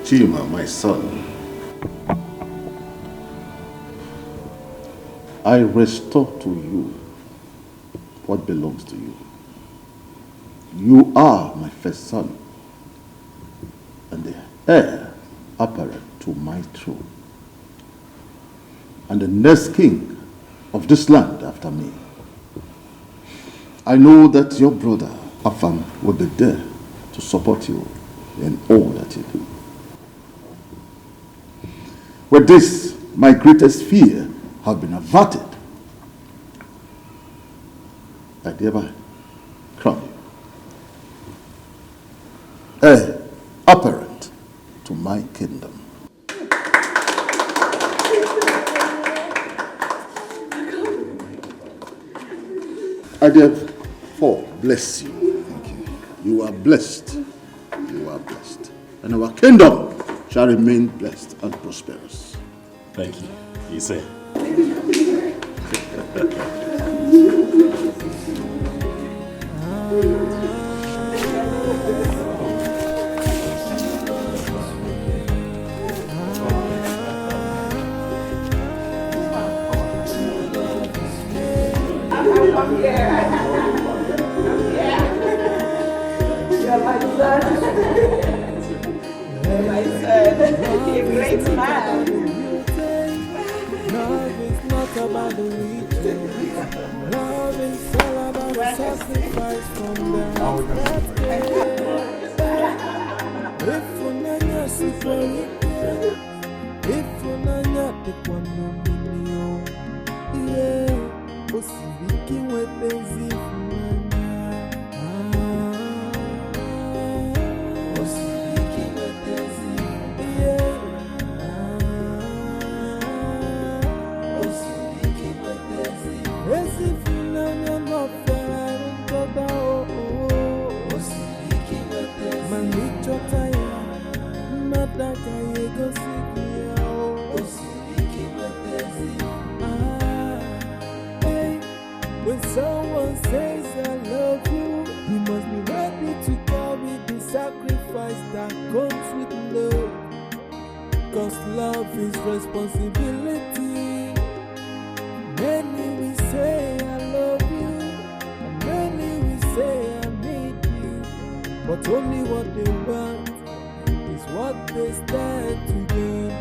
Chima, my son, I restore to you what belongs to you. You are my first son and the heir apparent to my throne, and the next king of this land after me. I know that your brother Afam will be there to support you in all that you do. With this, my greatest fear have been averted. I thereby crown you heir apparent to my kingdom. I therefore bless you. Thank you. You are blessed. You are blessed. And our kingdom shall remain blessed and prosperous. Thank you. You say. Love is not about the riches. Love is all about the sacrifice from the heart. If unanya siporike, if unanya tekwanomilio, yeah, osibiki wepenzi funanya. Osibiki wepenzi, yeah. Esi funanya no ferarun toda osibiki wepenzi. Manicho taya, nataka yego sikia osibiki wepenzi. Hey, when someone says I love you, you must be ready to carry the sacrifice that comes with love. 'Cause love is responsibility. Many will say I love you, and many will say I need you, but only what they want is what they stand to gain.